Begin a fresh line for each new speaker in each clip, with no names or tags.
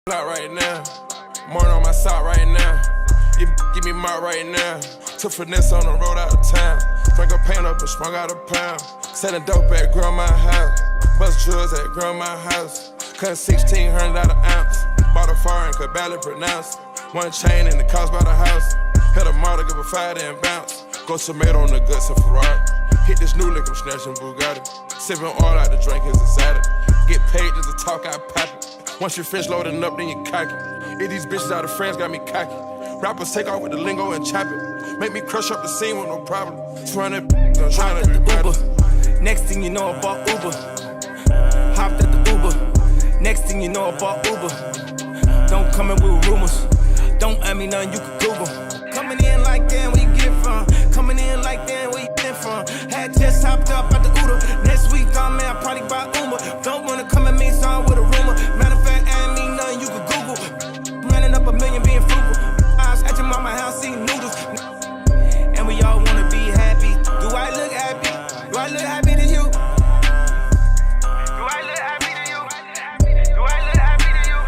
Out right now, more on my sock right now. You give me my right now. Took finesse on the road out of town. Drank a paint up and sprung out a pound. Selling dope at grandma's house. Bust jewels at grandma's house. Cut 1600 out an ounce. Bought a foreign, could barely pronounce. One chain and the cost by the house. Had a model, give a fire and bounce. Go tomato on the guts of Ferrari. Hit this new lick, I'm snatching Bugatti. Sipping oil out the drink is excited. Get paid just to talk, I pop it. Once you finish loading up, then you cocky. If these bitches out of friends got me cocky. Rappers take off with the lingo and chop it. Make me crush up the scene with no problem. 200 I'm trying to be
Uber. Next thing you know, I bought Uber. Hopped at the Uber. Next thing you know, I bought Uber. Don't come in with rumors. Don't ask me nothing you can Google. Coming in like that, where you get it from? Coming in like that, where you get it from? Had just hopped up out the Uber. Next week, I'm at probably buy Uber. Don't wanna come at me, so I'm with a rumor. Matter of fact, I ain't mean nothing you can Google. Running up a million, being frugal. I was at your mama house eating noodles. And we all wanna be happy. Do I look happy? Do I look happy to you? Do I look happy to you? Do I look happy to you?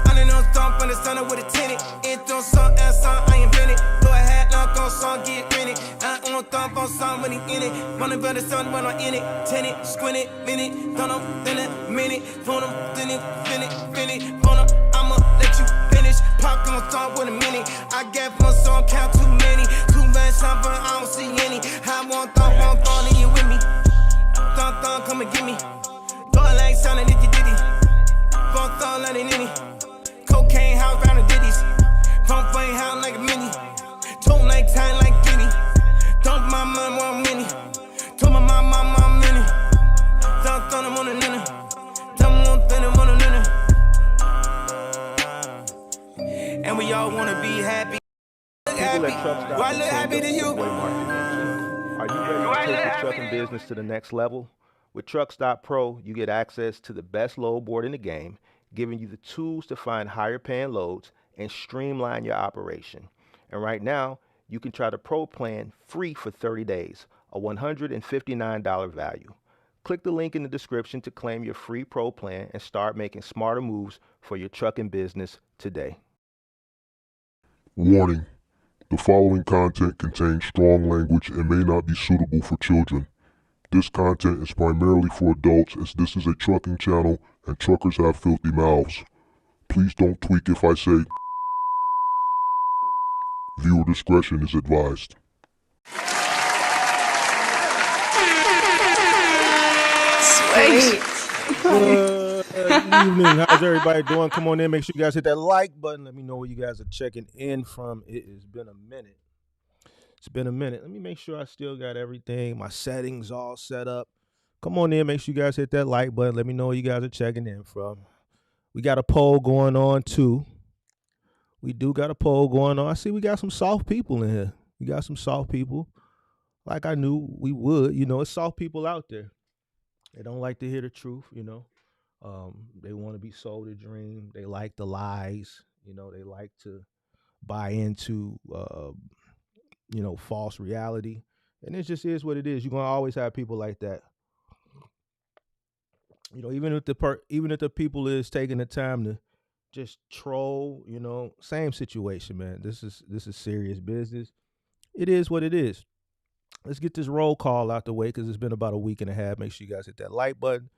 I done no thump on the sun with a tenant. Ain't on song and song, I invented. Go ahead, lock on song, get rented. I on thump on song when he in it. Wanna build the sun when I'm in it. Tenant, squint it, minute. Don't know, then a minute. Phone him, then it, finish. Phone him, I'ma let you finish. Pop on song with a minute. I get one song, count too many. Too much time, but I don't see any. I want thump, and you with me. Thump, come and get me. Thought like sounding if you did it. Phone thump, let it in it. Cocaine house round the ditties. Phone flame house like a mini. Told like time like Guinea. Don't my mom want mini. Told my mom mini. Thump them on the nina. Thump them on the nina. And we all wanna be happy.
People at Truck Stop
Do I look happy to you?
Are you ready to take your trucking business to the next level? With Truck Stop Pro, you get access to the best load board in the game, giving you the tools to find higher paying loads and streamline your operation. And right now, you can try the Pro plan free for 30 days, a $159 value. Click the link in the description to claim your free Pro plan and start making smarter moves for your trucking business today.
Warning: the following content contains strong language and may not be suitable for children. This content is primarily for adults, as this is a trucking channel and truckers have filthy mouths. Please don't tweak if I say. Viewer discretion is advised.
Sweet.
Good evening. How's everybody doing? Come on in. Make sure you guys hit that like button. Let me know where you guys are checking in from. It has been a minute. It's been a minute. Let me make sure I still got everything, my settings all set up. Come on in. Make sure you guys hit that like button. Let me know where you guys are checking in from. We got a poll going on too. We do got a poll going on. I see we got some soft people in here. We got some soft people. Like I knew we would. You know, it's soft people out there. They don't like to hear the truth, you know. They want to be sold a dream. They like the lies. You know, they like to buy into, false reality. And it just is what it is. You're going to always have people like that. You know, even if the people is taking the time to just troll, you know, same situation, man. This is serious business. It is what it is. Let's get this roll call out the way because it's been about a week and a half. Make sure you guys hit that like button.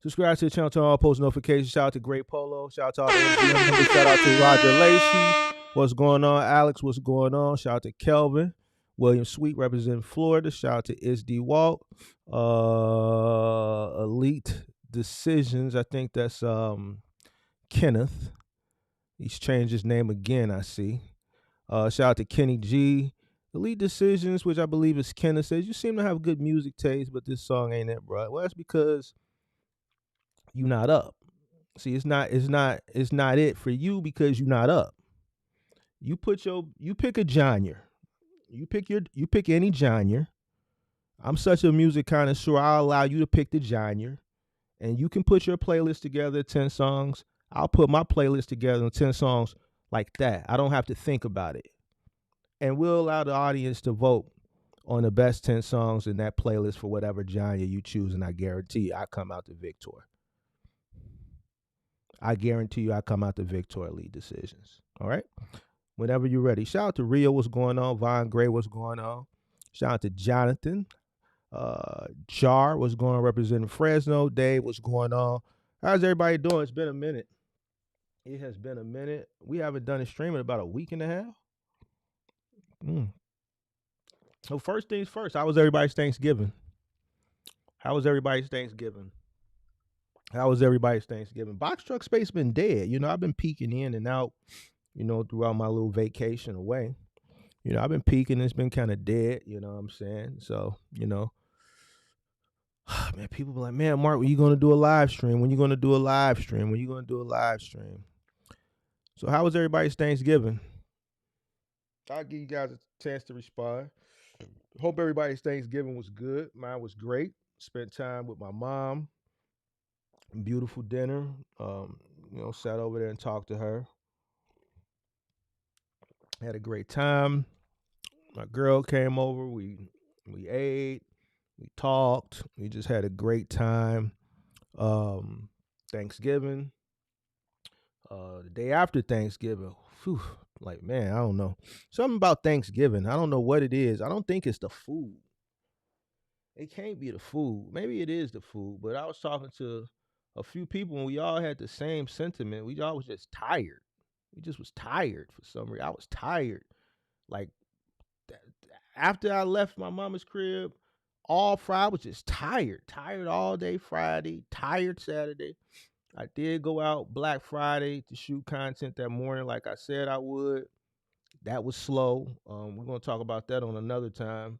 Subscribe to the channel, turn on post notifications. Shout out to Great Polo. Shout out to all the MGM. Shout out to Roger Lacey. What's going on? Alex, what's going on? Shout out to Kelvin. William Sweet representing Florida. Shout out to SD Walt. Elite Decisions. I think that's Kenneth. He's changed his name again, I see. Shout out to Kenny G. Elite Decisions, which I believe is Kenneth, says, you seem to have good music taste, but this song ain't it, bro. Well, that's because you not up. See, it's not it for you because you not up. You pick a genre. You pick any genre. I'm such a music connoisseur. I'll allow you to pick the genre, and you can put your playlist together, 10 songs. I'll put my playlist together in 10 songs like that. I don't have to think about it. And we'll allow the audience to vote on the best 10 songs in that playlist for whatever genre you choose, and I guarantee I come out the victor. I guarantee you I come out the victor at lead decisions. All right? Whenever you're ready. Shout out to Rio, what's going on? Von Gray, what's going on? Shout out to Jonathan. Jar, what's going on? Representing Fresno. Dave, what's going on? How's everybody doing? It's been a minute. It has been a minute. We haven't done a stream in about a week and a half. So first things first, how was everybody's Thanksgiving? How was everybody's Thanksgiving? Box truck space been dead. You know, I've been peeking in and out, you know, throughout my little vacation away. You know, I've been peeking. It's been kind of dead, you know what I'm saying? So, you know, man, people be like, man, Mark, when you going to do a live stream? When you going to do a live stream? When you going to do a live stream? So how was everybody's Thanksgiving? I'll give you guys a chance to respond. Hope everybody's Thanksgiving was good. Mine was great. Spent time with my mom. Beautiful dinner. You know, sat over there and talked to her. Had a great time. My girl came over. We ate. We talked. We just had a great time. Thanksgiving. The day after Thanksgiving, whew, like, man, I don't know. Something about Thanksgiving. I don't know what it is. I don't think it's the food. It can't be the food. Maybe it is the food, but I was talking to a few people and we all had the same sentiment. We all was just tired. We just was tired for some reason. I was tired. Like, after I left my mama's crib, all Friday, I was just tired. Tired all day Friday, tired Saturday. I did go out Black Friday to shoot content that morning like I said I would. That was slow. We're going to talk about that on another time.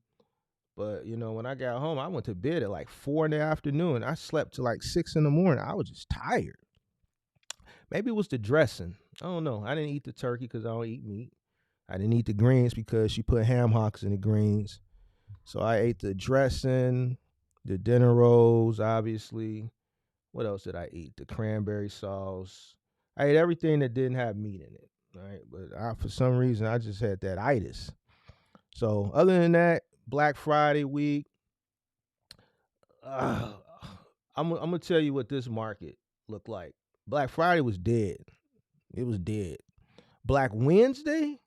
But, you know, when I got home, I went to bed at like 4 in the afternoon. I slept till like 6 in the morning. I was just tired. Maybe it was the dressing. I don't know. I didn't eat the turkey because I don't eat meat. I didn't eat the greens because she put ham hocks in the greens. So I ate the dressing, the dinner rolls, obviously. What else did I eat? The cranberry sauce. I ate everything that didn't have meat in it, right? But for some reason, I just had that itis. So other than that, Black Friday week, I'm going to tell you what this market looked like. Black Friday was dead. It was dead. Black Wednesday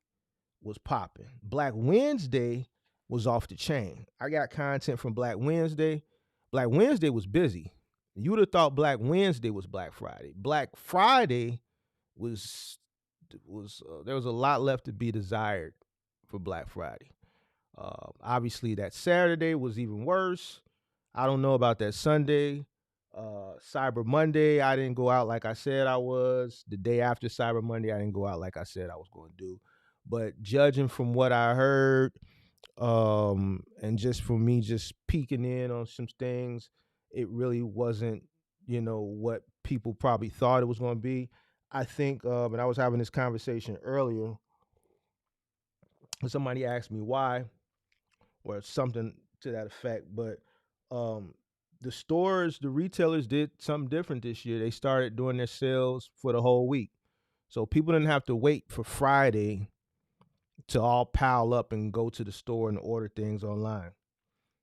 was popping. Black Wednesday was off the chain. I got content from Black Wednesday. Black Wednesday was busy. You would have thought Black Wednesday was Black Friday. Black Friday was there was a lot left to be desired for Black Friday. Obviously, that Saturday was even worse. I don't know about that Sunday. Cyber Monday, I didn't go out like I said I was. The day after Cyber Monday, I didn't go out like I said I was going to do. But judging from what I heard, and just from me just peeking in on some things, it really wasn't, you know, what people probably thought it was going to be. I think, and I was having this conversation earlier, somebody asked me why, or something to that effect, but the stores, the retailers did something different this year. They started doing their sales for the whole week. So people didn't have to wait for Friday to all pile up and go to the store and order things online.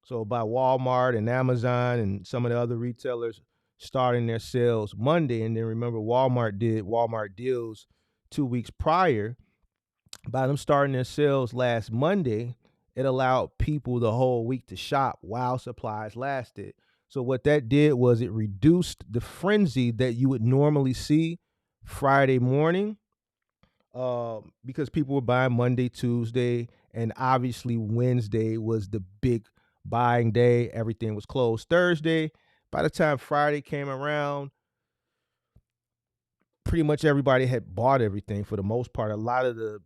So by Walmart and Amazon and some of the other retailers starting their sales Monday, and then remember Walmart did Walmart deals 2 weeks prior. By them starting their sales last Monday, it allowed people the whole week to shop while supplies lasted. So what that did was it reduced the frenzy that you would normally see Friday morning, because people were buying Monday, Tuesday, and obviously Wednesday was the big buying day. Everything was closed Thursday. By the time Friday came around, pretty much everybody had bought everything for the most part. A lot of the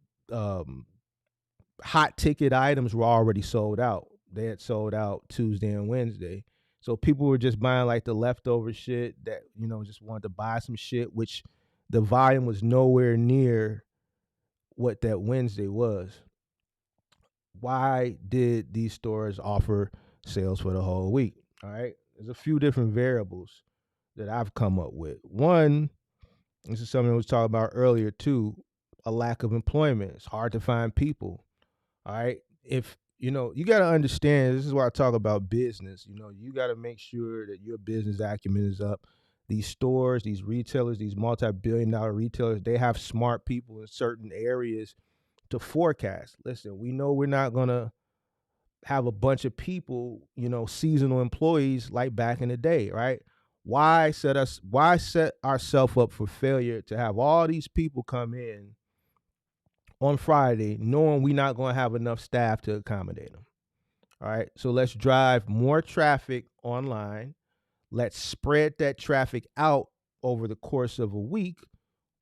hot ticket items were already sold out. They had sold out Tuesday and Wednesday. So people were just buying like the leftover shit that, you know, just wanted to buy some shit, which the volume was nowhere near what that Wednesday was. Why did these stores offer sales for the whole week? All right. There's a few different variables that I've come up with. One, this is something we was talking about earlier too, a lack of employment. It's hard to find people. All right. If, you know, you got to understand, this is why I talk about business. You know, you got to make sure that your business acumen is up. these stores, these retailers, these multi-billion-dollar retailers, they have smart people in certain areas to forecast. Listen, we know we're not going to have a bunch of people, seasonal employees like back in the day, right? Why set ourselves up for failure to have all these people come in on Friday knowing we're not going to have enough staff to accommodate them? All right. So let's drive more traffic online. Let's spread that traffic out over the course of a week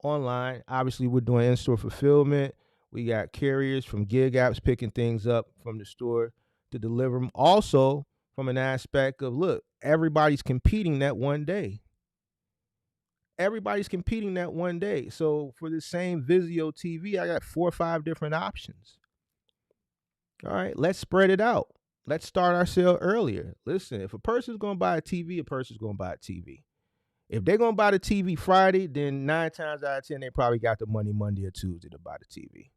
online. Obviously, we're doing in-store fulfillment. We got carriers from gig apps picking things up from the store to deliver them. Also, from an aspect of, look, everybody's competing that one day. Everybody's competing that one day. So for the same Vizio TV, I got 4 or 5 different options. All right, let's spread it out. Let's start our sale earlier. Listen, if a person's going to buy a TV, a person's going to buy a TV. If they're going to buy the TV Friday, then 9 times out of 10, they probably got the money Monday or Tuesday to buy the TV.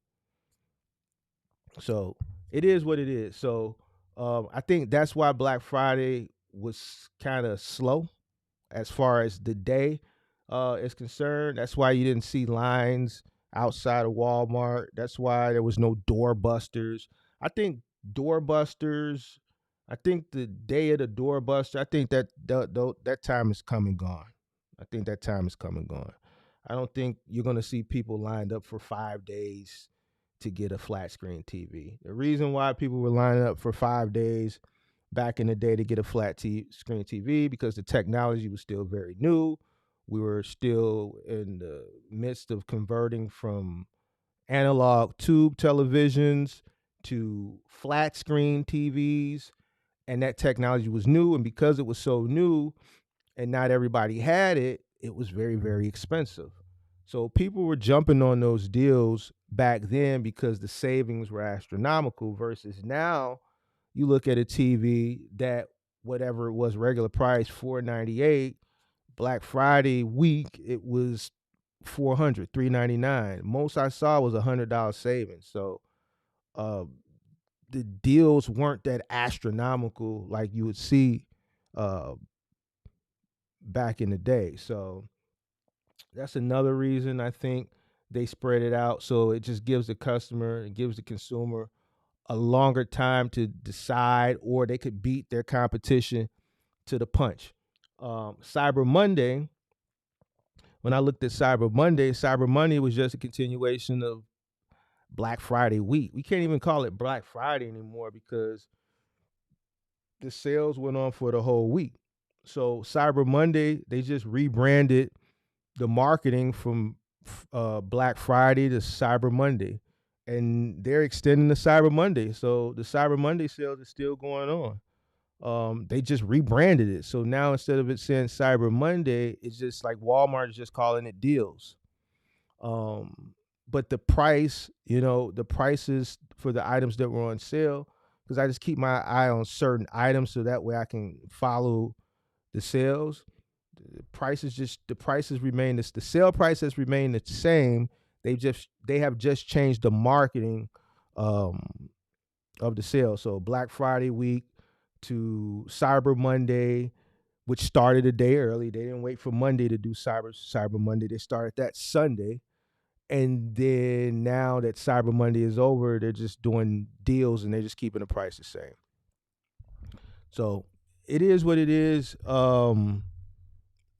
So it is what it is. So I think that's why Black Friday was kind of slow as far as the day is concerned. That's why you didn't see lines outside of Walmart. That's why there was no doorbusters. I think doorbusters, I think the day of the doorbuster, I think that time is come and gone. I think that time is come and gone. I don't think you're going to see people lined up for 5 days to get a flat screen TV. The reason why people were lining up for 5 days back in the day to get a flat screen TV, because the technology was still very new. We were still in the midst of converting from analog tube televisions to flat screen TVs, and that technology was new. And because it was so new and not everybody had it, it was very, very expensive. So people were jumping on those deals back then because the savings were astronomical, versus now you look at a TV that whatever it was regular price, $498, Black Friday week, it was $400, $399. Most I saw was $100 savings. So the deals weren't that astronomical like you would see back in the day. So that's another reason I think they spread it out, so it just gives the customer, it gives the consumer a longer time to decide, or they could beat their competition to the punch. Cyber Monday, when I looked at Cyber Monday was just a continuation of Black Friday week. We can't even call it Black Friday anymore because the sales went on for the whole week. So Cyber Monday, they just rebranded the marketing from Black Friday to Cyber Monday, and they're extending the Cyber Monday. So the Cyber Monday sales is still going on. They just rebranded it. So now instead of it saying Cyber Monday, it's just like Walmart is just calling it deals. But the price, the prices for the items that were on sale, because I just keep my eye on certain items so that way I can follow the sales. The prices remain the sale price has remained the same. They have just changed the marketing of the sale. So Black Friday week to Cyber Monday, which started a day early. They didn't wait for Monday to do Cyber Monday. They started that Sunday. And then now that Cyber Monday is over, they're just doing deals and they're just keeping the price the same. So it is what it is.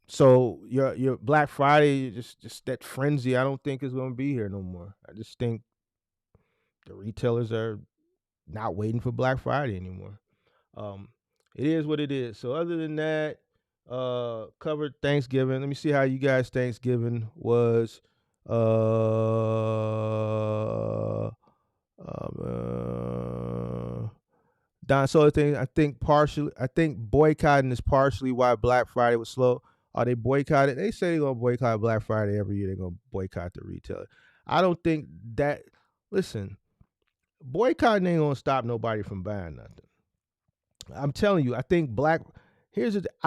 So your Black Friday, just that frenzy, I don't think is going to be here no more. I just think the retailers are not waiting for Black Friday anymore. It is what it is. So other than that, covered Thanksgiving. Let me see how you guys' Thanksgiving was. Don, so I think boycotting is partially why Black Friday was slow. Are they boycotting? They say they're gonna boycott Black Friday every year. They're gonna boycott the retailer. I don't think that. Listen, boycotting ain't gonna stop nobody from buying nothing. I'm telling you, I think I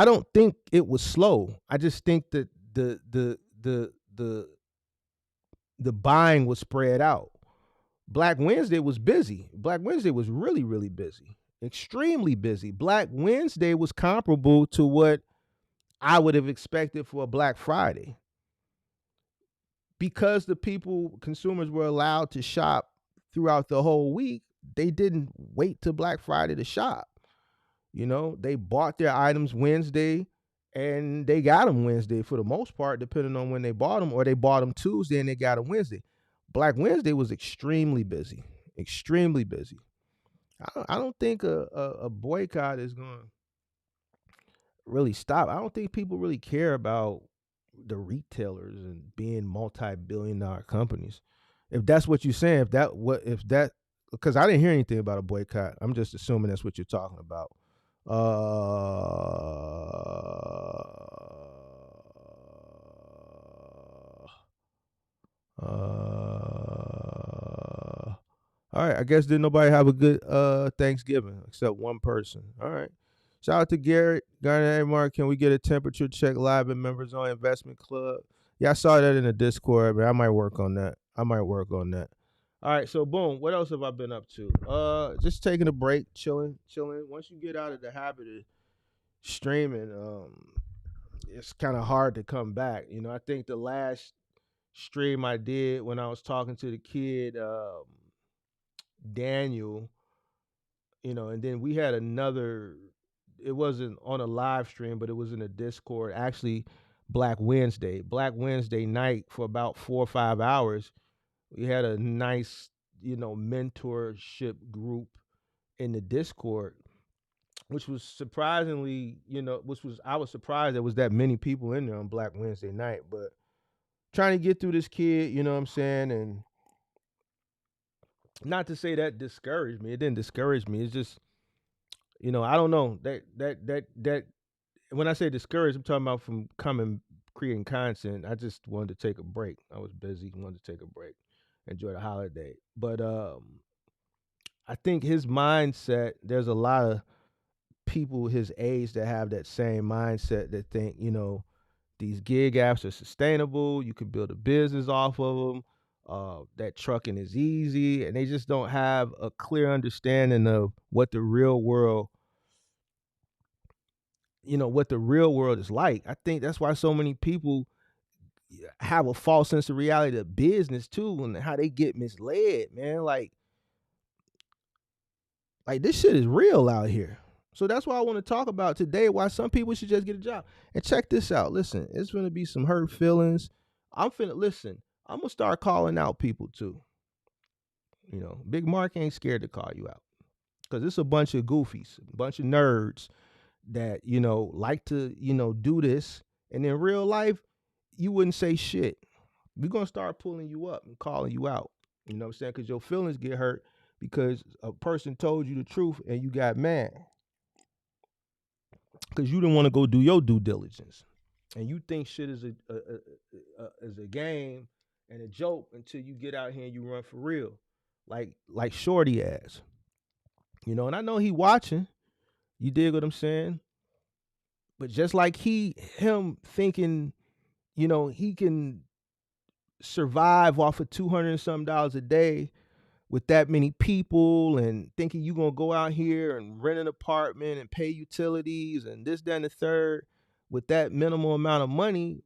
don't think it was slow. I just think that the buying was spread out. Black Wednesday was busy. Black Wednesday was really, really busy, extremely busy. Black Wednesday was comparable to what I would have expected for a Black Friday. Because the consumers were allowed to shop throughout the whole week, they didn't wait till Black Friday to shop. They bought their items Wednesday and they got them Wednesday for the most part, depending on when they bought them, or they bought them Tuesday and they got them Wednesday. Black Wednesday was extremely busy, extremely busy. I don't think a boycott is going to really stop. I don't think people really care about the retailers and being multi-billion-dollar companies. If that's what you're saying, because I didn't hear anything about a boycott. I'm just assuming that's what you're talking about. All right, I guess didn't nobody have a good Thanksgiving except one person. All right. Shout out to Garrett. Garnet Mark, can we get a temperature check live in Members On Investment Club? Yeah, I saw that in the Discord, but I might work on that. All right, so boom. What else have I been up to? Just taking a break, chilling. Once you get out of the habit of streaming, it's kind of hard to come back. I think the last stream I did when I was talking to the kid, Daniel, and then we had another. It wasn't on a live stream, but it was in a Discord. Actually, Black Wednesday night for about 4 or 5 hours. We had a nice, mentorship group in the Discord, which was surprisingly, I was surprised there was that many people in there on Black Wednesday night. But trying to get through this kid, you know what I'm saying, and not to say that discouraged me. It didn't discourage me. It's just, I don't know that when I say discouraged, I'm talking about from creating content. I just wanted to take a break. I was busy, wanted to take a break, enjoy the holiday. But I think his mindset, there's a lot of people his age that have that same mindset that think, these gig apps are sustainable. You can build a business off of them. That trucking is easy, and they just don't have a clear understanding of what the real world, is like. I think that's why so many people have a false sense of reality of business too, and how they get misled, man. Like this shit is real out here. So that's why I want to talk about today why some people should just get a job. And check this out. Listen, it's going to be some hurt feelings. I'm going to start calling out people too. Big Mark ain't scared to call you out because it's a bunch of goofies, a bunch of nerds that, like to, do this. And in real life, you wouldn't say shit. We're going to start pulling you up and calling you out. You know what I'm saying? Because your feelings get hurt because a person told you the truth and you got mad. Because you didn't want to go do your due diligence. And you think shit is a game and a joke until you get out here and you run for real. Like Shorty ass. And I know he watching. You dig what I'm saying? But just like him thinking, he can survive off of $200 and something a day with that many people, and thinking you gonna go out here and rent an apartment and pay utilities and this, that, and the third with that minimal amount of money,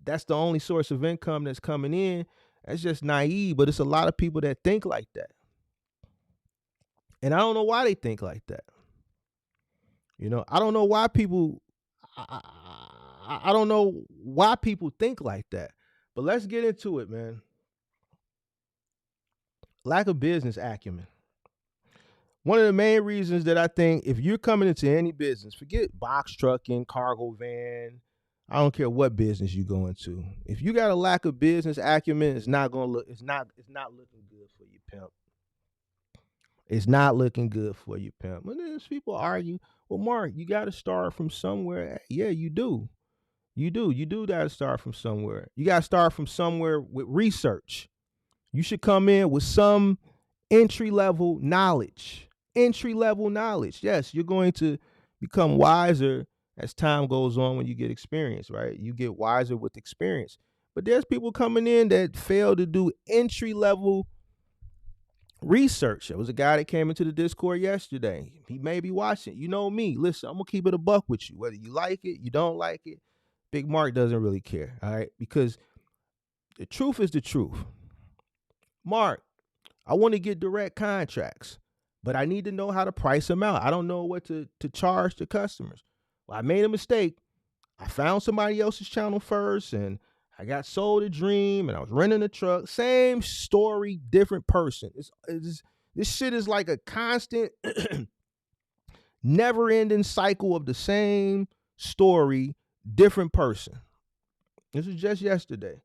that's the only source of income that's coming in. That's just naive. But it's a lot of people that think like that. And I don't know why they think like that. I don't know why people, I don't know why people think like that. But let's get into it, man. Lack of business acumen. One of the main reasons that I think if you're coming into any business, forget box trucking, cargo van, I don't care what business you go into. If you got a lack of business acumen, it's not looking good for you, pimp. It's not looking good for you, pimp. And then people argue, well, Mark, you got to start from somewhere. Yeah, you do. You do got to start from somewhere. You got to start from somewhere with research. You should come in with some entry-level knowledge. Yes, you're going to become wiser as time goes on when you get experience, right? You get wiser with experience. But there's people coming in that fail to do entry-level research. There was a guy that came into the Discord yesterday. He may be watching. You know me. Listen, I'm going to keep it a buck with you. Whether you like it, you don't like it, Big Mark doesn't really care, all right? Because the truth is the truth. Mark, I want to get direct contracts, but I need to know how to price them out. I don't know what to charge the customers. Well, I made a mistake. I found somebody else's channel first, and I got sold a dream, and I was renting a truck. Same story, different person. This shit is like a constant, never-ending cycle of the same story, different person. This was just yesterday.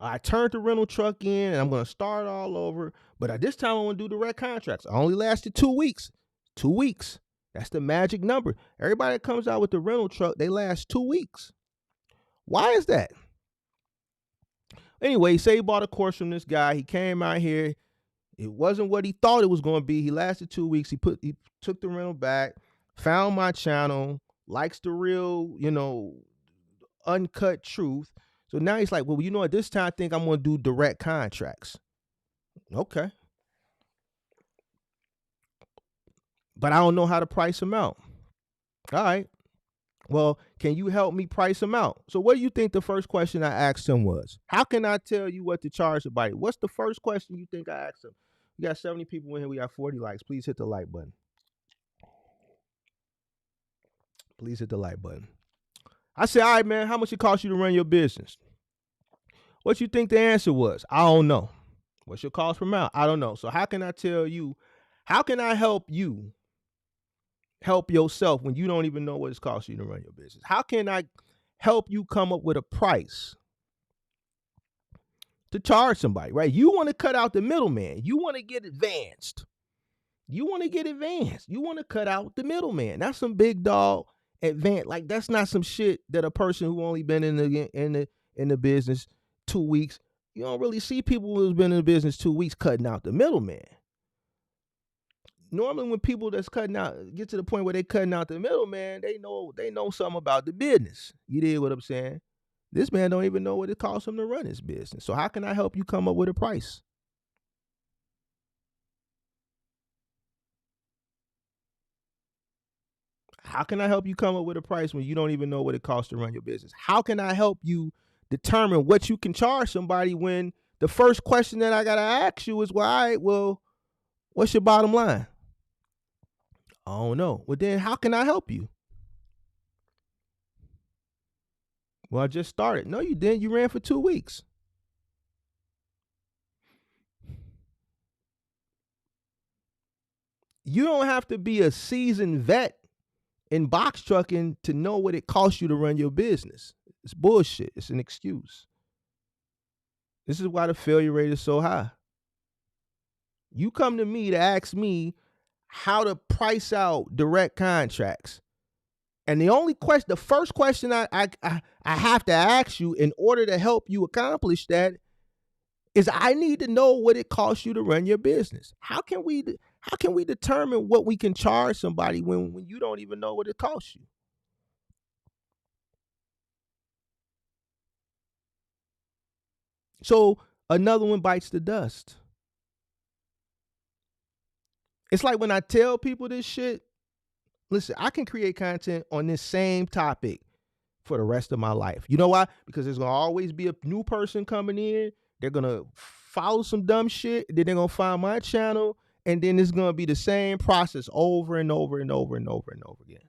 I turned the rental truck in, and I'm going to start all over. But at this time, I want to do direct contracts. I only lasted 2 weeks. 2 weeks. That's the magic number. Everybody that comes out with the rental truck, they last 2 weeks. Why is that? Anyway, say he bought a course from this guy. He came out here. It wasn't what he thought it was going to be. He lasted 2 weeks. He took the rental back, found my channel, likes the real, uncut truth. So now he's like, well, at this time I think I'm going to do direct contracts. Okay. But I don't know how to price them out. All right. Well, can you help me price them out? So what do you think the first question I asked him was? How can I tell you what to charge somebody? What's the first question you think I asked him? We got 70 people in here. We got 40 likes. Please hit the like button. Please hit the like button. I said, all right, man, how much it cost you to run your business? What you think the answer was? I don't know. What's your cost per mile? I don't know. So how can I tell you? How can I help you help yourself when you don't even know what it's cost you to run your business? How can I help you come up with a price to charge somebody, right? You want to cut out the middleman. You want to get advanced. You want to cut out the middleman. That's some big dog advance. Like, that's not some shit that a person who only been in the business 2 weeks. You don't really see people who's been in the business 2 weeks cutting out the middleman. Normally, when people that's cutting out get to the point where they cutting out the middleman, they know something about the business. You did what I'm saying? This man don't even know what it costs him to run his business. So how can I help you come up with a price? How can I help you come up with a price when you don't even know what it costs to run your business? How can I help you determine what you can charge somebody when the first question that I got to ask you is, well, all right, well, what's your bottom line? I don't know. Well, then how can I help you? Well, I just started. No, you didn't. You ran for 2 weeks. You don't have to be a seasoned vet in box trucking to know what it costs you to run your business. It's bullshit. It's an excuse. This is why the failure rate is so high. You come to me to ask me how to price out direct contracts. And the first question I have to ask you in order to help you accomplish that is I need to know what it costs you to run your business. How can we determine what we can charge somebody when you don't even know what it costs you? So another one bites the dust. It's like when I tell people this shit, listen, I can create content on this same topic for the rest of my life. You know why? Because there's going to always be a new person coming in. They're going to follow some dumb shit. Then they're going to find my channel. And then it's going to be the same process over and over and over and over and over again.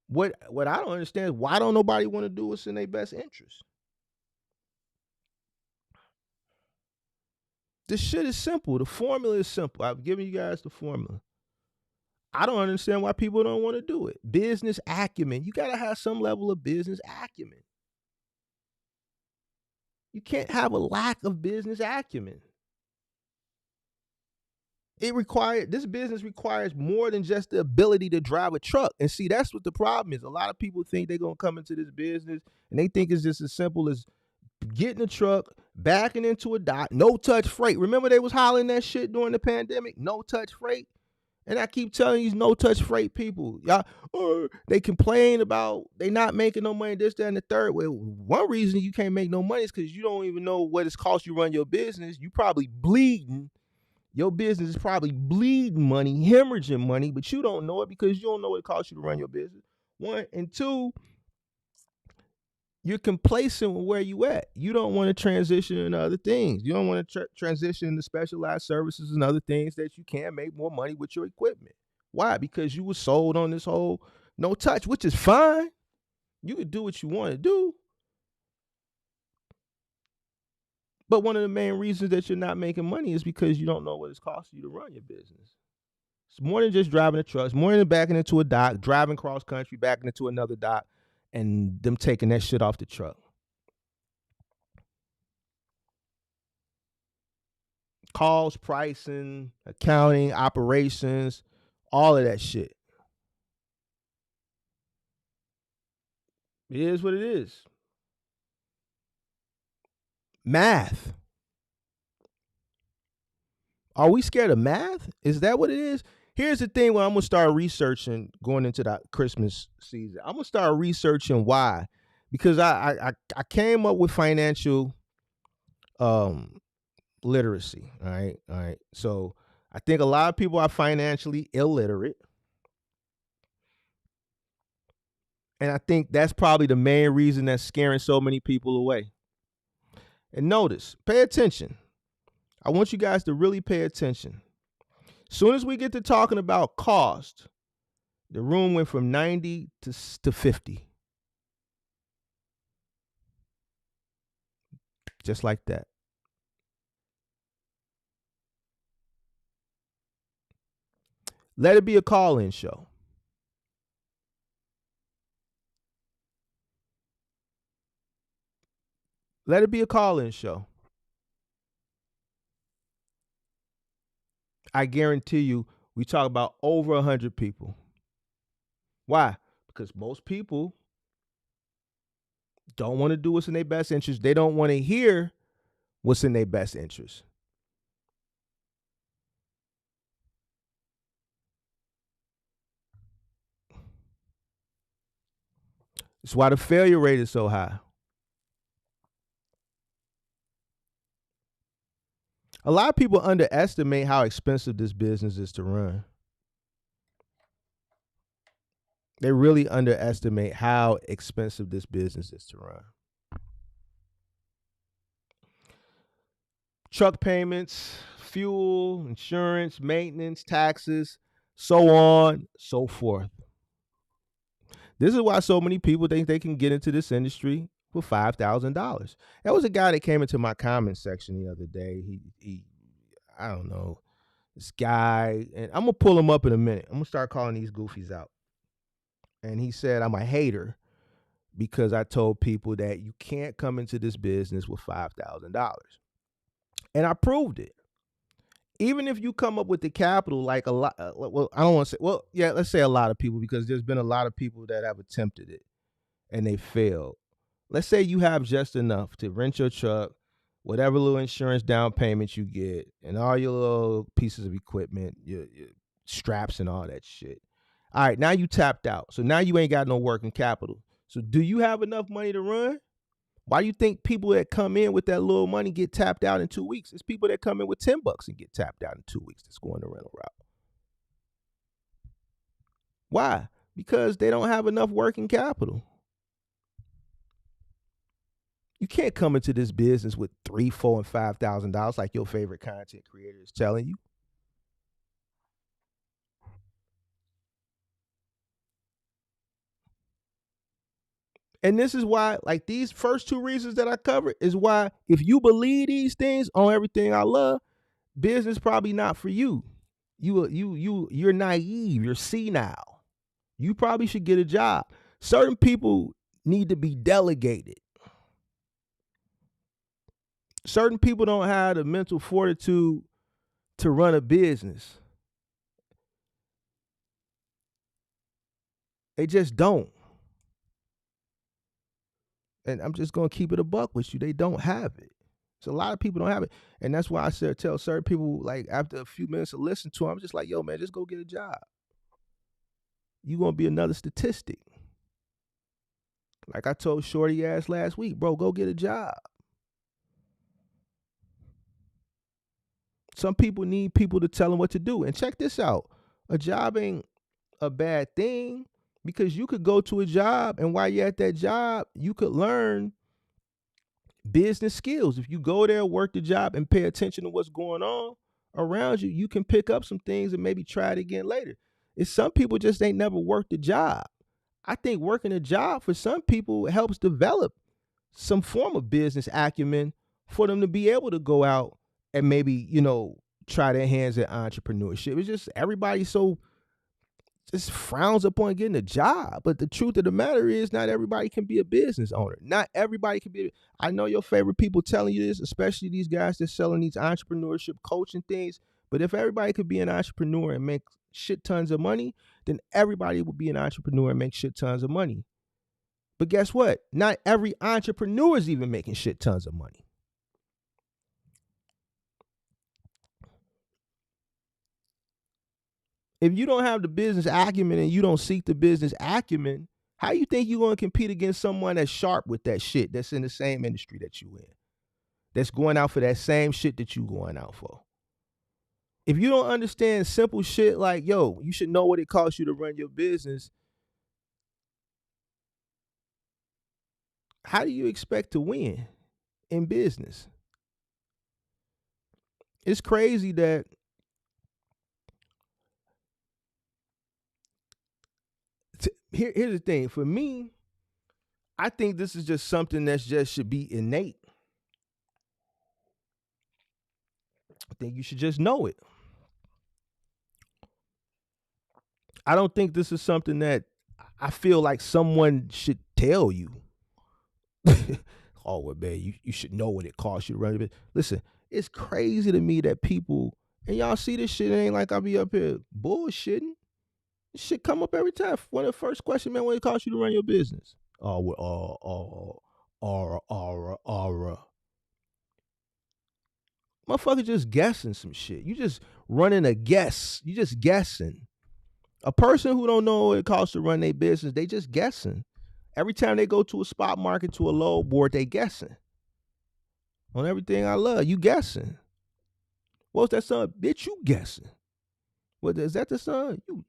What I don't understand is why don't nobody want to do what's in their best interest? This shit is simple. The formula is simple. I've given you guys the formula. I don't understand why people don't want to do it. Business acumen. You got to have some level of business acumen. You can't have a lack of business acumen. This business requires more than just the ability to drive a truck. And see, that's what the problem is. A lot of people think they're going to come into this business and they think it's just as simple as getting a truck, backing into a dock, no touch freight. Remember they was hollering that shit during the pandemic, no touch freight? And I keep telling these no-touch freight people, y'all, they complain about they not making no money, this, that, and the third. Well, one reason you can't make no money is because you don't even know what it's cost you run your business. You probably bleeding. Your business is probably bleeding money, hemorrhaging money, but you don't know it because you don't know what it costs you to run your business. One. And two, you're complacent with where you at. You don't want to transition into other things. You don't want to transition into specialized services and other things that you can make more money with your equipment. Why? Because you were sold on this whole no touch, which is fine. You can do what you want to do. But one of the main reasons that you're not making money is because you don't know what it's costing you to run your business. It's more than just driving a truck. It's more than backing into a dock, driving cross country, backing into another dock, and them taking that shit off the truck. Calls, pricing, accounting, operations, all of that shit. It is what it is. Math. Are we scared of math? Is that what it is? Here's the thing, when I'm going to start researching going into that Christmas season. I'm going to start researching why. Because I came up with financial literacy. All right. So I think a lot of people are financially illiterate. And I think that's probably the main reason that's scaring so many people away. And notice, pay attention. I want you guys to really pay attention. Soon as we get to talking about cost, the room went from 90 to 50. Just like that. Let it be a call-in show. Let it be a call-in show. I guarantee you, we talk about over 100 people. Why? Because most people don't want to do what's in their best interest. They don't want to hear what's in their best interest. That's why the failure rate is so high. A lot of people underestimate how expensive this business is to run. They really underestimate how expensive this business is to run. Truck payments, fuel, insurance, maintenance, taxes, so on, so forth. This is why so many people think they can get into this industry for $5,000. There was a guy that came into my comment section the other day. He I don't know, this guy, and I'm gonna pull him up in a minute. I'm gonna start calling these goofies out. And he said I'm a hater because I told people that you can't come into this business with $5,000. And I proved it. Even if you come up with the capital, like a lot, well, I don't want to say, well, yeah, let's say a lot of people, because there's been a lot of people that have attempted it and they failed. Let's say you have just enough to rent your truck, whatever little insurance down payment you get, and all your little pieces of equipment, your straps and all that shit. All right, now you tapped out. So now you ain't got no working capital. So do you have enough money to run? Why do you think people that come in with that little money get tapped out in 2 weeks? It's people that come in with $10 and get tapped out in 2 weeks that's going the rental route. Why? Because they don't have enough working capital. You can't come into this business with $3,000, $4,000, and $5,000 like your favorite content creator is telling you. And this is why, like, these first two reasons that I covered is why, if you believe these things on everything I love, business probably not for you. You're naive. You're senile. You probably should get a job. Certain people need to be delegated. Certain people don't have the mental fortitude to run a business. They just don't. And I'm just going to keep it a buck with you. They don't have it. So a lot of people don't have it. And that's why I tell certain people, like after a few minutes of listening to them, I'm just like, yo, man, just go get a job. You're going to be another statistic. Like I told Shorty ass last week, bro, go get a job. Some people need people to tell them what to do. And check this out. A job ain't a bad thing, because you could go to a job, and while you're at that job, you could learn business skills. If you go there, work the job, and pay attention to what's going on around you, you can pick up some things and maybe try it again later. It's some people just ain't never worked a job. I think working a job for some people helps develop some form of business acumen for them to be able to go out and maybe, try their hands at entrepreneurship. It's just everybody just frowns upon getting a job. But the truth of the matter is, not everybody can be a business owner. Not everybody can be. I know your favorite people telling you this, especially these guys that's selling these entrepreneurship coaching things. But if everybody could be an entrepreneur and make shit tons of money, then everybody would be an entrepreneur and make shit tons of money. But guess what? Not every entrepreneur is even making shit tons of money. If you don't have the business acumen and you don't seek the business acumen, how you think you're going to compete against someone that's sharp with that shit, that's in the same industry that you in, that's going out for that same shit that you going out for? If you don't understand simple shit like, yo, you should know what it costs you to run your business, how do you expect to win in business? It's crazy that here's the thing. For me, I think this is just something that just should be innate. I think you should just know it. I don't think this is something that I feel like someone should tell you. Oh, well, man, you should know what it costs you to run your business. Listen, it's crazy to me that people, and y'all see this shit, it ain't like I be up here bullshitting. This shit come up every time. One of the first questions, man, what it costs you to run your business? Motherfucker just guessing some shit. You just running a guess. You just guessing. A person who don't know what it costs to run their business, they just guessing. Every time they go to a spot market, to a load board, they guessing. On everything I love, you guessing. What's that son? Bitch, you guessing. What is that the son? You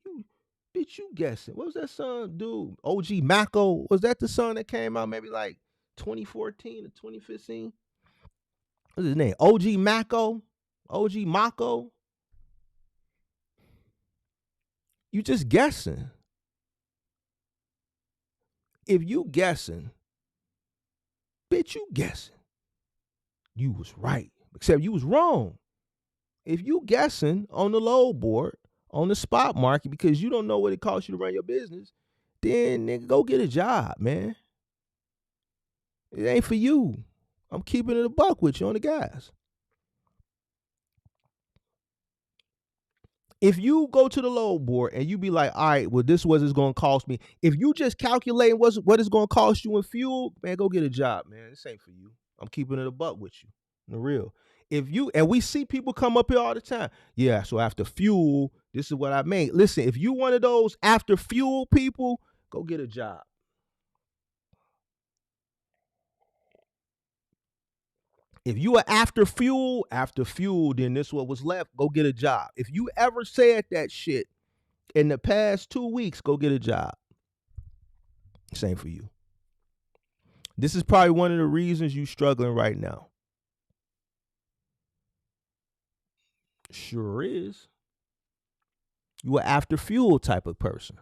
bitch, you guessing. What was that son, dude? OG Mako. Was that the song that came out maybe like 2014 or 2015? What's his name? OG Mako? OG Mako? You just guessing. If you guessing, bitch, you guessing. You was right. Except you was wrong. If you guessing on the load board, on the spot market, because you don't know what it costs you to run your business, then nigga, go get a job, man. It ain't for you. I'm keeping it a buck with you on the gas. If you go to the load board and you be like, all right, well, this is what it's going to cost me. If you just calculating what it's going to cost you in fuel, man, go get a job, man. This ain't for you. I'm keeping it a buck with you. The real. And we see people come up here all the time. Yeah, so after fuel, this is what I made. Listen, if you one of those after fuel people, go get a job. If you are after fuel, then this is what was left. Go get a job. If you ever said that shit in the past 2 weeks, go get a job. Same for you. This is probably one of the reasons you struggling right now. Sure is. You are after fuel type of person.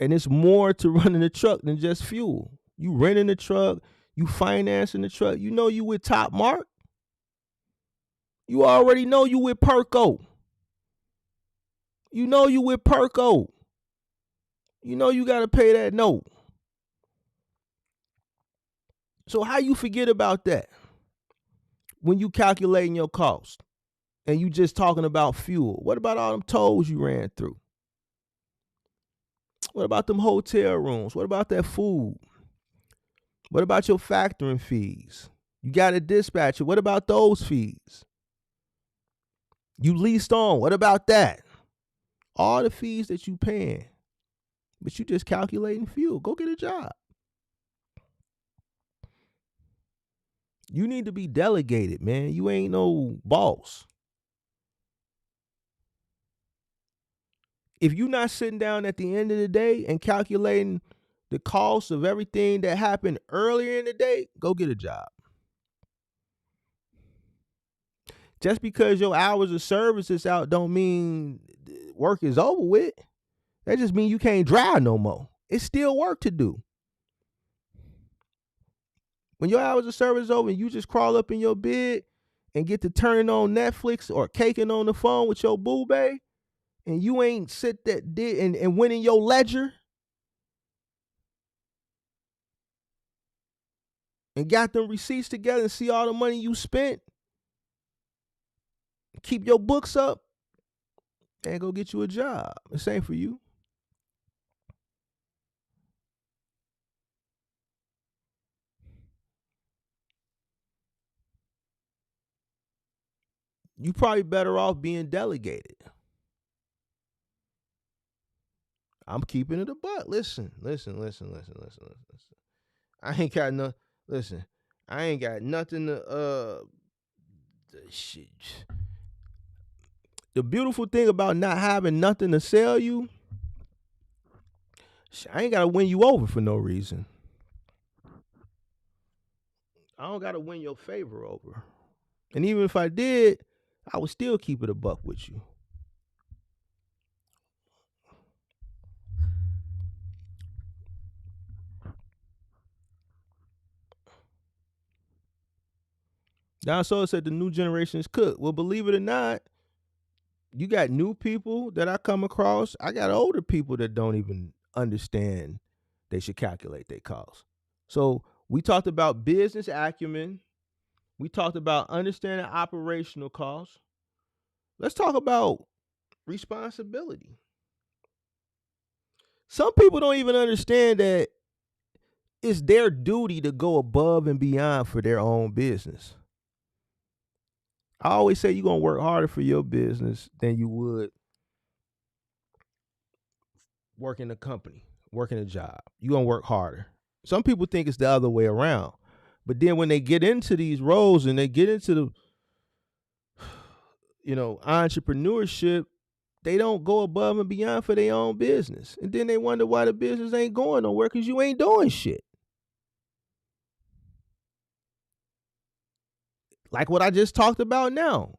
And it's more to running the truck than just fuel. You renting the truck. You financing the truck. You know you with Top Mark. You already know you with Perco. You know you with Perco. You know you got to pay that note. So how you forget about that when you calculating your cost and you just talking about fuel? What about all them tolls you ran through? What about them hotel rooms? What about that food? What about your factoring fees? You got a dispatcher. What about those fees? You leased on. What about that? All the fees that you paying, but you just calculating fuel. Go get a job. You need to be delegated, man. You ain't no boss. If you're not sitting down at the end of the day and calculating the cost of everything that happened earlier in the day, go get a job. Just because your hours of service is out don't mean work is over with. That just means you can't drive no more. It's still work to do. When your hours of service is over and you just crawl up in your bed and get to turning on Netflix or caking on the phone with your boo bae, and you ain't sit that did and went in your ledger and got them receipts together and see all the money you spent, keep your books up, and go get you a job. This ain't for you. You probably better off being delegated. I'm keeping it a buck. Listen. I ain't got no. Listen, I ain't got nothing to. Shit. The beautiful thing about not having nothing to sell you, I ain't gotta win you over for no reason. I don't gotta win your favor over. And even if I did, I would still keep it a buck with you. Now, so said the new generation is cooked. Well, believe it or not, you got new people that I come across. I got older people that don't even understand they should calculate their costs. So we talked about business acumen. We talked about understanding operational costs. Let's talk about responsibility. Some people don't even understand that it's their duty to go above and beyond for their own business. I always say you're going to work harder for your business than you would working a company, working a job. You're going to work harder. Some people think it's the other way around. But then when they get into these roles and they get into the, entrepreneurship, they don't go above and beyond for their own business. And then they wonder why the business ain't going nowhere because you ain't doing shit. Like what I just talked about now.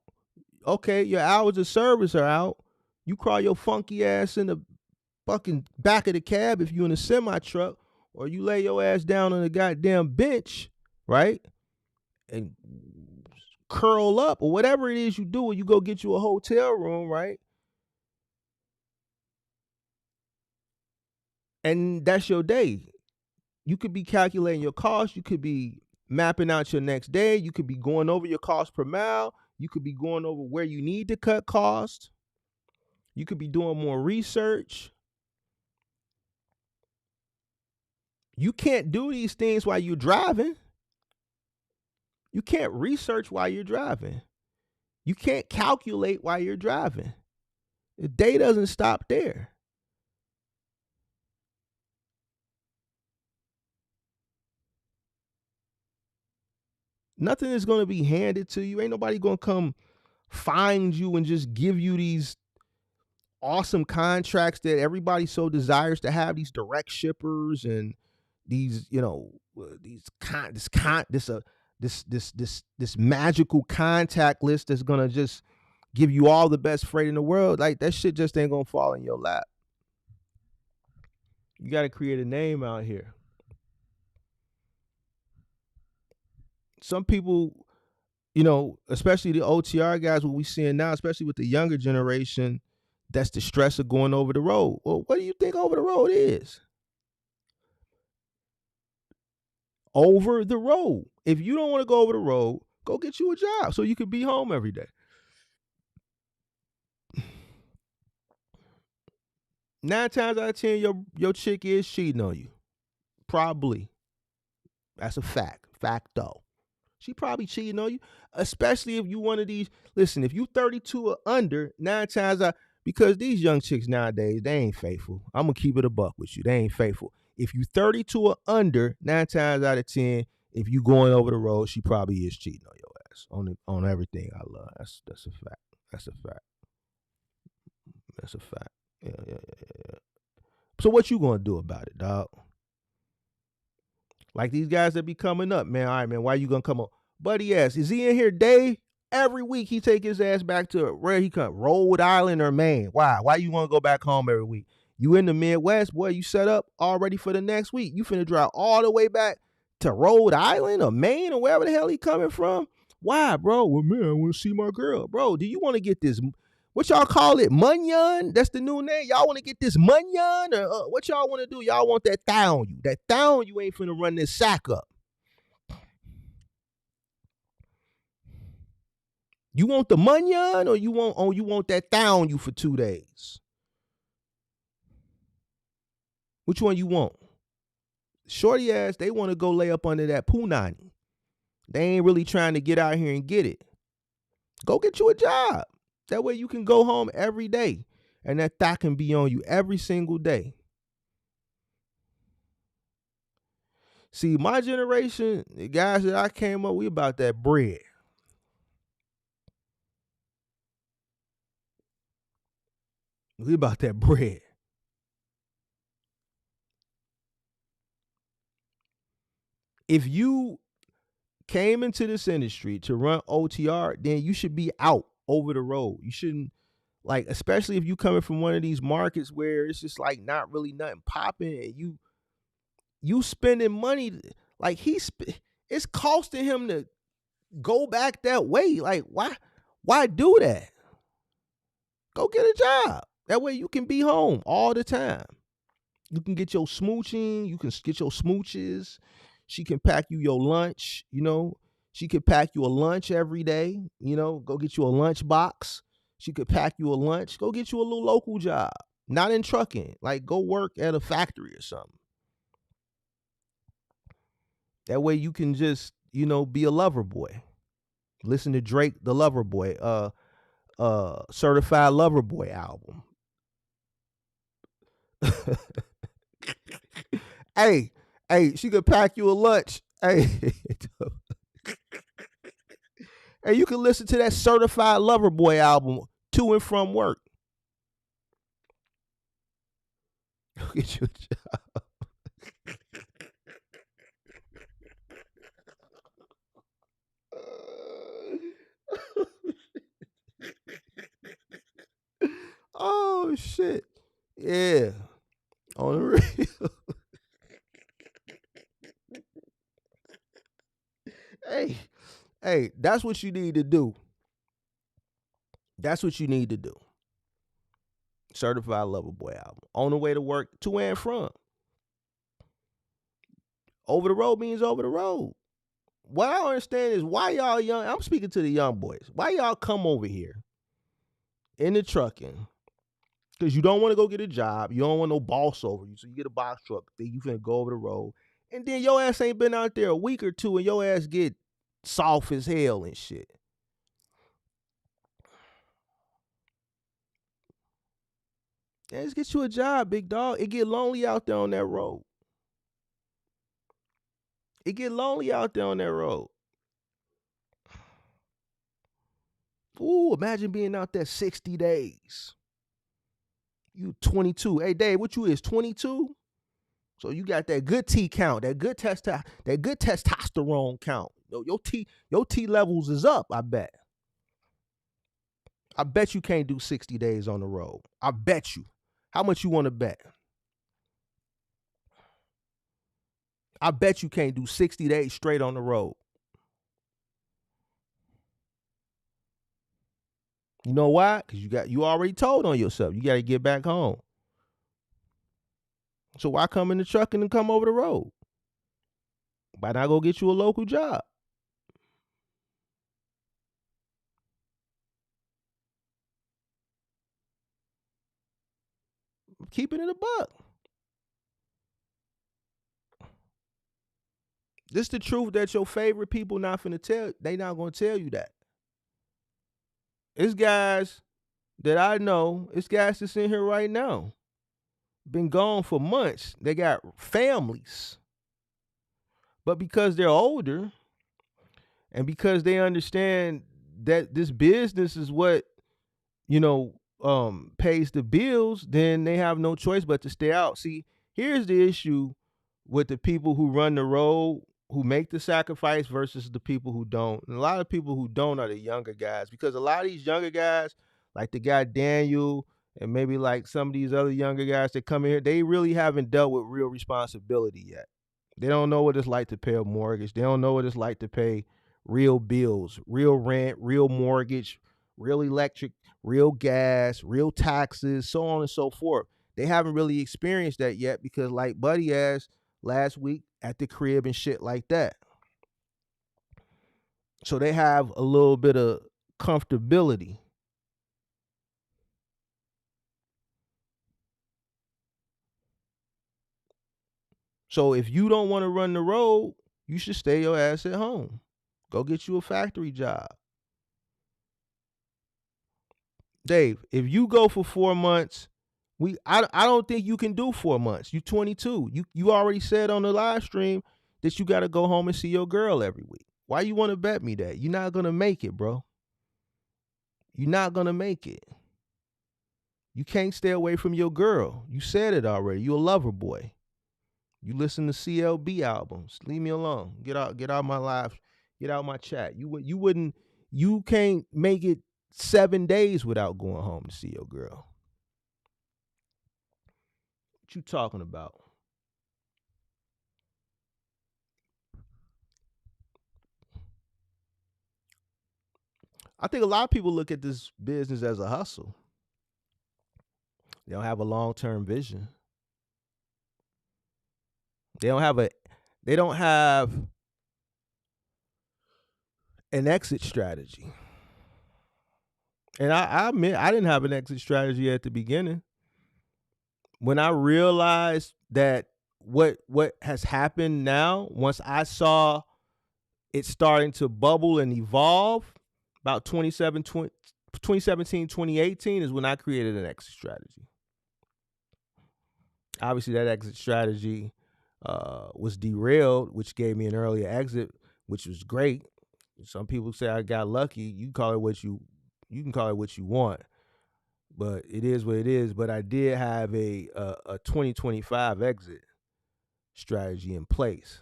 Okay, your hours of service are out. You crawl your funky ass in the fucking back of the cab if you're in a semi truck, or you lay your ass down on the goddamn bench, right? And curl up, or whatever it is you do, or you go get you a hotel room, right? And that's your day. You could be calculating your costs. You could be mapping out your next day. You could be going over your cost per mile. You could be going over where you need to cut costs. You could be doing more research. You can't do these things while you're driving. You can't research while you're driving. You can't calculate while you're driving. The day doesn't stop there. Nothing is going to be handed to you. Ain't nobody going to come find you and just give you these awesome contracts that everybody so desires to have, these direct shippers and these, this magical contact list that's going to just give you all the best freight in the world. Like, that shit just ain't going to fall in your lap. You got to create a name out here. Some people, especially the OTR guys, what we seeing now, especially with the younger generation, that's the stress of going over the road. Well, what do you think over the road is? Over the road. If you don't want to go over the road, go get you a job so you can be home every day. 9 times out of 10, your chick is cheating on you. Probably. That's a fact. Facto. She probably cheating on you, especially if you one of these. Listen, if you 32 or under, 9 times out, because these young chicks nowadays, they ain't faithful. I'm going to keep it a buck with you. They ain't faithful. If you 32 or under, 9 times out of 10, if you going over the road, she probably is cheating on your ass on everything I love. That's a fact. That's a fact. That's a fact. Yeah. So what you gonna do about it, dog? Like these guys that be coming up, man. All right, man. Why you gonna come on? Buddy ass, is he in here day? Every week he take his ass back to where he come, Rhode Island or Maine. Why? Why you want to go back home every week? You in the Midwest, boy, you set up already for the next week. You finna drive all the way back to Rhode Island or Maine or wherever the hell he coming from. Why, bro? Well, man, I want to see my girl. Bro, do you want to get this, what y'all call it, munyon? That's the new name. Y'all want to get this munyon? Or what y'all want to do? Y'all want that thigh on you. That thigh on you ain't finna run this sack up. You want the munyon or you want that thigh on you for 2 days? Which one you want? Shorty ass, they want to go lay up under that punani. They ain't really trying to get out here and get it. Go get you a job. That way you can go home every day. And that thigh can be on you every single day. See, my generation, the guys that I came up, we about that bread. We about that bread. If you came into this industry to run OTR, then you should be out over the road. You shouldn't, like, especially if you coming from one of these markets where it's just like not really nothing popping and you spending money, like it's costing him to go back that way. Like, why do that? Go get a job. That way you can be home all the time. You can get your smooching, you can get your smooches. She can pack you your lunch, you know. She could pack you a lunch every day, you know. Go get you a lunch box. She could pack you a lunch. Go get you a little local job. Not in trucking. Like, go work at a factory or something. That way you can just, you know, be a lover boy. Listen to Drake, the Lover Boy, Certified Lover Boy album. Hey, she could pack you a lunch. Hey, hey, you can listen to that Certified Lover Boy album to and from work. Go get you a job. Oh shit. Yeah. On the real. Hey, that's what you need to do. That's what you need to do. Certified Lover Boy album. On the way to work, to and from. Over the road means over the road. What I don't understand is why y'all young, I'm speaking to the young boys, why y'all come over here in the trucking? Because you don't want to go get a job. You don't want no boss over you. So you get a box truck. Then you finna go over the road. And then your ass ain't been out there a week or two and your ass get soft as hell and shit. Yeah, just get you a job, big dog. It get lonely out there on that road. It get lonely out there on that road. Ooh, imagine being out there 60 days. You 22. Hey, Dave, what you is, 22? So you got that good T count, that good testosterone count. Your T levels is up, I bet. I bet you can't do 60 days on the road. I bet you. How much you want to bet? I bet you can't do 60 days straight on the road. You know why? Because you already told on yourself. You got to get back home. So why come in the truck and come over the road? Why not go get you a local job? Keep it in a buck. This the truth that your favorite people not finna tell. They not gonna tell you that. It's guys that I know. It's guys that's in here right now. Been gone for months. They got families. But because they're older and because they understand that this business is what, pays the bills, then they have no choice but to stay out. See, here's the issue with the people who run the road, who make the sacrifice versus the people who don't. And a lot of people who don't are the younger guys, because a lot of these younger guys, like the guy Daniel, and maybe like some of these other younger guys that come in here, they really haven't dealt with real responsibility yet. They don't know what it's like to pay a mortgage. They don't know what it's like to pay real bills, real rent, real mortgage, real electric, real gas, real taxes, so on and so forth. They haven't really experienced that yet because, like Buddy asked last week, at the crib and shit like that. So they have a little bit of comfortability. So if you don't want to run the road, you should stay your ass at home. Go get you a factory job. Dave, if you go for 4 months, I don't think you can do 4 months. You 22. You already said on the live stream that you got to go home and see your girl every week. Why you want to bet me that? You're not going to make it, bro. You're not going to make it. You can't stay away from your girl. You said it already. You a lover boy. You listen to CLB albums. Leave me alone. Get out my live. Get out my chat. You can't make it 7 days without going home to see your girl. What you talking about? I think a lot of people look at this business as a hustle. They don't have a long-term vision. They don't have an exit strategy. And I admit I didn't have an exit strategy at the beginning. When I realized that what has happened now, once I saw it starting to bubble and evolve, about 2017, 2018 is when I created an exit strategy. Obviously, that exit strategy was derailed, which gave me an earlier exit, which was great. Some people say I got lucky. You can call it what you want, but it is what it is. But I did have a 2025 exit strategy in place.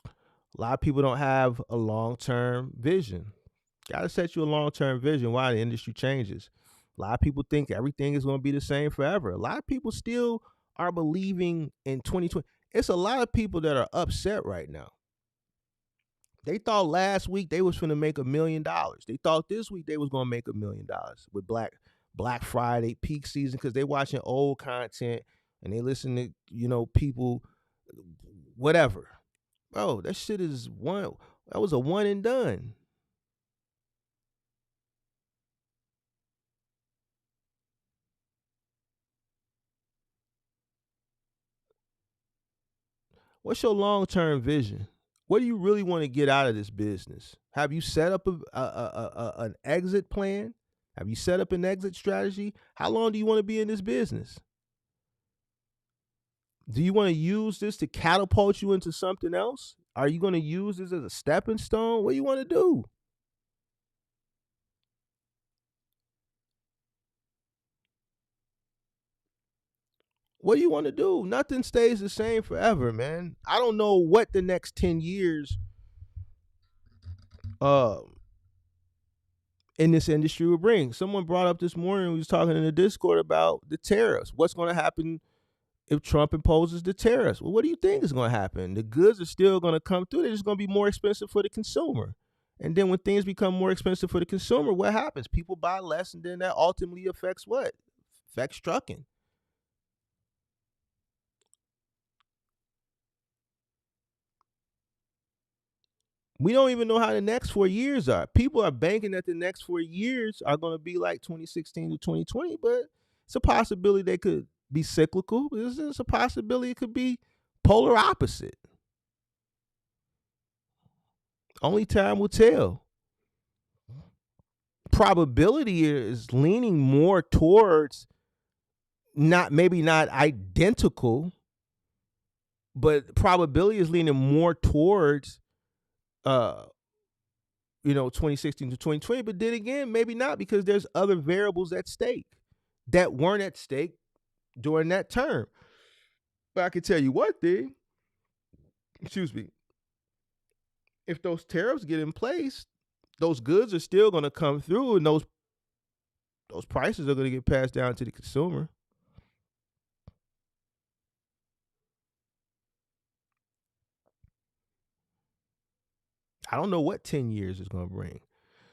A lot of people don't have a long-term vision. Got to set you a long-term vision while the industry changes. A lot of people think everything is going to be the same forever. A lot of people still are believing in 2020. It's a lot of people that are upset right now. They thought last week they was finna make $1 million. They thought this week they was gonna make $1 million with Black Friday peak season, because they watching old content and they listen to people, whatever. Bro, that shit is that was a one and done. What's your long-term vision? What do you really want to get out of this business? Have you set up an exit plan? Have you set up an exit strategy? How long do you want to be in this business? Do you want to use this to catapult you into something else? Are you going to use this as a stepping stone? What do you want to do? What do you want to do? Nothing stays the same forever, man. I don't know what the next 10 years in this industry will bring. Someone brought up this morning, we was talking in the Discord about the tariffs. What's going to happen if Trump imposes the tariffs? Well, what do you think is going to happen? The goods are still going to come through. They're just going to be more expensive for the consumer. And then when things become more expensive for the consumer, what happens? People buy less, and then that ultimately affects what? Affects trucking. We don't even know how the next 4 years are. People are banking that the next 4 years are going to be like 2016 to 2020, but it's a possibility they could be cyclical. It's a possibility it could be polar opposite. Only time will tell. Probability is leaning more towards maybe not identical, but probability is leaning more towards 2016 to 2020. But then again, maybe not, because there's other variables at stake that weren't at stake during that term. But I can tell you one thing, excuse me, if those tariffs get in place, those goods are still going to come through, and those prices are going to get passed down to the consumer. I don't know what 10 years is going to bring.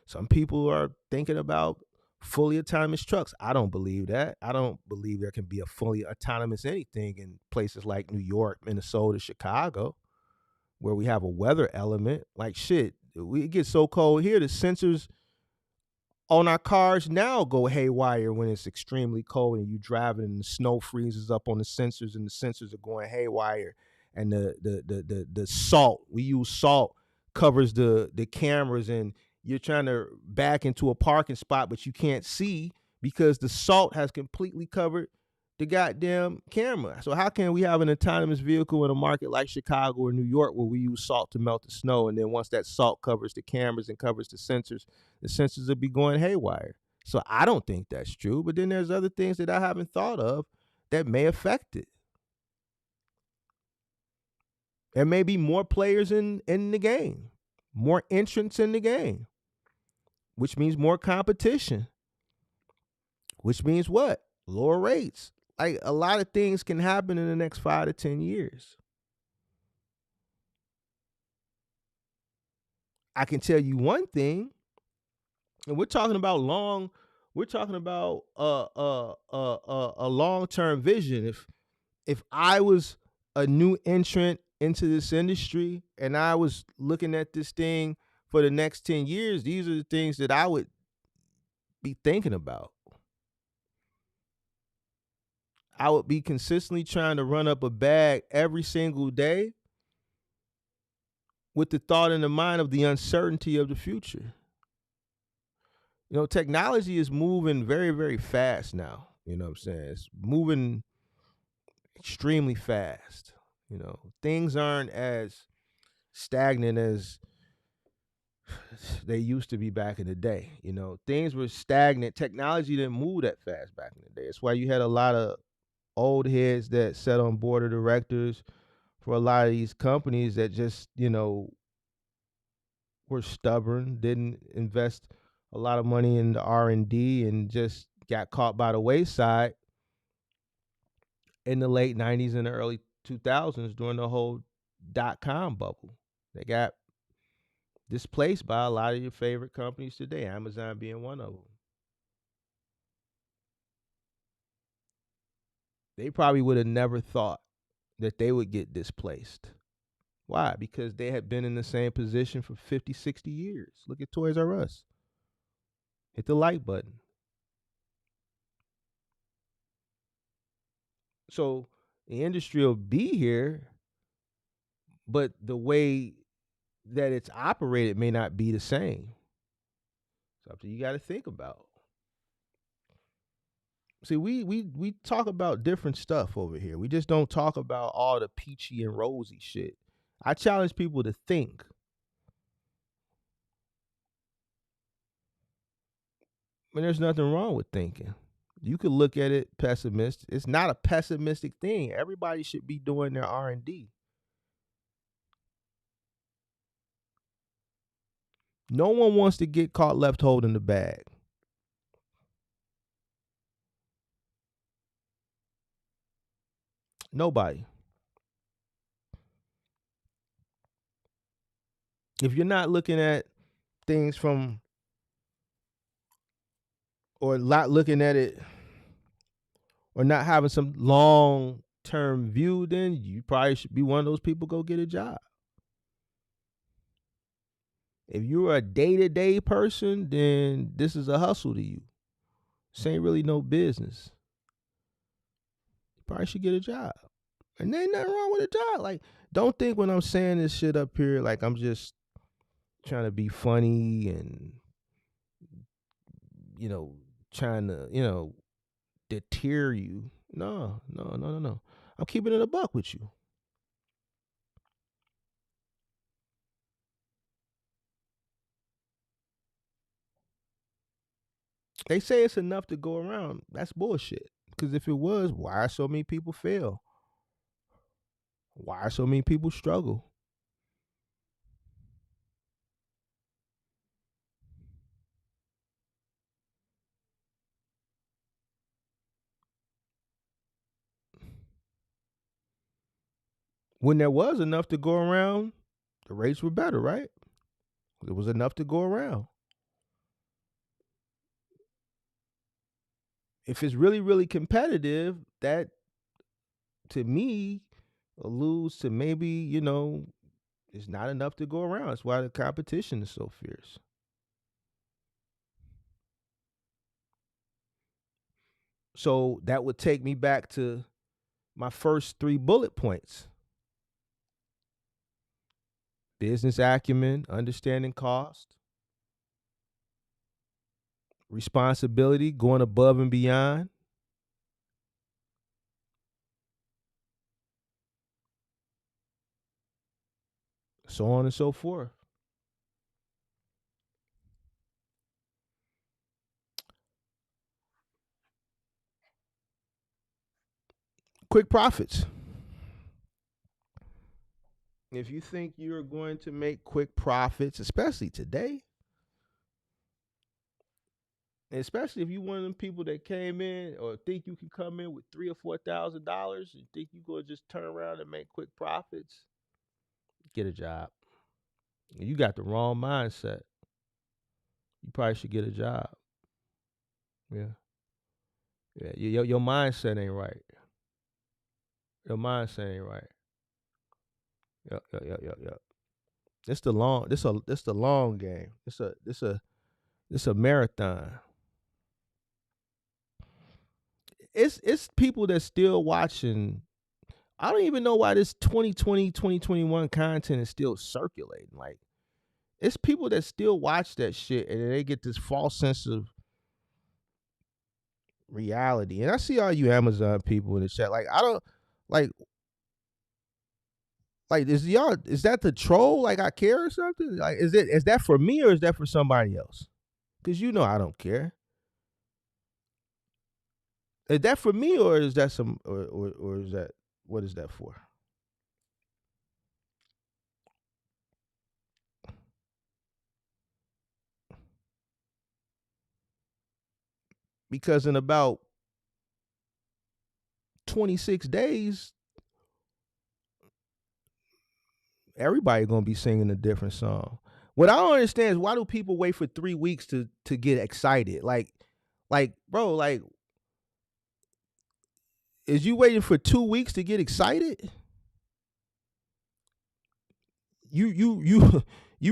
Some people are thinking about fully autonomous trucks. I don't believe that. I don't believe there can be a fully autonomous anything in places like New York, Minnesota, Chicago, where we have a weather element. Like shit, it gets so cold here, the sensors on our cars now go haywire when it's extremely cold and you driving and the snow freezes up on the sensors and the sensors are going haywire. And the salt, we use salt, covers the cameras, and you're trying to back into a parking spot, but you can't see because the salt has completely covered the goddamn camera. So how can we have an autonomous vehicle in a market like Chicago or New York where we use salt to melt the snow, and then once that salt covers the cameras and covers the sensors will be going haywire? So I don't think that's true, but then there's other things that I haven't thought of that may affect it. There may be more players in the game, more entrants in the game, which means more competition, which means what? Lower rates. Like, a lot of things can happen in the next 5 to 10 years. I can tell you one thing, and we're talking about a long-term vision. If I was a new entrant into this industry and I was looking at this thing for the next 10 years, these are the things that I would be thinking about. I would be consistently trying to run up a bag every single day with the thought in the mind of the uncertainty of the future. Technology is moving very, very fast now. You know what I'm saying? It's moving extremely fast. Things aren't as stagnant as they used to be back in the day. Things were stagnant. Technology didn't move that fast back in the day. That's why you had a lot of old heads that sat on board of directors for a lot of these companies that just, were stubborn, didn't invest a lot of money in the R&D, and just got caught by the wayside in the late 90s and the early 2000s during the whole .com bubble. They got displaced by a lot of your favorite companies today, Amazon being one of them. They probably would have never thought that they would get displaced. Why? Because they had been in the same position for 50, 60 years. Look at Toys R Us. Hit the like button. So the industry will be here, but the way that it's operated may not be the same. Something you got to think about. See, we talk about different stuff over here. We just don't talk about all the peachy and rosy shit. I challenge people to think. I mean, there's nothing wrong with thinking. You could look at it pessimistic. It's not a pessimistic thing. Everybody should be doing their R&D. No one wants to get caught left holding the bag. Nobody. If you're not looking at things from, or not looking at it, or not having some long-term view, then you probably should be one of those people go get a job. If you're a day-to-day person, then this is a hustle to you. This ain't really no business. You probably should get a job. And there ain't nothing wrong with a job. Like, don't think when I'm saying this shit up here like I'm just trying to be funny and, trying to, deter you. No. I'm keeping it a buck with you. They say it's enough to go around. That's bullshit. Because if it was, why are so many people fail? Why are so many people struggle? When there was enough to go around, the rates were better, right? There was enough to go around. If it's really, really competitive, that to me alludes to maybe, it's not enough to go around. That's why the competition is so fierce. So that would take me back to my first 3 bullet points. Business acumen, understanding cost, responsibility, going above and beyond, so on and so forth. Quick profits. If you think you're going to make quick profits, especially today, especially if you one of them people that came in or think you can come in with $3,000 or $4,000 and think you're gonna just turn around and make quick profits, get a job. You got the wrong mindset. You probably should get a job. Yeah. Your mindset ain't right. Your mindset ain't right. Yep. It's the long game. It's a marathon. It's people that still watching. I don't even know why this 2020, 2021 content is still circulating. Like, it's people that still watch that shit and they get this false sense of reality. And I see all you Amazon people in the chat. Like, I don't like is that the troll? Like, I care or something? Like, is that for me or is that for somebody else? Because I don't care. Is that for me or is that or is that, what is that for? Because in about 26 days, everybody gonna be singing a different song. What I don't understand is, why do people wait for 3 weeks to get excited? Like, bro, like, is you waiting for 2 weeks to get excited? You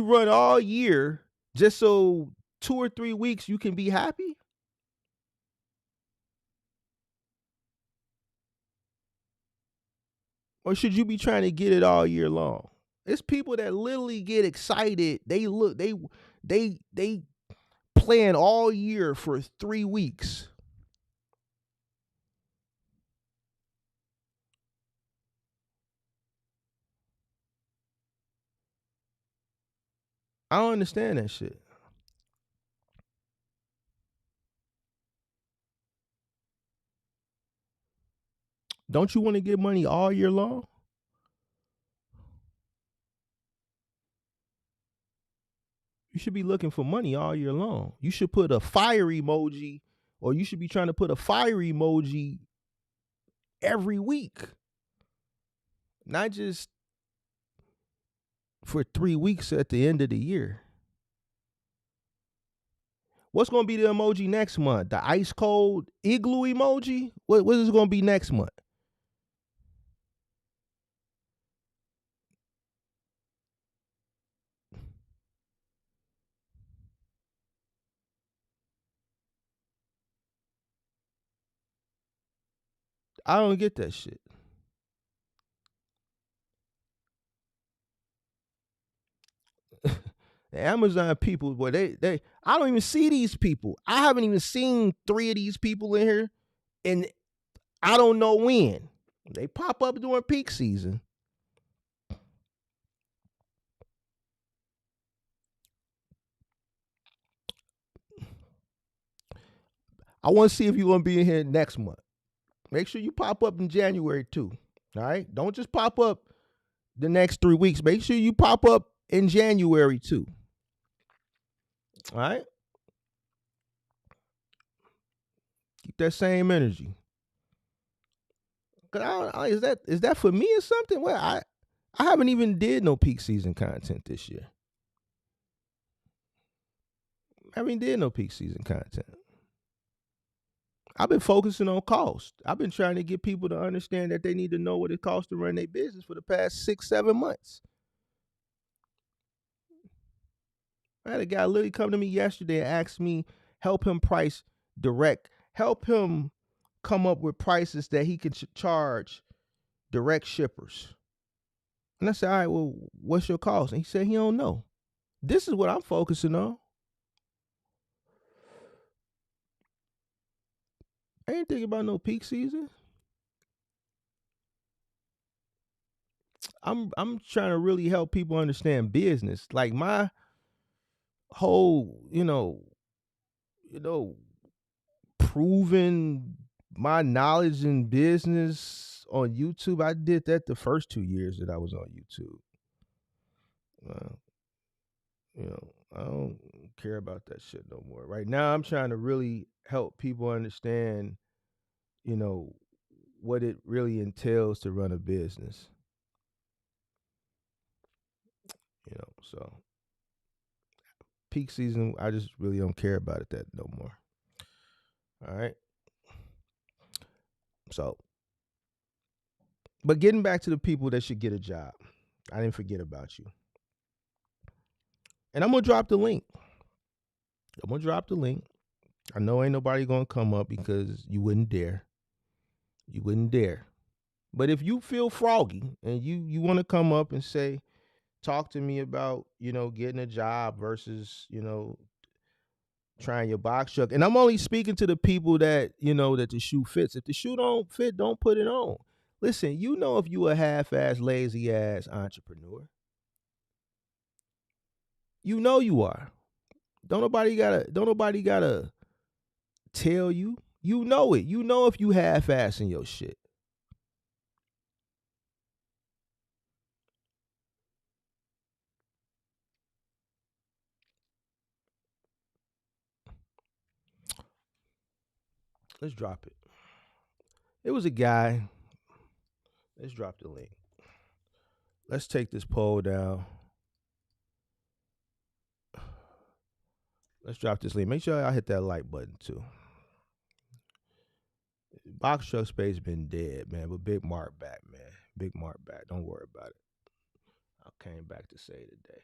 run all year just so 2 or 3 weeks you can be happy? Or should you be trying to get it all year long? It's people that literally get excited. They plan all year for 3 weeks. I don't understand that shit. Don't you want to get money all year long? You should be looking for money all year long. You should put a fire emoji, or you should be trying to put a fire emoji every week. Not just for 3 weeks at the end of the year. What's going to be the emoji next month? The ice cold igloo emoji? What is it going to be next month? I don't get that shit. The Amazon people, boy, I don't even see these people. I haven't even seen 3 of these people in here, and I don't know when. They pop up during peak season. I want to see if you want to be in here next month. Make sure you pop up in January too. All right? Don't just pop up the next 3 weeks. Make sure you pop up in January too. All right? Keep that same energy. Cause is that for me or something? Well, I haven't even did no peak season content this year. I haven't did no peak season content. I've been focusing on cost. I've been trying to get people to understand that they need to know what it costs to run their business for the past 6-7 months. I had a guy literally come to me yesterday and ask me, help him price direct, help him come up with prices that he can charge direct shippers. And I said, all right, well, what's your cost? And he said he don't know. This is what I'm focusing on. I ain't thinking about no peak season. I'm trying to really help people understand business. Like my whole, proving my knowledge in business on YouTube. I did that the first 2 years that I was on YouTube. I don't care about that shit no more. Right now, I'm trying to really help people understand, what it really entails to run a business. So peak season, I just really don't care about it that no more. All right. So, but getting back to the people that should get a job, I didn't forget about you. And I'm going to drop the link. I know ain't nobody going to come up because you wouldn't dare. But if you feel froggy and you want to come up and say, talk to me about, getting a job versus, trying your box truck. And I'm only speaking to the people that, that the shoe fits. If the shoe don't fit, don't put it on. Listen, if you a half-ass, lazy-ass entrepreneur. You are. Don't nobody gotta tell you. You know it. You know if you half-assing your shit. Let's drop it. It was a guy. Let's drop the link. Let's take this poll down. Let's drop this link. Make sure y'all hit that like button too. Box truck space been dead, man. But Big Mark back, man. Big Mark back. Don't worry about it. I came back to say today.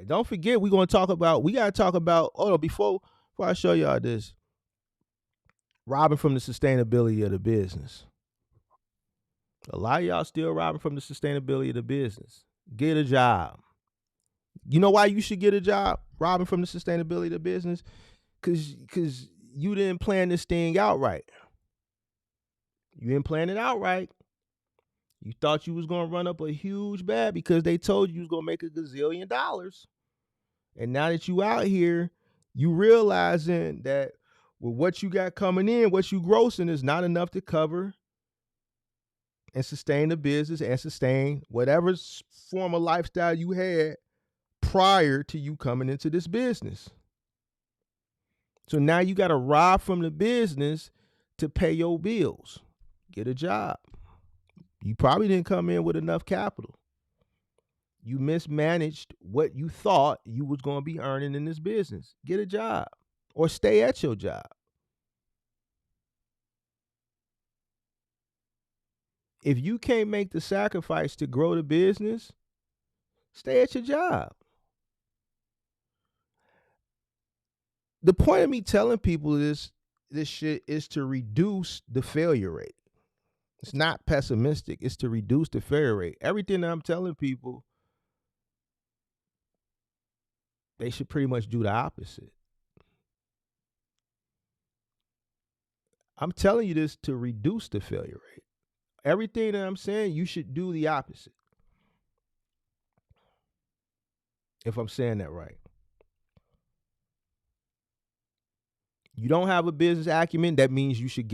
And don't forget, we gotta talk about, before I show y'all this, robbing from the sustainability of the business. A lot of y'all still robbing from the sustainability of the business. Get a job. You know why you should get a job? Robbing from the sustainability of the business? Because you didn't plan this thing out right. You didn't plan it out right. You thought you was going to run up a huge bag because they told you was going to make $1 gazillion. And now that you out here, you realizing that with what you got coming in, what you grossing is not enough to cover and sustain the business and sustain whatever form of lifestyle you had prior to you coming into this business. So now you got to rob from the business to pay your bills. Get a job. You probably didn't come in with enough capital. You mismanaged what you thought you was going to be earning in this business. Get a job or stay at your job. If you can't make the sacrifice to grow the business, stay at your job. The point of me telling people this shit is to reduce the failure rate. It's not pessimistic. It's to reduce the failure rate. Everything that I'm telling people they should pretty much do the opposite. I'm telling you this to reduce the failure rate. Everything that I'm saying, you should do the opposite. If I'm saying that right. You don't have a business acumen, that means you should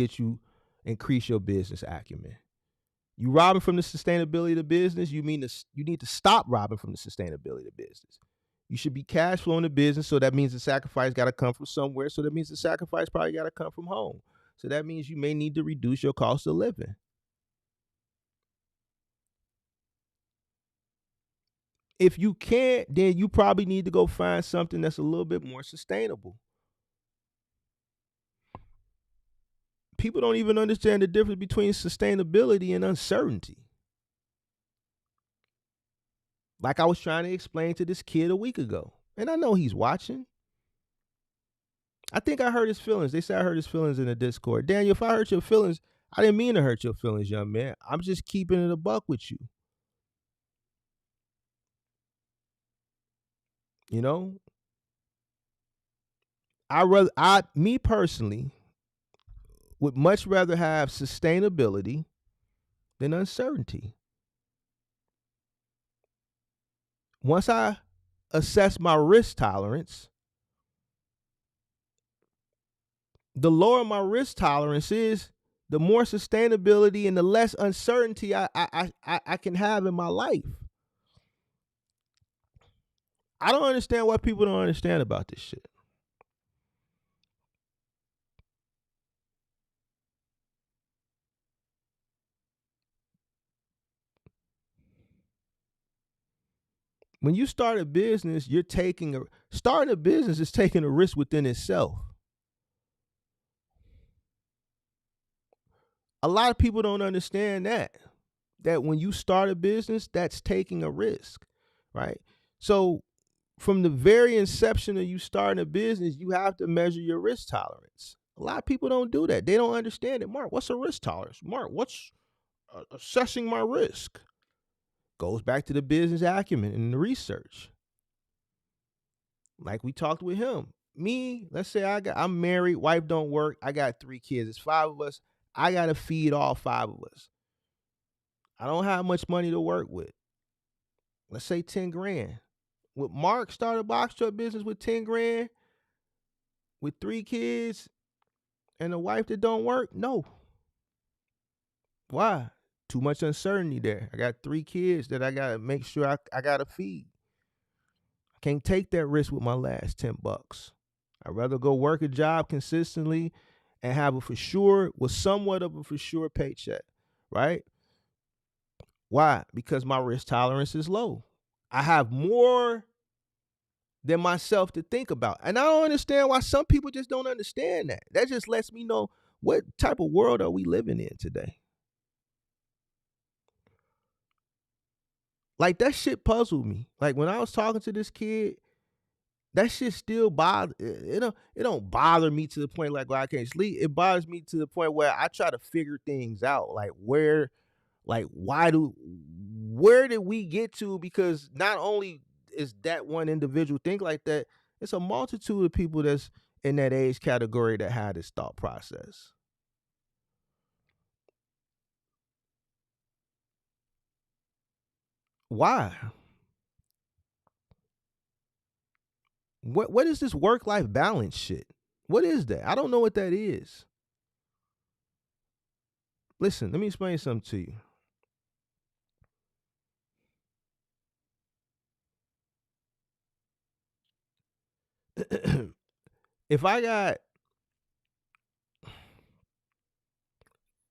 increase your business acumen. You robbing from the sustainability of the business, you need to stop robbing from the sustainability of the business. You should be cash flowing the business, so that means the sacrifice got to come from somewhere, so that means the sacrifice probably got to come from home. So that means you may need to reduce your cost of living. If you can't, then you probably need to go find something that's a little bit more sustainable. People don't even understand the difference between sustainability and uncertainty. Like I was trying to explain to this kid a week ago. And I know he's watching. I think I hurt his feelings. They say I hurt his feelings in the Discord. Daniel, if I hurt your feelings, I didn't mean to hurt your feelings, young man. I'm just keeping it a buck with you. You know? Me personally, would much rather have sustainability than uncertainty. Once I assess my risk tolerance, the lower my risk tolerance is, the more sustainability and the less uncertainty I can have in my life. I don't understand what people don't understand about this shit. When you start a business, starting a business is taking a risk within itself. A lot of people don't understand that when you start a business, that's taking a risk, right? So from the very inception of you starting a business, you have to measure your risk tolerance. A lot of people don't do that. They don't understand it. Mark, what's a risk tolerance? Mark, what's assessing my risk? Goes back to the business acumen and the research. Like we talked with him. Me, let's say I'm married, wife don't work, I got 3 kids. It's 5 of us. I got to feed all 5 of us. I don't have much money to work with. Let's say 10 grand. Would Mark start a box truck business with 10 grand with 3 kids and a wife that don't work? No. Why? Too much uncertainty there. I got 3 kids that I got to make sure I got to feed. I can't take that risk with my last $10. I'd rather go work a job consistently and have somewhat of a for sure paycheck, right? Why? Because my risk tolerance is low. I have more than myself to think about. And I don't understand why some people just don't understand that. That just lets me know, what type of world are we living in today? Like, that shit puzzled me. Like, when I was talking to this kid, that shit still bother it. Don't bother me to the point like where I can't sleep. It bothers me to the point where I try to figure things out. Like, where did we get to? Because not only is that one individual think like that, it's a multitude of people that's in that age category that had this thought process. Why? What is this work-life balance shit? What is that? I don't know what that is. Listen, let me explain something to you. If I got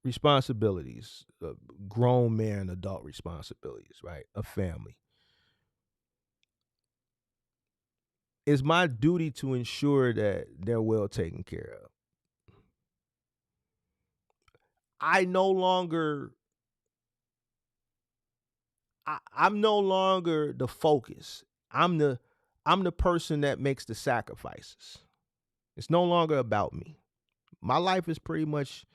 responsibilities, grown man, adult responsibilities, right? A family. It's my duty to ensure that they're well taken care of. I'm no longer the focus. I'm the person that makes the sacrifices. It's no longer about me. My life is pretty much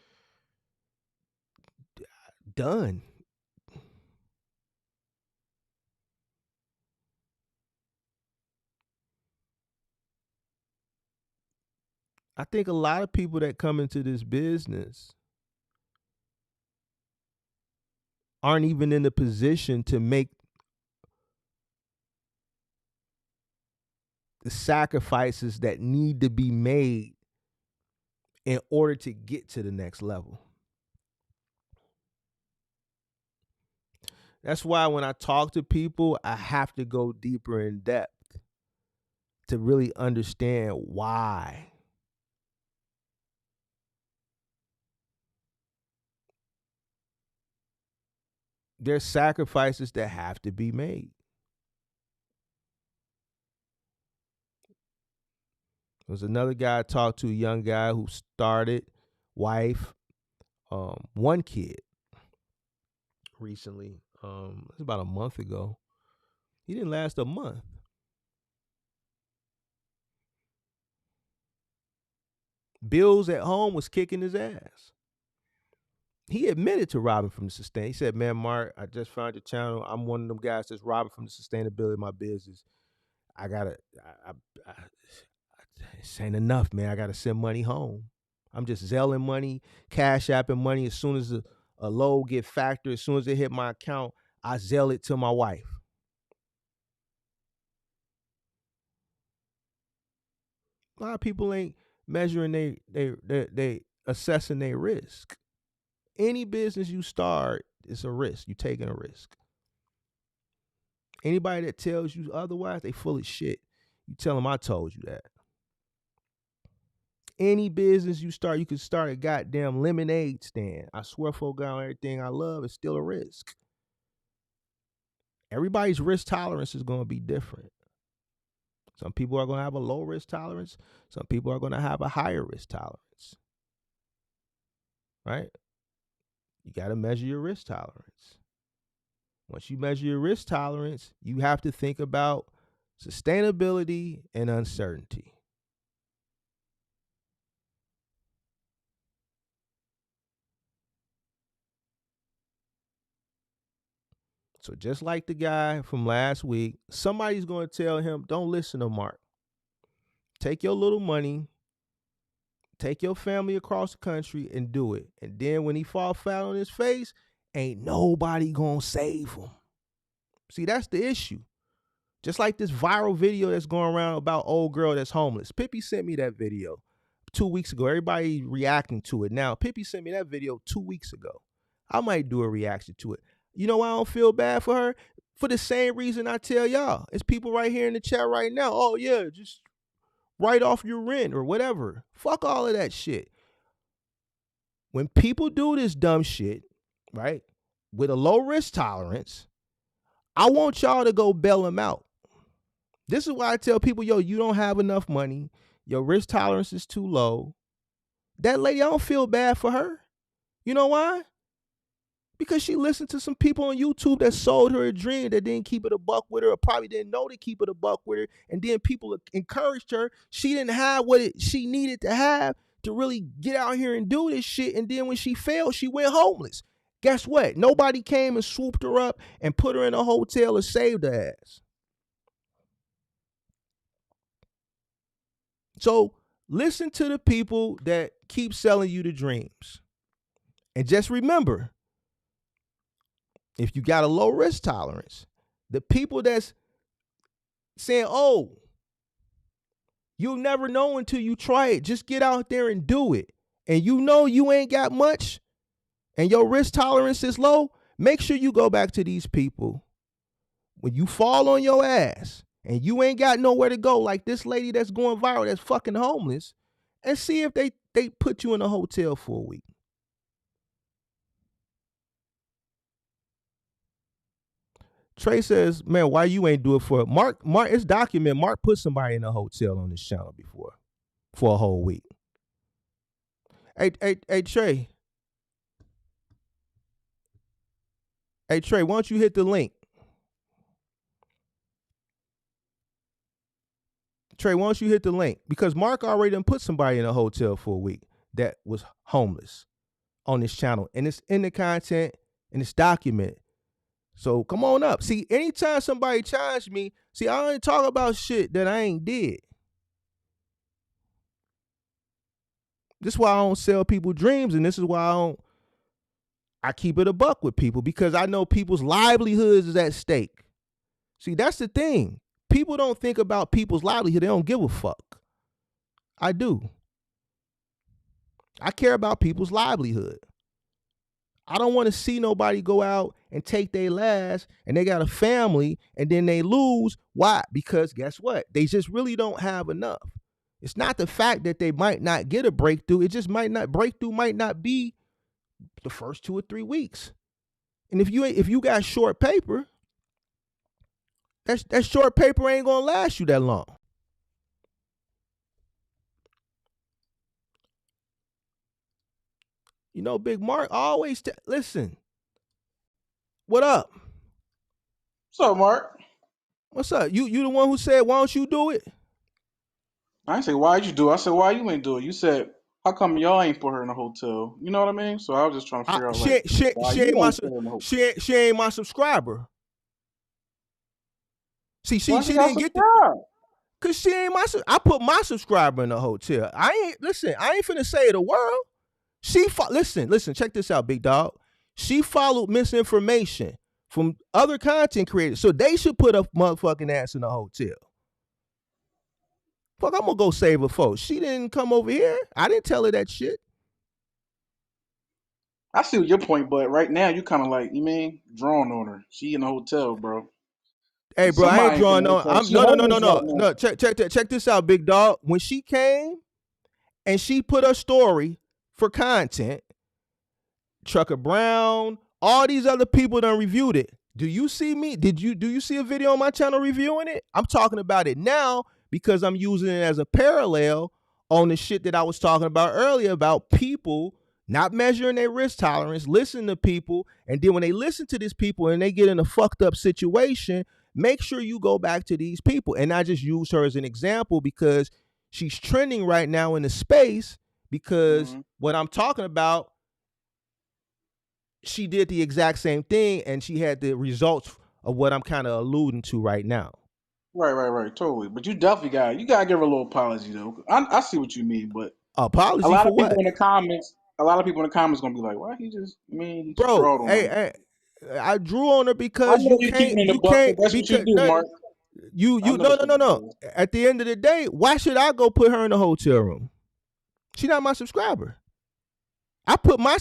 done. I think a lot of people that come into this business aren't even in the position to make the sacrifices that need to be made in order to get to the next level. That's why when I talk to people, I have to go deeper in depth to really understand why. There's sacrifices that have to be made. There was another guy I talked to, a young guy who started, wife, one kid recently. It was about a month ago. He didn't last a month. Bills at home was kicking his ass. He admitted to robbing from the sustain. He said, "Man, Mark, I just found your channel. I'm one of them guys that's robbing from the sustainability of my business. This ain't enough, man. I gotta send money home. I'm just Zelling money, Cash Apping money. As soon as a load get factored, as soon as it hit my account, I Zell it to my wife." A lot of people ain't measuring they assessing their risk. Any business you start, it's a risk. You're taking a risk. Anybody that tells you otherwise, they full of shit. You tell them I told you that. Any business you start, you could start a goddamn lemonade stand. I swear for God, everything I love is still a risk. Everybody's risk tolerance is going to be different. Some people are going to have a low risk tolerance. Some people are going to have a higher risk tolerance. Right? You got to measure your risk tolerance. Once you measure your risk tolerance, you have to think about sustainability and uncertainty. So just like the guy from last week, somebody's going to tell him, don't listen to Mark. Take your little money, take your family across the country and do it. And then when he fall flat on his face, ain't nobody going to save him. See, that's the issue. Just like this viral video that's going around about old girl that's homeless. Pippi sent me that video 2 weeks ago. Everybody reacting to it now. Pippi sent me that video 2 weeks ago. I might do a reaction to it. You know why I don't feel bad for her? For the same reason I tell y'all. It's people right here in the chat right now. Oh, yeah, just write off your rent or whatever. Fuck all of that shit. When people do this dumb shit, right, with a low risk tolerance, I want y'all to go bail them out. This is why I tell people, yo, you don't have enough money. Your risk tolerance is too low. That lady, I don't feel bad for her. You know why? Because she listened to some people on YouTube that sold her a dream that didn't keep it a buck with her, or probably didn't know to keep it a buck with her. And then people encouraged her. She didn't have what she needed to have to really get out here and do this shit. And then when she failed, she went homeless. Guess what? Nobody came and swooped her up and put her in a hotel or saved her ass. So listen to the people that keep selling you the dreams. And just remember, if you got a low risk tolerance, the people that's saying, oh, you'll never know until you try it. Just get out there and do it. And you know you ain't got much and your risk tolerance is low, make sure you go back to these people. When you fall on your ass and you ain't got nowhere to go, like this lady that's going viral that's fucking homeless, and see if they put you in a hotel for a week. Trey says, man, why you ain't do it for Mark? Mark, it's documented. Mark put somebody in a hotel on this channel before for a whole week. Hey, Trey. Hey, Trey, why don't you hit the link? Trey, why don't you hit the link? Because Mark already done put somebody in a hotel for a week that was homeless on this channel. And it's in the content and it's documented. So come on up. See, anytime somebody challenge me, see, I only talk about shit that I ain't did. This is why I don't sell people dreams, and this is why I keep it a buck with people, because I know people's livelihoods is at stake. See, that's the thing. People don't think about people's livelihood. They don't give a fuck. I do. I care about people's livelihood. I don't want to see nobody go out and take their last and they got a family and then they lose. Why? Because guess what? They just really don't have enough. It's not the fact that they might not get a breakthrough. It just breakthrough might not be the first 2 or 3 weeks. And if you got short paper, that short paper ain't gonna last you that long. You know, Big Mark always listen. What up?
What's up, Mark?
What's up? You the one who said, why don't you do it?
I didn't say why'd you do it. I said why you ain't do it. You said how come y'all ain't put her in a hotel? You know what I mean? So I was just trying to figure out why
she
you
ain't my
ain't put her in a hotel.
she ain't my subscriber. See, she
Didn't
get cause she ain't I put my subscriber in a hotel. I ain't finna say the world. Listen, check this out, big dog. She followed misinformation from other content creators, so they should put a motherfucking ass in a hotel. Fuck, I'm gonna go save her folks. She didn't come over here. I didn't tell her that shit.
I see your point, but right now you kind of like, you mean, drawing on her. She in a hotel, bro.
Hey, bro, I ain't drawing on. No. Check this out, big dog. When she came and she put her story for content, Trucker Brown, all these other people done reviewed it. Do you see me? Do you see a video on my channel reviewing it? I'm talking about it now because I'm using it as a parallel on the shit that I was talking about earlier about people not measuring their risk tolerance, listening to people, and then when they listen to these people and they get in a fucked up situation, make sure you go back to these people. And I just use her as an example because she's trending right now in the space because what I'm talking about, she did the exact same thing and she had the results of what I'm kind of alluding to right now.
Right, totally. But you definitely gotta give her a little apology though. I see what you mean, but
apology
a lot
for
of people
what?
in the comments gonna be like, why he just
bro? Hey, I drew on her because you can't.
That's what you do, Mark.
No. At the end of the day, why should I go put her in a hotel room? She's not my subscriber. I put a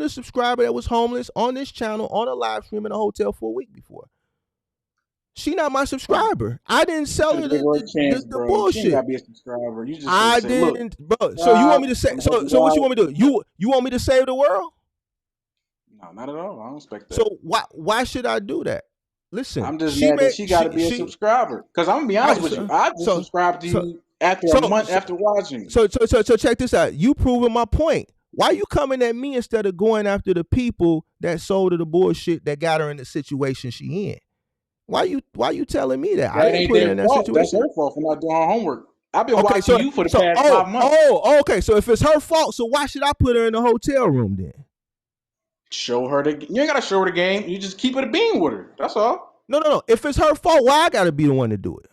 subscriber that was homeless on this channel on a live stream in a hotel for a week before. She not my subscriber. I didn't sell her the bullshit.
She ain't gotta be a subscriber. You just
I didn't, bro. So you want me to say? So what you want me to do? You want me to save the world?
No, not at all. I don't expect that.
So why should I do that? Listen,
I'm just mad that she got to be a subscriber. Because I'm gonna be honest with you, I just subscribed to you after a month after watching.
So check this out. You proving my point. Why you coming at me instead of going after the people that sold her the bullshit that got her in the situation she in? Why you telling me that? I didn't put her in that situation.
That's her fault for not doing her homework. I've been watching you for the past 5 months.
Okay. So if it's her fault, so why should I put her in the hotel room then?
Show her you ain't gotta show her the game. You just keep it a bean with her. That's all.
No. If it's her fault, why I gotta be the one to do it?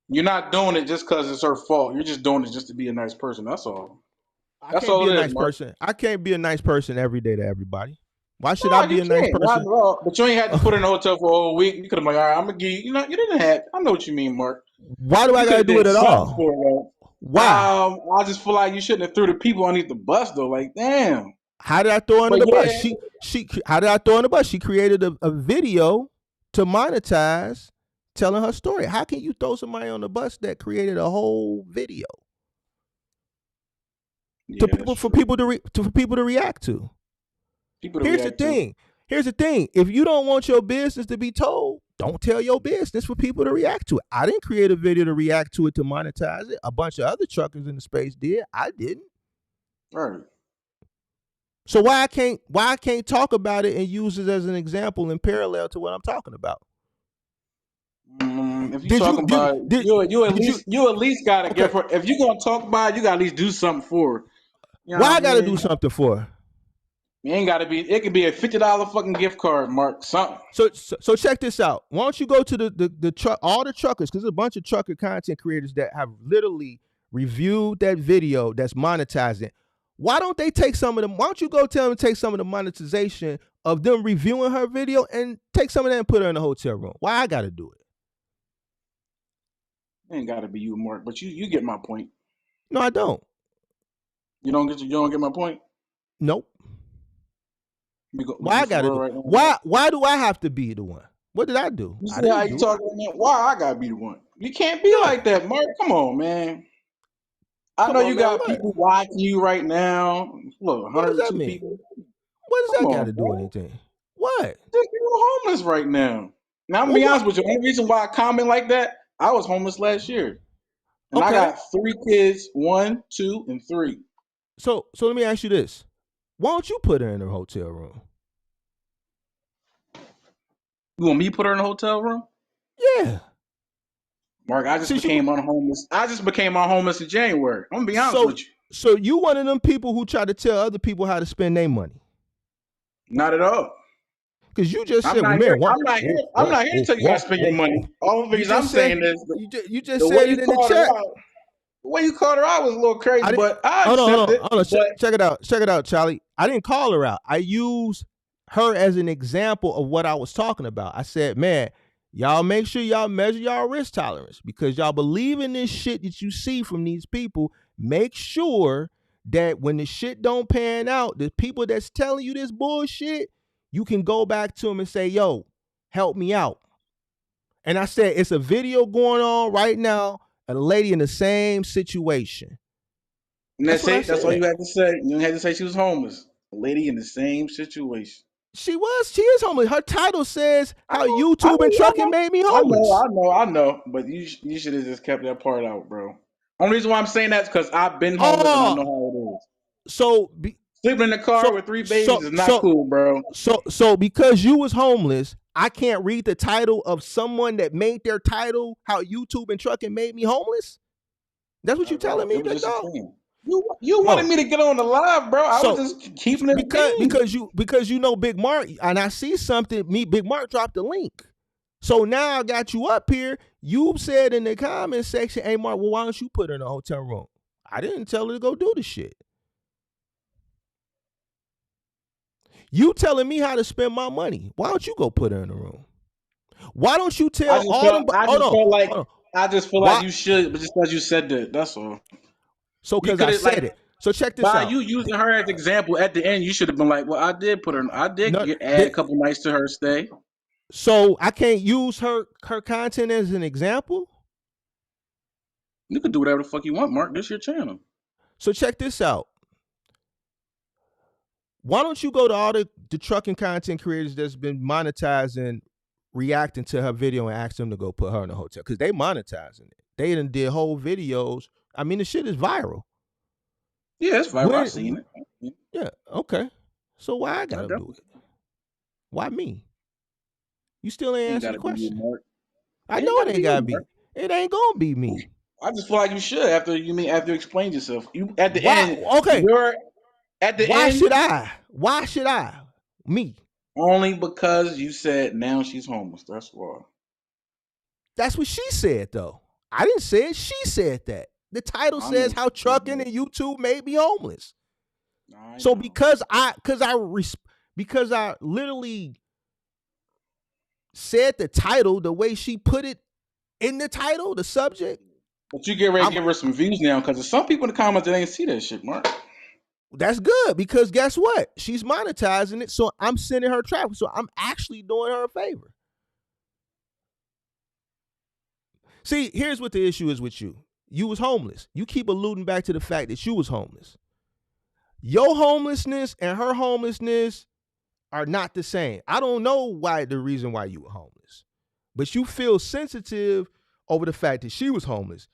You're not doing it just because it's her fault. You're just doing it just to be a nice person. That's all.
That's all. I can't be a nice person. I can't be a nice person every day to everybody. Why should I be a nice person?
But you ain't had to put her in a hotel for a whole week. You could have been like, all right, I'm gonna give you. You know, you didn't have. I know what you mean, Mark.
Why do I gotta do it at all? Why?
I just feel like you shouldn't have threw the people underneath the bus though. Like, damn.
How did I throw her under the bus? How did I throw her under the bus? She created a video to monetize telling her story. How can you throw somebody on the bus that created a whole video for people to react to? Here's the thing. If you don't want your business to be told, don't tell your business for people to react to it. I didn't create a video to react to it to monetize it. A bunch of other truckers in the space did. I didn't.
Right.
So why I can't talk about it and use it as an example in parallel to what I'm talking about?
If you talking about it, you at least gotta give her. If you're gonna talk about it, you gotta at least do something for her.
You know why I gotta do something for her?
It ain't gotta be. It could be a $50 fucking gift card, Mark. Something.
So check this out. Why don't you go to the truck, all the truckers, because there's a bunch of trucker content creators that have literally reviewed that video that's monetizing. Why don't they take some of them? Why don't you go tell them to take some of the monetization of them reviewing her video and take some of that and put her in the hotel room? Why I got to do it?
It ain't got to be you, Mark, but you get my point.
No, I don't.
You don't get my point?
Nope.
Why
I got to do?
Right
why do I have to be the one? What did I do?
You see how you talking, man? Why I gotta be the one? You can't be like that, Mark. Come on, man. I know you got people watching you right now. Look, 102 people.
What does that got to do with anything? What?
You're homeless right now. Now, I'm gonna be honest with you. The only reason why I comment like that, I was homeless last year. And I got 3 kids, 1, 2, and 3.
So let me ask you this. Why don't you put her in a hotel room?
You want me to put her in a hotel room?
Yeah.
Mark, I just became unhomeless. I just became unhomeless in January. I'm gonna be honest with you.
So you one of them people who try to tell other people how to spend their money?
Not at all.
Because you just said,
I'm not here to tell you how to spend your money. All the things I'm saying is
you just said it in the chat.
The way you called her out was a little crazy, but I accept it.
Hold on. Check it out, Charlie. I didn't call her out. I used her as an example of what I was talking about. I said, man, y'all make sure y'all measure y'all risk tolerance because y'all believe in this shit that you see from these people. Make sure that when the shit don't pan out, the people that's telling you this bullshit, you can go back to them and say, yo, help me out. And I said, it's a video going on right now, a lady in the same situation.
And that's it? That's all you had to say? You didn't have to say she was homeless. A lady in the same situation.
She is homeless. Her title says how YouTube and trucking made me homeless.
I know. But you should have just kept that part out, bro. Only reason why I'm saying that is because I've been homeless and I know how it is.
So
sleeping in the car with 3 babies is not cool, bro.
So because you was homeless, I can't read the title of someone that made their title how YouTube and trucking made me homeless? That's what you telling me, big dog?
You wanted me to get on the live, bro. I was just keeping it
because you know Big Mark, and I see something. Big Mark dropped the link. So now I got you up here. You said in the comment section, hey Mark, well, why don't you put her in a hotel room? I didn't tell her to go do the shit. You telling me how to spend my money. Why don't you go put her in a room? Why don't you tell
I just feel like you should, but just because you said that, that's all.
So because I said it. So check this out.
By you using her as example at the end, you should have been like, well, I did put her. I did add a couple nights to her stay.
So I can't use her content as an example?
You can do whatever the fuck you want, Mark. This your channel.
So check this out. Why don't you go to all the trucking content creators that's been monetizing, reacting to her video and ask them to go put her in a hotel? Because they monetizing it. They done did whole videos. I mean, the shit is viral.
Yeah, it's viral. I've seen it.
Yeah, okay. So why I gotta do it? Why me? You still ain't answering the question. I know it ain't gotta be. It ain't gonna be me.
I just feel like you should after you explain yourself. You at the end.
Okay.
At the
Why
end.
should I? Why should I? Me.
Only because you said now she's homeless. That's why.
That's what she said, though. I didn't say it. She said that. The title says how trucking and YouTube made me homeless. So because I literally said the title the way she put it in the title, the subject.
But you get ready to give her some views now because there's some people in the comments that ain't see that shit, Mark.
That's good because guess what? She's monetizing it, so I'm sending her traffic. So I'm actually doing her a favor. See, here's what the issue is with you. You was homeless. You keep alluding back to the fact that you was homeless. Your homelessness and her homelessness are not the same. I don't know the reason why you were homeless, but you feel sensitive over the fact that she was homeless.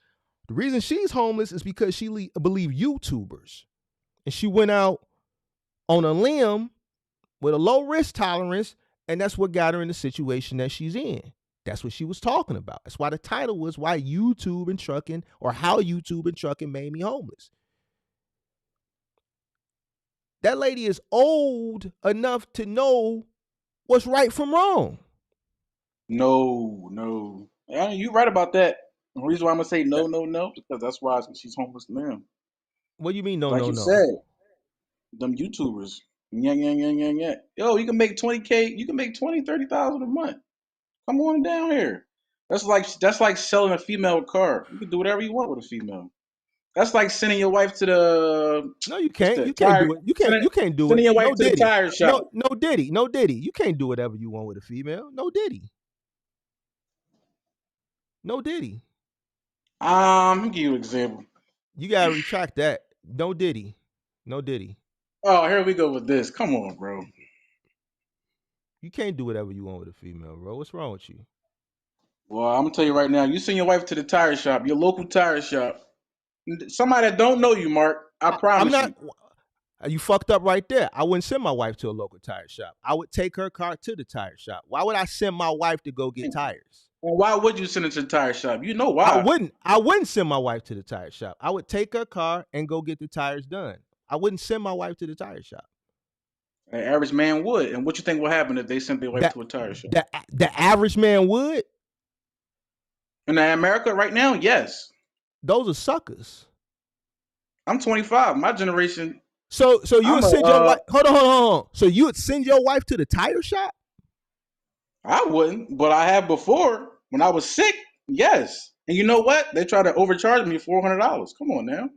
The reason she's homeless is because she believe YouTubers. And she went out on a limb with a low risk tolerance, and that's what got her in the situation that she's in. That's what she was talking about. That's why the title was why YouTube and trucking, or how YouTube and trucking made me homeless. That lady is old enough to know what's right from wrong.
No. You're right about that. The reason why I'm gonna say no, because that's why she's homeless now.
What do you mean no,
Like
no,
you
no?
said, them YouTubers. Yeah. Yo, you can make 20K, you can make 20, 30,000 a month. Come on down here. That's like selling a female a car. You can do whatever you want with a female. That's like sending your wife to the
No, you
what's
can't.
that
You can't
tire
do it. You
sending,
can't do
sending
it.
your wife
No
to the
Diddy.
tire shop.
No Diddy. No Diddy. You can't do whatever you want with a female. No Diddy. No Diddy.
I'll give you an example.
You gotta retract that. No Diddy. No Diddy.
Oh, here we go with this. Come on, bro.
You can't do whatever you want with a female, bro. What's wrong with you?
Well, I'm gonna tell you right now. You send your wife to the tire shop, your local tire shop. Somebody that don't know you, Mark. I promise
I'm not.
you.
You fucked up right there. I wouldn't send my wife to a local tire shop. I would take her car to the tire shop. Why would I send my wife to go get tires?
And why would you send her to the tire shop? You know why?
I wouldn't send my wife to the tire shop. I would take her car and go get the tires done. I wouldn't send my wife to the tire shop.
An average man would. And what you think will happen if they sent their wife to a tire shop?
The average man would.
In America right now, yes.
Those are suckers.
I'm 25. My generation.
So you would send your wife. Hold on. So you would send your wife to the tire shop?
I wouldn't, but I have before. When I was sick, yes. And you know what? They tried to overcharge me $400. Come on now.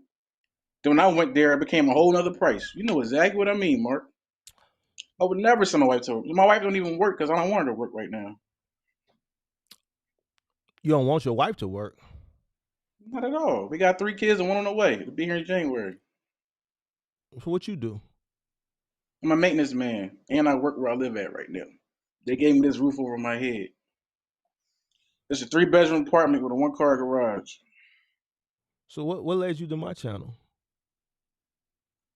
Then when I went there, it became a whole nother price. You know exactly what I mean, Mark. I would never send my wife to work. My wife don't even work because I don't want her to work right now.
You don't want your wife to work?
Not at all. We got 3 kids and one on the way. It'll be here in January.
So what you do?
I'm a maintenance man, and I work where I live at right now. They gave me this roof over my head. It's a 3-bedroom apartment with a 1-car garage.
So what led you to my channel?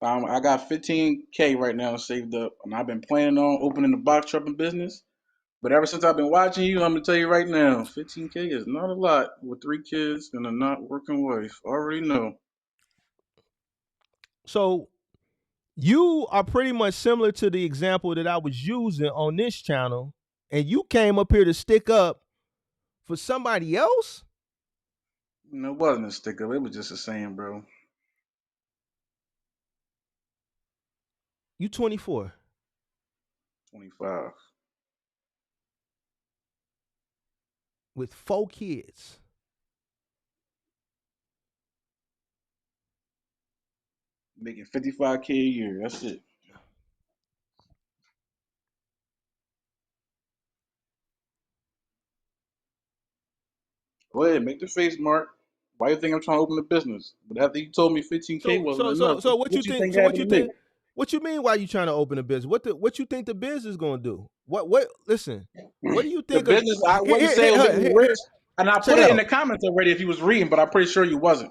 I got $15K right now saved up, and I've been planning on opening the box trucking business. But ever since I've been watching you, I'm gonna tell you right now, $15K is not a lot with 3 kids and a not working wife. I already know.
So you are pretty much similar to the example that I was using on this channel, and you came up here to stick up for somebody else?
No, it wasn't a stick up. It was just a saying, bro.
You 24.
25.
With 4 kids.
Making $55K a year. That's it. Go ahead, make the face, Mark. Why do you think I'm trying to open a business? But after you told me 15K wasn't enough,
so what you think? So what you
happened to me?
think? What you mean? Why you trying to open a business? What you think the business is gonna do? What? Listen. What do you think?
The business, I wouldn't say it was making rich, and I put it in the comments already if you was reading, but I'm pretty sure you wasn't.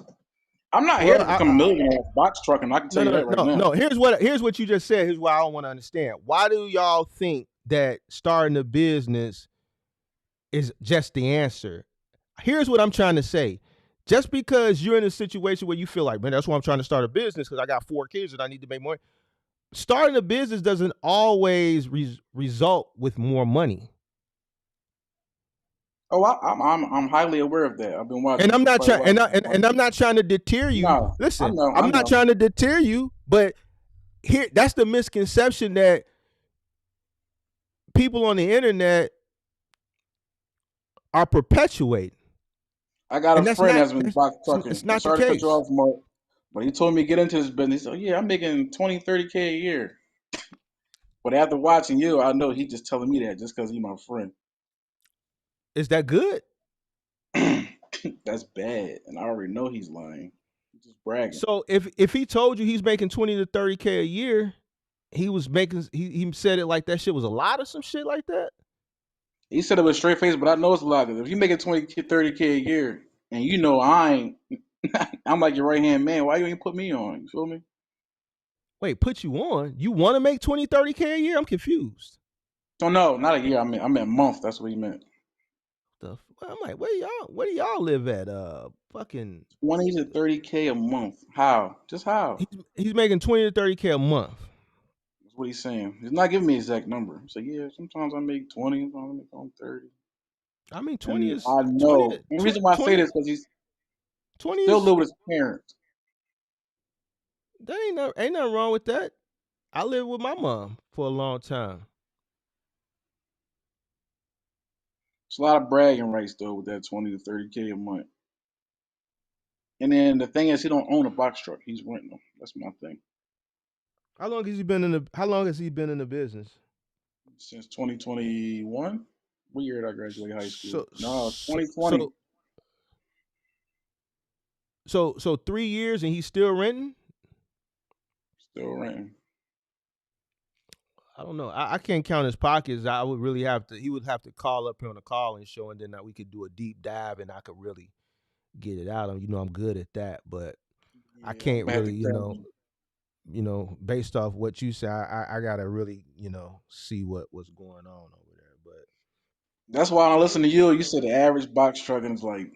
I'm not here to become a millionaire box trucking. I can tell you that right now.
No, here's what you just said. Here's what I don't want to understand. Why do y'all think that starting a business is just the answer? Here's what I'm trying to say. Just because you're in a situation where you feel like, man, that's why I'm trying to start a business because I got 4 kids and I need to make more. Starting a business doesn't always result with more money.
Oh, I'm highly aware of that. I've been watching.
And I'm not trying, and I'm not trying to deter you.
No,
listen, I'm not trying to deter you, but here, that's the misconception that people on the internet are perpetuating.
I got a friend that's been box trucking.
It's not
Sorry
the
to
case.
cut you off, Mark, but he told me to get into this business. He said, yeah, I'm making 20, 30K a year. But after watching you, I know he's just telling me that just because he's my friend.
Is that good?
That's bad, and I already know he's lying. He's just bragging.
So if he told you he's making 20 to 30K a year, he said it like that shit was a lot or some shit like that?
He said it with straight face, but I know it's a lot. If you making 20, 30K a year, and you know I ain't, I'm like your right-hand man, why you ain't put me on? You feel me?
Wait, put you on? You want to make 20, 30K a year? I'm confused.
So no, not a year. I meant a month. That's what he meant.
I'm like, where do y'all live at? Fucking
20 to 30K a month. How? Just how?
He's making 20 to 30K a month.
That's what he's saying. He's not giving me an exact number. So yeah, sometimes I make 20, sometimes I make 30.
I mean, 20
And
is
I
20.
know. And the reason why I say
20,
this because he's
20
still
is
live with his parents.
that ain't nothing wrong with that. I lived with my mom for a long time.
It's a lot of bragging rights though with that 20 to 30K a month. And then the thing is, he don't own a box truck. He's renting them. That's my thing.
How long has he been in the business?
Since 2021. What year did I graduate high school?
So
No,
so
2020.
so so 3 years and he's still renting?
Still renting.
I don't know. I can't count his pockets. I would really have to. He would have to call up here on a call and show, and then we could do a deep dive, and I could really get it out. You know, I'm good at that, but I
Yeah, I'm
can't
gonna have to
really,
grab him.
based off what you say, I gotta really, see what's going on over there. But
That's why when I listen to you, you said the average box trucking is like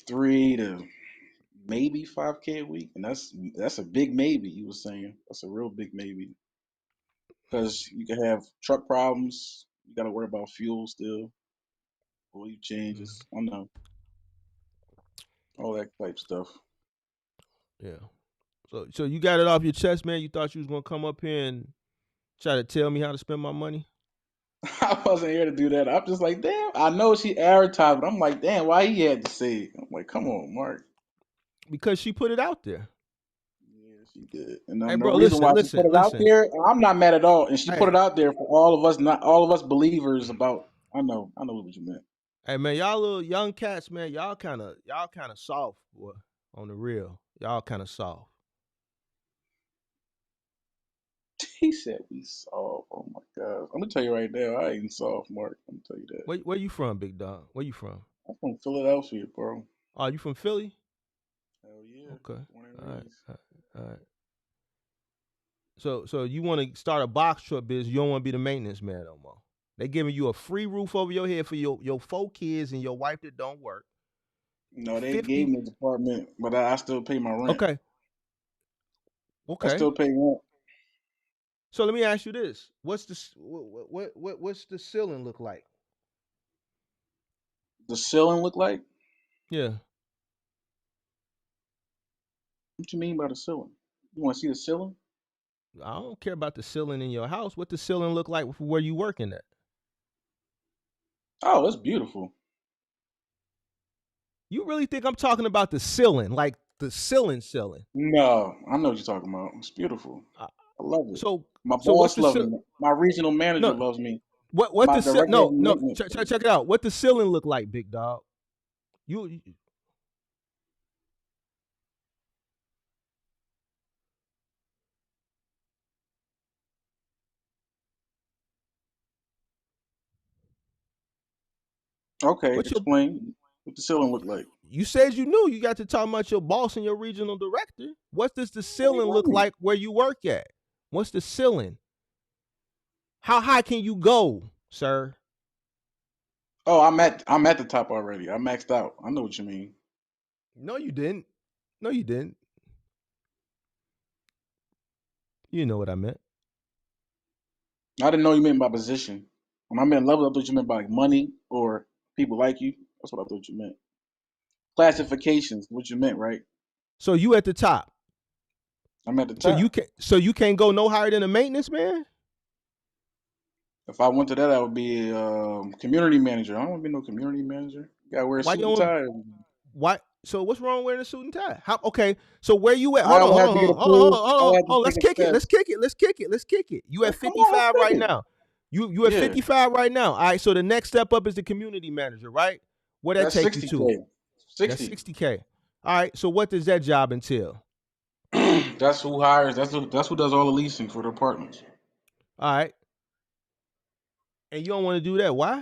3 to maybe 5K a week, and that's a big maybe. You were saying that's a real big maybe because you can have truck problems. You got to worry about fuel still, oil
mm,
changes. I know all that type stuff.
yeah, so you got it off your chest, man. You thought you was gonna come up here and try to tell me how to spend my money
I wasn't here to do that. I'm just like, damn. I know she advertised, but I'm like, damn, why he had to say it? I'm like, come on, Mark.
because she put it out there.
Yeah, she did. And
Hey,
the
bro,
reason
listen,
why she put
listen,
it out
listen.
there, I'm not mad at all. And she put
Hey,
it out there for all of us, not all of us believers about. I know what you meant.
hey, man, y'all little young cats, man, y'all kind of soft, boy, on the real. Y'all kind of soft.
He said we soft. Oh my God. I'm gonna tell you right now, I ain't soft, Mark. I'm gonna tell you that.
Where you from, big dog? Where you from?
I'm from Philadelphia, bro.
Oh, you from Philly?
Hell yeah.
Okay.
Born and
All right.
raised.
All right. So you want to start a box truck business? You don't want to be the maintenance man no more. They giving you a free roof over your head for your 4 kids and your wife that don't work.
No, they gave
50.
me the department, but I still pay my rent.
Okay.
I
Okay.
still pay rent.
So let me ask you this: what's the ceiling look like?
The ceiling look like?
Yeah.
What you mean by the ceiling? You want to see the ceiling?
I don't care about the ceiling in your house. What the ceiling look like for where you working at?
Oh, it's beautiful.
You really think I'm talking about the ceiling, like the ceiling?
No, I know what you're talking about. It's beautiful.
Uh,
I love it.
so
My
so what's
boss
the
loves me. My regional manager
no
loves me.
what
My
the
director of
no
maintenance.
check it out. What the ceiling look like, big dog? You
Okay,
what your
explain what the ceiling look like.
you said you knew. You got to talk about your boss and your regional director. What does the
They
ceiling
love
look
me.
like where you work at? What's the ceiling? How high can you go, sir?
Oh, I'm at the top already. I maxed out. I know what you mean.
No, you didn't. No, you didn't. You know what I meant.
I didn't know you meant by position. When I meant level, I thought you meant by like money or people like you. That's what I thought you meant. Classifications, what you meant, right?
So you at the top.
I'm at the
So you
top.
can so you can't go no higher than a maintenance man?
If I went to that, I would be a community manager. I don't want to be no community manager. You gotta wear a
Why you
suit and
don't
tie.
why so what's wrong wearing a suit and tie? How okay, so where you at?
I would have to get approved. I would have to
Hold on.
take
Let's
a
kick it. Let's
test.
kick it. Let's kick it. Let's kick it. You at
Come on, let's
55 right
take it.
now. You at
Yeah,
55 right now. All right, so the next step up is the community manager, right? Where that
that's
take you to?
60K.
That's
60.
60K. All right, so what does that job entail?
That's who hires. That's who does all the leasing for the apartments.
All right. And you don't want to do that. Why?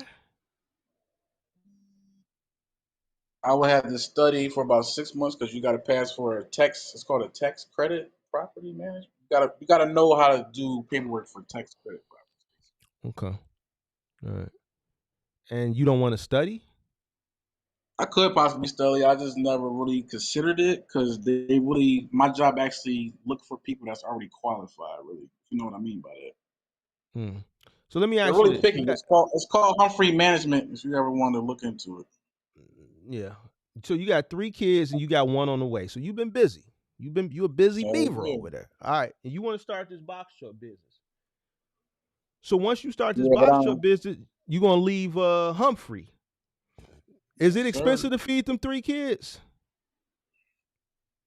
I would have to study for about 6 months because you got to pass for a tax. It's called a tax credit property management. You gotta know how to do paperwork for tax credit properties.
Okay. All right. And you don't want to study?
I could possibly study. I just never really considered it because they really my job actually look for people that's already qualified. Really, you know what I mean by that.
Hmm. So let me
They're
ask you
really
this.
picky. It's called Humphrey Management. If you ever want to look into it.
Yeah. So you got 3 kids and you got one on the way. So you've been busy. You a busy
Hell
beaver
yeah.
over there. All right. And you want to start this box truck business. So once you start this
Yeah, but
box truck business, you're gonna leave Humphrey. Is it
yes, sir.
expensive to feed them 3 kids?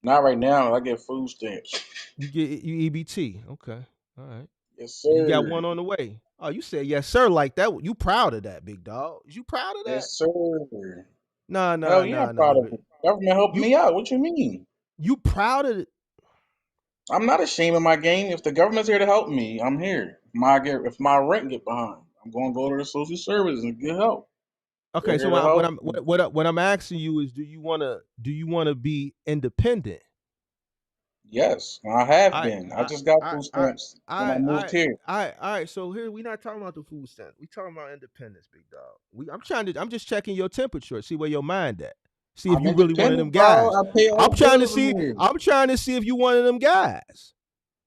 Not right now. I get food stamps.
You get you EBT. Okay. All right.
Yes,
And you got
sir.
one on the way. Oh, you said yes, sir, like that. You proud of that, big dog? You proud of that?
Yes, sir.
Nah,
Hell
nah,
yeah,
nah,
I'm
nah.
proud of it. Government helping
You
me out. What you mean?
you proud of it?
I'm not ashamed of my game. If the government's here to help me, I'm here. If my rent get behind, I'm gonna go to the social services and get help.
Okay,
They're
so
here to help.
what I'm asking you is, do you wanna be independent?
Yes, I have
I
been. I just got food
I
stamps when I moved here.
all right. So here we not talking about the food stamp. We talking about independence, big dog. I'm just checking your temperature, see where your mind at. See if
I'm
you really one of them
independent, bro.
guys.
I pay all the bills in here.
I'm trying to see if you one of them guys.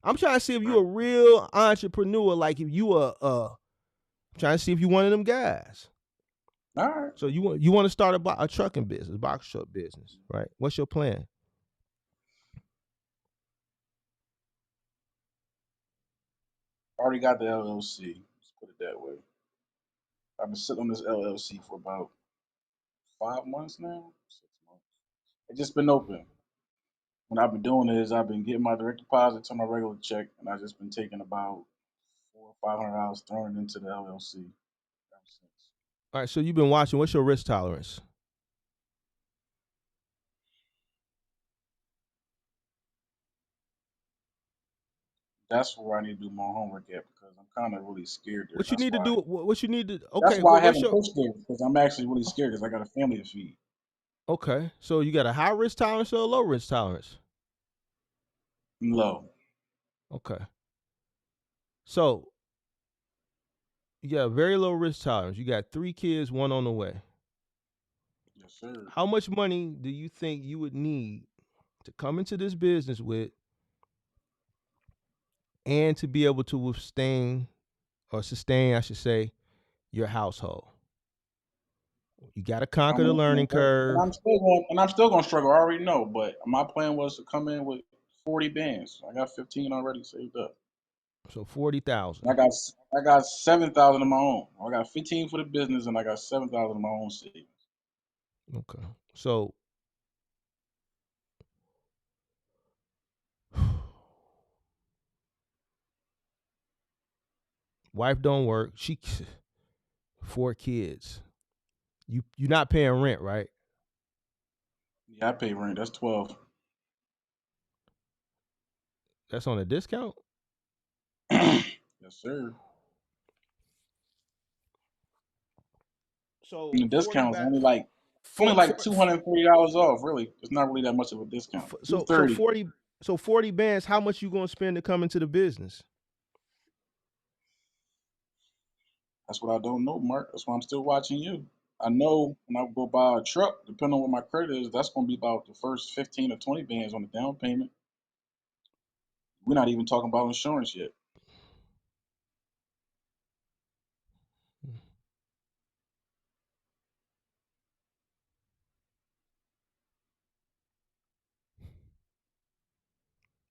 I'm trying to see if you a real entrepreneur, like if you I'm trying to see if you one of them guys.
All right.
So you want to start a trucking business, box truck business, right? What's your plan?
Already got the LLC. Let's put it that way. I've been sitting on this LLC for about 5 months now. 6 months. It's just been open. What I've been doing is I've been getting my direct deposit to my regular check, and I've just been taking about $400 or $500 throwing it into the LLC ever since.
All right, so you've been watching. What's your risk tolerance?
That's where I need to do more homework at because I'm kind of really scared there.
What you need to do? What you need to?
That's
Okay,
why I
what's
haven't
your?
pushed there because I'm actually really scared because I got a family to feed.
Okay, so you got a high risk tolerance or a low risk tolerance?
Low.
Okay, so you got a very low risk tolerance. You got 3 kids, one on the way.
Yes, sir.
How much money do you think you would need to come into this business with, and to be able to sustain, I should say, your household? You got to conquer the learning
And
curve.
I'm still going to struggle. I already know, but my plan was to come in with 40 bands. I got 15 already saved up.
So 40,000.
And I got 7,000 of my own. I got 15 for the business, and I got 7,000 of my own savings.
Okay, so wife don't work. She 4 kids. You not paying rent, right?
Yeah, I pay rent. That's 12.
That's on a discount.
Yes, sir.
So
And the
40
discount is
back.
only
For,
like $230 off. Really, it's not really that much of a discount.
so
230.
40 bands. How much you gonna spend to come into the business?
That's what I don't know, Mark. That's why I'm still watching you. I know when I go buy a truck, depending on what my credit is, that's going to be about the first 15 or 20 bands on the down payment. We're not even talking about insurance yet.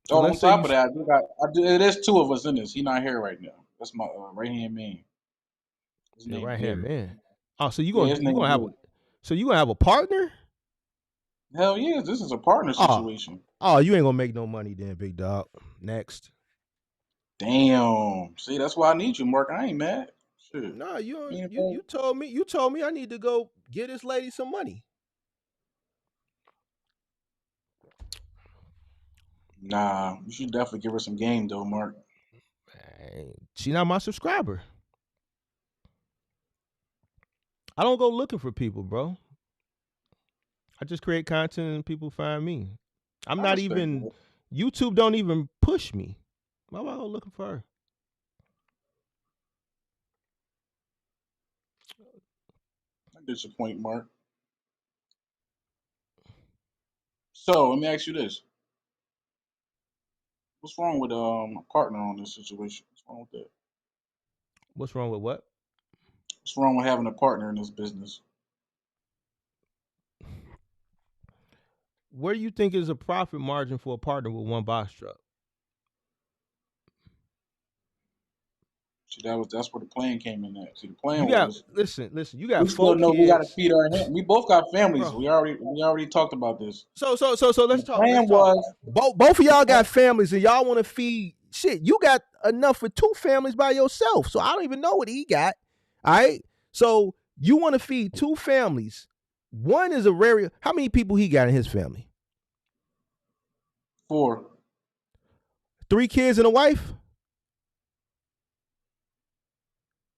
So
Oh,
let's
on
say
top of that, there's 2 of us in this. He's not here right now. That's my right hand man. His
your
name
right hand
Gary.
man. Oh, so
Yeah, his
you
name
gonna have a
Gary.
partner?
Hell yeah, this is a partner
Oh,
situation.
you ain't gonna make no money then, big dog. Next.
Damn. See, that's why I need you, Mark. I ain't mad. Shit.
Nah,
Ain't
you told me I need to go get this lady some money.
Nah, you should definitely give her some game though, Mark.
Man, she not my subscriber. I don't go looking for people, bro. I just create content and people find me. I'm
I
not
respect
even
it.
YouTube don't even push me. Why am I go looking for her?
I get your point, Mark. So let me ask you this: what's wrong with a partner on this situation? What's wrong with that?
What's wrong with what?
What's wrong with having a partner in this business?
Where do you think is a profit margin for a partner with one box truck?
See, that's where the plan came in at. See, the plan
You got
was
listen. You
we
got
still
4
know we got to
kids,
feed our hand. We both got families.
bro.
We already talked about this.
So let's
The
talk. Let's
plan
talk.
was
Both of y'all got families and y'all want to feed shit. You got enough for 2 families by yourself. So I don't even know what he got. All right. So you want to feed 2 families. One is a rare. How many people he got in his family?
4.
3 kids and a wife?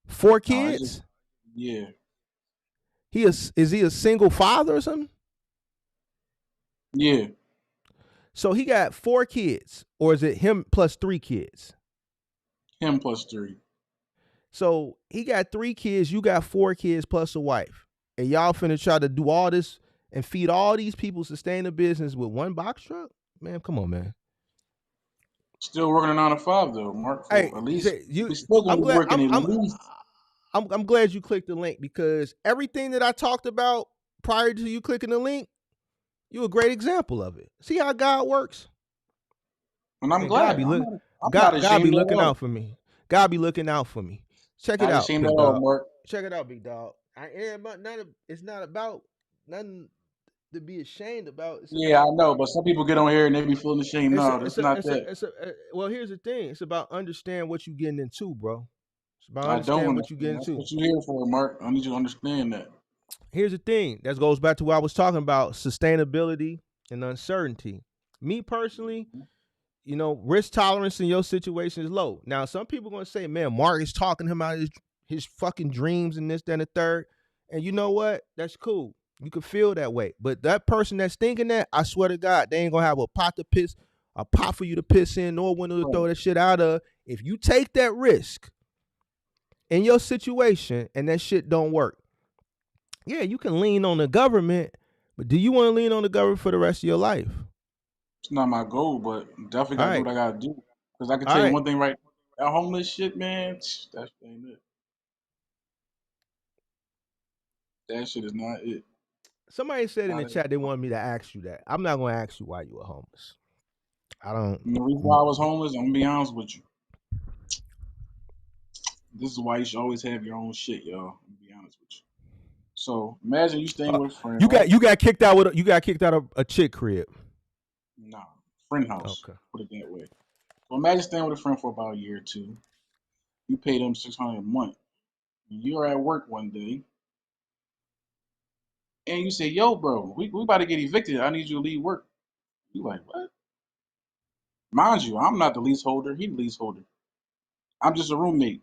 4
No, it's
kids?
just yeah.
Is he a single father or something?
Yeah.
So he got 4 kids, or is it him plus 3 kids?
Him plus 3.
So he got 3 kids, you got 4 kids plus a wife. And y'all finna try to do all this and feed all these people, sustain the business with one box truck? Man, come on, man.
Still working a 9 to 5 though, Mark. For
Hey,
at least we still gonna
I'm
be
glad
working at least.
I'm glad you clicked the link, because everything that I talked about prior to you clicking the link, you're a great example of it. See how God works?
And I'm
Man,
glad. I'm not
God be
ashamed at
looking
all.
out for me. God be looking out for me. Check it
Not
out,
ashamed at
big
all,
dog.
Mark.
Check it out, big dog. It's not about nothing to be ashamed about. It's
Yeah, I
about
know, but some people get on here and they be feeling ashamed.
it's
No,
a,
that's
it's a,
not
it's a,
that.
it's a, well, here's the thing. It's about understand what you're getting into, bro. It's about
I don't
understand what you're getting
understand. That's
into.
what you're here for, Mark. I need you to understand that.
Here's the thing. That goes back to what I was talking about: sustainability and uncertainty. Me personally, risk tolerance in your situation is low. Now, some people are gonna say, "Man, Mark is talking him out his fucking dreams and this, that, and the third." And you know what? That's cool. You can feel that way. But that person that's thinking that, I swear to God, they ain't gonna have a pot for you to piss in, nor one to throw that shit out of. If you take that risk in your situation and that shit don't work, yeah, you can lean on the government, but do you want to lean on the government for the rest of your life?
It's not my goal, but definitely
All
gotta do
right.
what I gotta do. Because I can
All
tell you
right.
one thing right, that homeless shit, man, that ain't it. That shit is not it.
Somebody said in the
Not it.
chat they wanted me to ask you that. I'm not going to ask you why you were homeless. I don't.
And the reason why I was homeless, I'm gonna be honest with you. This is why you should always have your own shit, y'all. I'm gonna be honest with you. So imagine you staying with a friend, right?
You got kicked out of a chick crib.
Nah, friend house.
Okay.
Put it that way. So imagine staying with a friend for about a year or two. You pay them $600 a month. And you're at work one day, and you say, "Yo, bro, we about to get evicted. I need you to leave work." You like, what? Mind you, I'm not the leaseholder. He the leaseholder. I'm just a roommate.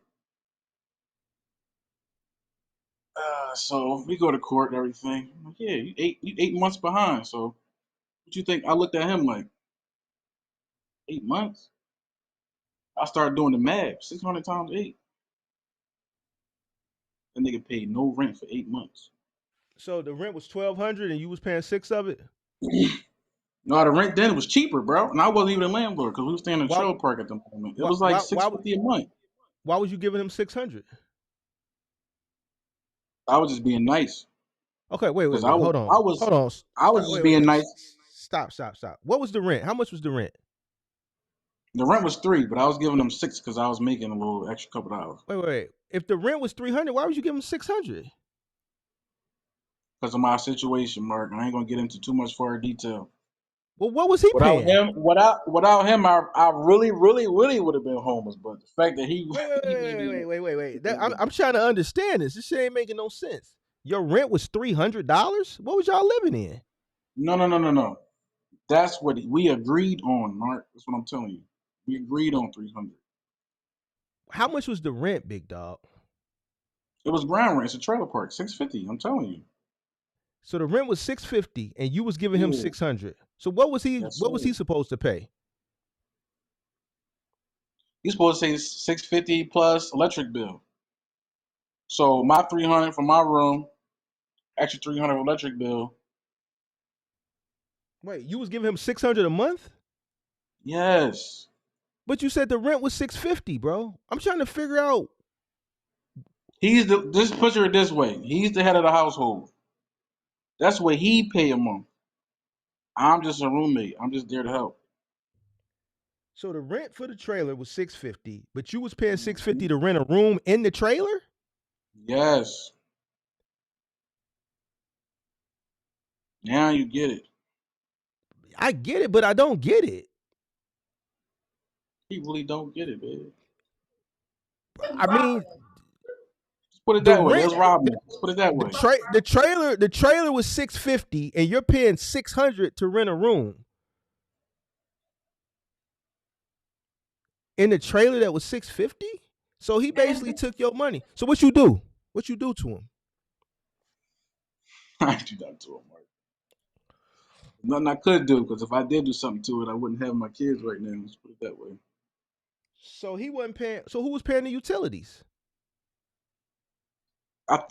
So we go to court and everything. I'm like, yeah, you 8 months behind. So what you think? I looked at him like, 8 months? I started doing the math. 600 times 8. That nigga paid no rent for 8 months.
So the rent was $1,200 and you was paying 6 of it.
No, the rent then was cheaper, bro. And I wasn't even a landlord because we were staying in the
Why?
trailer park at the moment. It
Why?
was like
Why? Why?
$650 a month.
Why was you giving him 600?
I was just being nice
Okay, wait,
because
hold on, hold on.
I was just being nice.
Stop. What was the rent? How much was the rent?
The rent was 3, but I was giving them 6 because I was making a little extra couple dollars.
Wait. If the rent was 300, why would you give him 600?
Because of my situation, Mark. And I ain't gonna get into too much further detail.
Well, what was he paying?
Without him, I really would have been homeless. But the fact that he
Wait. I'm trying to understand this. This shit ain't making no sense. Your rent was $300. What was y'all living in?
No. That's what we agreed on, Mark. That's what I'm telling you. We agreed on 300.
How much was the rent, big dog?
It was ground rent. It's a trailer park, $650. I'm telling you.
So the rent was $650, and you was giving him
Yeah.
$600. So what was he?
Yes,
What was
sir.
he supposed to pay?
You're supposed to say $650 plus electric bill. So my 300 for my room, extra 300 electric bill.
Wait, you was giving him $600 a month?
Yes.
But you said the rent was $650, bro. I'm trying to figure out.
Just picture it this way. He's the head of the household. That's what he pay a month. I'm just a roommate. I'm just there to help.
So the rent for the trailer was $650, but you was paying $650 to rent a room in the trailer?
Yes. Now you get it.
I get it, but I don't get it.
He really don't get it, man.
I mean,
Let's put it
the
that way.
rent,
Let's rob him. Let's put it that way.
the trailer was $650, and you're paying $600 to rent a room. In the trailer that was $650, so he basically took your money. So what you do? What you do to him?
I do that to him, Mark. Nothing I could do, because if I did do something to it, I wouldn't have my kids right now. Let's put it that way.
So he wasn't paying. So who was paying the utilities?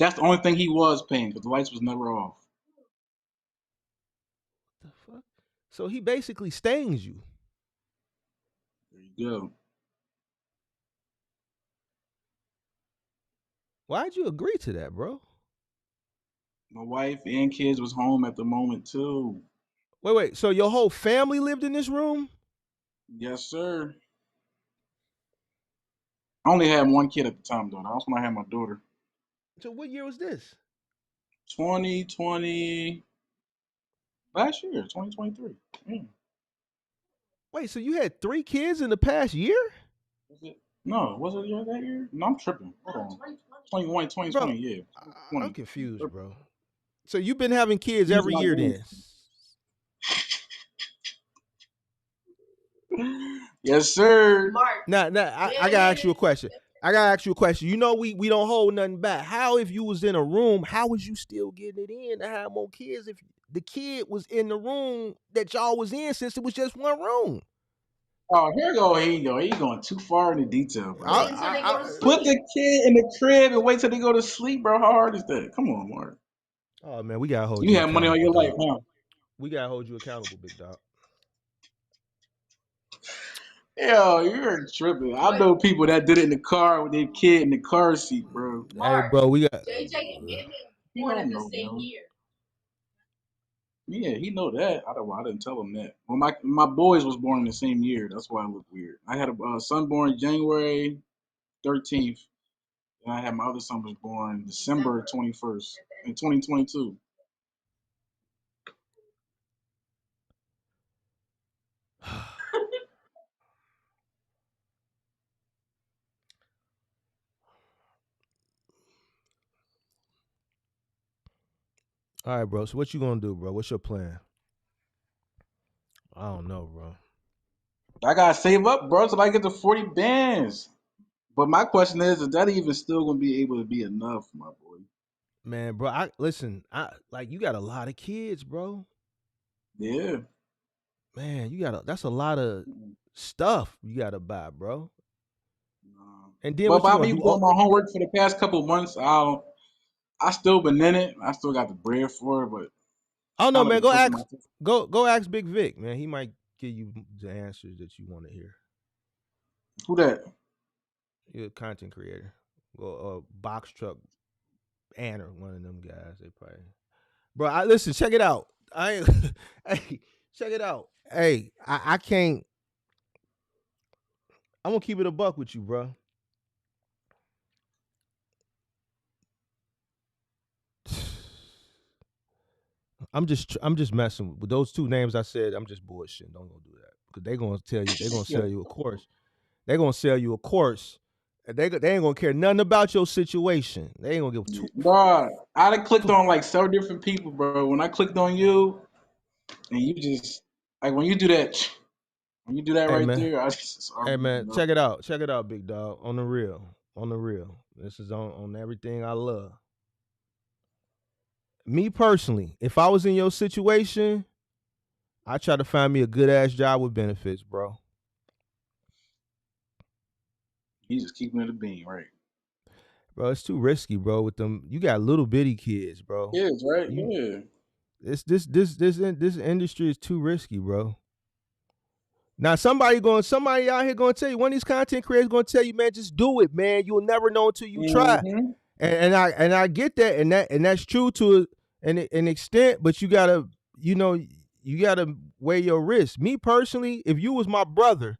That's the only thing he was paying, because the lights was never off.
What the fuck? So he basically stains you.
There you go.
Why'd you agree to that, bro?
My wife and kids was home at the moment too.
Wait. So your whole family lived in this room?
Yes, sir. I only had one kid at the time, though. That was when I had my daughter.
So what year was this?
2020. Last year, 2023. Yeah.
Wait, so you had 3 kids in the past year?
Was it? No, was it that year? No, I'm tripping. Hold on. 21, 2020,
Bro,
yeah.
I'm confused, bro. So you've been having kids
He's
every
not
year
doing
then?
Yes, sir.
Now, I gotta ask you a question. You know we don't hold nothing back. How, if you was in a room, how was you still getting it in to have more kids if the kid was in the room that y'all was in, since it was just one room?
Oh, here you go. He going too far into detail, bro.
I-
Put the kid in the crib and wait till they go to sleep, bro. How hard is that? Come on, Mark.
Oh man, we gotta hold you.
You have money on your life, huh?
We gotta hold you accountable, big dog.
Yo, you're tripping. I know people that did it in the car with their kid in the car seat, bro.
Hey, bro, we got.
He don't know, bro. Yeah, he know that. I didn't tell him that. Well, my boys was born in the same year. That's why I look weird. I had a son born January 13th, and I had my other son was born December 21st in 2022.
All right, bro. So what you gonna do, bro? What's your plan? I don't know, bro.
I gotta save up, bro, till I get to 40 bands. But my question is that even still gonna be able to be enough, my boy?
Man, bro, I like, you got a lot of kids, bro.
Yeah.
Man, that's a lot of stuff you gotta buy, bro. And then
But
what you
by
gonna
me
do?
doing my homework for the past couple months, I still been in it. I still got the bread for it, but
Oh no, man.
Go
Go ask Big Vic, man. He might give you the answers that you want to hear.
Who that?
You're a content creator. Well, box truck Anner, one of them guys. They probably. Bro, listen. Check it out. Hey, check it out. Hey, I can't. I'm gonna keep it a buck with you, bro. I'm just messing with those 2 names I said. I'm just bullshitting. Don't go do that, because they gonna tell you. They gonna sell you a course. They gonna sell you a course. And they ain't gonna care nothing about your situation. They ain't gonna give 2.
Bro, I done clicked on like several different people, bro. When I clicked on you, and you just like when you do that
Hey,
right
man.
there, I just
Hey man, check it out. Check it out, big dog. On the real. This is on everything I love. Me personally, if I was in your situation, I try to find me a good ass job with benefits, bro.
He's just keeping it a bean, right?
Bro, it's too risky, bro. With them, you got little bitty kids, bro.
Kids, right? Yeah.
This industry is too risky, bro. Now somebody out here gonna tell you, one of these content creators gonna tell you, man, just do it, man. You'll never know until you try. And I get that, and that's true to an extent, but you gotta, you gotta weigh your risk. Me personally, if you was my brother,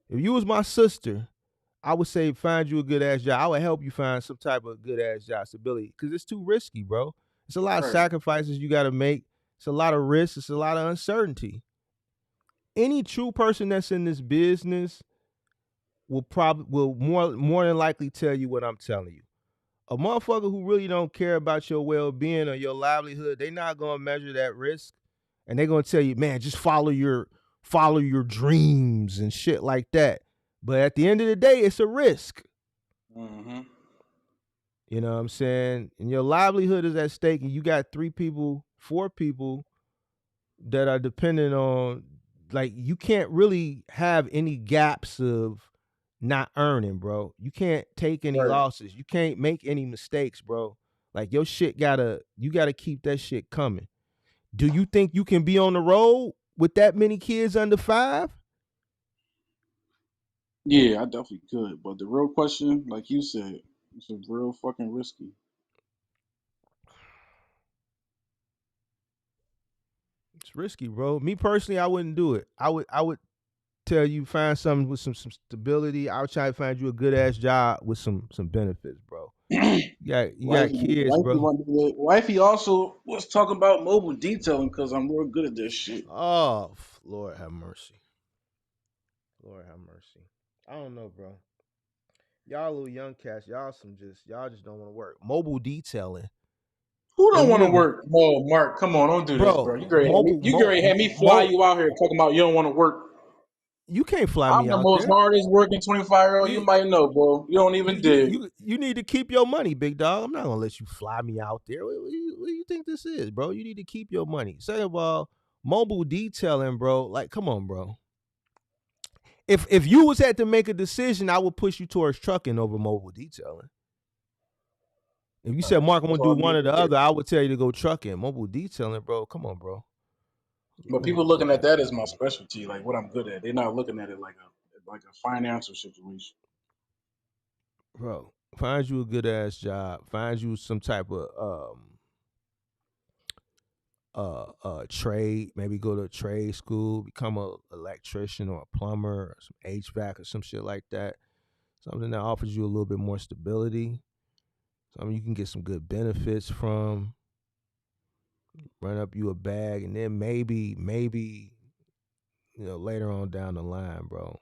if you was my sister, I would say find you a good ass job. I would help you find some type of good ass job stability, because it's too risky, bro. It's a lot of
Right.
sacrifices you gotta make. It's a lot of risks. It's a lot of uncertainty. Any true person that's in this business will more than likely tell you what I'm telling you. A motherfucker who really don't care about your well-being or your livelihood, they not gonna measure that risk, and they're gonna tell you, man, just follow your dreams and shit like that. But at the end of the day, it's a risk.
Mm-hmm.
You know what I'm saying? And your livelihood is at stake, and you got 3 people, 4 people that are dependent on, like, you can't really have any gaps of not earning, bro. You can't take any
Right.
losses. You can't make any mistakes, bro. Like, your shit you gotta keep that shit coming. Do you think you can be on the road with that many kids under 5?
Yeah, I definitely could. But the real question, like you said, it's a real fucking risky.
It's risky, bro. Me personally, I wouldn't do it. I would tell you find something with some stability. I would try to find you a good ass job with some benefits, bro. You got kids, bro.
Wifey also was talking about mobile detailing because I'm real good at this shit.
Oh, Lord have mercy. Lord have mercy. I don't know, bro. Y'all little young cats, y'all just don't want to work. Mobile detailing.
Who don't
And
want to
nigga,
work? No, Mark, come on, don't do this, bro.
bro,
You gonna have me fly you out here talking about you don't want to work.
you can't fly
I'm
me
the
out
most
there.
hardest working 25-year-old you
You
might know, bro. You don't even dig.
you need to keep your money, big dog. I'm not gonna let you fly me out there. What do you think this is, bro? You need to keep your money. Second of all, mobile detailing, bro. Like, come on, bro. If you was had to make a decision, I would push you towards trucking over mobile detailing. If you said, Mark, I'm gonna do one or the other, I would tell you to go trucking. Mobile detailing, bro. Come on, bro.
But people looking at that as my specialty, like what I'm good at. They're not looking at it like a financial situation.
Bro, find you a good ass job. Find you some type of trade. Maybe go to a trade school, become a electrician or a plumber or some HVAC or some shit like that. Something that offers you a little bit more stability. Something you can get some good benefits from. Run up you a bag, and then maybe later on down the line, bro.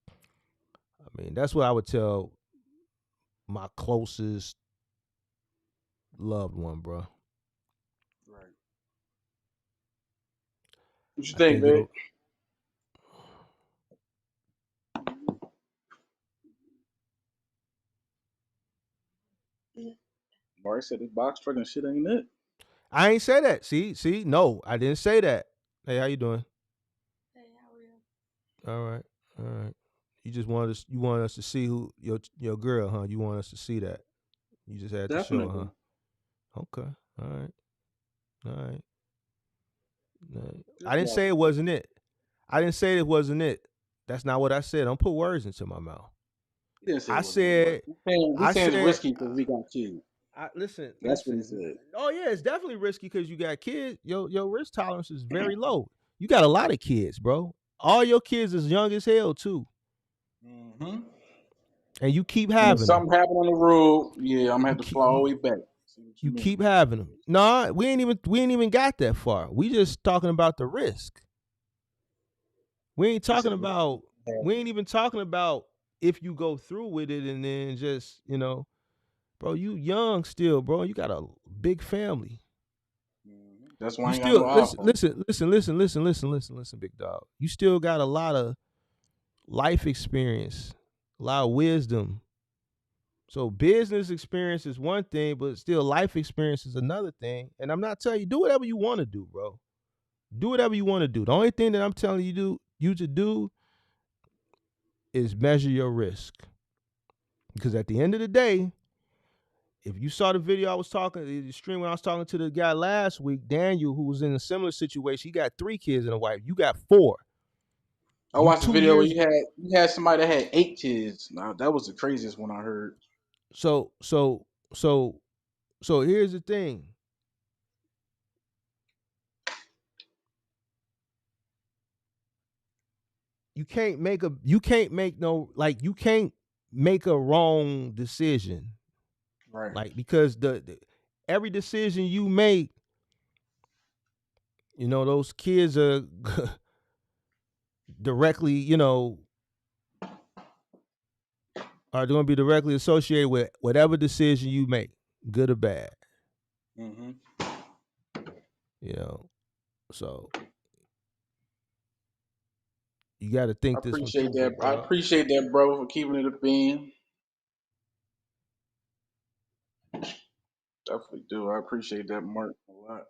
I mean, that's what I would tell my closest loved one, bro.
Right. What you
I
think,
think
babe? Mark said this box truck and shit ain't it.
I ain't say that. See, no, I didn't say that. Hey, how you doing?
Hey, how are you?
All right. You want us to see who your girl, huh? You want us to see that? You just had to show her,
Definitely.
huh? Okay. All right. I didn't say it wasn't it. I didn't say it wasn't it. That's not what I said. Don't put words into my mouth.
He didn't say it
I
wasn't it,
said,
but he's saying it's risky because we got kids.
listen.
That's what he said.
Oh yeah, it's definitely risky because you got kids. Your risk tolerance is very low. You got a lot of kids, bro. All your kids is young as hell too,
Mm-hmm.
and you keep
And if
having them.
something happened on the road, yeah, I'm gonna have to fly all the way back. See what
You
mean.
keep having them. Nah, we ain't even got that far. We just talking about the risk. We ain't talking about. We ain't even talking about if you go through with it and then just bro, you young still, bro. You got a big family.
That's why
You
I ain't got no
still listen, big dog. You still got a lot of life experience, a lot of wisdom. So business experience is one thing, but still life experience is another thing. And I'm not telling you, do whatever you want to do, bro. Do whatever you want to do. The only thing that I'm telling you to do is measure your risk. Because at the end of the day, if you saw the video the stream when I was talking to the guy last week, Daniel, who was in a similar situation, he got 3 kids and a wife. You got 4.
I watched a video where you had somebody that had 8 kids. Now that was the craziest one I heard.
So here's the thing. You can't make a wrong decision.
Right.
Like, because the every decision you make, those kids are directly, are going to be directly associated with whatever decision you make, good or bad.
Mm-hmm.
So you got to think this one through, big
I
dog.
appreciate that, bro, for keeping it a bean. Definitely do. I appreciate that, Mark, a lot.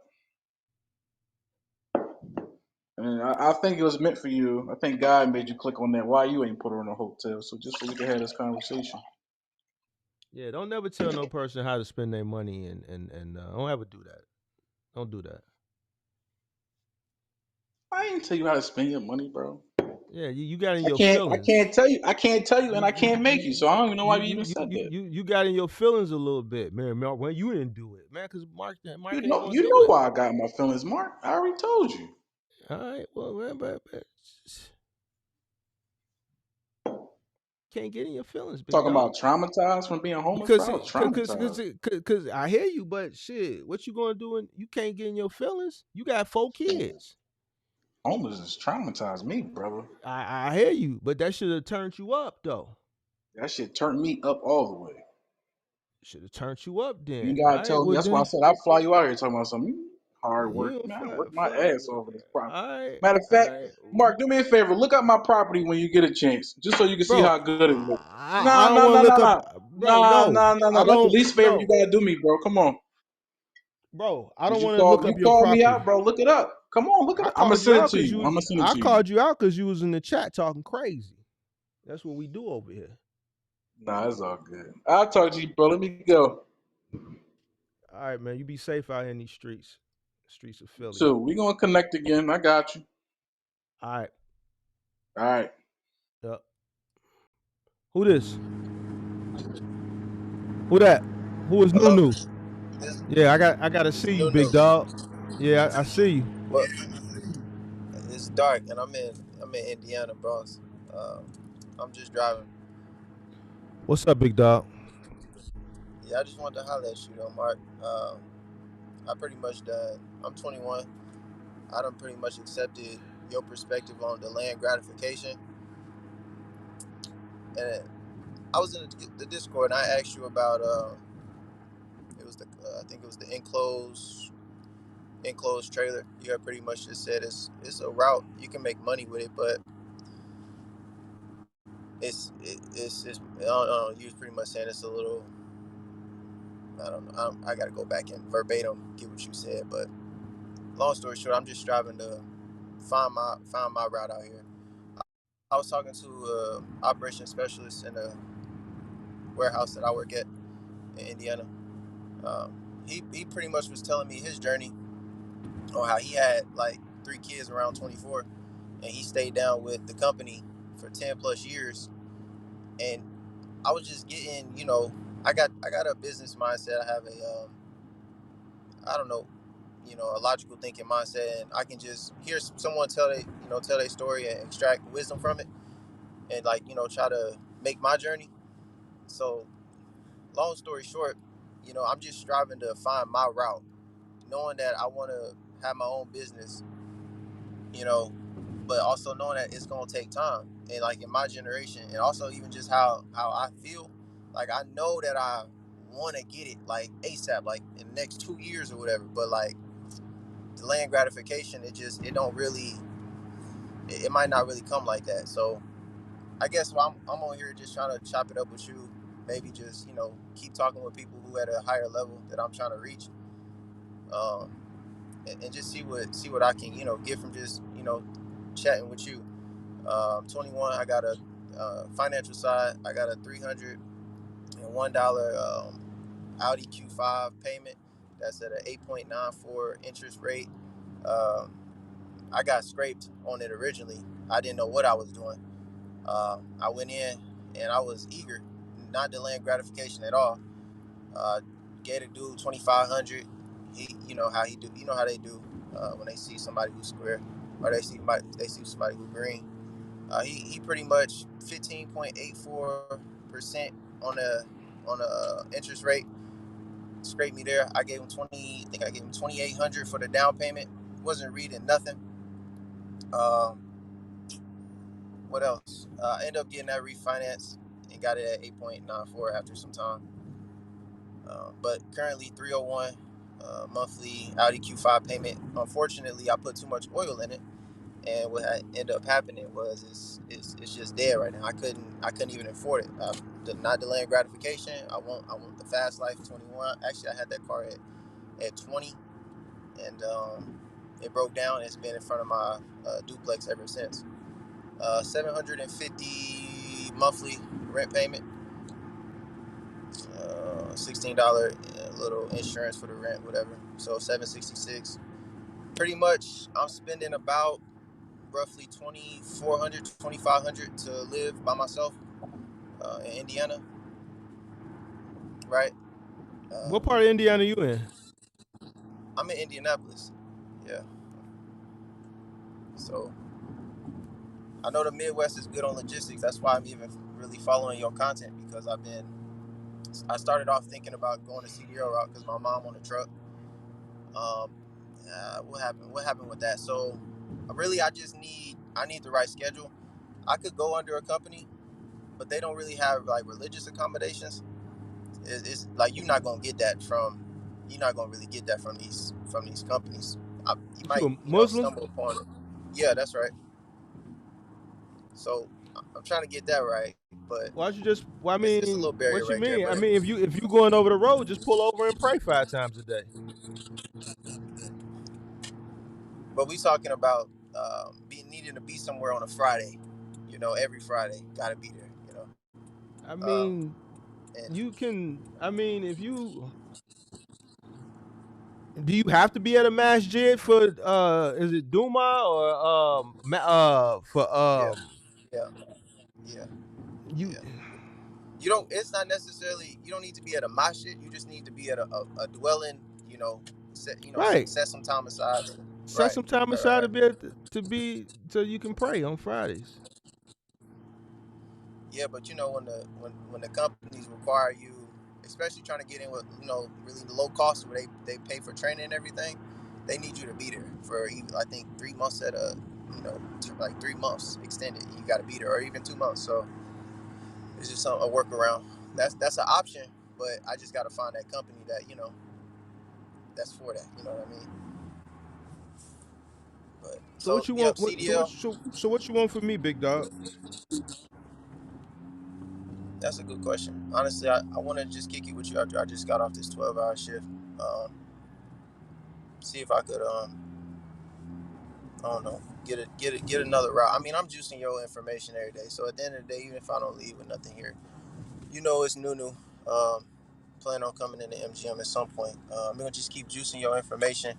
And I think it was meant for you. I think God made you click on that. Why you ain't put her in a hotel? So just so we can have this conversation.
Yeah, don't never tell no person how to spend their money, and don't ever do that. Don't do that.
I ain't tell you how to spend your money, bro.
Yeah, you got in
I
your
can't. I
feelings.
can't tell you. I can't tell you,
You
and I
you
can't make you.
you
So I don't even know why
you
you
you
even
you
said
you
that.
you, you got in your feelings a little bit, man. When you didn't do it, man, because Mark ain't gonna
You
do
know
it.
why I got in my feelings, Mark. I already told you.
All right, well, man, but can't get in your feelings, big
Talking
dog.
about traumatized from being homeless,
Because
bro. I was traumatized.
I hear you, but shit, what you gonna do? You can't get in your feelings. You got 4 kids.
Homeless has traumatized me, brother.
I hear you, but that should have turned you up, though.
That shit turned me up all the way.
Should have turned you up
You
then. All
gotta
right,
tell me.
well
That's why I
then,
said I'd fly you out here talking about something hard
you
work.
don't
Man, I
fly,
work my
fly.
ass off of this property.
All right,
Matter of
all
fact,
right,
Mark, do me a favor. Look up my property when you get a chance, just so you can see
bro.
how good it looks.
I
Nah,
don't
nah,
want to
nah,
look
nah,
up,
nah,
bro.
nah,
No,
nah, nah,
I
nah. That's the
don't.
least favor you
No,
gotta do me, bro. Come on,
bro. I
cause
don't want to look
you
up your
called me
property.
out, bro. Look it up. Come on, look it
I
up. I'm gonna
called you
send it
out
to
because
you. I'm
you.
gonna send it
I
to you.
called you out because you was in the chat talking crazy. That's what we do over here.
Nah, it's all good. I'll talk to you, bro. Let me go.
All right, man. You be safe out here in these streets of Philly.
So we gonna connect again. I got you.
All right.
All right.
Yep. Who this? Who that? Who is
Hello,
Nunu?
this
Yeah, I gotta
is
see you,
Nunu.
big dog. Yeah, I see you.
Well, it's dark, and I'm in Indiana, Bronx. Um, I'm just driving.
What's up, big dog?
Yeah, I just wanted to holler at you, though, Mark. I pretty much done. I'm 21. I done pretty much accepted your perspective on the land gratification, and I was in the Discord, and I asked you about it was the I think it was the enclosed trailer. You had pretty much just said it's a route you can make money with it, but it's I don't know. You was pretty much saying it's a little. I don't know. I got to go back and verbatim get what you said, but long story short, I'm just striving to find my route out here. I was talking to a operations specialist in a warehouse that I work at in Indiana. Um, he pretty much was telling me his journey on how he had like 3 kids around 24, and he stayed down with the company for 10 plus years. And I was just getting, I got a business mindset. I have a I don't know, a logical thinking mindset, and I can just hear someone tell their story and extract wisdom from it, and like try to make my journey. So, long story short, I'm just striving to find my route, knowing that I want to have my own business, you know, but also knowing that it's gonna take time, and like in my generation, and also even just how I feel, like I know that I want to get it like ASAP, like in the next 2 years or whatever, but like the land gratification, it don't really, it might not really come like that. So I guess I'm on here just trying to chop it up with you, maybe just keep talking with people who at a higher level that I'm trying to reach, um, and just see what I can get from just chatting with you. 21. I got a financial side. I got a $301 Audi Q5 payment. That's at an 8.94 interest rate. Um, I got scraped on it originally. I didn't know what I was doing. I went in and I was eager. not delaying gratification at all. Gave a dude 2,500. He, you know how he do. You know how they do when they see somebody who's square, or they see somebody who's green. He pretty much 15.84% on a interest rate. Scraped me there. I gave him 20. I think I gave him 2,800 for the down payment. Wasn't reading nothing. Um, what else? I ended up getting that refinance and got it at 8.94 after some time. But currently 301 monthly Audi Q5 payment. Unfortunately, I put too much oil in it, and what ended up happening was it's just dead right now. I couldn't even afford it. Not delaying gratification. I want the fast life 21. Actually, I had that car at 20, and it broke down. It's been in front of my duplex ever since. 750 monthly rent payment. $16 little insurance for the rent, whatever. So 766. Pretty much, I'm spending about roughly 2,400, 2,500 to live by myself in Indiana, right?
What part of Indiana you in?
I'm in Indianapolis. Yeah. So I know the Midwest is good on logistics. That's why I'm even really following your content, because I started off thinking about going the CDL route because my mom on the truck. Um, what happened? What happened with that? So really, I need the right schedule. I could go under a company, but they don't really have like religious accommodations. It's like you're not gonna really get that from these companies. You
What you
might
a Muslim?
stumble upon it. Yeah, that's right. So I'm trying to get that right, but
Why don't you just? Well, I
it's a
mean,
little barrier
what you
right there.
mean? I mean, if you going over the road, just pull over and pray 5 times a day.
But we talking about needing to be somewhere on a Friday. Every Friday, gotta be there.
I
Um,
mean,
and
you can. I mean, if you do, you have to be at a masjid for is it Duma or for
yeah, yeah, yeah,
you
yeah. You don't. It's not necessarily. You don't need to be at a masjid. You just need to be at a dwelling.
right.
Set some time aside.
Set
Right,
some time
right, right,
aside to
right.
be able to be so you can pray on Fridays.
Yeah, but when the companies require you, especially trying to get in with really low cost where they pay for training and everything, they need you to be there for even, I think 3 months at a like 3 months extended. You got to be there, or even 2 months. So it's just a workaround. That's an option, but I just got to find that company that that's for that. You know what I mean? But
So
so
what you
yeah,
want?
CDL.
So what you want from me, big dog?
That's a good question. Honestly, I want to just kick it with you after I just got off this 12-hour shift. Um, See if I could I don't know, get another route. I mean, I'm juicing your information every day. So at the end of the day, even if I don't leave with nothing here, it's new. Um, Plan on coming into MGM at some point. I'm gonna just keep juicing your information.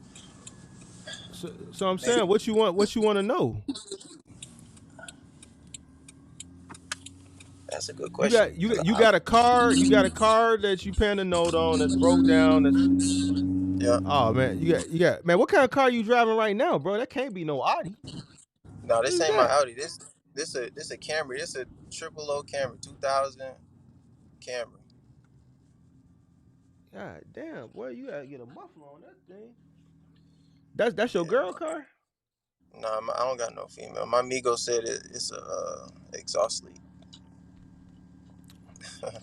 So I'm
Maybe
saying, what you want? What you want to know?
that's a good
You
question
got
because
you got a car. You got a car that you paying a note on that's broke down. That's
yeah,
oh man. You got man. What kind of car you driving right now, bro? That can't be no Audi.
no,
What
this
is
ain't my
that?
Audi. This a Camry. This a triple O Camry, 2000 Camry.
God damn, boy, you gotta get a muffler on that thing. That's your
Yeah,
girl car?
nah, I don't got no female. My Migo said it's a exhaust leak.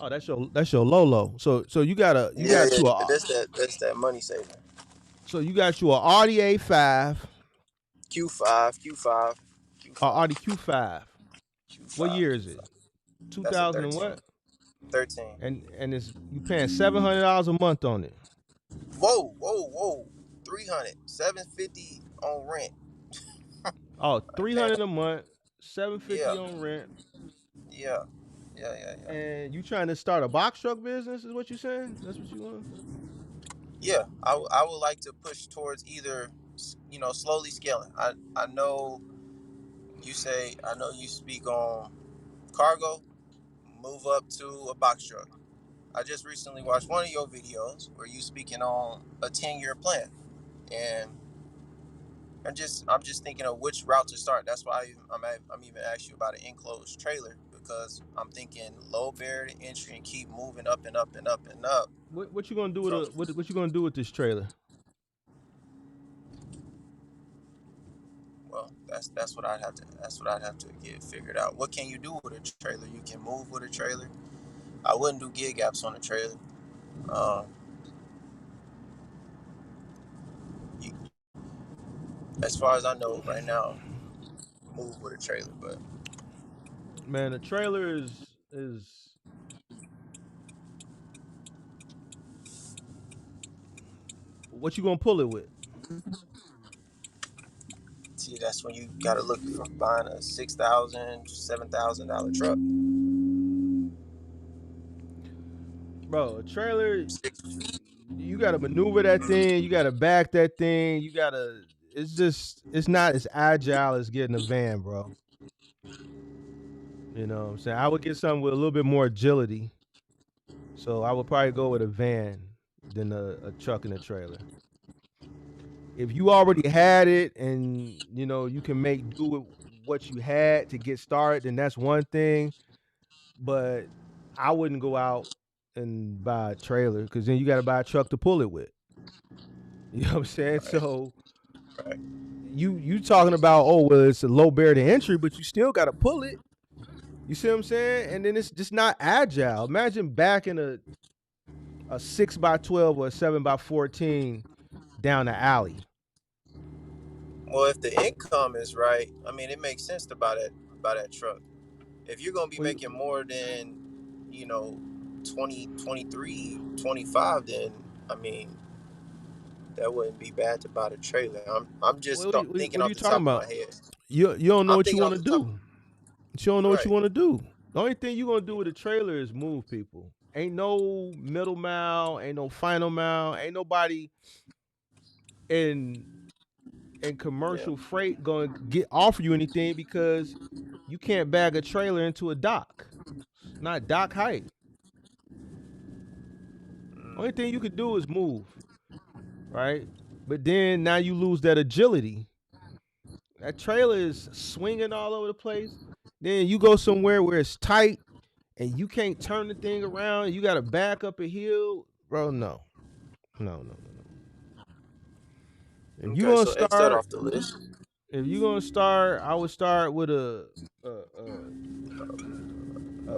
Oh, that's your Lolo. So you
Yeah,
got
yeah,
you a
that's that money saver.
so you got you a Audi A5
Q5, Q5,
or
Q5,
Audi Q5. What
Q5,
year is it?
Q5. That's a
2000 and
13.
what?
13.
And it's you paying $700 a month on it.
Whoa. 300, 750 on rent.
Oh,
I
300
paying.
a month, 750
Yeah,
on rent.
yeah, yeah.
And you trying to start a box truck business is what you saying? That's what you want?
Yeah, I would like to push towards either, slowly scaling. I know you say, I know you speak on cargo, move up to a box truck. I just recently watched one of your videos where you speaking on a 10-year plan, and I'm just thinking of which route to start. That's why I'm even asking you about an enclosed trailer, because I'm thinking low barrier to entry and keep moving up and up and up and up.
What you gonna do with
From
what you gonna do with this trailer?
Well, that's what I'd have to get figured out. What can you do with a trailer? You can move with a trailer. I wouldn't do gig apps on a trailer. Um, you, as far as I know, right now, move with a trailer. But
Man, a trailer is what you gonna pull it with?
see, that's when you gotta look for buying a $6,000, $7,000 truck.
Bro, a trailer, you gotta maneuver that thing, you gotta back that thing, it's not as agile as getting a van, bro. You know what I'm saying? I would get something with a little bit more agility. So I would probably go with a van than a truck and a trailer. If you already had it and you can make do with what you had to get started, then that's one thing. But I wouldn't go out and buy a trailer because then you got to buy a truck to pull it with. You know what I'm saying?
Right,
So
right.
you talking about, oh well, it's a low barrier to entry, but you still got to pull it. You see what I'm saying? And then it's just not agile. Imagine backing a 6x12 or a 7x14 down the alley.
Well, if the income is right, I mean, it makes sense to buy that truck. If you're gonna be making more than, you know, 20, 23, 25, then I mean, that wouldn't be bad to buy the trailer. I'm just thinking
What are
off
you
the
talking
top of
about?
my head.
You don't know
I'm
what you
thinking
want
off
to
the top.
do. You don't know what you
Right.
want to do. The only thing you're gonna do with a trailer is move people. Ain't no middle mile, ain't no final mile, ain't nobody in
Yeah.
commercial freight gonna offer you anything because you can't bag a trailer into a dock. It's not dock height. Only thing you could do is move, right? But then now you lose that agility. That trailer is swinging all over the place. Then you go somewhere where it's tight and you can't turn the thing around. You got to back up a hill, bro. No. If you
Okay,
gonna
so X that
start,
off the list.
I would start with a, a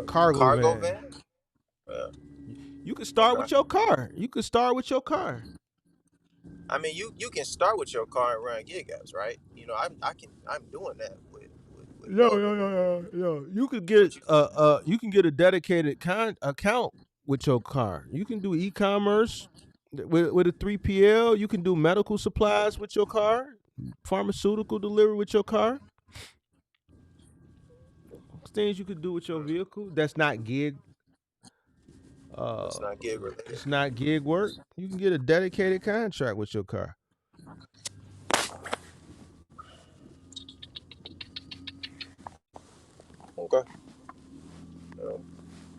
cargo
Cargo
van.
van. Yeah.
You could start
Okay.
with your car. You could start with your car.
I mean, you can start with your car and run gig apps, right? You know, I'm doing that with
No,
Velvet.
no, no, no, no. You could get
But you,
you can get a dedicated account with your car. You can do e-commerce with a 3PL. You can do medical supplies with your car, pharmaceutical delivery with your car. Things you could do with your vehicle. That's not gig. Uh,
that's not gig related.
it's not gig work. You can get a dedicated contract with your car.
Okay.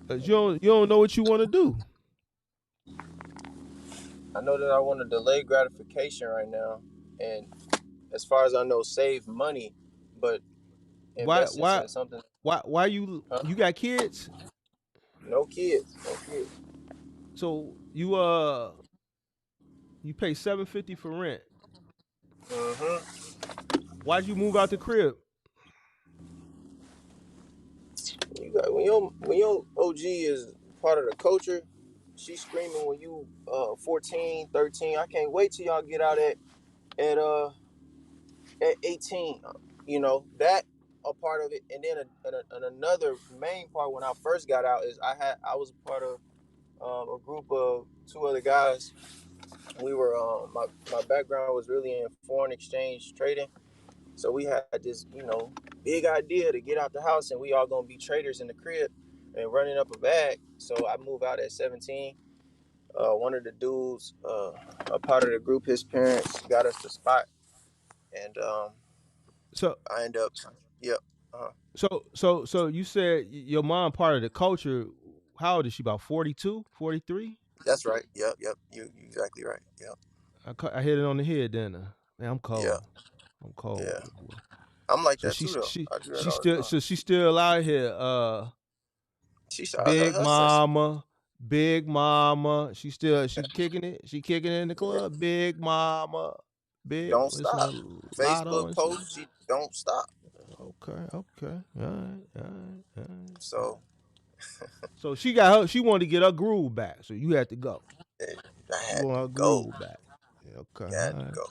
'Cause you don't know what you want to do.
I know that I want to delay gratification right now, and as far as I know, save money, but
Why
invest
why
into something.
why you got kids?
No kids, no kids.
So you pay $750 for rent.
Mm-hmm.
Why'd you move out the crib?
You got when your OG is part of the culture, she's screaming when you 14, 13. I can't wait till y'all get out at uh at 18. You know that a part of it, and then another main part when I first got out is I was part of a group of two other guys. We were my background was really in foreign exchange trading, so we had this big idea to get out the house and we all gonna be traders in the crib and running up a bag. So I moved out at 17. One of the dudes, a part of the group, his parents got us the spot, and
So
I end up, yep.
So you said your mom part of the culture. How old is she? About 42, 43?
That's right. Yep. You exactly right. Yep.
I hit it on the head, didn't I? Man, I'm
Yeah.
cold. I'm cold,
Yeah.
big boy.
I'm like
So
that too, though. I do that
she's
all the
still
time.
so she's still out here.
She's
Big
hustling.
mama, big mama. She kicking it. She kicking it in the
Yeah.
club. Big mama, big.
Don't
Listen
stop.
to Lotto
Facebook
and shit.
posts, she don't stop.
Okay, okay, all right, all right, all right.
So
So she got her. She wanted to get her groove back. So you had to go.
eh, I
You
had
want
to
her
go.
groove back. Yeah, okay,
I had
all
to
right.
go.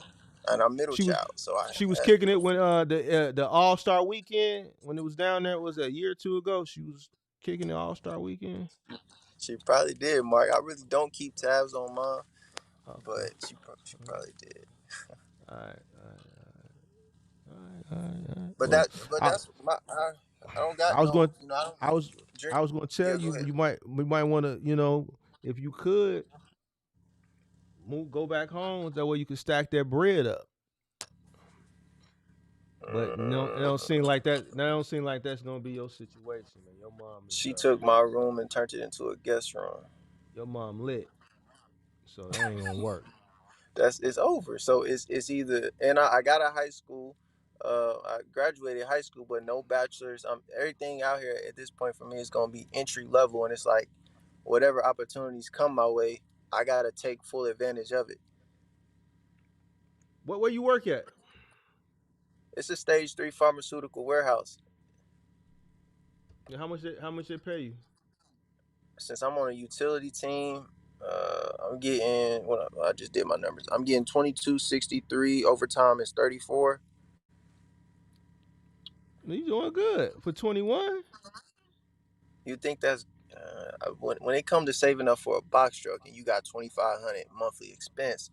And I'm middle
She was
child, so I
she was
had to
kicking
go.
it when the All Star Weekend when it was down there. Was a year or two ago? She was kicking the All Star Weekend.
She probably did, Mark. I really don't keep tabs on mine,
Okay.
but she probably did.
All right. All right. All right. All right.
But
Well, I
that's my I don't got
I was going
no, I don't
I was
drink.
I was going to tell
Yeah, go
you
ahead.
we might want to if you could go back home that way you could stack that bread up. But no, it don't seem like that. That don't seem like that's gonna be your situation, man.
She took my room and turned it into a guest room.
Your mom lit, so that ain't gonna work.
It's over. So it's either, and I got a high school. I graduated high school, but no bachelor's. Everything out here at this point for me is gonna be entry level, and it's like whatever opportunities come my way, I gotta take full advantage of it.
Where you work at?
It's a stage 3 pharmaceutical warehouse.
Yeah, how much they pay you?
Since I'm on a utility team, I'm getting I just did my numbers. I'm getting 22.63. Overtime is 34.
You doing good for 21?
You think that's when it comes to saving up for a box truck and you got 2,500 monthly expense,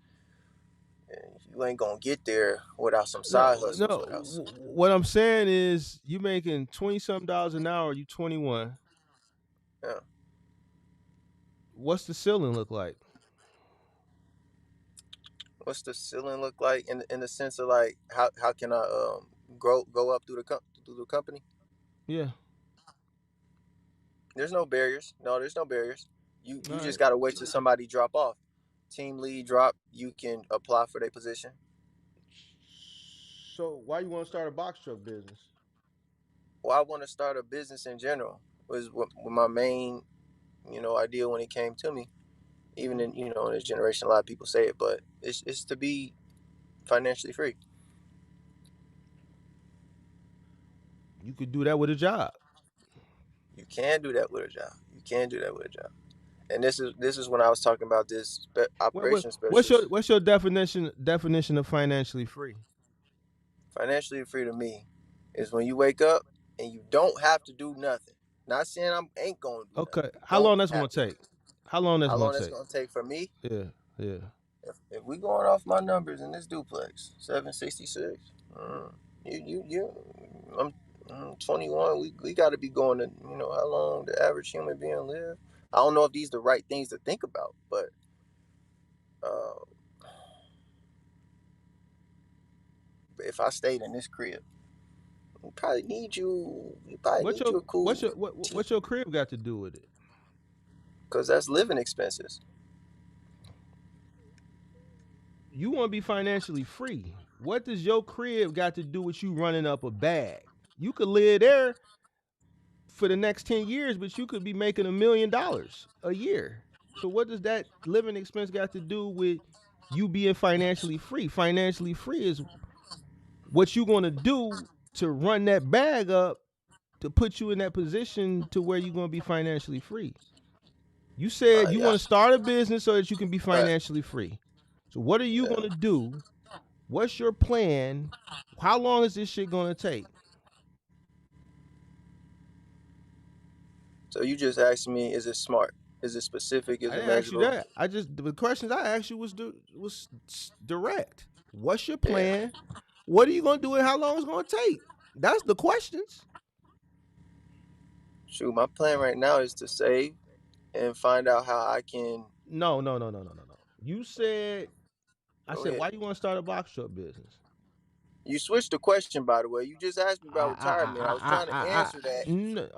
you ain't gonna get there without some side
No,
hustles.
no. What I'm saying is, you making 20 something dollars an hour. You 21.
Yeah.
What's the ceiling look like?
What's the ceiling look like in the sense of like how can I go up through the company?
Yeah.
There's no barriers. No, there's no barriers.
All
You just
right.
gotta wait till somebody drop off. Team lead drop, you can apply for their position.
So why you want to start a box truck business?
Well, I want to start a business in general. Was what my main, idea when it came to me. Even in in this generation, a lot of people say it, but it's to be financially free.
You could do that with a job.
You can do that with a job. You can do that with a job. And this is when I was talking about this operation specialist.
What's your definition of financially free?
Financially free to me is when you wake up and you don't have to do nothing. Not saying I ain't gonna do nothing.
Okay.
You
How
don't
long that's gonna
have to do.
take? How long that's
How
gonna
long that's
take?
gonna take for me?
Yeah. Yeah.
If we going off my numbers in this duplex, 766. You. I'm 21. We got to be going to how long the average human being live. I don't know if these the right things to think about, but uh, if I stayed in this crib, we probably need you. We probably need you a cool
What's your crib got to do with it?
because that's living expenses.
You want to be financially free. What does your crib got to do with you running up a bag? You could live there for the next 10 years, but you could be making $1 million a year. So what does that living expense got to do with you being financially free? Financially free is what you gonna do to run that bag up to put you in that position to where you're gonna be financially free. You said you
Yeah,
want to start a business so that you can be
right.
financially free. So what are you
Yeah.
gonna do? What's your plan? How long is this shit gonna take?
So you just asked me, is it smart? Is it specific? Is
I
it
didn't ask you
measurable?
that. The questions I asked you was direct. What's your
Yeah.
plan? What are you gonna do and how long it's gonna take? That's the questions.
Shoot, my plan right now is to save and find out how I can
No. You said I
go
said
ahead.
why do you want to start a box truck business?
You switched the question, by the way. You just asked me about retirement. I was trying to answer that.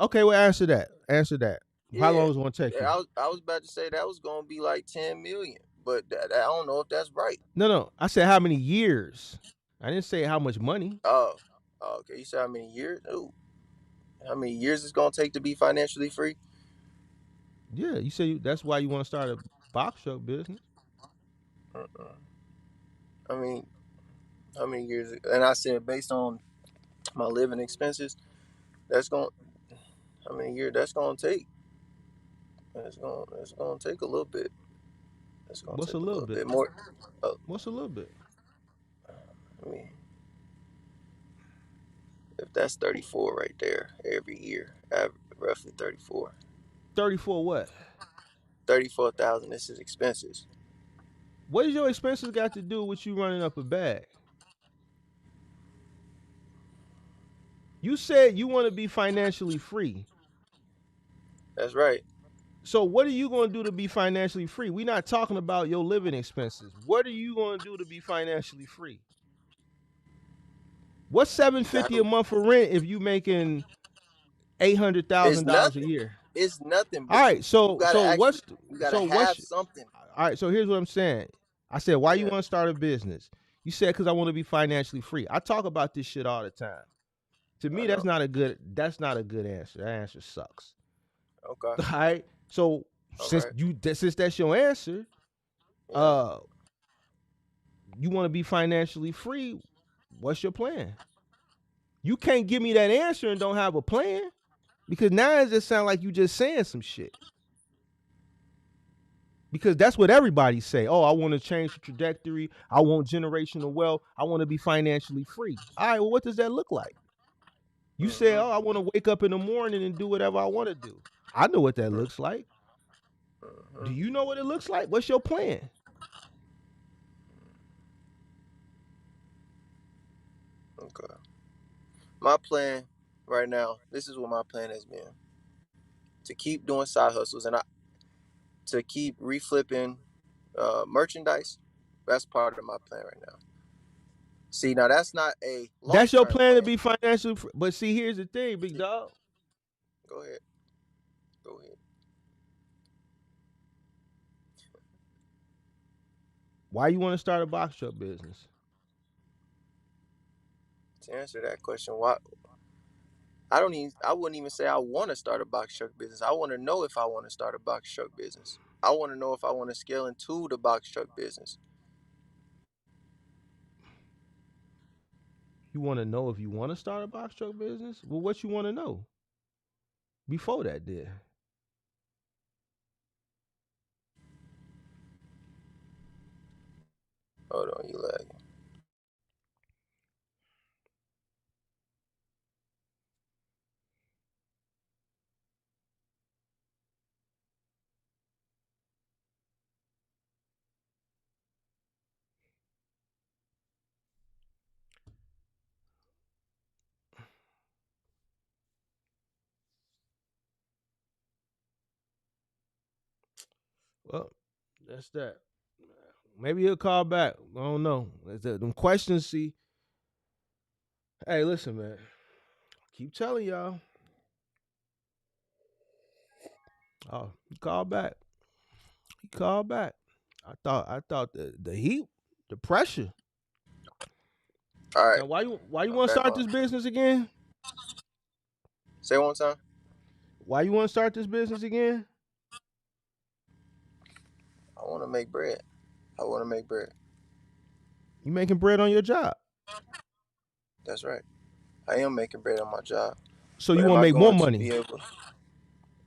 Okay, well, answer that. Answer that. How long
Yeah,
is it gonna take you?
I was about to say that was gonna be like 10 million, but I don't know if that's right.
No. I said how many years. I didn't say how much money.
Oh, okay. You said how many years? Ooh, how many years it's gonna take to be financially free?
Yeah, you say that's why you want to start a box truck business.
I mean, how many years? And I said based on my living expenses, that's going. How many years that's gonna take? It's gonna take a little bit. It's gonna
What's a
take a
little
little
bit?
bit more.
What's a little bit?
I mean, if that's 34 right there every year, roughly 34.
34 what?
34,000. This is expenses.
What does your expenses got to do with you running up a bag? You said you want to be financially free.
That's right.
So what are you going to do to be financially free? We're not talking about your living expenses. What are you going to do to be financially free? What's $750 a month for rent if you making
It's
$800,000 a
nothing.
year?
It's nothing.
All
But
right,
you gotta actually, you gotta have something.
all right, so here's what I'm saying. I said, why you
Yeah,
want to start a business? You said because I want to be financially free. I talk about this shit all the time. To me,
I
that's
know.
not a good answer. That answer sucks.
Okay.
All right. So
All
since
right.
since that's your answer,
Yeah.
you want to be financially free, what's your plan? You can't give me that answer and don't have a plan, because now it just sounds like you just saying some shit. Because that's what everybody say. Oh, I want to change the trajectory. I want generational wealth. I want to be financially free. All right, well, what does that look like? You say, oh, I want to wake up in the morning and do whatever I want to do. I know what that looks like. Do you know what it looks like? What's your plan?
Okay. My plan right now, this is what my plan has been: to keep doing side hustles and to keep reflipping merchandise. That's part of my plan right now. See, now that's not a
That's your
long-term
plan to
plan.
be financially free. But see, here's the thing, big dog.
Go ahead. Go ahead.
Why you want to start a box truck business?
To answer that question, why I wouldn't even say I want to start a box truck business. I want to know if I want to start a box truck business. I want to know if I want to scale into the box truck business.
You want to know if you want to start a box truck business? Well, what you want to know before that, did?
Hold on, you lagging.
Well, that's that. Maybe he'll call back. I don't know. Them questions, see. Hey, listen, man. Keep telling y'all. Oh, he called back. He called back. I thought the heat, the pressure.
All right,
Now, why you
I'm
want to
back
start
on.
this business again?
Say it one time.
Why you want to start this business again?
I want to make bread. I want to make bread.
You making bread on your job.
That's right. I am making bread on my job.
So
But
you
am
want to
I
make more
going to
money.
be able?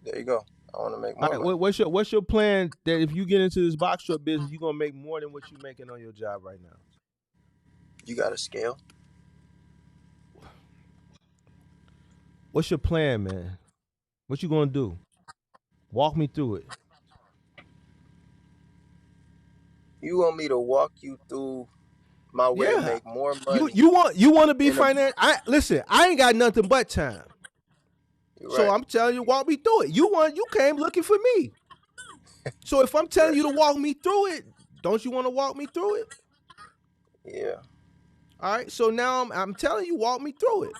There you go. I want to make
All
more
right,
money.
what's your plan that if you get into this box truck business, you're gonna make more than what you're making on your job right now?
You got to scale.
What's your plan, man? What you gonna do? Walk me through it.
You want me to walk you through my way to
Yeah.
make more
You
money?
you want to be
In a,
listen, I ain't got nothing but time.
you're
So
right.
I'm telling you, walk me through it. You came looking for me. So if I'm telling
Right.
you to walk me through it, don't you want to walk me through it?
Yeah.
All right. So now I'm telling you, walk me through it.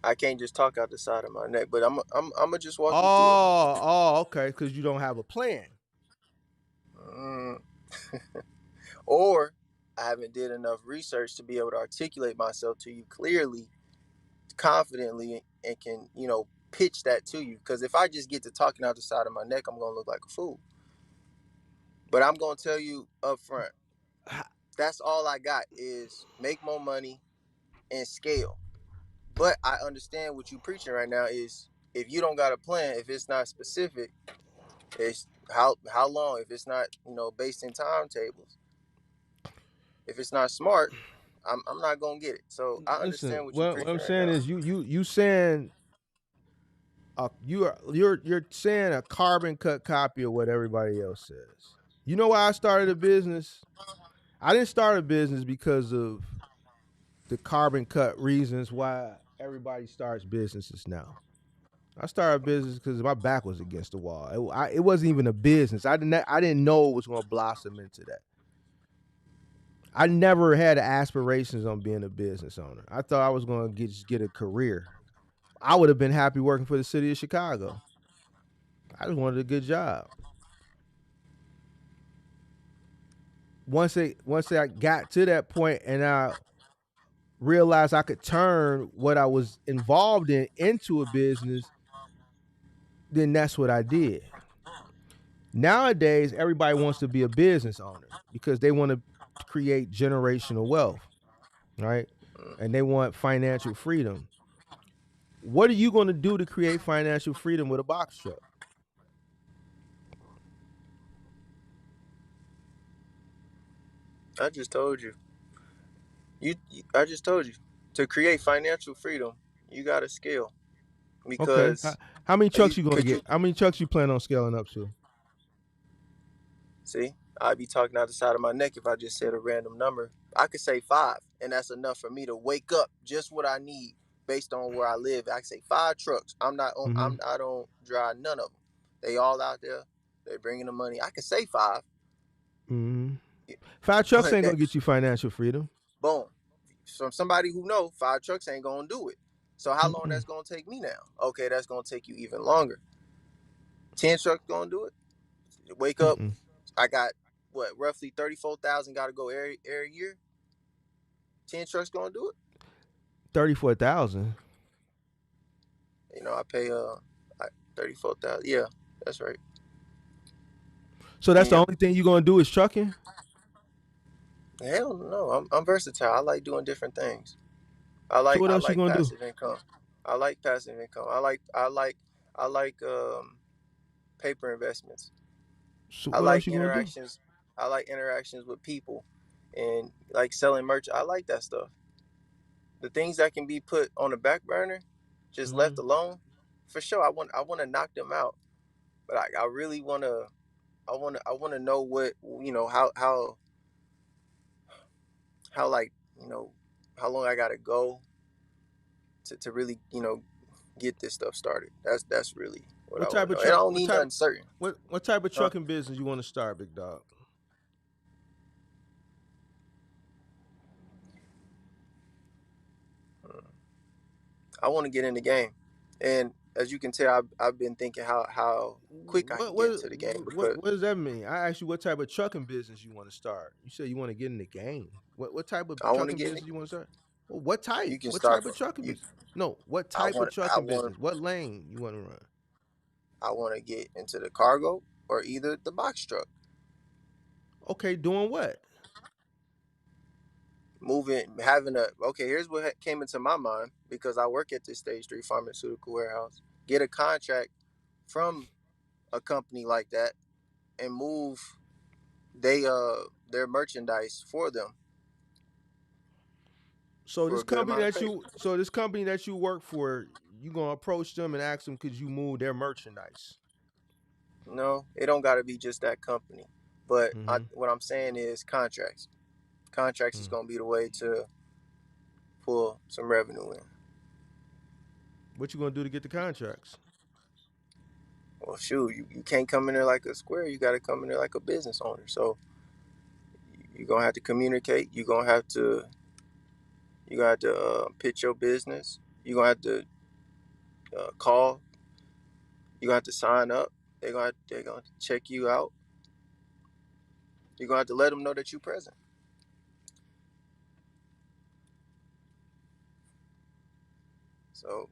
I can't just talk out the side of my neck, but I'm gonna just walk you through it.
Oh, okay. Because you don't have a plan.
Mm. Or I haven't did enough research to be able to articulate myself to you clearly, confidently, and can, pitch that to you. Because if I just get to talking out the side of my neck, I'm gonna look like a fool. But I'm gonna tell you up front, that's all I got is make more money and scale. But I understand what you preaching right now is if you don't got a plan, if it's not specific, it's how long, if it's not, based in timetables, if it's not smart, I'm not gonna get it. So I
Listen,
understand what you
what
preaching
I'm
right
saying
now.
is you saying you're saying a carbon cut copy of what everybody else says. You know why I started a business? I didn't start a business because of the carbon cut reasons why everybody starts businesses now. I started a business because my back was against the wall. It wasn't even a business. I didn't know it was going to blossom into that. I never had aspirations on being a business owner. I thought I was going to just get a career. I would have been happy working for the city of Chicago. I just wanted a good job. Once I got to that point and I realized I could turn what I was involved in into a business, then that's what I did. Nowadays, everybody wants to be a business owner because they want to create generational wealth, right? And they want financial freedom. What are you going to do to create financial freedom with a box truck?
I just told you. I just told you. To create financial freedom, you got to scale
Okay.
because
How many trucks you going to
could you
get? How many trucks you plan on scaling up to?
see? I'd be talking out the side of my neck if I just said a random number. I could say 5, and that's enough for me to wake up just what I need based on where I live. I could say 5 trucks.
Mm-hmm.
I don't drive none of them. They all out there. They bringing the money. I could say 5,
Mm-hmm. 5 trucks
but
ain't
that
going to get you financial freedom.
boom. From somebody who know 5 trucks ain't gonna do it. So how long
Mm-mm.
that's gonna take me now? Okay, that's gonna take you even longer. 10 trucks gonna do it. Wake up.
Mm-mm.
I got what roughly 34,000 got to go every year. 10 trucks gonna do it.
34,000.
I pay 34,000. Yeah, that's right.
So that's the
Yeah.
only thing you going to do is trucking?
Hell no. I'm versatile. I like doing different things.
So what
I
else you
like
going to do?
passive income. I like passive income. I like paper investments.
So
I
what else
like
you going to do?
interactions. I like interactions with people, and like selling merch. I like that stuff. The things that can be put on the back burner, just
Mm-hmm.
left alone, for sure. I want to knock them out, but I really want to. I want to know what how like how long I gotta go to really get this stuff started. That's really what I
What
want
type
to
of
know. And I
truck?
don't need nothing certain.
What type of
Huh?
trucking business you want to start, big dog?
I want to get in the game, and as you can tell, I've been thinking how quick I can
What
get
what
into the game
what
because
what does that mean? I asked you what type of trucking business you want to start. You said you want to get in the game. What type of
I want to
trucking
get in
business
it.
you want to start? Well, what type?
You can
What
start
type of
from
trucking
you.
business? No, what type of
I
trucking
want
business? What lane you want to run?
I want to get into the cargo or either the box truck.
Okay, doing what?
Moving, having a okay. Here's what came into my mind because I work at this Stage 3 pharmaceutical warehouse. Get a contract from a company like that and move they their merchandise for them
So
for
this
a good
company
amount of
that
pay.
you work for, you gonna approach them and ask them could you move their merchandise?
No, it don't got to be just that company. But
Mm-hmm.
what I'm saying is contracts. Contracts is going to be the way to pull some revenue in.
What you gonna do to get the contracts?
Well, shoot, you can't come in there like a square. You got to come in there like a business owner. So you're gonna have to communicate. You gonna have to pitch your business. You're gonna have to call. You're gonna have to sign up. They're gonna check you out. You're gonna have to let them know that you're present. So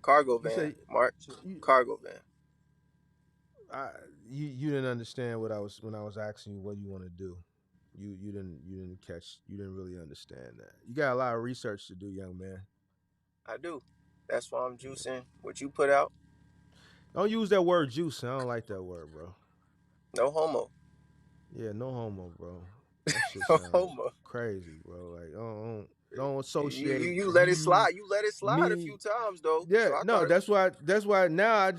cargo
You
van,
say
Mark.
you,
Cargo van.
I, you didn't understand what I was when I was asking you what you want to do. You didn't really understand that. You got a lot of research to do, young man.
I do. That's why I'm juicing what you put out.
Don't use that word juice. I don't like that word, bro.
No homo.
Yeah, no homo, bro. That shit
No
sound
homo.
crazy, bro. Like, don't
You,
associate
you let it
you,
slide. You let it slide a few
me.
times though.
Yeah,
So I
no,
thought it was.
that's why now I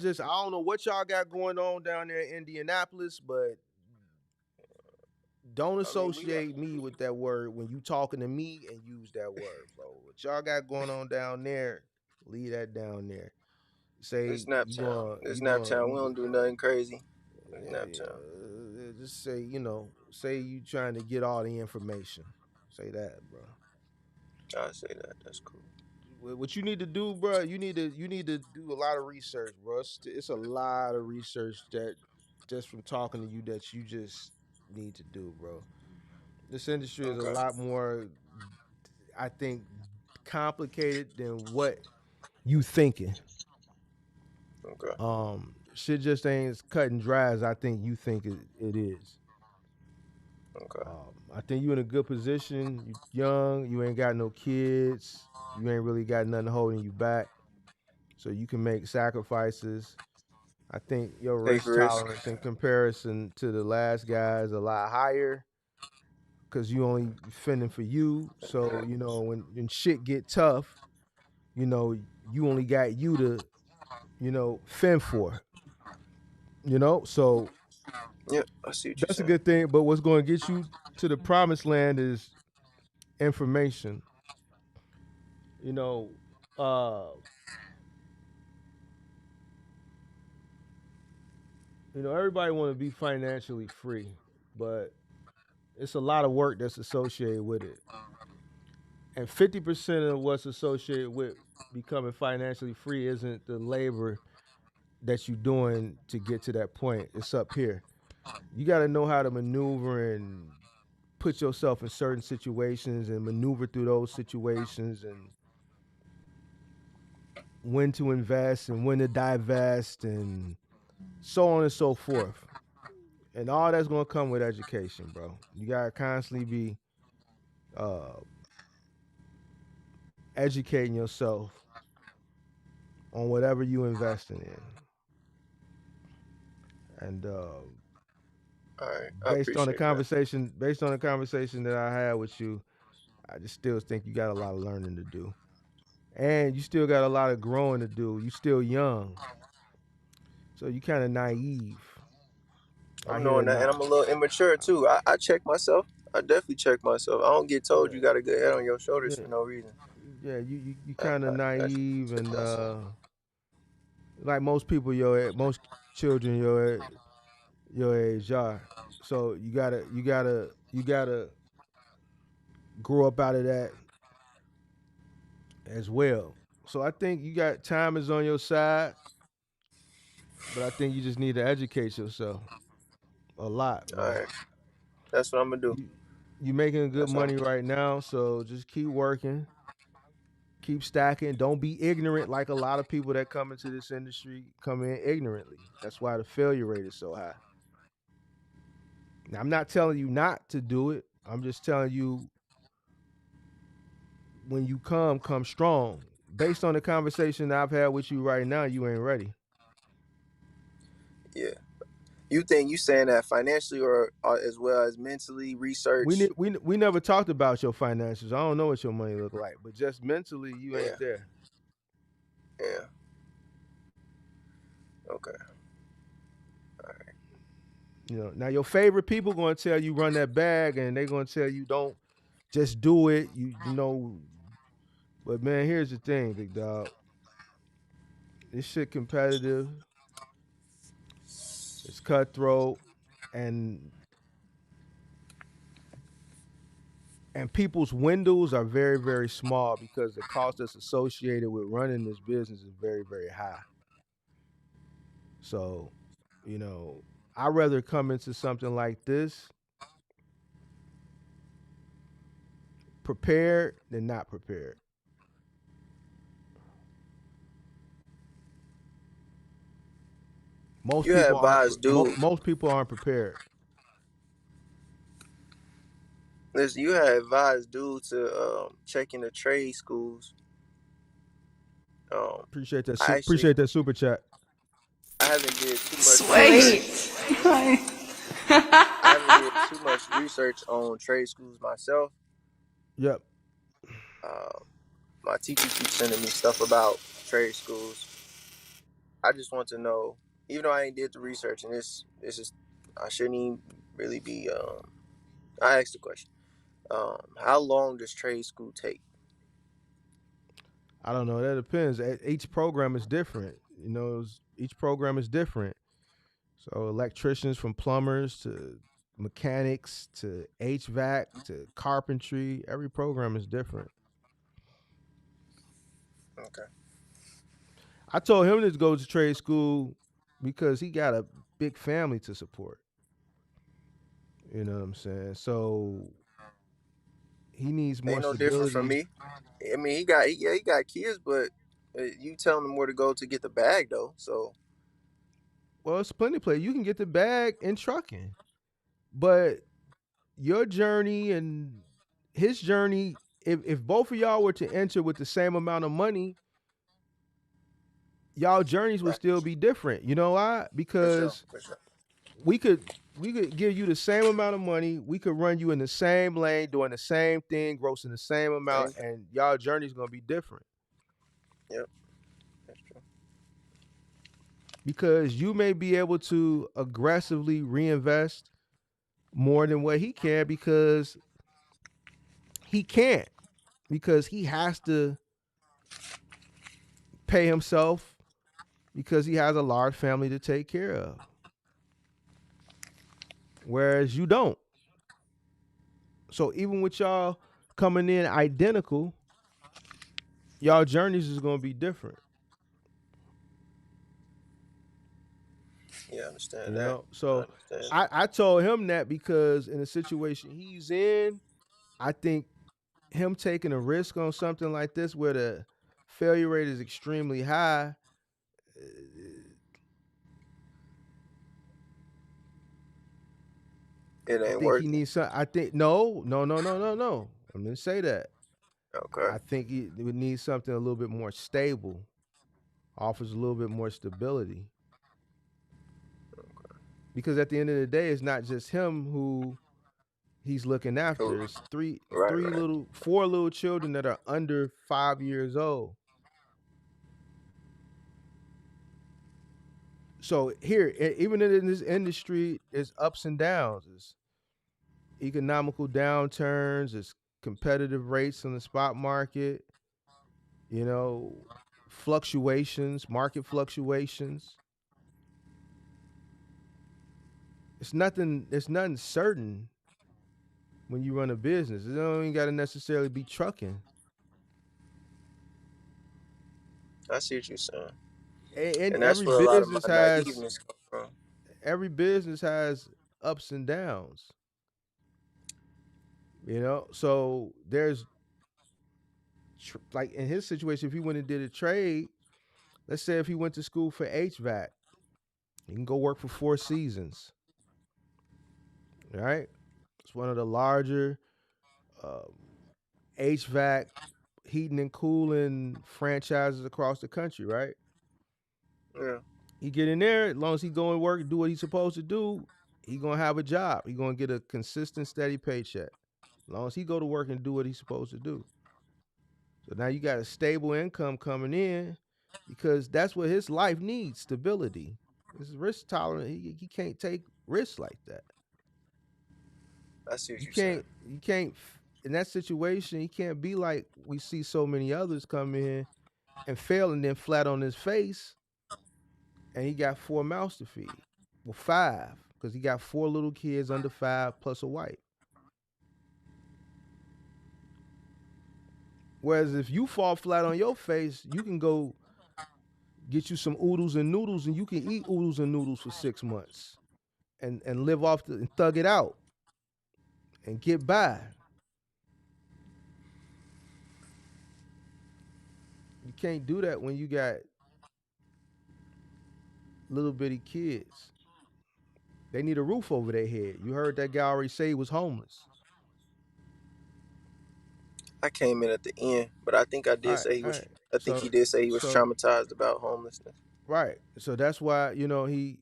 don't know what y'all got going on down there in Indianapolis, but don't
I mean, we got.
associate me with that word when you talking to me and use that word, bro. What y'all got going on down there, leave that down there.
It's
Say
Snaptown. It's
you going
Snaptown. We don't do nothing crazy. It's
yeah,
Snaptown.
just say, say you trying to get all the information. Say that, bro.
I say that. That's cool.
What you need to do, bro, you need to do a lot of research, bro. It's a lot of research that just from talking to you that you just need to do, bro. This industry is a
Okay.
lot more, I think, complicated than what you thinking.
Okay.
Shit just ain't as cut and dry as I think you think it is.
Okay.
I think you in a good position. You young, you ain't got no kids, you ain't really got nothing holding you back, so you can make sacrifices. I think your
Take
risk
risks.
tolerance in comparison to the last guy is a lot higher because you only fending for you. So when shit get tough, you only got you to fend for. So
Yep. I see what you're
that's a
saying.
good thing. But what's going to get you to the promised land is information. You know, uh, everybody want to be financially free, but it's a lot of work that's associated with it. And 50% of what's associated with becoming financially free isn't the labor that you're doing to get to that point. It's up here. You got to know how to maneuver and put yourself in certain situations and maneuver through those situations and when to invest and when to divest and so on and so forth. And all that's going to come with education, bro. You got to constantly be uh, educating yourself on whatever you investing in. And
All right. I appreciate that.
based on the conversation that I had with you, I just still think you got a lot of learning to do. And you still got a lot of growing to do. You still young. So you kind of naive. I
I'm
hear
knowing
a
that, and
lot.
I'm a little immature too. I check myself. I definitely check myself. I don't get told you
Yeah.
got a good head on your shoulders
Yeah.
for no reason.
Yeah, you
I,
kind of
I
naive
check
and
myself.
like most children your age are. So you gotta grow up out of that as well. So I think you got time is on your side, but I think you just need to educate yourself a lot,
All
bro.
right. That's what I'm gonna do.
You you making good
That's what.
money right now, so just keep working, keep stacking. Don't be ignorant like a lot of people that come into this industry come in ignorantly. That's why the failure rate is so high. Now, I'm not telling you not to do it. I'm just telling you when you come strong. Based on the conversation that I've had with you right now, you ain't ready.
Yeah. You think you saying that financially or as well as mentally research?
We never talked about your finances. I don't know what your money look like, but just mentally, you
Yeah.
ain't there.
Yeah. Okay. All right.
Now your favorite people gonna tell you run that bag, and they gonna tell you don't just do it. But man, here's the thing, big dog. This shit competitive. It's cutthroat, and people's windows are very, very small because the cost that's associated with running this business is very, very high. So, you know, I'd rather come into something like this prepared than not prepared. Most
You had
people aren't.
advised, dude.
Most people aren't prepared.
Listen, you had advised, dude, to check in the trade schools.
Appreciate that.
I actually,
Appreciate that super chat.
I haven't did too much
Sweet.
I haven't did too much research on trade schools myself.
Yep.
My teacher keeps sending me stuff about trade schools. I just want to know, even though I ain't did the research, and this is, I shouldn't even really be. I asked the question. How long does trade school take?
I don't know. That depends. Each program is different. You know, each program is different. So electricians, from plumbers to mechanics to HVAC to carpentry, every program is different.
Okay.
I told him to go to trade school because he got a big family to support. You know what I'm saying? So he needs more
Ain't no different from
stability.
me. I mean, he got kids, but you telling him where to go to get the bag though. So
Well, it's plenty of play. You can get the bag in trucking, but your journey and his journey, if both of y'all were to enter with the same amount of money, y'all journeys would
right,
still be different. You know why?
for sure,
Because
for sure.
we could give you the same amount of money, we could run you in the same lane, doing the same thing, grossing the same amount,
Same.
and y'all journey's gonna be different.
Yep, that's true.
Because you may be able to aggressively reinvest more than what he can because he can't, because he has to pay himself because he has a large family to take care of. Whereas you don't. So even with y'all coming in identical, y'all journeys is gonna be different.
Yeah, I understand
You
that.
know?
I
So
understand.
I told him that because in the situation he's in, I think him taking a risk on something like this where the failure rate is extremely high,
It
I
ain't
think he
worth it.
needs some. I think no. I'm gonna say that.
Okay.
I think he would need something a little bit more stable, offers a little bit more stability. Because at the end of the day, it's not just him who he's looking after. It's
Right, right.
four little children that are under 5 years old. So here, even in this industry, there's ups and downs. There's economical downturns. There's competitive rates on the spot market. You know, fluctuations, market fluctuations. It's nothing. There's nothing certain when you run a business. It don't even got to necessarily be trucking.
I see what you're saying,
And
and that's where a lot of my naiveness comes from.
every business has ups and downs. You know, so there's like in his situation, if he went and did a trade, let's say if he went to school for HVAC, he can go work for Four Seasons. Right, it's one of the larger um, HVAC heating and cooling franchises across the country. Right,
Yeah,
he get in there, as long as he go and work, do what he's supposed to do, he gonna have a job. He gonna get a consistent, steady paycheck. As long as he go to work and do what he's supposed to do. So now you got a stable income coming in because that's what his life needs, stability. This is risk tolerant. He can't take risks like that.
I see what you're saying.
You can't in that situation, he can't be like we see so many others come in and fail and then flat on his face, and he got 4 mouths to feed. Well, 5, because he got 4 little kids under 5 plus a wife. Whereas if you fall flat on your face, you can go get you some oodles and noodles, and you can eat oodles and noodles for 6 months and live off and thug it out and get by. You can't do that when you got little bitty kids. They need a roof over their head. You heard that guy already say he was homeless.
I came in at the end, but I think I
All
did
right,
say he
all
was.
right.
I think he did say he was
So
traumatized about homelessness.
right. So that's why, he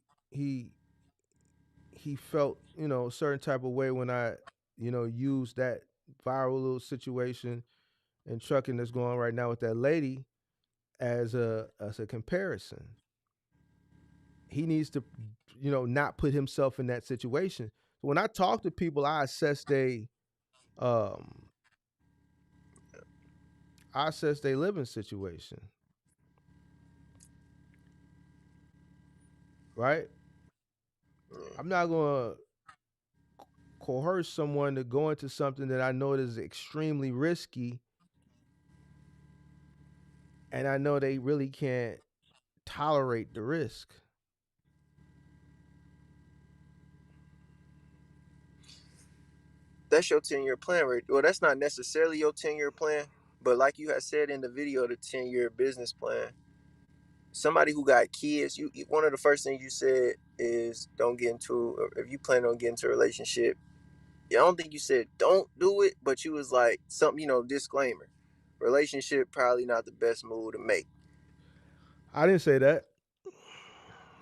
he felt, a certain type of way when I, used that viral little situation in trucking that's going on right now with that lady as a comparison. He needs to, not put himself in that situation. So when I talk to people, um I assess their living situation. Right? I'm not gonna coerce someone to go into something that I know is extremely risky, and I know they really can't tolerate the risk.
That's your 10-year plan, right? Well, that's not necessarily your 10-year plan, but like you had said in the video, the 10-year business plan. Somebody who got kids, one of the first things you said is don't get into. If you plan on getting into a relationship, I don't think you said don't do it, but you was like something, disclaimer. Relationship probably not the best move to make.
I didn't say that.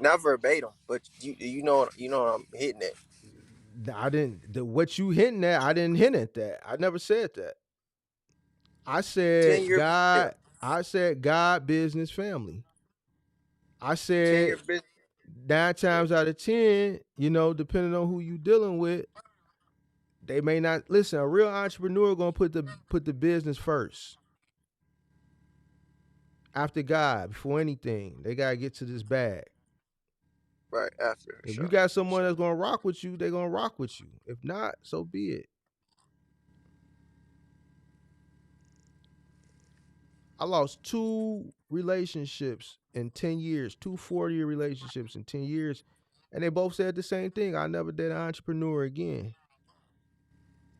Not verbatim, but you know what I'm hitting at.
I didn't. What you hinting at? I didn't hint at that. I never said that. I
Ten
said
year, yeah,
God. I said God, business, family. I
10-year
said
business.
9 times out of 10, depending on who you dealing with, they may not listen. A real entrepreneur gonna put the business first, after God, before anything. They gotta get to this bag.
Right after,
If you
sure,
got someone
sure.
that's gonna rock with you, they gonna rock with you. If not, so be it. I lost 2 relationships in 10 years, 2 4-year relationships in 10 years, and they both said the same thing. I never did an entrepreneur again.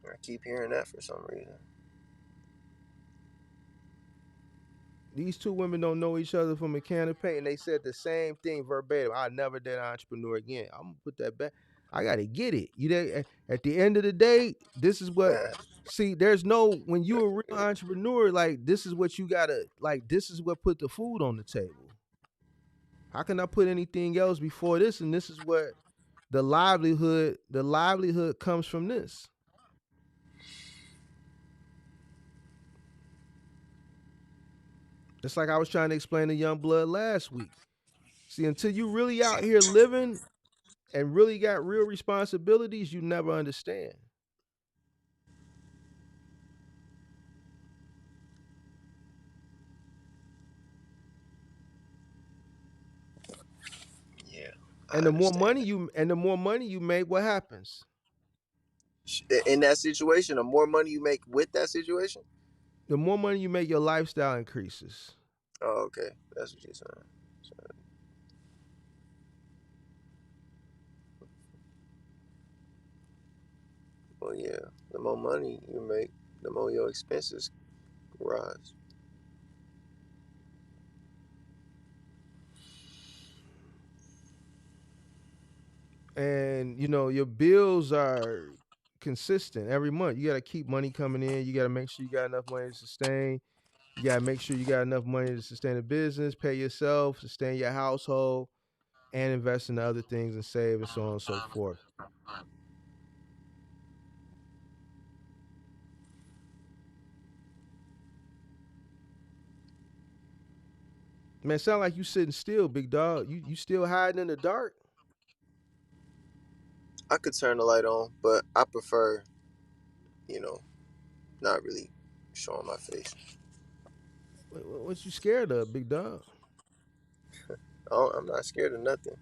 I keep hearing that for some reason.
These 2 women don't know each other from a can of paint, and they said the same thing verbatim. I never did an entrepreneur again. I'm gonna put that back. I gotta get it. At the end of the day, this is what.
Man,
See, there's no when you're a real entrepreneur, like this is what you gotta like. This is what put the food on the table. How can I put anything else before this? And this is what the livelihood comes from this. It's like I was trying to explain to Young Blood last week. See, until you really out here living and really got real responsibilities, you never understand.
yeah, I
And the more
understand
money
that.
you make, what happens?
In that situation, the more money you make with that situation.
The more money you make, your lifestyle increases.
Oh, okay, that's what you're saying. Well, yeah, the more money you make, the more your expenses rise.
And your bills are consistent every month. You got to keep money coming in. You got to make sure you got enough money to sustain. You got to make sure you got enough money to sustain a business, pay yourself, sustain your household, and invest in other things and save and so on and so forth. Man, sound like you sitting still, big dog. You still hiding in the dark?
I could turn the light on, but I prefer, you know, not really showing my face.
What you scared of, big dog?
I'm not scared of nothing.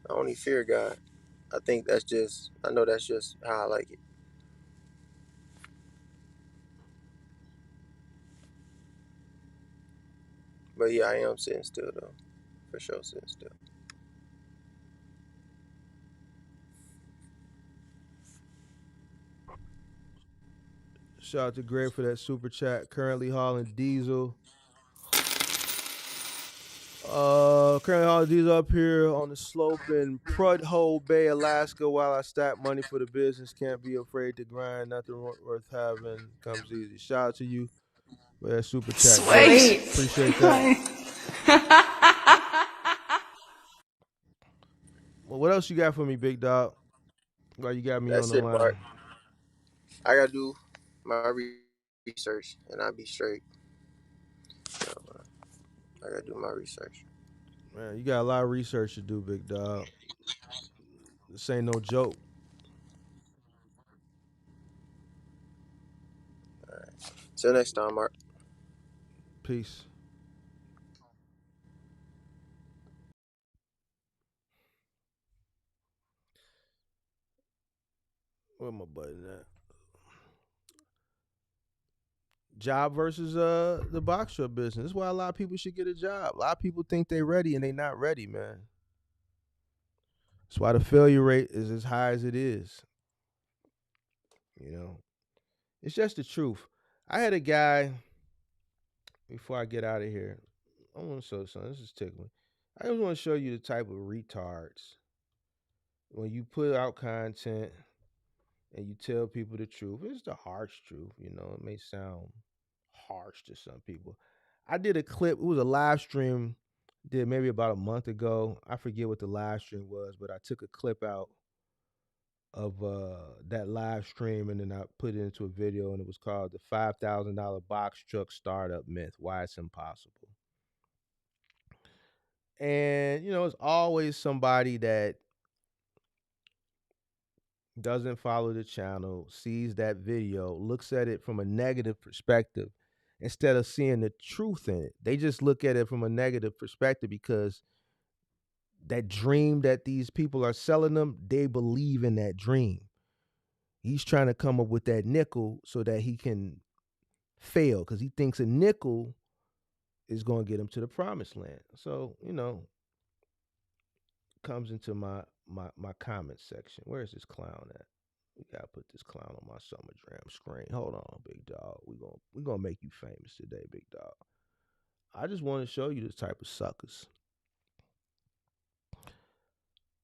I only fear God. I know that's just how I like it. But yeah, I am sitting still though. For sure sitting still.
Shout out to Greg for that super chat. Currently hauling diesel. Currently hauling diesel up here on the slope in Prudhoe Bay, Alaska. While I stack money for the business, can't be afraid to grind. Nothing worth having comes easy. Shout out to you for that super chat, Greg. Appreciate that. Well, what else you got for me, big dog? Why you got me
That's
on the
it,
line?
Mark. I gotta do my research and I'll be straight. So, I gotta do my research.
Man, you got a lot of research to do, big dog. This ain't no joke.
All right. Till next time, Mark.
Peace. Where my button at? Job versus the box truck business. That's why a lot of people should get a job. A lot of people think they're ready and they're not ready, man. That's why the failure rate is as high as it is. You know, it's just the truth. I had a guy, before I get out of here, I want to show something. This is tickling. I just want to show you the type of retards when you put out content and you tell people the truth. It's the harsh truth, you know. It may sound harsh to some people. I did a clip. It was a live stream. Did maybe about a month ago. I forget what the live stream was, but I took a clip out of that live stream and then I put it into a video, and it was called the $5,000 box truck startup myth: why it's impossible. And you know, it's always somebody that doesn't follow the channel, sees that video, looks at it from a negative perspective instead of seeing the truth in it. They just look at it from a negative perspective because that dream that these people are selling them, they believe in that dream. He's trying to come up with that nickel so that he can fail because he thinks a nickel is going to get him to the promised land. So, you know, comes into my comment section. Where's this clown at? We gotta put this clown on my Summer Jam screen. Hold on, big dog. We gonna make you famous today, big dog. I just want to show you this type of suckers.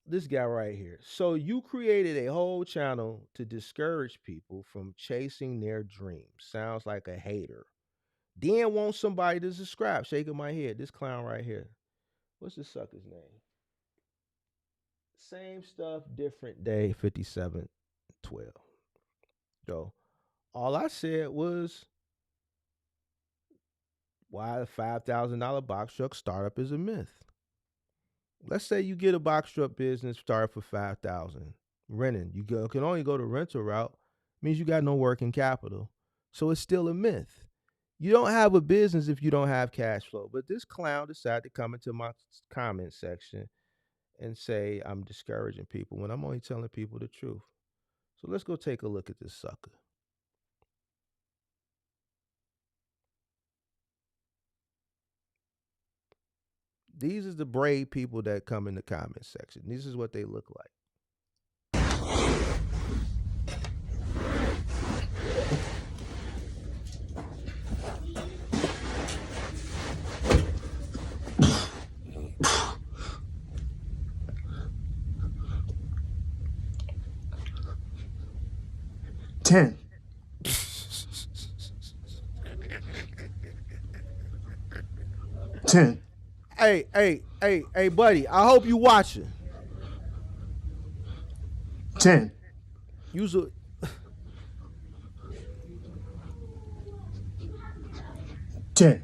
This guy right here. So you created a whole channel to discourage people from chasing their dreams. Sounds like a hater. Then want somebody to subscribe. Shaking my head. This clown right here. What's this sucker's name? Same stuff, different day. 5712. So all I said was why the $5,000 box truck startup is a myth. Let's say you get a box truck business started for $5,000. Renting, you can only go the rental route. Means you got no working capital, so it's still a myth. You don't have a business if you don't have cash flow. But this clown decided to come into my comment section and say I'm discouraging people when I'm only telling people the truth. So let's go take a look at this sucker. These is the brave people that come in the comment section. This is what they look like.
10. 10.
Hey, buddy. I hope you watching.
10.
Use a
10.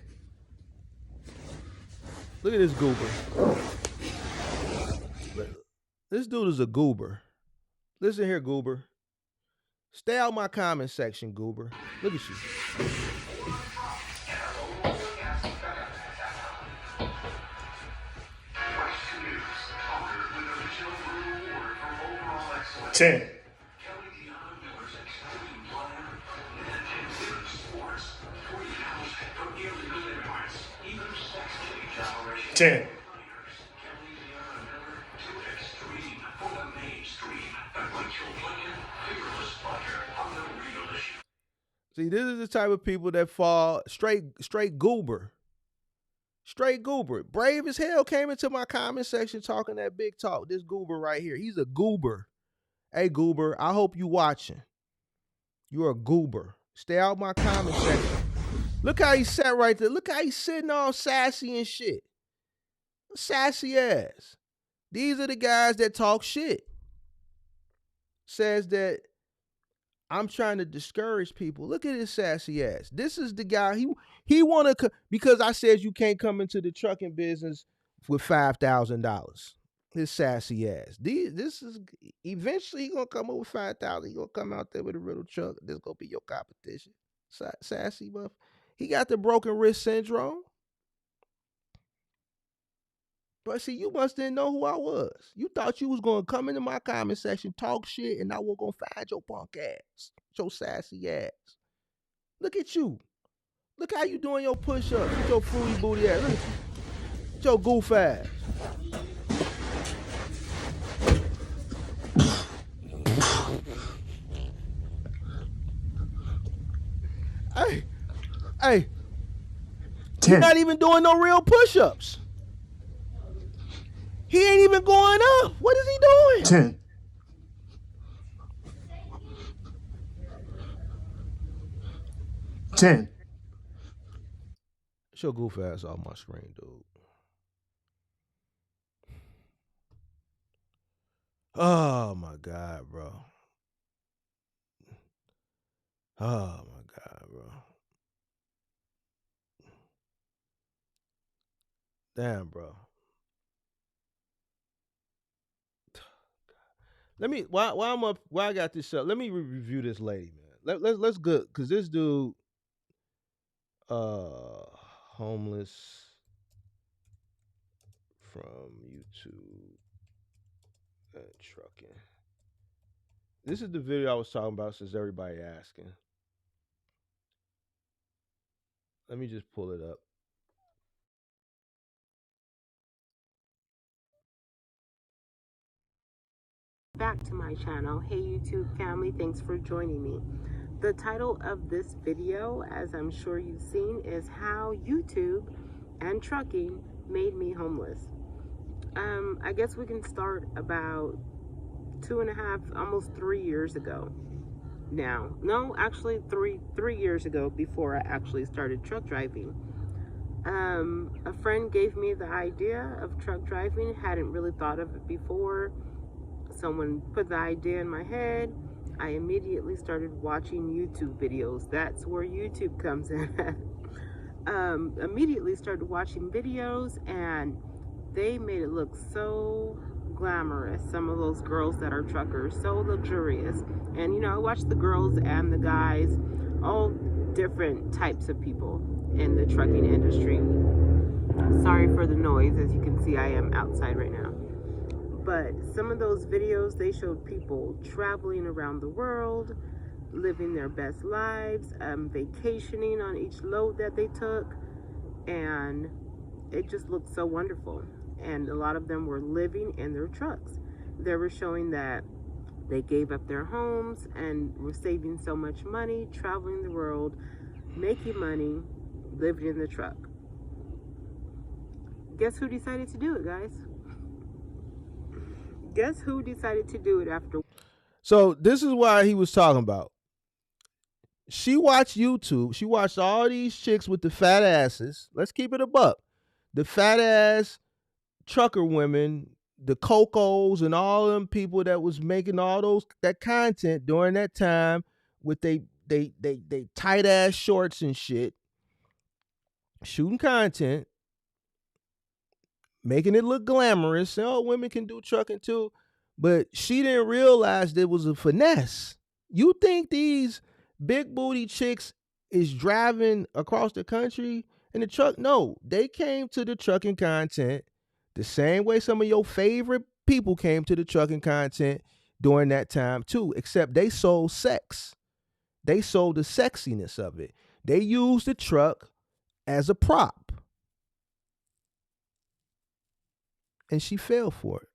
Look at this goober. This dude is a goober. Listen here, goober. Stay out my comment section, goober. Look at you.
Ten. 10.
See, this is the type of people that fall straight goober. Straight goober. Brave as hell came into my comment section talking that big talk. This goober right here. He's a goober. Hey, goober, I hope you watching. You're a goober. Stay out my comment section. Look how he sat right there. Look how he's sitting all sassy and shit. Sassy ass. These are the guys that talk shit. Says that I'm trying to discourage people. Look at his sassy ass. This is the guy. He want to, because I said you can't come into the trucking business with $5,000. His sassy ass. This is eventually he gonna come up with 5,000. He gonna come out there with a little truck. This gonna be your competition. Sassy buff. He got the broken wrist syndrome. But see, you must didn't know who I was. You thought you was gonna come into my comment section, talk shit, and I was gonna find your punk ass, your sassy ass. Look at you. Look how you doing your push-ups with your fruity booty ass. Look at you. With your goof ass. Hey.
10.
You're not even doing no real push-ups. He ain't even going up. What is he doing?
10. 10.
Show goof ass off my screen, dude. Oh my God, bro. Oh my God, bro. Damn, bro. Let me while I'm up, while I got this up, let me review this lady, man. Let's go, cause this dude, homeless from YouTube and trucking. This is the video I was talking about since everybody asking. Let me just pull it up.
Back to my channel. Hey YouTube family, thanks for joining me. The title of this video, as I'm sure you've seen, is how YouTube and trucking made me homeless. I guess we can start about 2.5, almost 3 years ago now. No, actually three years ago, before I actually started truck driving. A friend gave me the idea of truck driving. Hadn't really thought of it before. Someone put the idea in my head. I immediately started watching YouTube videos. That's where YouTube comes in. Immediately started watching videos, and they made it look so glamorous. Some of those girls that are truckers, so luxurious. And you know, I watched the girls and the guys, all different types of people in the trucking industry. Sorry for the noise. As you can see, I am outside right now. But some of those videos, they showed people traveling around the world, living their best lives, vacationing on each load that they took, and it just looked so wonderful. And a lot of them were living in their trucks. They were showing that they gave up their homes and were saving so much money, traveling the world, making money, living in the truck. Guess who decided to do it, guys? Guess who decided to do it after?
So this is why he was talking about. She watched YouTube. She watched all these chicks with the fat asses. Let's keep it a buck. The fat ass trucker women, the Cocos, and all of them people that was making all that content during that time with they tight ass shorts and shit, shooting content, making it look glamorous. Oh, women can do trucking too. But she didn't realize there was a finesse. You think these big booty chicks is driving across the country in the truck? No, they came to the trucking content the same way some of your favorite people came to the trucking content during that time too, except they sold sex. They sold the sexiness of it. They used the truck as a prop. And she fell for it.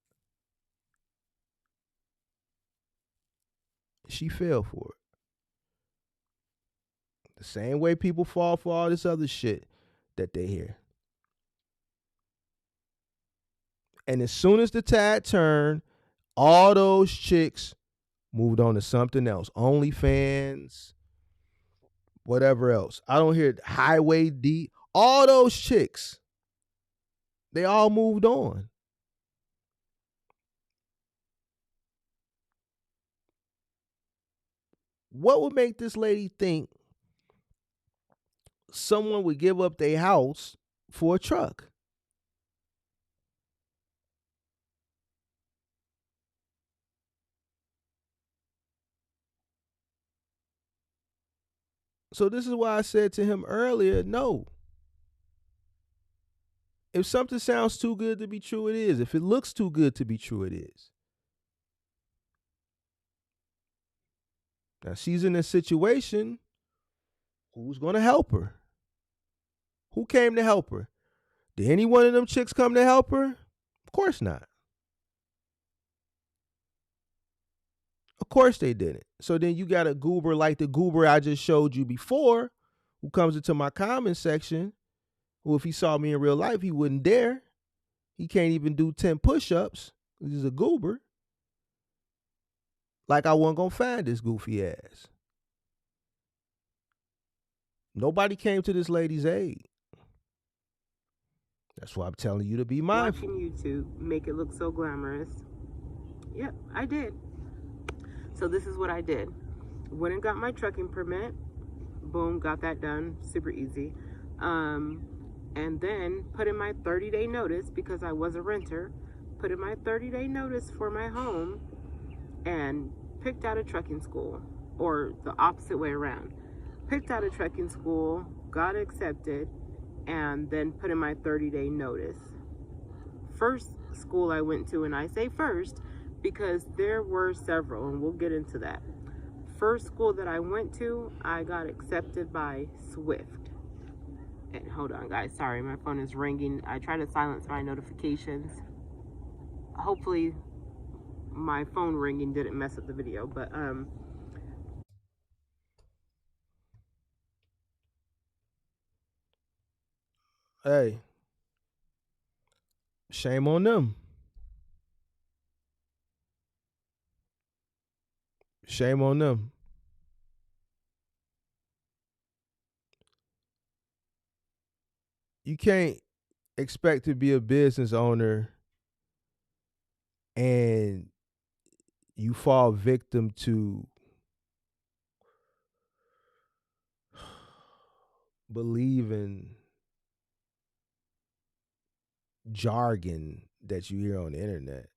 She fell for it. The same way people fall for all this other shit that they hear. And as soon as the tide turned, all those chicks moved on to something else. OnlyFans, whatever else. I don't hear Highway D. All those chicks, they all moved on. What would make this lady think someone would give up their house for a truck? So this is why I said to him earlier, no. If something sounds too good to be true, it is. If it looks too good to be true, it is. Now she's in a situation, who's going to help her? Who came to help her? Did any one of them chicks come to help her? Of course not. Of course they didn't. So then you got a goober like the goober I just showed you before, who comes into my comment section, who if he saw me in real life, he wouldn't dare. He can't even do 10 push-ups. He's a goober. Like I wasn't going to find this goofy ass. Nobody came to this lady's aid. That's why I'm telling you to be mindful.
Watching YouTube make it look so glamorous. Yep, I did. So this is what I did. Went and got my trucking permit. Boom, got that done. Super easy. And then put in my 30-day notice because I was a renter. Put in my 30-day notice for my home and picked out a trucking school, or the opposite way around. Picked out a trucking school, got accepted, and then put in my 30-day notice. First school I went to, and I say first because there were several, and we'll get into that. First school that I went to, I got accepted by Swift. And hold on, guys, sorry, my phone is ringing. I try to silence my notifications. Hopefully my phone ringing didn't mess up the video, but
hey, shame on them. Shame on them. You can't expect to be a business owner and you fall victim to believing jargon that you hear on the internet.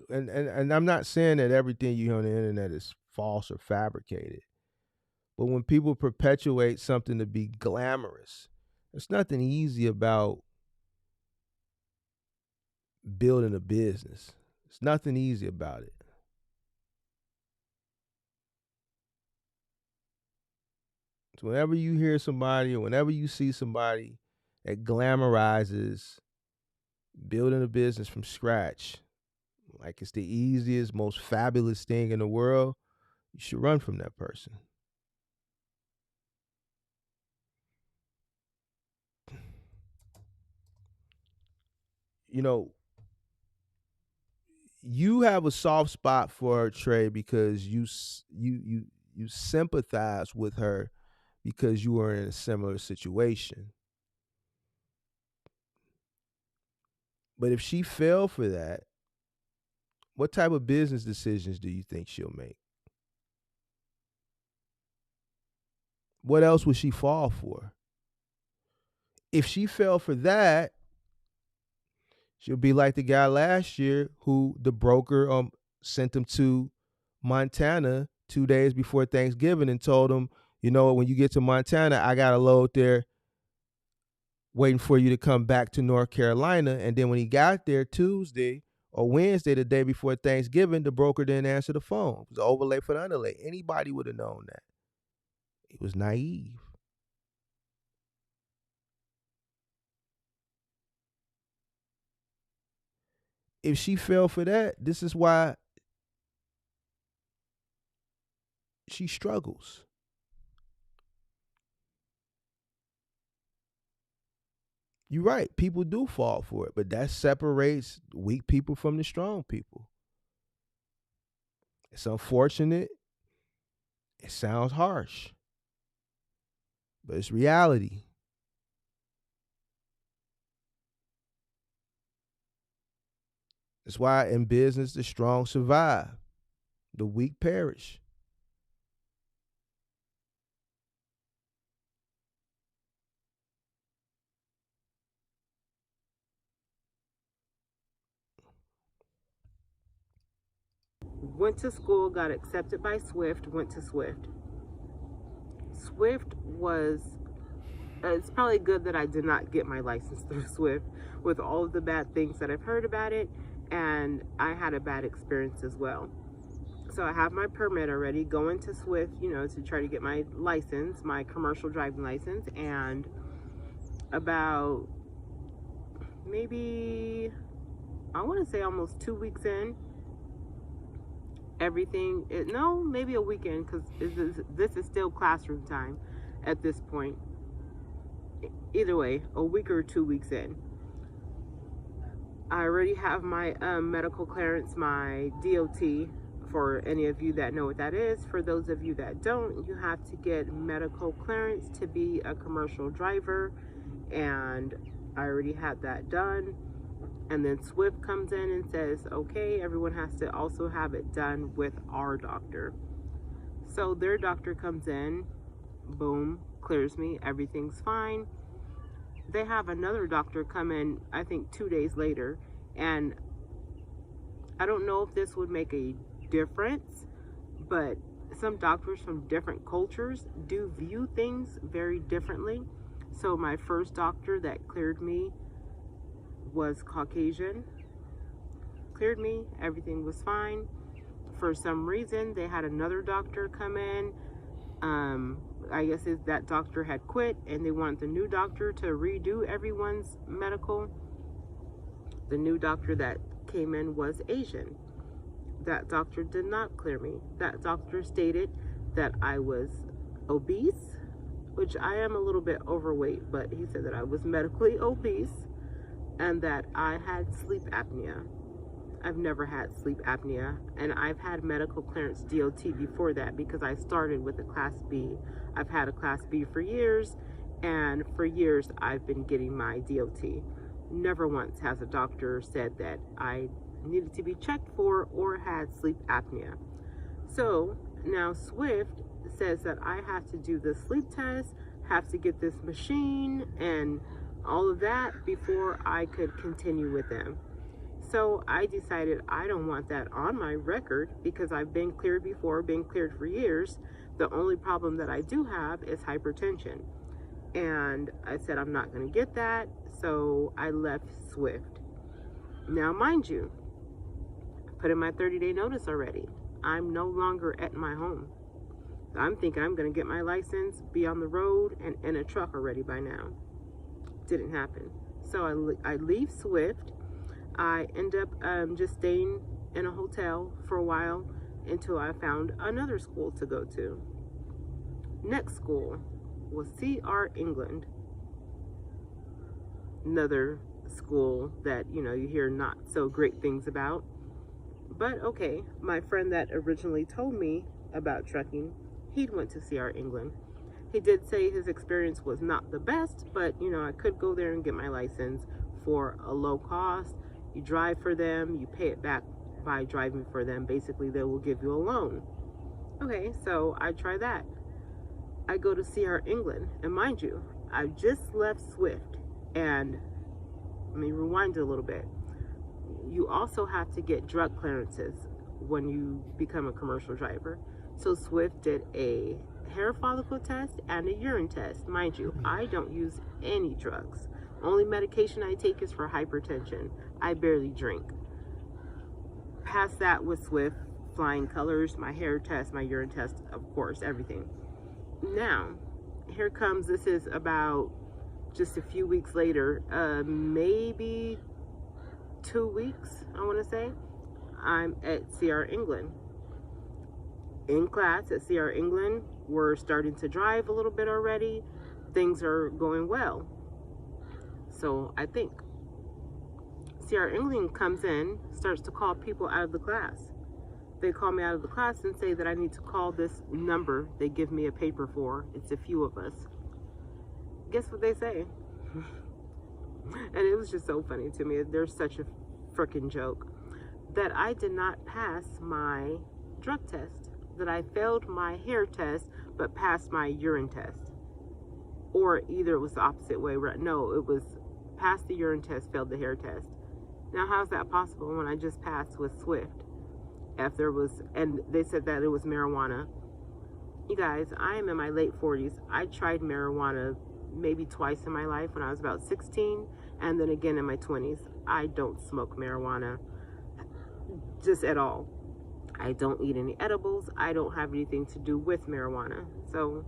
And I'm not saying that everything you hear on the internet is false or fabricated. But when people perpetuate something to be glamorous, there's nothing easy about building a business. There's nothing easy about it. So whenever you hear somebody or whenever you see somebody that glamorizes building a business from scratch, like it's the easiest, most fabulous thing in the world, you should run from that person. You know, you have a soft spot for her, Trey, because you sympathize with her because you were in a similar situation. But if she fell for that, what type of business decisions do you think she'll make? What else would she fall for? If she fell for that, she'll be like the guy last year who the broker sent him to Montana 2 days before Thanksgiving and told him, you know, when you get to Montana, I got a load there waiting for you to come back to North Carolina. And then when he got there Tuesday or Wednesday, the day before Thanksgiving, the broker didn't answer the phone. It was an overlay for the underlay. Anybody would have known that. He was naive. If she fell for that, this is why she struggles. You're right. People do fall for it, but that separates weak people from the strong people. It's unfortunate. It sounds harsh, but it's reality. That's why in business, the strong survive, the weak perish.
Went to school, got accepted by Swift, went to Swift. Swift was, it's probably good that I did not get my license through Swift with all of the bad things that I've heard about it, and I had a bad experience as well. So I have my permit already, going to Swift, you know, to try to get my license, my commercial driving license, and about maybe, I want to say almost 2 weeks in, everything, maybe a weekend, because this is still classroom time at this point. Either way, a week or 2 weeks in, I already have my medical clearance, my DOT. For any of you that know what that is, for those of you that don't, you have to get medical clearance to be a commercial driver, and I already had that done. And then Swift comes in and says, okay, everyone has to also have it done with our doctor. So their doctor comes in, boom, clears me, everything's fine. They have another doctor come in, I think 2 days later, and I don't know if this would make a difference, but some doctors from different cultures do view things very differently. So my first doctor that cleared me was Caucasian, cleared me, everything was fine. For some reason, they had another doctor come in. I guess that doctor had quit and they want the new doctor to redo everyone's medical. The new doctor that came in was Asian. That doctor did not clear me. That doctor stated that I was obese, which I am a little bit overweight, but he said that I was medically obese and that I had sleep apnea. I've never had sleep apnea, and I've had medical clearance DOT before that because I started with a Class B. I've had a Class B for years, and for years I've been getting my DOT. Never once has a doctor said that I needed to be checked for or had sleep apnea. So now Swift says that I have to do the sleep test, have to get this machine and all of that before I could continue with them. So I decided I don't want that on my record because I've been cleared before, been cleared for years. The only problem that I do have is hypertension. And I said I'm not going to get that, so I left Swift. Now, mind you, I put in my 30-day notice already. I'm no longer at my home. I'm thinking I'm going to get my license, be on the road, and in a truck already by now. Didn't happen. So I leave Swift. I end up just staying in a hotel for a while until I found another school to go to. Next school was CR England. Another school that, you know, you hear not so great things about. But okay, my friend that originally told me about trucking, he'd went to CR England. He did say his experience was not the best, but you know, I could go there and get my license for a low cost. You drive for them, you pay it back by driving for them. Basically, they will give you a loan. Okay, so I try that. I go to CR England, and mind you, I just left Swift, and let me rewind it a little bit. You also have to get drug clearances when you become a commercial driver. So Swift did a hair follicle test and a urine test. Mind you, I don't use any drugs. Only medication I take is for hypertension. I barely drink. Past that with Swift, flying colors, my hair test, my urine test, of course, everything. Now, here comes, this is about just a few weeks later, maybe 2 weeks, I want to say. I'm at CR England. In class at CR England, we're starting to drive a little bit already. Things are going well. So I think CR England comes in, starts to call people out of the class. They call me out of the class and say that I need to call this number they give me a paper for. It's a few of us. Guess what they say? And it was just so funny to me. There's such a freaking joke. That I did not pass my drug test. That I failed my hair test, but passed my urine test. Or either it was the opposite way. No, it was passed the urine test, failed the hair test. Now, how's that possible when I just passed with Swift? And they said that it was marijuana. You guys, I am in my late 40s. I tried marijuana maybe twice in my life when I was about 16, and then again in my 20s. I don't smoke marijuana, just at all. I don't eat any edibles. I don't have anything to do with marijuana. So,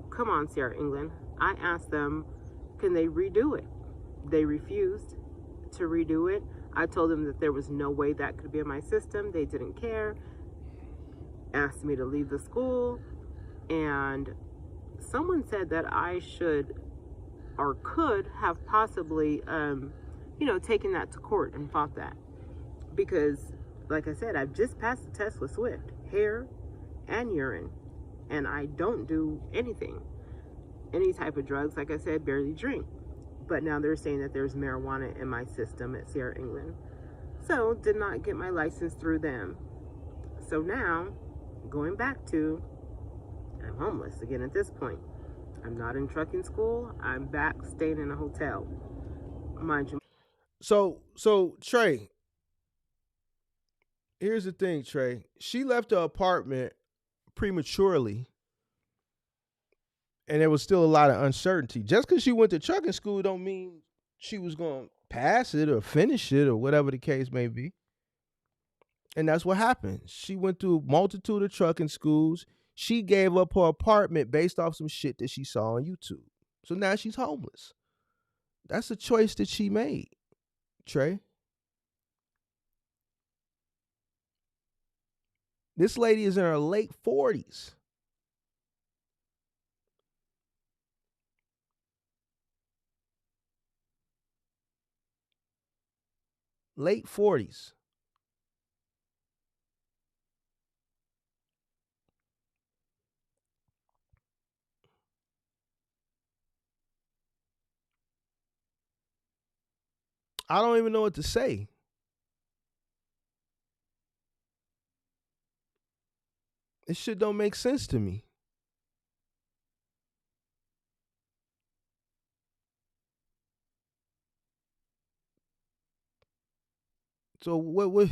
come on, CR England. I asked them, can they redo it? They refused to redo it. I told them that there was no way that could be in my system. They didn't care. Asked me to leave the school. And someone said that I should or could have possibly, taken that to court and fought that. Because, like I said, I've just passed the test with Swift, hair and urine, and I don't do anything, any type of drugs. Like I said, barely drink. But now they're saying that there's marijuana in my system at CR England. So, did not get my license through them. So now, going back to, I'm homeless again at this point. I'm not in trucking school. I'm back staying in a hotel. Mind you.
So Trey, here's the thing, Trey. She left the apartment prematurely, and there was still a lot of uncertainty. Just because she went to trucking school don't mean she was going to pass it or finish it or whatever the case may be. And that's what happened. She went through a multitude of trucking schools. She gave up her apartment based off some shit that she saw on YouTube. So now she's homeless. That's a choice that she made, Trey. This lady is in her late 40s. Late 40s. I don't even know what to say. This shit don't make sense to me. So what what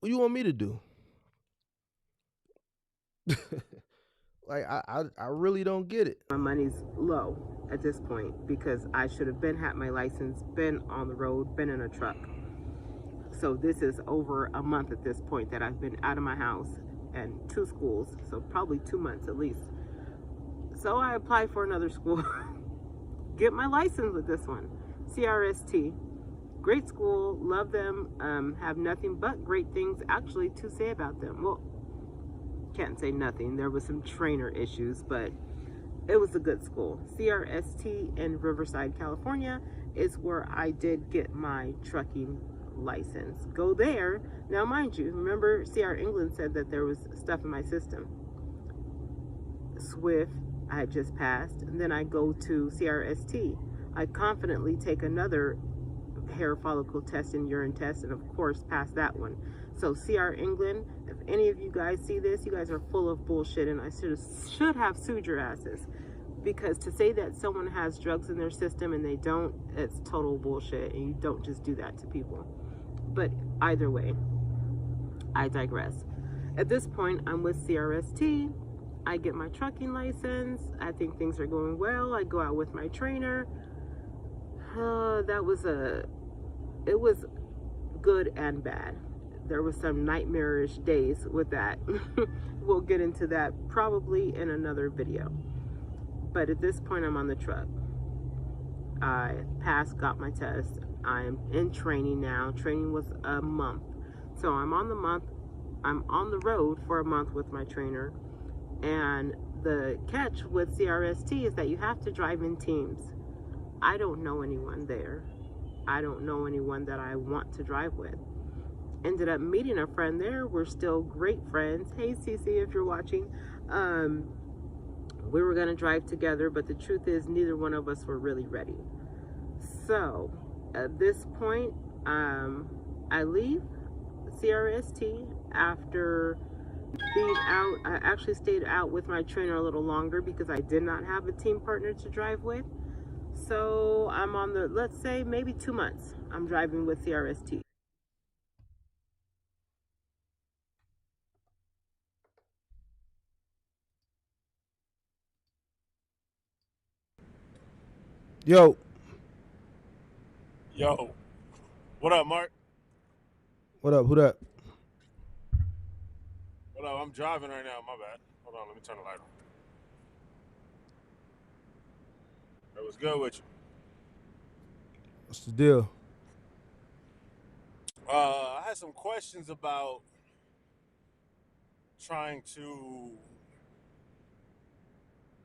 you want me to do? Like I really don't get it.
My money's low at this point because I should have had my license, been on the road, been in a truck. So this is over a month at this point that I've been out of my house and 2 schools, so probably 2 months at least. So I applied for another school, get my license with this one, CRST. Great school, love them, have nothing but great things actually to say about them. Well, can't say nothing. There was some trainer issues, but it was a good school. CRST in Riverside, California is where I did get my trucking license. Go there. Now, mind you, remember CR England said that there was stuff in my system. Swift, I had just passed, and then I go to CRST. I confidently take another hair follicle test and urine test, and of course pass that one. So CR England, if any of you guys see this, you guys are full of bullshit, and I should have sued your asses. Because to say that someone has drugs in their system and they don't, it's total bullshit, and you don't just do that to people. But either way, I digress. At this point, I'm with CRST. I get my trucking license. I think things are going well. I go out with my trainer. It was good and bad. There was some nightmarish days with that. We'll get into that probably in another video. But at this point, I'm on the truck. I passed, got my test. I'm in training now. Training was a month. So I'm on the road for a month with my trainer. And the catch with CRST is that you have to drive in teams. I don't know anyone there. I don't know anyone that I want to drive with. Ended up meeting a friend there. We're still great friends. Hey, Cece, if you're watching. We were going to drive together, but the truth is neither one of us were really ready. So at this point, I leave CRST after being out. I actually stayed out with my trainer a little longer because I did not have a team partner to drive with. So I'm on the, let's say maybe 2 months, I'm driving with CRST.
Yo.
Yo. What up, Mark?
What up? Who that?
What up? I'm driving right now. My bad. Hold on. Let me turn the light on. It was good with you.
What's the deal?
I had some questions about trying to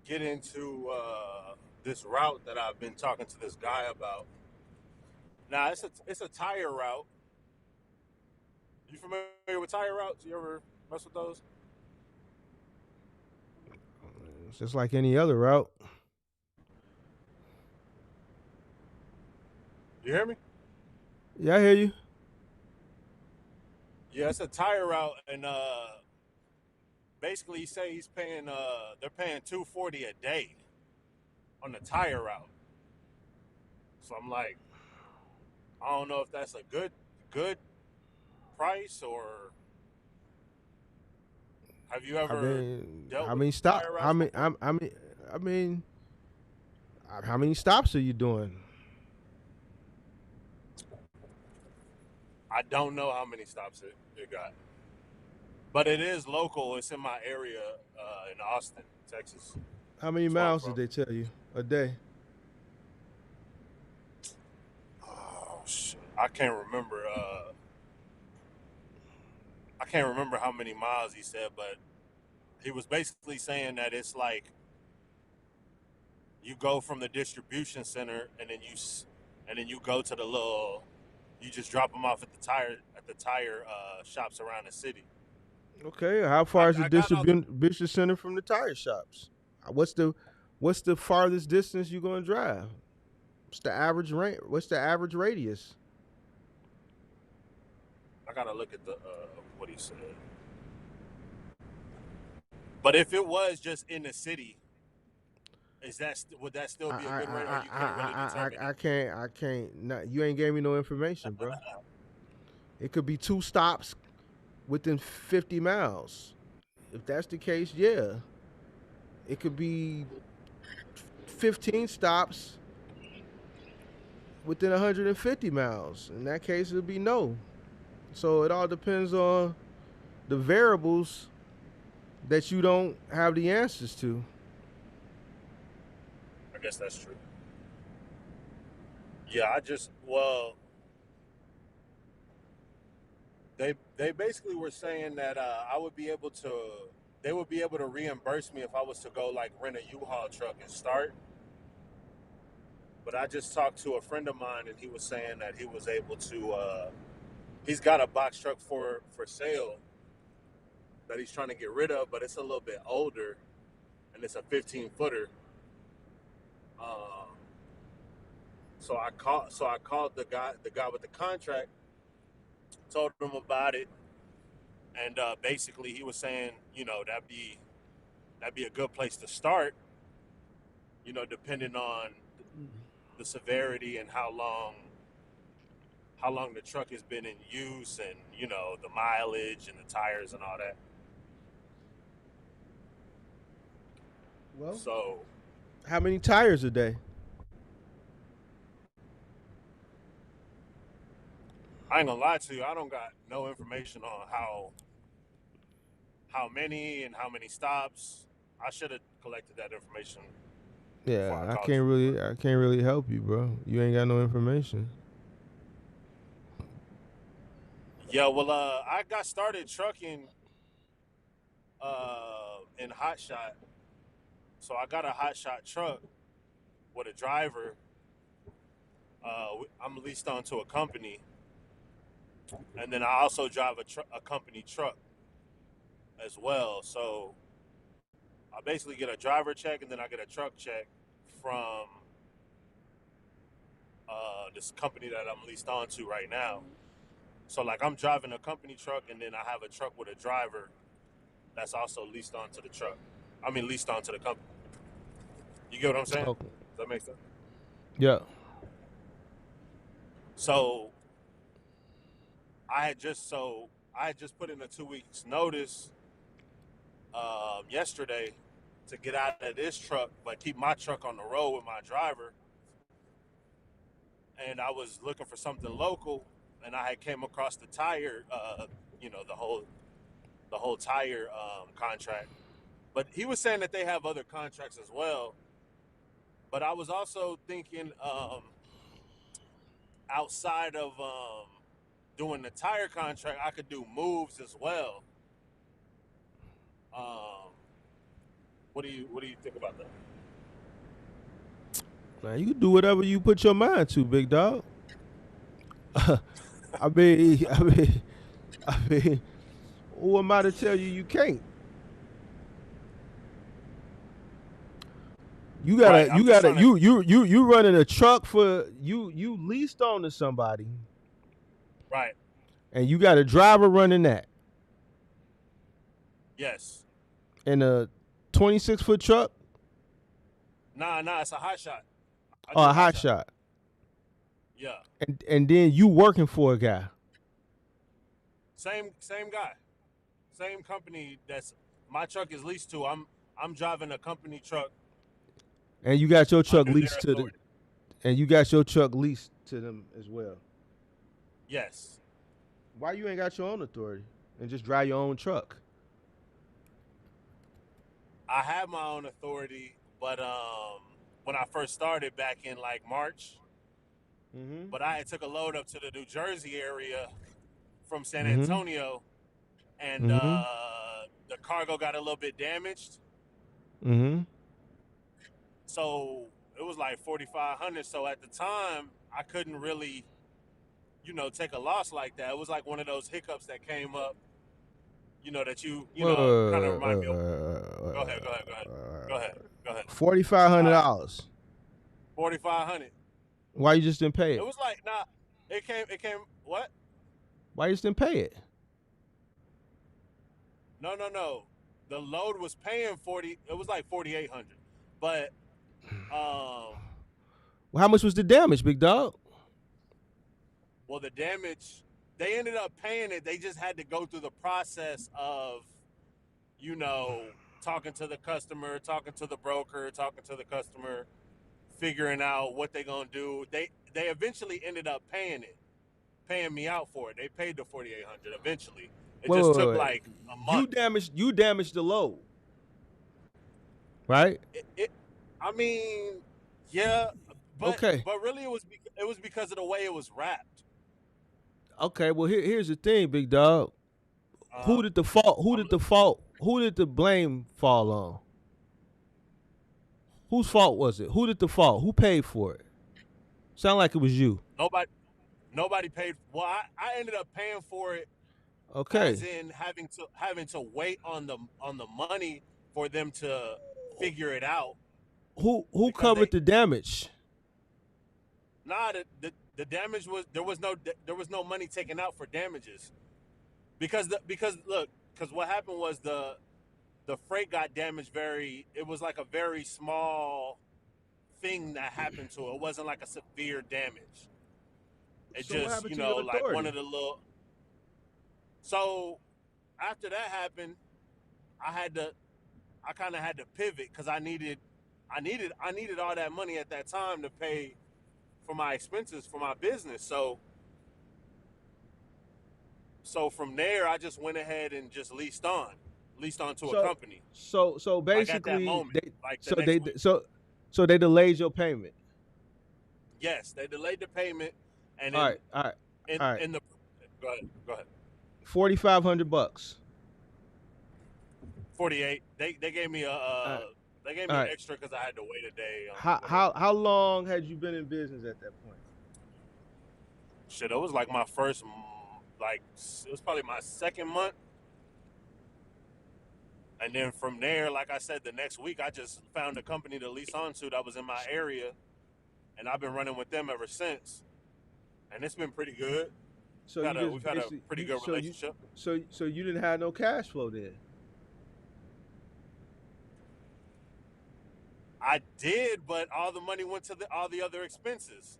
get into this route that I've been talking to this guy about. Now, it's a tire route. You familiar with tire routes? You ever mess with those?
It's just like any other route.
You hear me?
Yeah, I hear you.
Yeah, it's a tire route, and basically, he say he's paying. They're paying $240 a day on the tire route. So I'm like, I don't know if that's a good price, or have you ever dealt
how
with
many stop?
tire routes
How many?
before?
I mean, how many stops are you doing?
I don't know how many stops it got, but it is local. It's in my area in Austin, Texas.
How many
That's where I'm
miles did
from.
they tell you a day?
Oh shit, I can't remember. I can't remember how many miles he said, but he was basically saying that it's like you go from the distribution center and then you go to the little. You just drop them off at the tire shops around the city.
Okay, how far is the
I got all the.
distribution center from the tire shops? What's the farthest distance you gonna drive? What's the average What's the average radius?
I gotta look at the what he said. But if it was just in the city, would that still be a good rate, or you can't really determine it?
I can't. No, you ain't gave me no information, bro. It could be 2 stops within 50 miles. If that's the case, yeah. It could be 15 stops within 150 miles. In that case, it'll be no. So it all depends on the variables that you don't have the answers to.
I guess that's true. Yeah, they basically were saying that they would be able to reimburse me if I was to go like rent a U-Haul truck and start. But I just talked to a friend of mine, and he was saying that he was able to. He's got a box truck for sale that he's trying to get rid of, but it's a little bit older, and it's a 15-footer. So I called the guy with the contract, told him about it, and basically he was saying, that'd be a good place to start, depending on the severity and how how long the truck has been in use and, you know, the mileage and the tires and all that.
Well,
So
how many tires a day?
I ain't gonna lie to you, I don't got no information on how many and how many stops. I should have collected that information before I
Yeah,
called you.
I can't really help you, bro. You ain't got no information.
Yeah, well, I got started trucking in hot shot. So I got a hot shot truck with a driver. I'm leased onto a company, and then I also drive a company truck as well. So I basically get a driver check, and then I get a truck check from this company that I'm leased onto right now. So like I'm driving a company truck, and then I have a truck with a driver that's also leased onto the truck. I mean, leased onto the company. You get what I'm saying?
Okay.
Does that make sense?
Yeah.
So I had just put in a 2 weeks notice yesterday to get out of this truck, but keep my truck on the road with my driver. And I was looking for something local, and I had came across the tire, you know, the whole tire contract. But he was saying that they have other contracts as well. But I was also thinking outside of doing the tire contract, I could do moves as well. What do you think about that?
Man, you can do whatever you put your mind to, big dog. I mean, who am I to tell you can't? You gotta,
Right,
you running a truck for you leased on to somebody,
right.
and you got a driver running that
Yes.
in a 26-foot truck.
Nah, it's a hot shot. I
Or
do
a hot shot.
Yeah.
And then you working for a guy.
Same guy. Same company that's my truck is leased to. I'm driving a company truck.
And you got your truck
under
leased
their
to
authority.
and you got your truck leased to them as well.
Yes.
Why you ain't got your own authority and just drive your own truck?
I have my own authority, but when I first started back in like March, but I had took a load up to the New Jersey area from San Antonio, and the cargo got a little bit damaged. So it was like 4,500. So at the time, I couldn't really, you know, take a loss like that. It was like one of those hiccups that came up, you know, that you know, kind of remind me of. Go ahead.
$4,500.
4,500.
Why you just didn't pay
It
it?
was like, nah, it came, what?
Why you just didn't pay it?
No. The load was paying 40, it was like 4,800. But,
Well, how much was the damage, big dog?
well, the damage, they ended up paying it. They just had to go through the process of, you know, talking to the customer, talking to the broker, talking to the customer, figuring out what they're going to do. They eventually ended up paying me out for it. They paid the 4,800 eventually. It just took like a month.
You damaged the load, right?
I mean, yeah, but
Okay.
but really it was because of the way it was wrapped.
Okay. Well, here's the thing, big dog. Who did the blame fall on? Whose fault was it? Who did the fault? Who paid for it? Sound like it was you.
Nobody paid. Well, I ended up paying for it.
Okay.
As in having to wait on the money for them to figure it out.
Who covered the damage?
Nah, the damage was there was no money taken out for damages. Because what happened was the freight got damaged it was like a very small thing that happened to it. It wasn't like a severe damage. It
So what
just,
happened to your
like one
authority?
of the little. So after that happened, I had to, I kind of had to pivot because I needed all that money at that time to pay for my expenses for my business. So from there, I just went ahead and just leased on to a
So
company.
so
Like at that
basically
moment,
they
like the
so they
next week.
so they delayed your payment.
Yes, they delayed the payment, and
All
then
right, all right,
in
all right.
in the go ahead.
$4,500.
48. They gave me
All right,
they gave
all
me
right.
extra because I had to wait a day on
How
whatever.
how how long had you been in business at that point?
Shit, it was like my first, like it was probably my second month, and then from there, like I said, the next week I just found a company to lease onto that was in my area, and I've been running with them ever since, and it's been pretty good.
So you just
We've had a
basically
pretty good relationship.
so you didn't have no cash flow then.
I did, but all the money went to all the other expenses.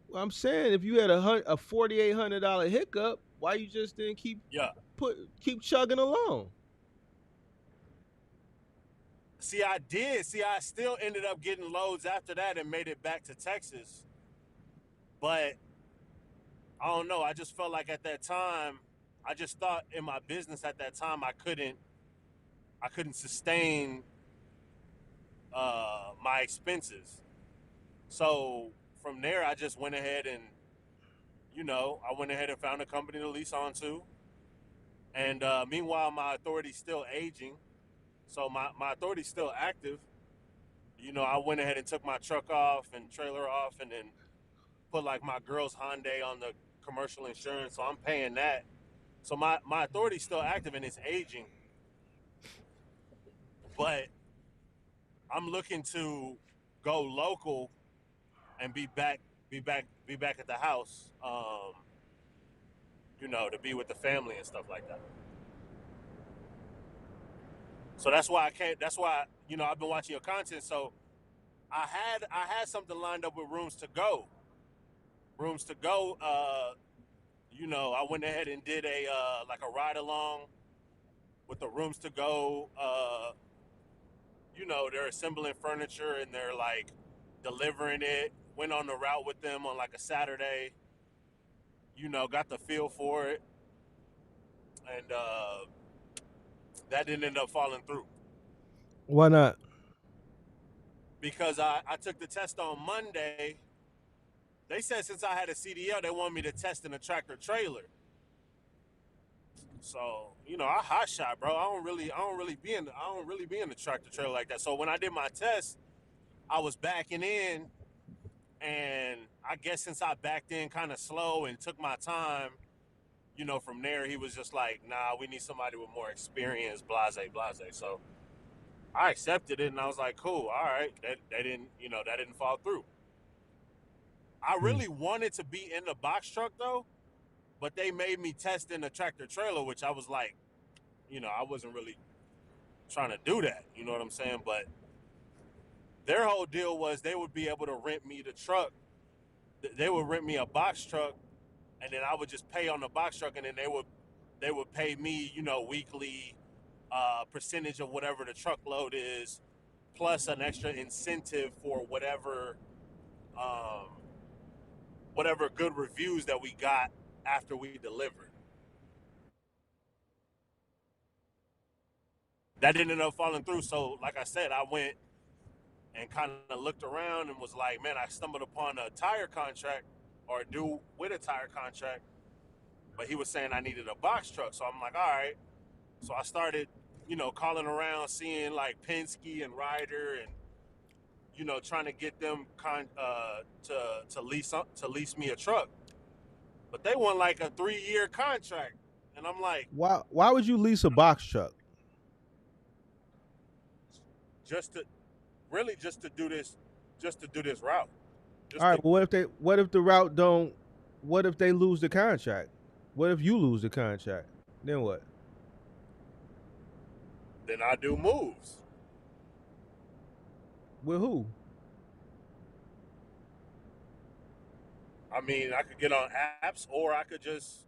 Well, I'm saying if you had a $4,800 hiccup, why you just didn't
Yeah.
keep chugging along?
See, I did. See, I still ended up getting loads after that and made it back to Texas. But I don't know. I just felt like at that time, I just thought in my business at that time I couldn't sustain my expenses. So from there, I just went ahead and I went ahead and found a company to lease onto. And meanwhile, my authority's still aging, so my authority's still active. I went ahead and took my truck off and trailer off, and then put like my girl's Hyundai on the commercial insurance, so I'm paying that. So my authority's still active and it's aging, but I'm looking to go local and be back at the house, to be with the family and stuff like that. So that's why I can't. That's why I've been watching your content. So I had something lined up with rooms to go. Rooms to go. I went ahead and did a like a ride along with the rooms to go. They're assembling furniture and they're like delivering it. Went on the route with them on like a Saturday. Got the feel for it, and that didn't end up falling through
Why not?
because I took the test on Monday. They said since I had a CDL, they want me to test in a tractor trailer. So I hot shot, bro. I don't really be in the tractor trailer like that. So when I did my test, I was backing in, and I guess since I backed in kind of slow and took my time, from there he was just like, nah, we need somebody with more experience, blase, blase. So I accepted it, and I was like, cool, all right. That didn't fall through. I really wanted to be in the box truck though, but they made me test in the tractor trailer, which I was like, I wasn't really trying to do that. You know what I'm saying? But their whole deal was they would be able to rent me the truck. They would rent me a box truck, and then I would just pay on the box truck, and then they would pay me, weekly percentage of whatever the truckload is, plus an extra incentive for um, whatever good reviews that we got after we delivered. That didn't end up falling through. So, like I said, I went and kind of looked around and was like, man, I stumbled upon a tire contract or a dude with a tire contract, but he was saying I needed a box truck. So I'm like, all right. So I started, calling around, seeing like Penske and Ryder, and trying to get them to lease me a truck. But they want like a 3-year contract, and I'm like,
Why would you lease a box truck?
just to really just to do this route.
All
Just
right,
to
well, what if they lose the contract? What if you lose the contract? Then what?
Then I do moves.
With who?
I mean, I could get on apps, or I could just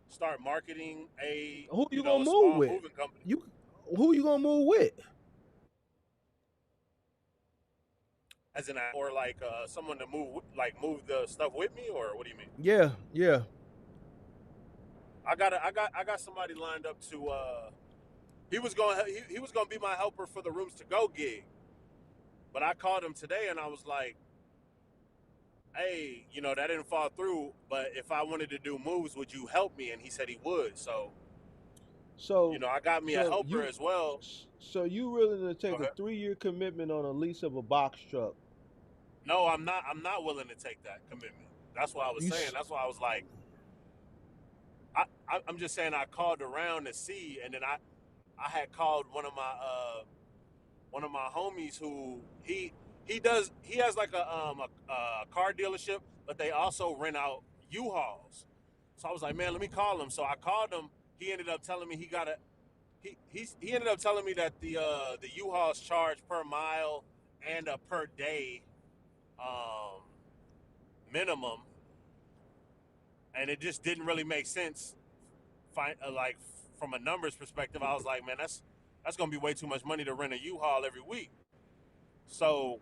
start marketing a
Who you
a
gonna move
small
with?
moving company.
Who you gonna move with?
As in, or like someone to move the stuff with me, or what do you mean?
Yeah, yeah.
I got somebody lined up to. He was gonna be my helper for the rooms to go gig, but I called him today and I was like, hey, that didn't fall through. But if I wanted to do moves, would you help me? And he said he would. So I got me a helper as well.
So you willing to
Go
take a
ahead.
3-year commitment on a lease of a box truck?
No, I'm not. I'm not willing to take that commitment. That's what I was
You
saying.
s-
That's why I was like, I'm just saying I called around to see, and then I had called one of my homies who he has like a car dealership, but they also rent out U-Hauls. So I was like, man, let me call him. So I called him. He ended up telling me he ended up telling me that the U-Hauls charge per mile and a per day um, minimum, and it just didn't really make sense. Like from a numbers perspective, I was like, man, that's gonna be way too much money to rent a U-Haul every week. So,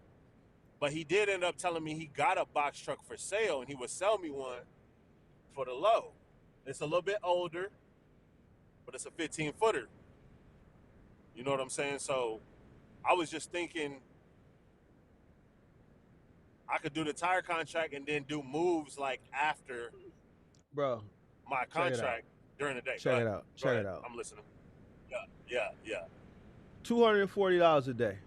but he did end up telling me he got a box truck for sale, and he would sell me one for the low. It's a little bit older, but it's a 15-footer. You know what I'm saying? So I was just thinking I could do the tire contract and then do moves like after
Bro,
my
check it out.
contract during the day. Go
Check
ahead.
it out.
Go
Check
ahead.
it out.
I'm listening. Yeah.
$240 a day.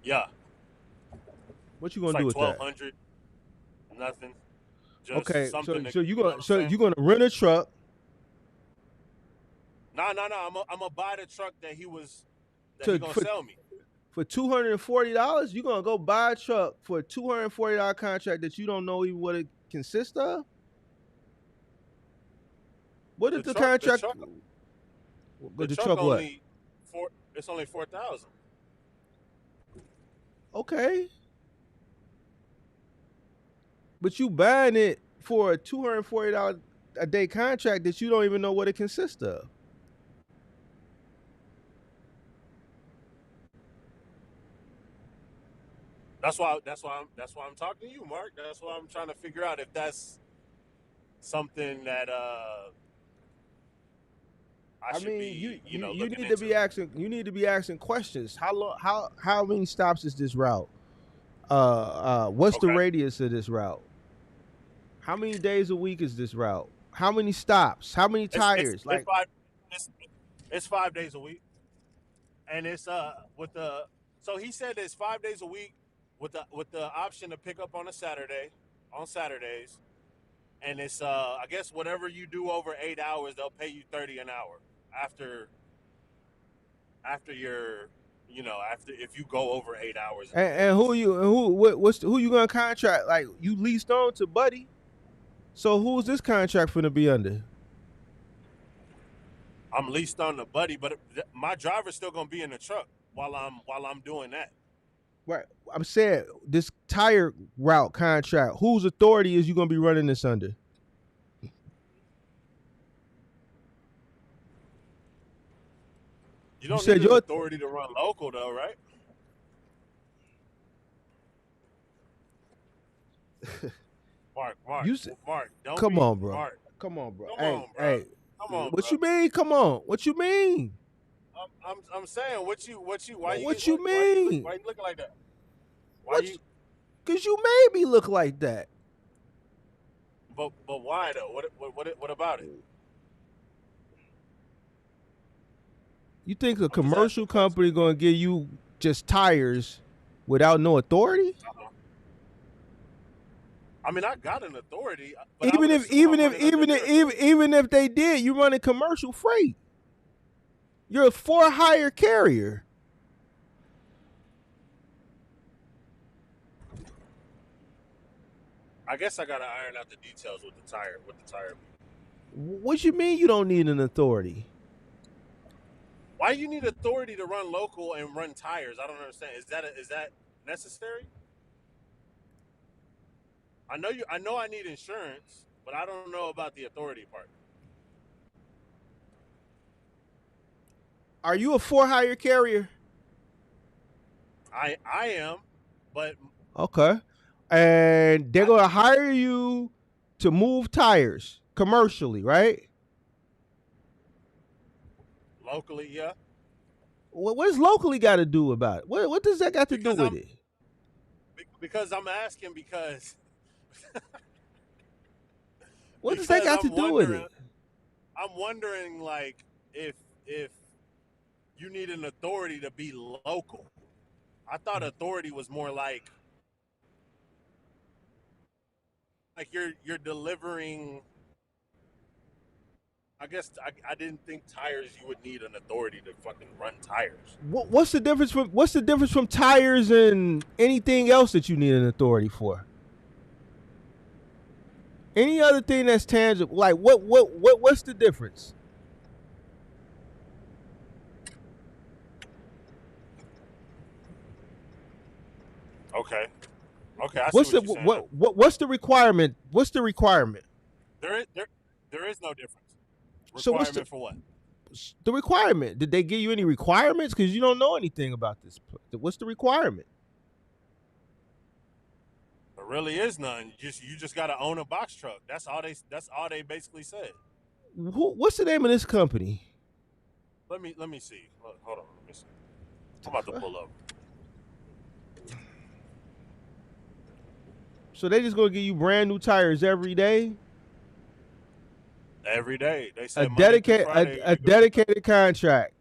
Yeah.
What you
It's
gonna do
like
with that?
1,200. Nothing. Just
Okay,
something to,
so
you know what I'm saying?
you're gonna rent a truck.
No. I'm gonna buy the truck that he
to
gonna
for
sell me.
for $240. You're gonna go buy a truck for a $240 contract that you don't know even what it consists of. What is the contract?
The
The
truck
truck what?
it's only 4,000.
Okay, but you buying it for a $240 a day contract that you don't even know what it consists of.
That's why I'm talking to you, Mark. That's why I'm trying to figure out if that's something that I should be,
You
looking
need to
into.
be asking. You need to be asking questions. How long? How many stops is this route? What's the
Okay.
radius of this route? How many days a week is this route? How many stops? How many tires?
It's 5 days a week, and it's with the so he said it's 5 days a week with the option to pick up on Saturdays, and it's I guess whatever you do over 8 hours, they'll pay you 30 an hour after your after if you go over 8 hours in a day.
And who you gonna contract? Like you leased on to Buddy. So who's this contract finna be under?
I'm leased on the Buddy, but my driver's still gonna be in the truck while I'm doing that.
Right. I'm saying this tire route contract. Whose authority is you gonna be running this under?
You don't
said
need an
your
authority to run local though, right? Mark,
You said,
don't
come
be
on, bro.
Mark.
Come on, bro.
Come
Hey,
on, bro.
hey.
Come on,
What
bro.
you mean? Come on. What you mean?
I'm saying what you
What you
why
mean?
you looking like that?
Cause you made me look like that.
But why though? What about it?
You think a commercial company gonna give you just tires without no authority?
I mean, I got an authority, but
Even if they did, you running commercial freight. You're a for hire carrier.
I guess I gotta iron out the details with the tire.
What you mean you don't need an authority?
Why you need authority to run local and run tires? I don't understand. Is that necessary? I know I need insurance, but I don't know about the authority part.
Are you a for-hire carrier?
I am, but
Okay. And they're going to hire you to move tires commercially, right?
locally, yeah.
What does locally got to do about it? What does that got to do with it?
Because I'm asking because
What does that got to do with it?
I'm wondering, like, if you need an authority to be local. I thought authority was more like you're delivering. I guess I didn't think tires you would need an authority to fucking run tires.
What's the difference from tires and anything else that you need an authority for? Any other thing that's tangible, like what's the difference?
Okay.
What's the requirement? What's the requirement?
There is no difference. Requirement
So what's
for what?
The requirement? Did they give you any requirements? Because you don't know anything about this. What's the requirement?
There really is none. You just got to own a box truck. That's all they basically said.
What's the name of this company?
Let me see. Hold on. Let me see. I'm about to pull up.
So they just gonna give you brand new tires every day?
Every day. They say
a dedicated contract.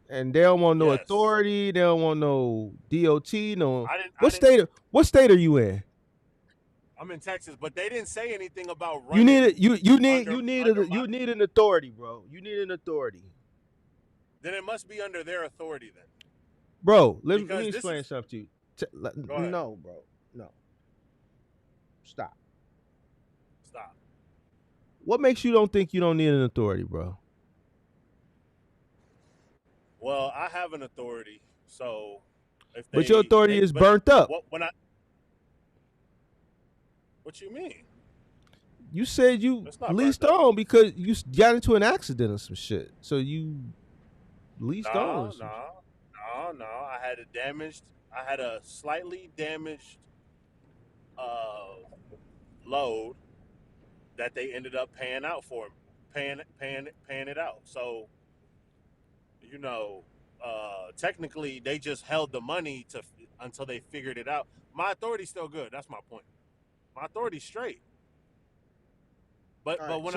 And they don't want no authority, they don't want no DOT, no. What state are you in?
I'm in Texas, but they didn't say anything about running.
You need an authority, bro. You need an authority.
Then it must be under their authority then.
Bro, let me explain something to you. No, bro. No. Stop. What makes you don't think you don't need an authority, bro?
Well, I have an authority, so
but your authority is burnt up.
What you mean?
You said you leased on because you got into an accident or some shit. So you leased on.
No. I had a slightly damaged load that they ended up paying out for, paying it out. So, technically they just held the money until they figured it out. My authority's still good. That's my point. My authority's straight. But when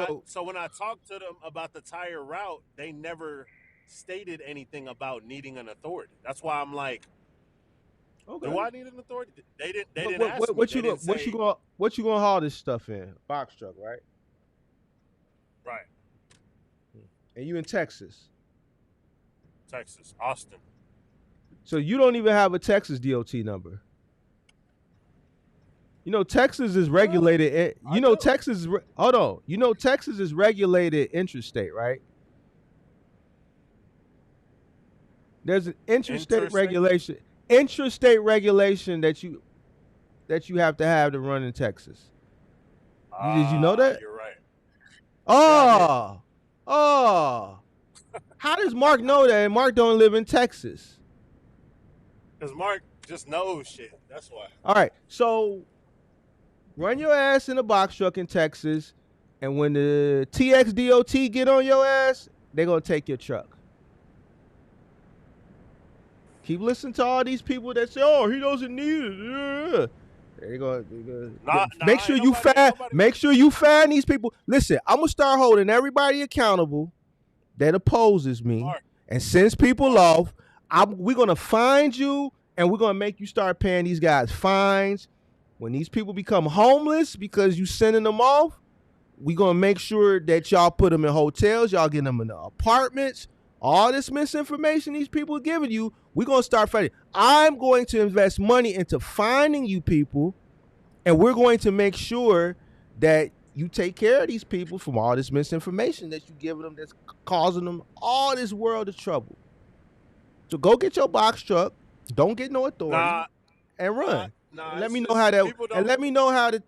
I talked to them about the tire route, they never stated anything about needing an authority. That's why I'm like, okay. Do I need an authority? They didn't ask me.
What you gonna haul this stuff in? Box truck, right?
Right.
And you in Texas?
Texas, Austin.
So you don't even have a Texas DOT number. Texas is regulated. Texas is regulated intrastate, right? There's an intrastate regulation. Intrastate regulation that you have to run in Texas. Did you know that?
You're right.
Oh. How does Mark know that? And Mark don't live in Texas.
Because Mark just knows shit. That's why.
All right. So run your ass in a box truck in Texas, and when the TXDOT get on your ass, they're gonna take your truck. Keep listening to all these people that say, "Oh, he doesn't need it." They're gonna make sure you find. Make sure you find these people. Listen, I'm gonna start holding everybody accountable that opposes me and sends people off. We're gonna find you, and we're gonna make you start paying these guys fines. When these people become homeless because you sending them off, we're gonna make sure that y'all put them in hotels, y'all get them in the apartments. All this misinformation these people are giving you, we're going to start fighting. I'm going to invest money into finding you people, and we're going to make sure that you take care of these people from all this misinformation that you're giving them that's causing them all this world of trouble. So go get your box truck, don't get no authority, and run. And let me know how that. And let me know how to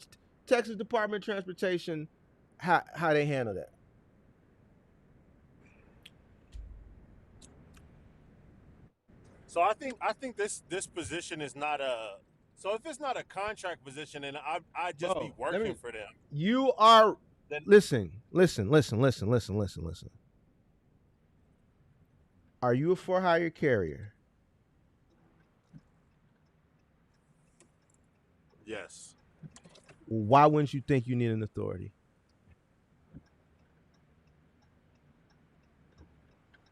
Texas Department of Transportation how they handle that?
So I think this position is not a. So if it's not a contract position, and I just be
Bro,
working for them,
you are
then
listen. Are you a for hire carrier?
yes,
Why wouldn't you think you need an authority?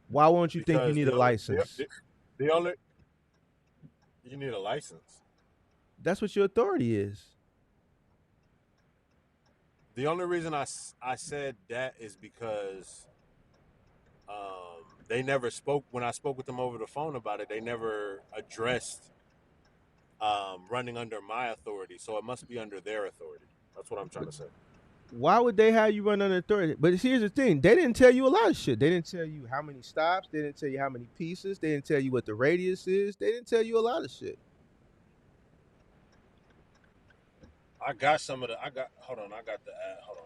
Why won't you think you
because
need a license?
the only you need a license.
That's what your authority is.
The only reason I said that is because they never spoke when I spoke with them over the phone about it. They never addressed running under my authority, so it must be under their authority. That's what I'm trying to say.
Why would they have you run under authority? But here's the thing: they didn't tell you a lot of shit. They didn't tell you how many stops. They didn't tell you how many pieces. They didn't tell you what the radius is. They didn't tell you a lot of shit.
I got some of the. Hold on. I got the ad. Hold on.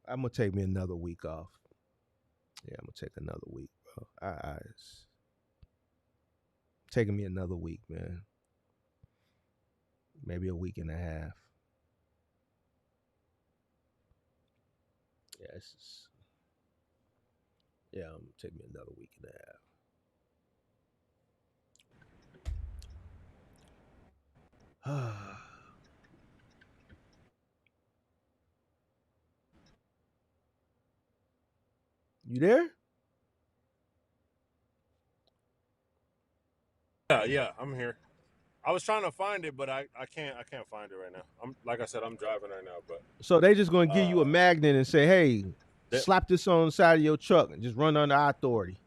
I'm gonna take me another week off. Yeah, I'm gonna take another week, bro. It's taking me another week, man. Maybe a week and a half. Yeah, it's just, yeah, I'm gonna take me another week and a half. You there?
Yeah, I'm here. I was trying to find it, but I can't find it right now. I'm like I said, I'm driving right now, but
So they just gonna give you a magnet and say, "Hey, slap this on the side of your truck and just run under our authority."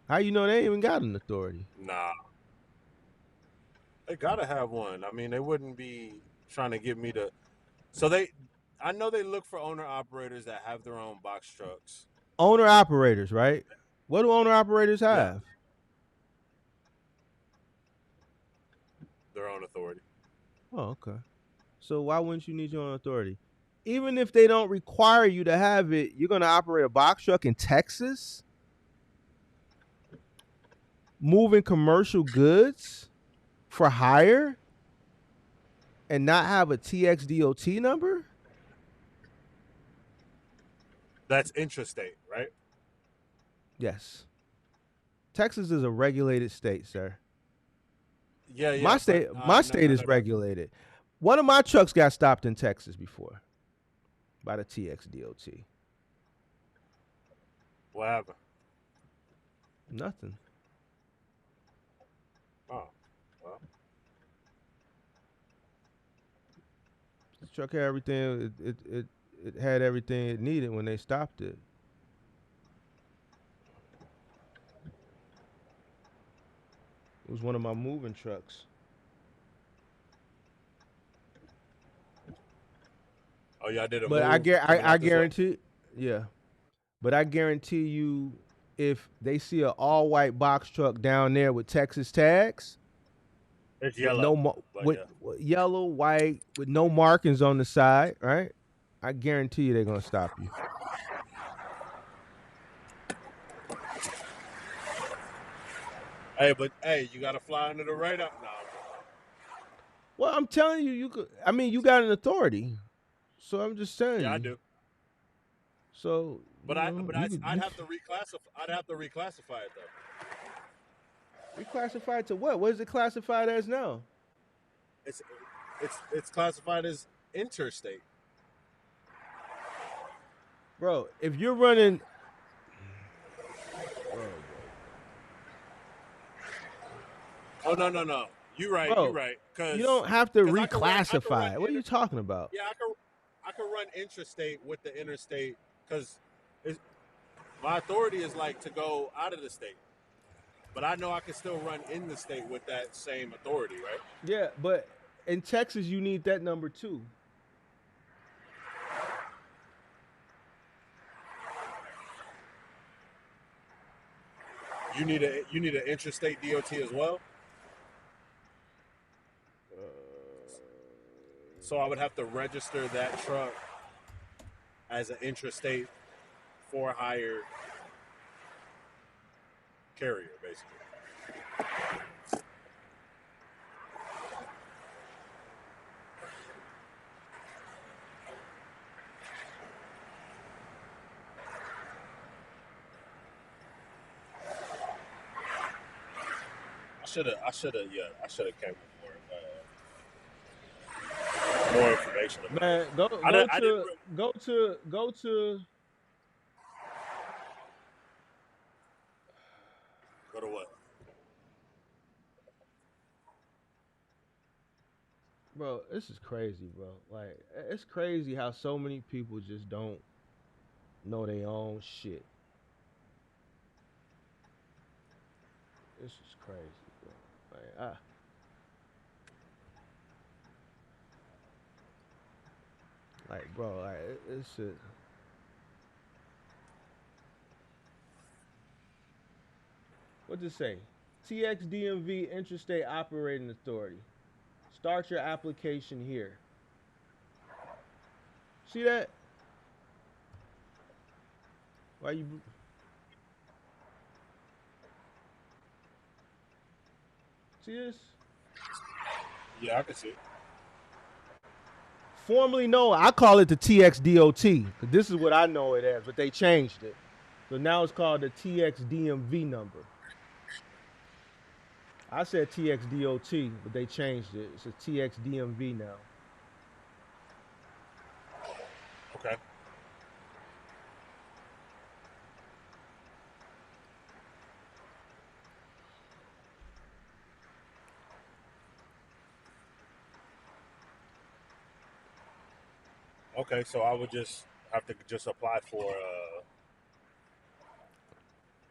How you know they ain't even got an authority?
Nah, they gotta have one. I mean, they wouldn't be trying to give me the. So I know they look for owner operators that have their own box trucks.
Owner operators, right? What do owner operators have?
Yeah. Their own authority.
Oh, okay. So why wouldn't you need your own authority? Even if they don't require you to have it, you're gonna operate a box truck in Texas, moving commercial goods for hire, and not have a TXDOT number?
That's intrastate, right?
Yes. Texas is a regulated state, sir.
Yeah.
My state is regulated. One of my trucks got stopped in Texas before by the TXDOT.
What happened?
Nothing.
Oh, well.
The truck had everything. It had everything it needed when they stopped it. It was one of my moving trucks.
Oh yeah, I did a
But
move.
I guarantee, yeah. But I guarantee you, if they see an all white box truck down there with Texas tags,
it's yellow,
with yellow, white, with no markings on the side, right? I guarantee you they're gonna stop you.
Hey, but you gotta fly under the radar now.
Well, I'm telling you, you could. I mean, you got an authority, so I'm just saying.
Yeah, I do.
So,
but I'd have to reclassify. I'd have to reclassify it though.
Reclassified to what? What is it classified as now?
It's classified as interstate.
Bro, if you're running,
Oh no. You're right.
Bro,
you're right. Because
you don't have to reclassify. What are you talking about?
Yeah, I can run intrastate with the interstate because my authority is like to go out of the state, but I know I can still run in the state with that same authority, right?
Yeah, but in Texas, you need that number too.
You need an interstate DOT as well. So I would have to register that truck as an intrastate for hire carrier, basically. I should have came with more information about
Man,
it.
go
Go to what?
Bro, this is crazy, bro. Like, it's crazy how so many people just don't know their own shit. This is crazy, bro. Like, like, bro, like, it's shit. What'd it say? TXDMV Interstate Operating Authority. Start your application here. See that? Why you? See this?
Yeah, I can see it.
Formerly known, I call it the TXDOT. This is what I know it as, but they changed it. So now it's called the TXDMV number. I said TXDOT, but they changed it. It's a TXDMV now.
Okay. Okay, so I would just have to just apply for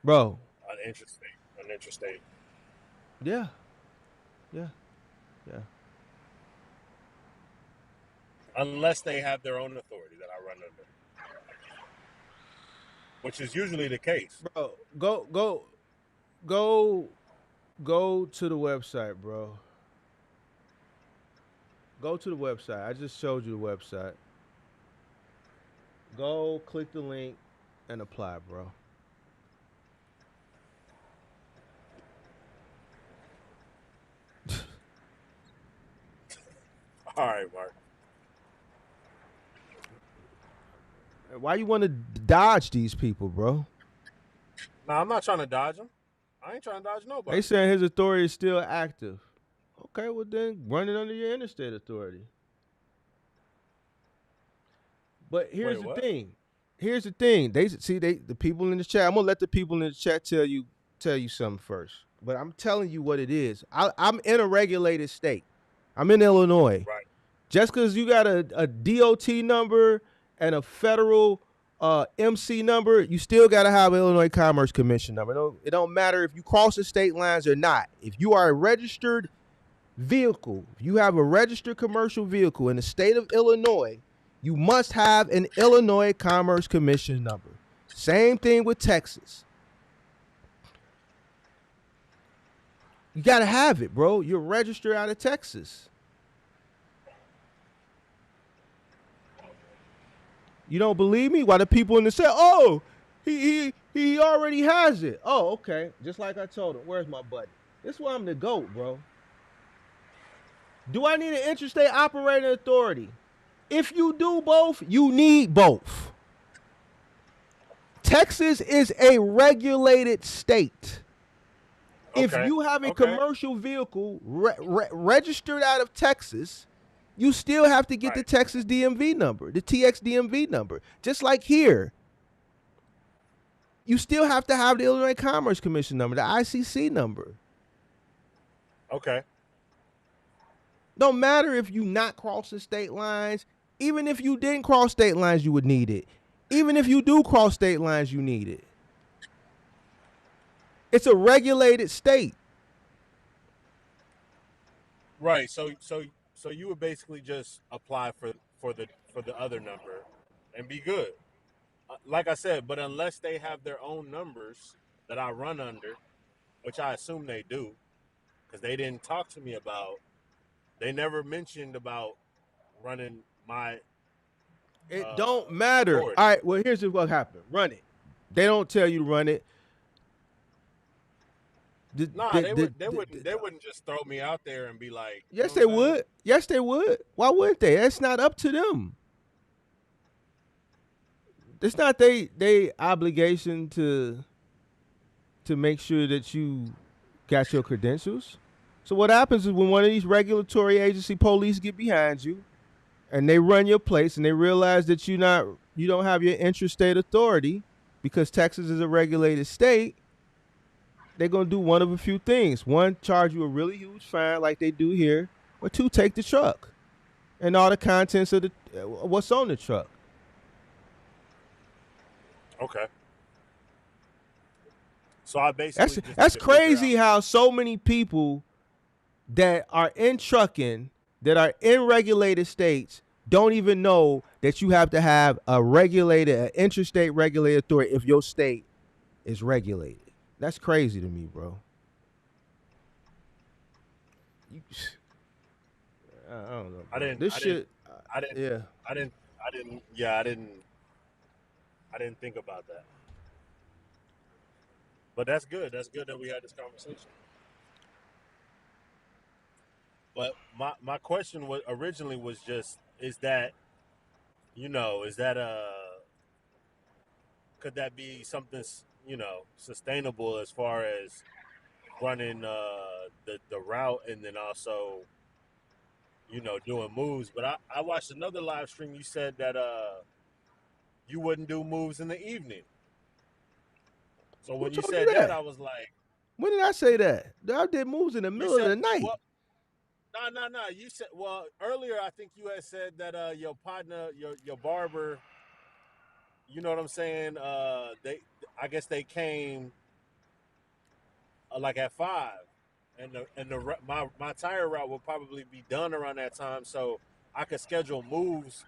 Bro.
An interstate.
Yeah.
Unless they have their own authority that I run under, which is usually the case.
Bro, go to the website, bro. Go to the website. I just showed you the website. Go click the link and apply, bro.
All right, Mark.
Why you want to dodge these people, bro?
No, I'm not trying to dodge them. I ain't trying to dodge nobody.
They saying his authority is still active. Okay, well then run it under your interstate authority. But here's the thing. Here's the thing. The people in the chat. I'm gonna let the people in the chat tell you something first. But I'm telling you what it is. I'm in a regulated state. I'm in Illinois.
Right.
Just because you got a DOT number and a federal MC number, you still got to have an Illinois Commerce Commission number. It don't matter if you cross the state lines or not. If you are a registered vehicle, if you have a registered commercial vehicle in the state of Illinois, you must have an Illinois Commerce Commission number. Same thing with Texas. You got to have it, bro. You're registered out of Texas. You don't believe me? Why the people in the chat? Oh, he already has it. Oh, okay. Just like I told him. Where's my buddy? This is why I'm the GOAT, bro. Do I need an interstate operating authority? If you do both, you need both. Texas is a regulated state. Okay. If you have a commercial vehicle registered out of Texas, you still have to get the Texas DMV number, the TX DMV number. Just like here, you still have to have the Illinois Commerce Commission number, the ICC number.
Okay.
Don't matter if you not crossing state lines. Even if you didn't cross state lines, you would need it. Even if you do cross state lines, you need it. It's a regulated state.
Right. So So you would basically just apply for the other number, and be good. Like I said, but unless they have their own numbers that I run under, which I assume they do, because they didn't talk to me about. They never mentioned about running my
It don't matter.
authority.
All right, well, here's what happened. Run it. They don't tell you to run it.
They wouldn't just throw me out there and be like.
Yes, they would. Yes, they would. Why wouldn't they? It's not up to them. It's not they obligation to make sure that you got your credentials. So what happens is when one of these regulatory agency police get behind you and they run your place and they realize that you don't have your interstate authority because Texas is a regulated state, they're going to do one of a few things. One, charge you a really huge fine like they do here, or two, take the truck and all the contents of what's on the truck.
Okay. So I basically
that's crazy how so many people that are in trucking, that are in regulated states, don't even know that you have to have an interstate regulated authority if your state is regulated. That's crazy to me, bro. I don't know. Bro. I didn't
think about that. But that's good. That's good that we had this conversation. But my question was originally was just, could that be something, sustainable as far as running the route and then also, doing moves. But I watched another live stream. You said that you wouldn't do moves in the evening. So when you said that, I was like,
when did I say that? I did moves in the middle of the night.
Well, no. You said, well, earlier I think you had said that your partner, your barber, you know what I'm saying? I guess they came like at 5, and my tire route will probably be done around that time, so I could schedule moves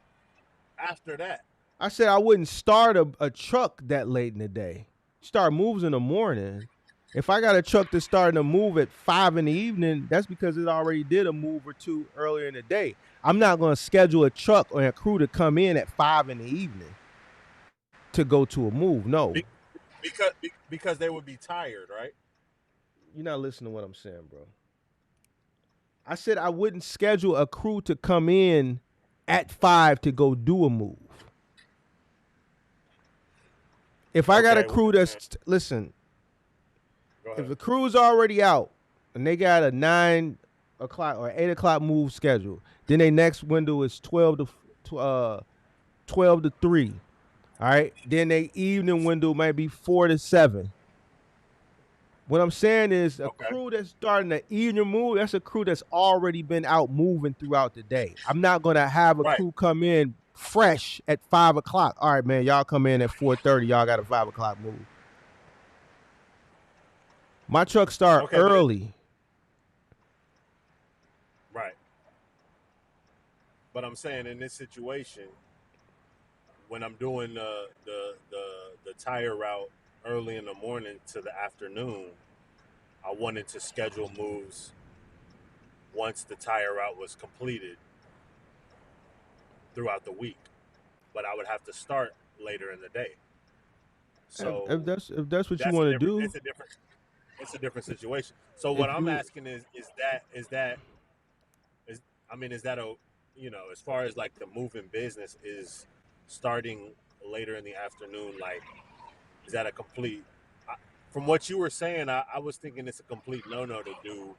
after that.
I said I wouldn't start a truck that late in the day. Start moves in the morning. If I got a truck that's starting to move at 5 in the evening, that's because it already did a move or two earlier in the day. I'm not going to schedule a truck or a crew to come in at 5 in the evening to go to a move. No.
Because they would be tired, right?
You're not listening to what I'm saying, bro. I said I wouldn't schedule a crew to come in at 5 to go do a move. If I got a crew listen, if the crew's already out and they got a 9 o'clock or 8 o'clock move scheduled, then their next window is 12 to 3. All right. Then their evening window might be 4 to 7. What I'm saying is a crew that's starting the evening move, that's a crew that's already been out moving throughout the day. I'm not going to have a crew come in fresh at 5 o'clock. All right, man, y'all come in at 4:30. Y'all got a 5 o'clock move. My truck start early.
Right. But I'm saying in this situation, when I'm doing the tire route early in the morning to the afternoon, I wanted to schedule moves once the tire route was completed throughout the week, but I would have to start later in the day. So
if that's what you want to do,
it's a different situation. So what I'm asking is that a, as far as like the moving business is starting later in the afternoon, like, is that a complete, from what you were saying, I was thinking it's a complete no-no to do,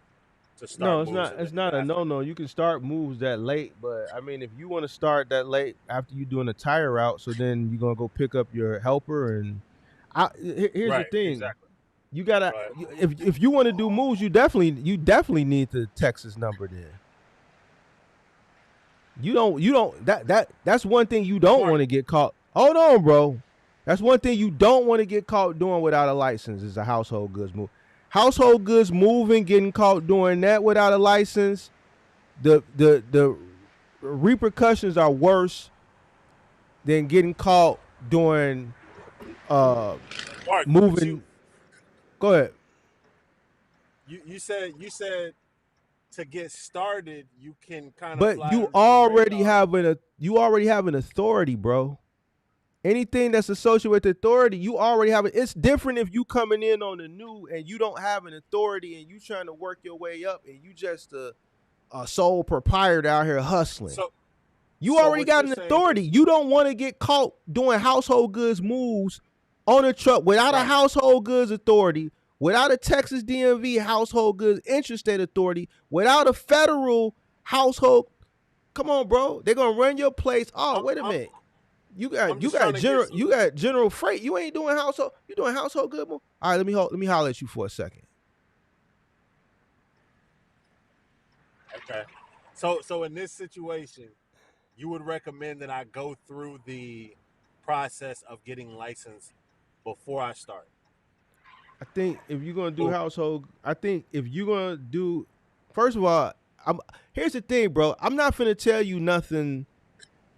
to start.
No, it's not. It's not a no-no. You can start moves that late, but I mean, if you want to start that late after you doing a tire route, so then you're gonna go pick up your helper, and here's the thing. Exactly. You gotta, if you want to do moves, you definitely need the Texas number there. That's one thing you don't want to get caught. Hold on, bro. That's one thing you don't want to get caught doing without a license is a household goods move. Household goods moving, getting caught doing that without a license, the repercussions are worse than getting caught doing
Mark, but
moving. Go ahead.
you said to get started, you can kind of
But
fly under the radar.
you already have an authority, bro. Anything that's associated with authority, you already have it. It's different if you coming in on the new and you don't have an authority and you trying to work your way up and you just a sole proprietor out here hustling.
So
You
so
already
what
got
you're
an
saying
authority.
is
You don't want to get caught doing household goods moves on a truck without a
right.
household goods authority, without a Texas DMV household goods interstate authority, without a federal household. Come on, bro. They're gonna run your place. Oh,
I'm
wait a
I'm
minute. You
I'm
got
just trying to get some.
general freight. You ain't doing household. You doing household good move. All right, let me holler at you for a second.
Okay. So in this situation, you would recommend that I go through the process of getting licensed before I start.
I think if you're gonna do
Oh,
household, I think if you're gonna do, first of all, here's the thing, bro. I'm not finna tell you nothing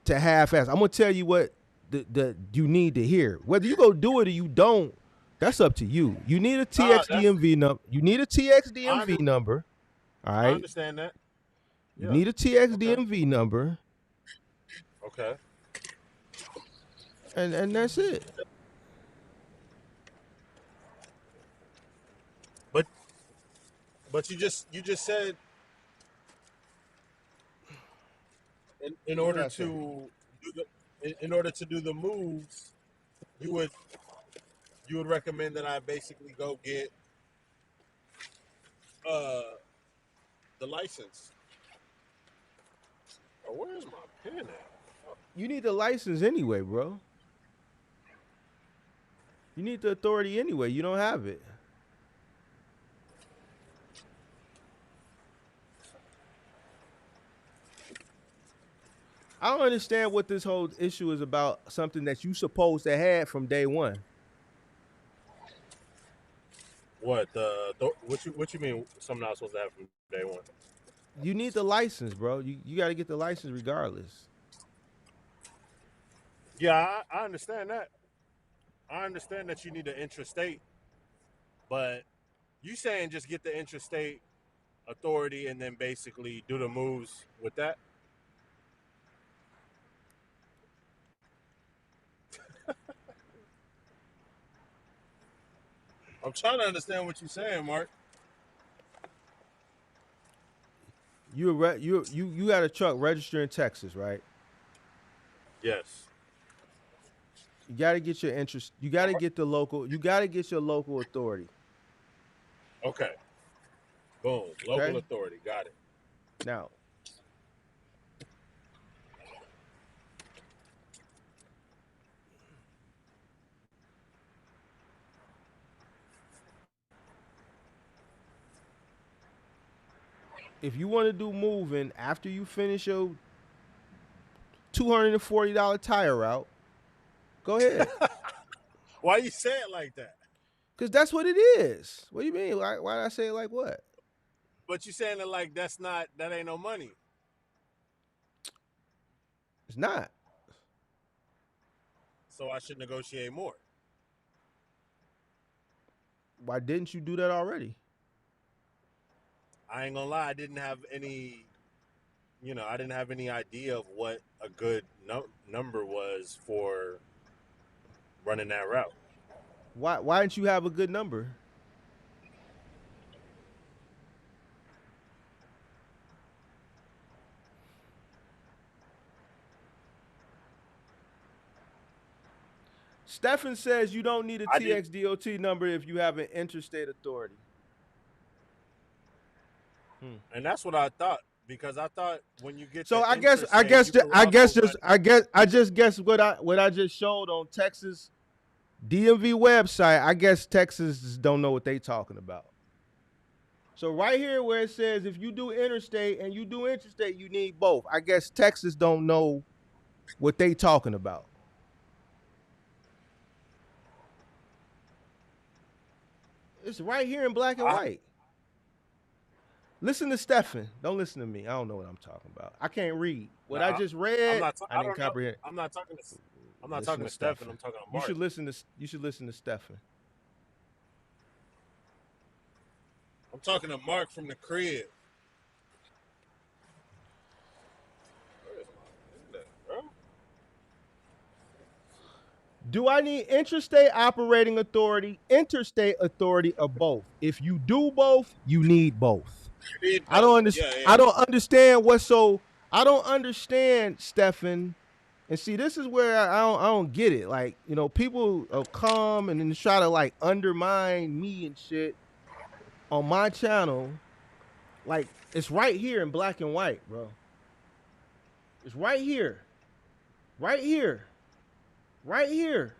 to half-ass. I'm gonna tell you what the you need to hear. Whether you go do it or you don't, that's up to you. You need a
nah, that's
TXDMV number. You need a
I, under,
TXDMV number. All
I
right.
understand that.
You
Yeah.
need a
Okay.
TXDMV number,
Okay.
and that's it.
But you just said in
What did
order
I say?
to do in order to do the moves, you would recommend that I basically go get uh the license. Oh, where's my pen at?
You need the license anyway, bro. You need the authority anyway. You don't have it. I don't understand what this whole issue is about. Something that you supposed to have from day one.
What what you mean? Something I was supposed to have from day one?
You need the license, bro. You got to get the license regardless.
Yeah, I understand that. I understand that you need an intrastate, but you saying just get the intrastate authority and then basically do the moves with that? I'm trying to understand what you're saying, Mark.
You got a truck registered in Texas, right?
Yes.
You got to get your interest. You got to get the local. You got to get your local authority.
Okay. Boom. Local
Okay.
authority. Got it.
Now, if you want to do moving after you finish your $240 tire route, go ahead.
Why you say it like that?
Cause that's what it is. What do you mean? Why did I say it like what?
But you saying it like that ain't no money.
It's not.
So I should negotiate more.
Why didn't you do that already?
I ain't gonna lie, I didn't have any idea of what a good number was for running that route.
Why didn't you have a good number? Stefan says you don't need a TXDOT number if you have an interstate authority.
And that's what I thought, because I thought when you get
so
the
I guess what I just showed on Texas DMV website. I guess Texas don't know what they talking about. So right here where it says if you do interstate and you do interstate, you need both. I guess Texas don't know what they talking about. It's right here in black and white. Listen to Stephen. Don't listen to me. I don't know what I'm talking about. I can't read. What I just read, I didn't comprehend.
I'm not talking to Stephen. I'm talking to Mark.
You should listen to Stephen.
I'm talking to Mark from the crib. Where is my internet, bro?
Do I need intrastate operating authority, interstate authority, or both? If you do both, you need both. I don't understand. I don't understand what's so. I don't understand, Stephen. And see, this is where I don't get it. Like, you know, people come and then try to like undermine me and shit on my channel. Like, it's right here in black and white, bro. It's right here. Right here. Right here.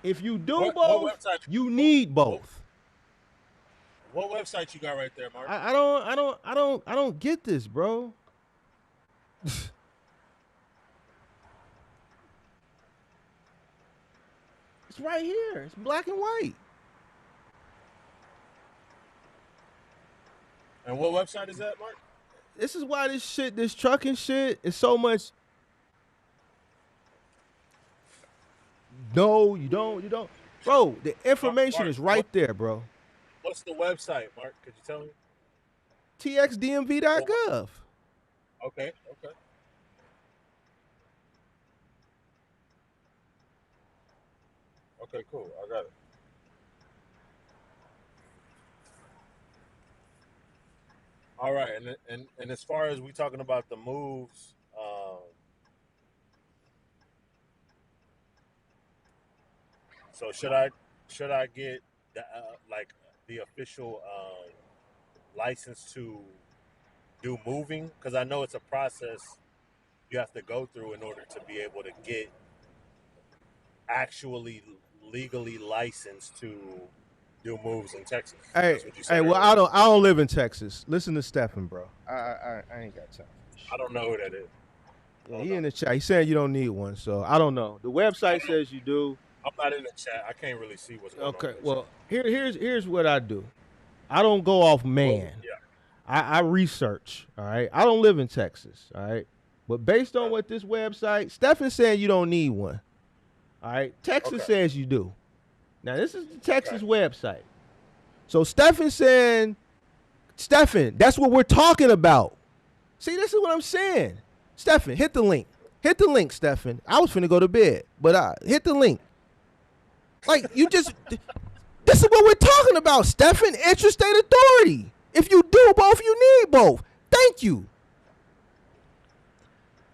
If you do both, you need both.
What website you got right there, Mark?
I don't get this, bro. It's right here. It's black and white.
And what website is that, Mark?
This is why this trucking shit is so much. No, you don't. Bro, the information is right there, bro.
What's the website, Mark? Could you tell me?
txdmv.gov.
Okay. Okay, cool. I got it. All right, and as far as we talking about the moves, so should I get the, like the official license to do moving? Because I know it's a process you have to go through in order to be able to get actually legally licensed to do moves in Texas.
Hey, well, I don't live in Texas. Listen to Stephen, bro. I ain't got time.
I don't know who that is.
Yeah, he in the chat. He said you don't need one, so I don't know. The website says you do.
I'm not in the chat. I can't really see what's going on.
Okay, well, here's what I do. I don't go off man.
Well, yeah.
I research, all right? I don't live in Texas, all right? But based on what this website, Stephen said you don't need one, all right? Texas says you do. Now, this is the Texas website. So Stephen saying, Stephen, that's what we're talking about. See, this is what I'm saying. Stephen, hit the link. Hit the link, Stephen. I was finna go to bed, but hit the link. Like, you just, this is what we're talking about, Stephen. Interstate authority. If you do both, you need both. Thank you.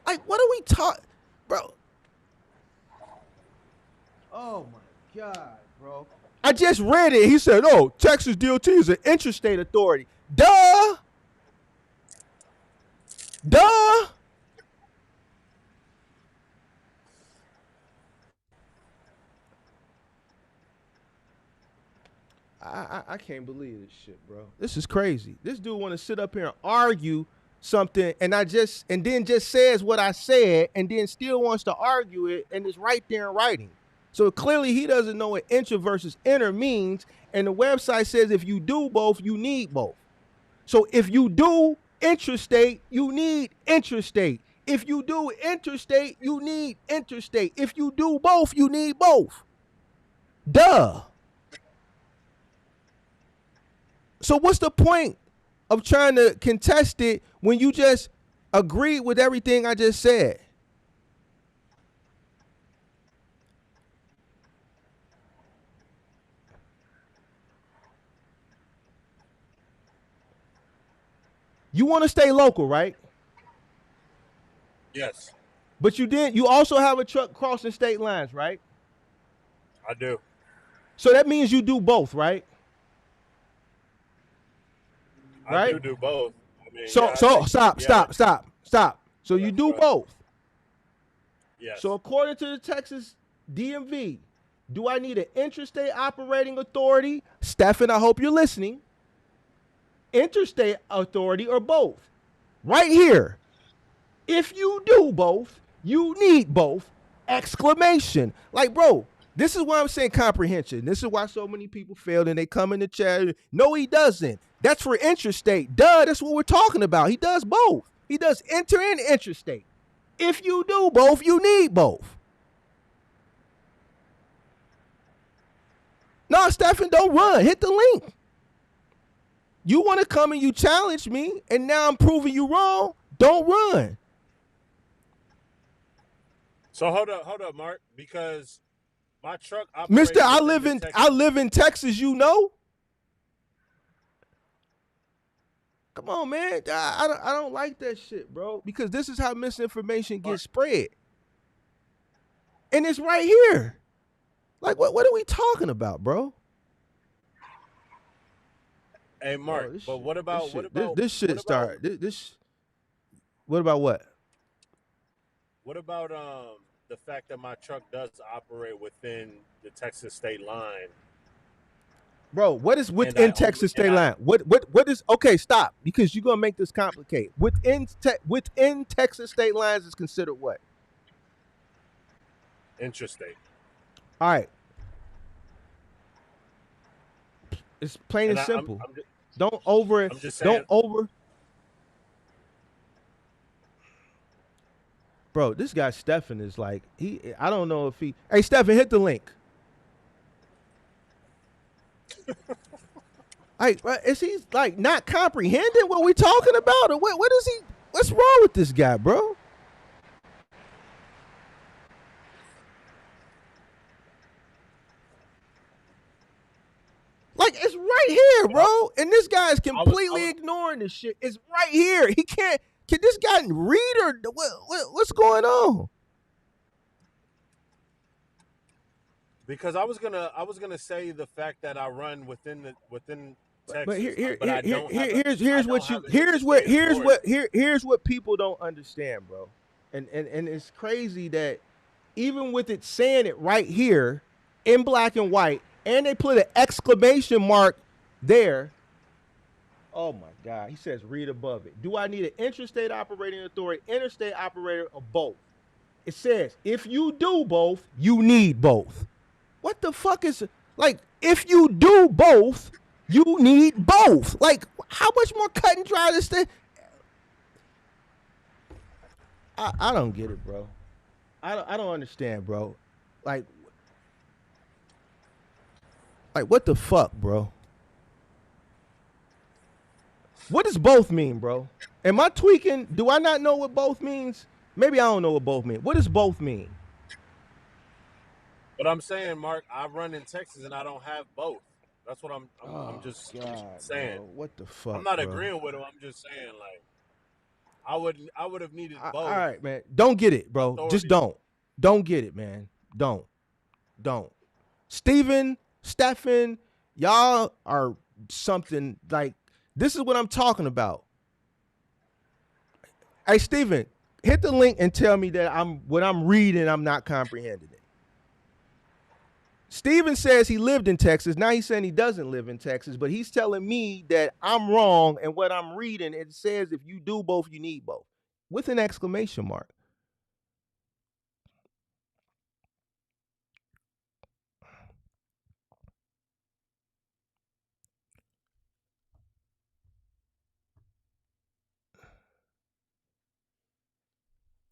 Like, what are we talking, bro? Oh my God, bro. I just read it. He said, oh, Texas DOT is an interstate authority. Duh. I can't believe this shit, bro. This is crazy. This dude want to sit up here and argue something, and then just says what I said, and then still wants to argue it, and it's right there in writing. So clearly he doesn't know what intra versus inter means, and the website says if you do both, you need both. So if you do intrastate, you need intrastate. If you do interstate, you need interstate. If you do both, you need both. Duh. So what's the point of trying to contest it when you just agreed with everything I just said? You want to stay local, right?
Yes.
But you also have a truck crossing state lines, right?
I do.
So that means you do both, right?
I do both. I mean,
Stop. So you do both.
Yes.
So according to the Texas DMV, do I need an interstate operating authority? Stephen, I hope you're listening. Interstate authority or both? Right here. If you do both, you need both. Exclamation. Like, bro, This is why I'm saying comprehension. This is why so many people fail and they come in the chat. No, he doesn't. That's for intrastate. Duh, that's what we're talking about. He does both. He does inter and intrastate. If you do both, you need both. No, Stephen, don't run. Hit the link. You want to come and you challenge me, and now I'm proving you wrong. Don't run.
So hold up, Mark, because my truck operates.
Mister, I live in Texas, you know. Come on, man. I don't like that shit, bro. Because this is how misinformation gets spread. And it's right here. Like, what are we talking about, bro?
Hey, Mark,
bro,
but what about
this shit start? This what about what?
What about the fact that my truck does operate within the Texas state line?
Bro, what is within Texas state line? What is okay? Stop, because you're gonna make this complicated. Within Texas state lines is considered what?
Interstate.
All right, it's plain and simple. Don't over. Bro, this guy Stephen is like I don't know if he. Hey, Stephen, hit the link. Like, is he like not comprehending what we talking about, or what is he? What's wrong with this guy, bro? Like, it's right here, bro, and this guy is completely ignoring this shit. It's right here. He can't. Can this guy read, or what's going on?
Because I was gonna say the fact that I run within Texas,
but here's what people don't understand, bro, and it's crazy that even with it saying it right here in black and white, and they put an exclamation mark there. Oh my God, he says read above it. Do I need an intrastate operating authority, interstate operator, or both? It says if you do both, you need both. What the fuck is, like, if you do both, you need both. Like, how much more cut and dry this thing? I don't get it, bro. I don't understand, bro. Like what the fuck, bro? What does both mean, bro? Am I tweaking? Do I not know what both means? Maybe I don't know what both mean. What does both mean?
But I'm saying, Mark, I run in Texas and I don't have both. That's what I'm just saying.
Bro, what the fuck?
I'm not agreeing with him. I'm just saying, like, I would have needed both.
All right, man. Don't get it, bro. Authority. Just don't. Don't get it, man. Don't. Stephen, y'all are something like, this is what I'm talking about. Hey, Stephen, hit the link and tell me that what I'm reading, I'm not comprehending it. Stephen says he lived in Texas. Now he's saying he doesn't live in Texas, but he's telling me that I'm wrong, and what I'm reading, it says if you do both, you need both, with an exclamation mark.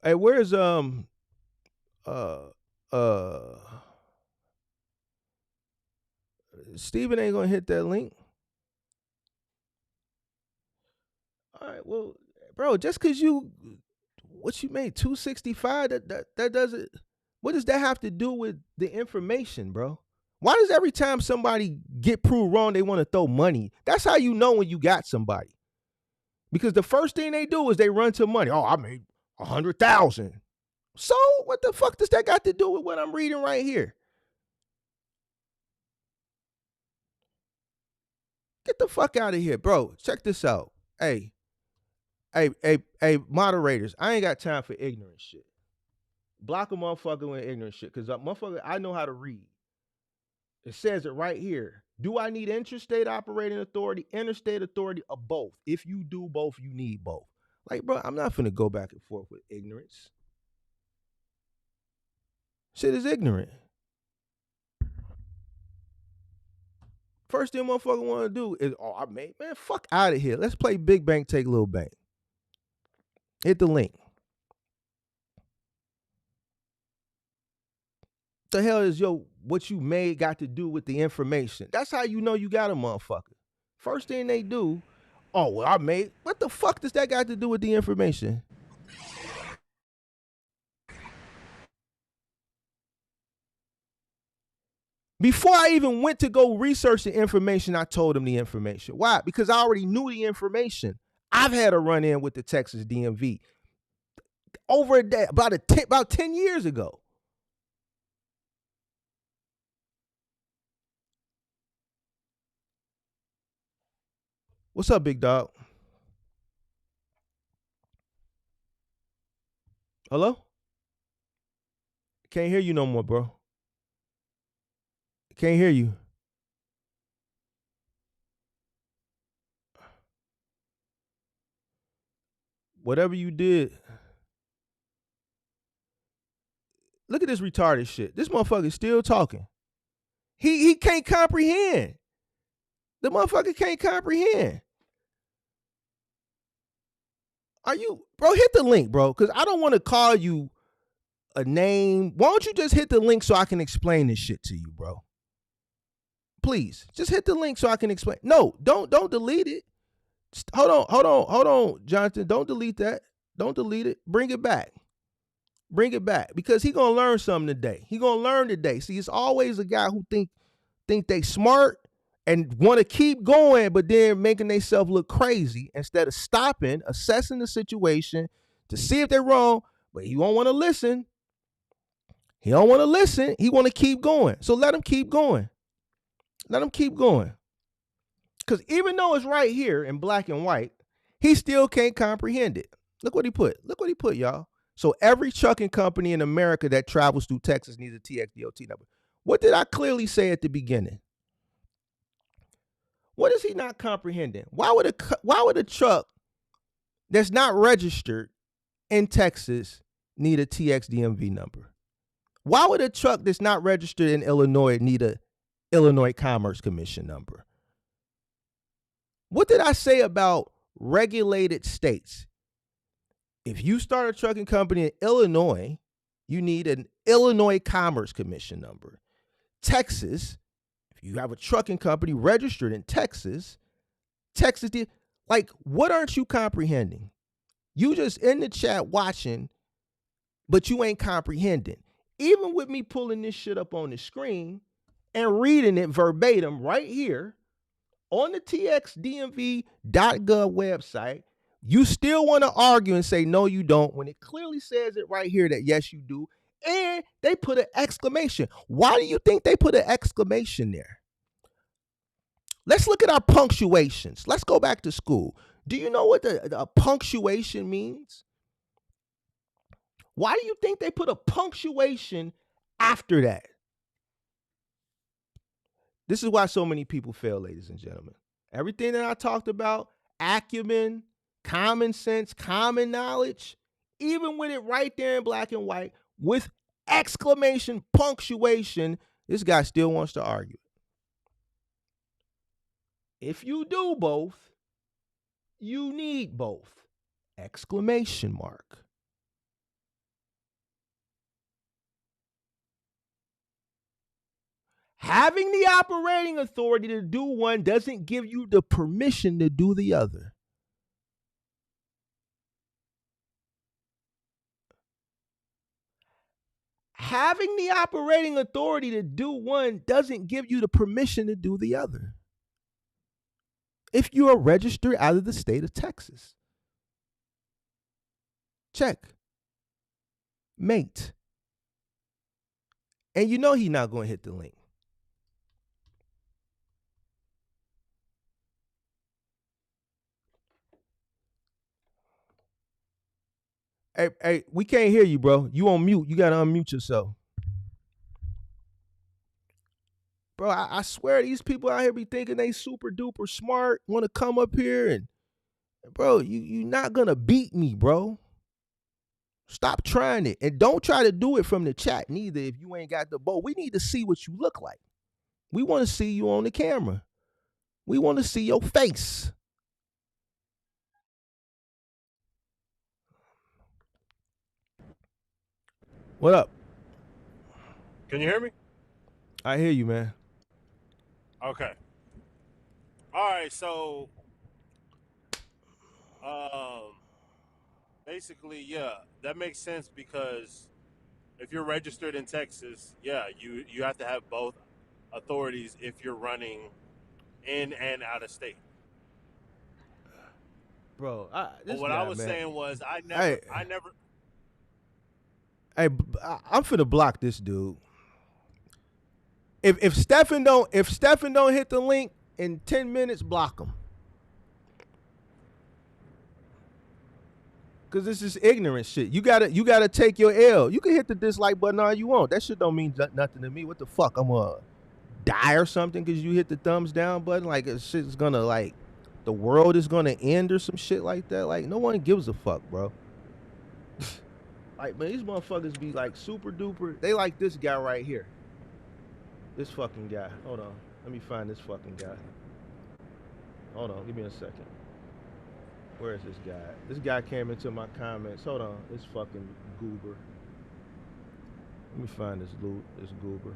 Hey, where's Steven ain't gonna hit that link. All right, well, bro, just cause you made 265, that doesn't, what does that have to do with the information, bro? Why does every time somebody get proved wrong, they want to throw money? That's how you know when you got somebody. Because the first thing they do is they run to money. Oh, I made 100,000. So what the fuck does that got to do with what I'm reading right here? Get the fuck out of here, bro. Check this out. Hey, moderators, I ain't got time for ignorant shit. Block a motherfucker with ignorant shit, because motherfucker, I know how to read. It says it right here. Do I need interstate operating authority, interstate authority, or both? If you do both, you need both. Like, bro, I'm not finna go back and forth with ignorance. Shit is ignorant. First thing motherfucker want to do is, oh, I made, man, fuck out of here. Let's play big bank, take little bank. Hit the link. The hell is what you made got to do with the information? That's how you know you got a motherfucker. First thing they do, oh, well, I made, what the fuck does that got to do with the information? Before I even went to go research the information, I told them the information. Why? Because I already knew the information. I've had a run-in with the Texas DMV over a day, about 10 years ago. What's up, big dog? Hello? Can't hear you no more, bro. Can't hear you. Whatever you did. Look at this retarded shit. This motherfucker is still talking. He can't comprehend. The motherfucker can't comprehend. Are you, bro, hit the link, bro, because I don't want to call you a name. Why don't you just hit the link so I can explain this shit to you, bro? Please, just hit the link so I can explain. No, don't delete it. Hold on, Jonathan. Don't delete that. Don't delete it. Bring it back. Bring it back, because he gonna learn something today. He gonna learn today. See, it's always a guy who think they smart and want to keep going, but then making themselves look crazy instead of stopping, assessing the situation to see if they're wrong. But he won't want to listen. He don't want to listen. He want to keep going. So let him keep going. Let him keep going. Because even though it's right here in black and white, he still can't comprehend it. Look what he put. Look what he put, y'all. So every trucking company in America that travels through Texas needs a TXDOT number. What did I clearly say at the beginning? What is he not comprehending? Why would a truck that's not registered in Texas need a TXDMV number? Why would a truck that's not registered in Illinois need a Illinois Commerce Commission number? What did I say about regulated states? If you start a trucking company in Illinois, you need an Illinois Commerce Commission number. Texas, if you have a trucking company registered in Texas, like, what aren't you comprehending? You just in the chat watching, but you ain't comprehending. Even with me pulling this shit up on the screen and reading it verbatim right here on the txdmv.gov website, you still want to argue and say, no, you don't, when it clearly says it right here that yes, you do. And they put an exclamation. Why do you think they put an exclamation there? Let's look at our punctuations. Let's go back to school. Do you know what the punctuation means? Why do you think they put a punctuation after that? This is why so many people fail, ladies and gentlemen. Everything that I talked about, acumen, common sense, common knowledge, even with it right there in black and white, with exclamation, punctuation, this guy still wants to argue. If you do both, you need both. Exclamation mark. Having the operating authority to do one doesn't give you the permission to do the other. Having the operating authority to do one doesn't give you the permission to do the other. If you are registered out of the state of Texas. Check. Mate. And you know he's not going to hit the link. Hey, we can't hear you, bro. You on mute. You got to unmute yourself. Bro, I swear these people out here be thinking they super duper smart, want to come up here and, bro, you not going to beat me, bro. Stop trying it. And don't try to do it from the chat neither if you ain't got the bow. We need to see what you look like. We want to see you on the camera. We want to see your face. What up?
Can you hear me?
I hear you, man.
Okay. All right. So, basically, yeah, that makes sense because if you're registered in Texas, yeah, you have to have both authorities if you're running in and out of state.
Bro,
But
this
what
guy,
I was
man.
saying was
Hey,
I never.
I'm finna block this dude. If Stefan don't hit the link in 10 minutes, block him. Cause this is ignorant shit. You gotta take your L. You can hit the dislike button all you want. That shit don't mean nothing to me. What the fuck? I'm gonna die or something because you hit the thumbs down button? Like shit's gonna like the world is gonna end or some shit like that. Like no one gives a fuck, bro. Like man, these motherfuckers be like super duper. They like this guy right here. This fucking guy. Hold on. Let me find this fucking guy. Hold on. Give me a second. Where is this guy? This guy came into my comments. Hold on. This fucking goober. Let me find this goober.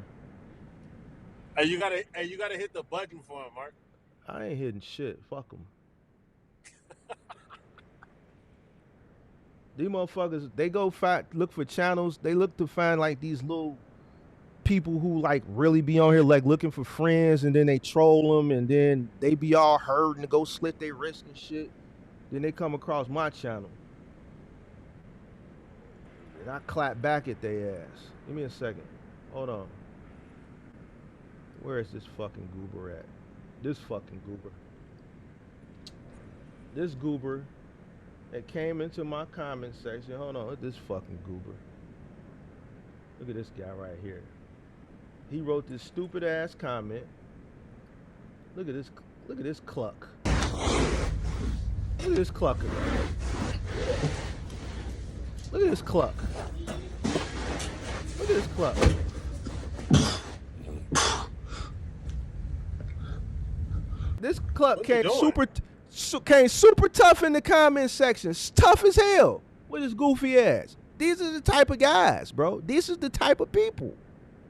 Hey, you gotta hit the button for him, Mark.
I ain't hitting shit. Fuck him. These motherfuckers, they go look for channels. They look to find like these little people who like really be on here like looking for friends, and then they troll them, and then they be all hurt and go slit their wrist and shit. Then they come across my channel, and I clap back at their ass. Give me a second. Hold on. Where is this fucking goober at? This fucking goober. This goober that came into my comment section. Hold on. Look at this fucking goober. Look at this guy right here. He wrote this stupid ass comment. Look at this cluck. Look at this clucker. Look at this cluck. Look at this cluck. This cluck came super tough in the comment section. Tough as hell with his goofy ass. These are the type of guys, bro. This is the type of people.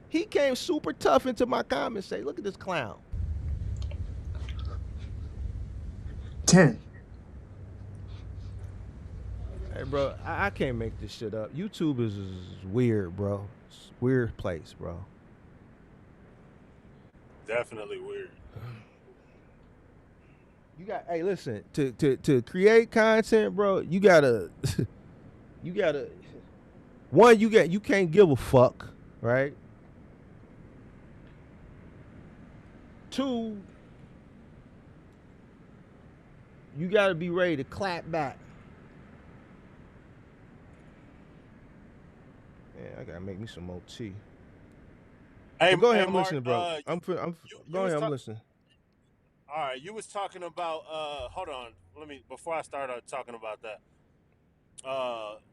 He came super tough into my comments. Say, look at this clown.
10.
Hey, bro, I can't make this shit up. YouTube is weird, bro. It's a weird place, bro.
Definitely weird.
You got, hey, listen, to create content, bro, you gotta, one, you can't give a fuck, right? Two, you gotta be ready to clap back. Yeah, I gotta make me some more tea.
Hey,
go ahead, I'm
Mark,
listening, bro. Go ahead, I'm listening.
All right, you was talking about. Hold on, before I start talking about that.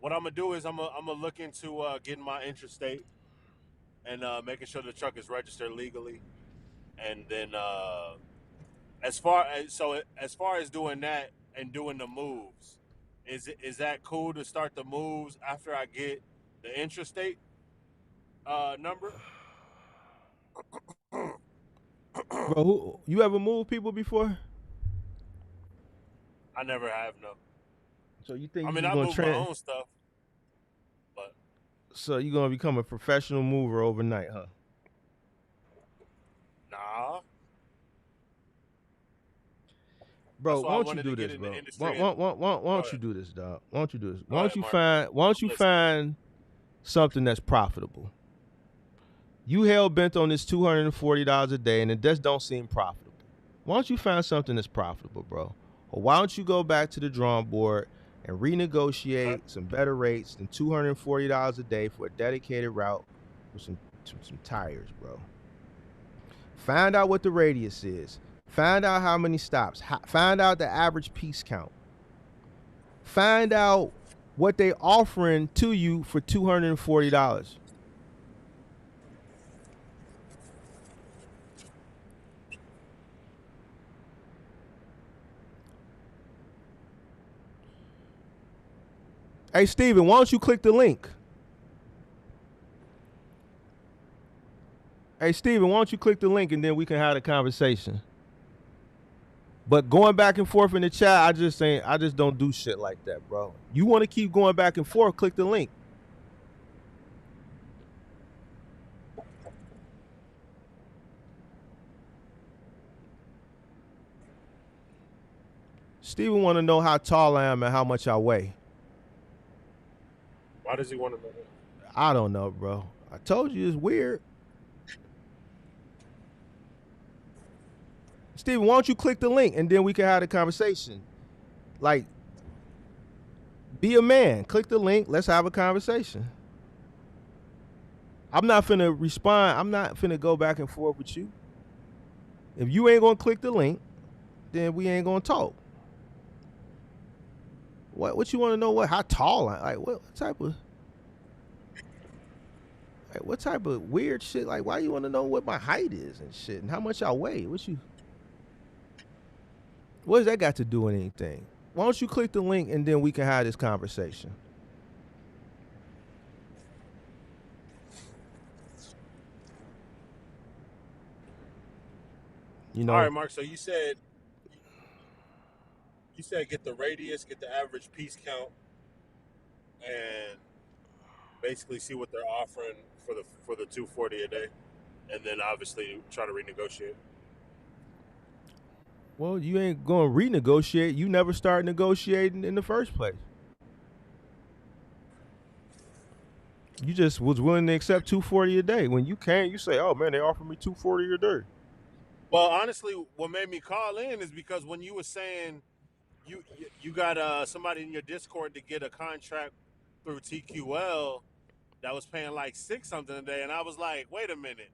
What I'm gonna do is I'm gonna look into getting my interstate and making sure the truck is registered legally, and then as far as doing that and doing the moves, is that cool to start the moves after I get the interstate number?
Bro, you ever moved people before?
I never have, no.
So you think
I
you're
mean, I
gonna
move my own stuff, but
so you're gonna become a professional mover overnight, huh?
nah.
Bro, why don't you do this, bro? Why don't you do this, dog? Why don't you do this? Why don't you find something that's profitable? You hell bent on this $240 a day, and it just don't seem profitable. Why don't you find something that's profitable, bro? Or why don't you go back to the drawing board and renegotiate some better rates than $240 a day for a dedicated route with some tires, bro? Find out what the radius is. Find out how many stops. Find out the average piece count. Find out what they offering to you for $240. Hey, Steven, why don't you click the link? Hey, Steven, why don't you click the link and then we can have a conversation. But going back and forth in the chat, I just don't do shit like that, bro. You want to keep going back and forth, click the link. Steven want to know how tall I am and how much I weigh.
Why does he want to know that?
I don't know, bro. I told you it's weird. Steven, why don't you click the link and then we can have a conversation? Like, be a man. Click the link. Let's have a conversation. I'm not finna respond. I'm not finna go back and forth with you. If you ain't gonna click the link, then we ain't gonna talk. What you want to know? How tall? Like what type of? Like what type of weird shit? Like why you want to know what my height is and shit and how much I weigh? What does that got to do with anything? Why don't you click the link and then we can have this conversation? You know.
All right, Mark. So you said get the radius, get the average piece count, and basically see what they're offering for the $240 a day, and then obviously try to renegotiate.
Well, you ain't gonna renegotiate. You never started negotiating in the first place. You just was willing to accept $240 a day. When you came, you say, "Oh man, they offered me $240 a day."
Well, honestly, what made me call in is because when you were saying you got somebody in your Discord to get a contract through TQL that was paying like $6 something a day, and I was like, wait a minute,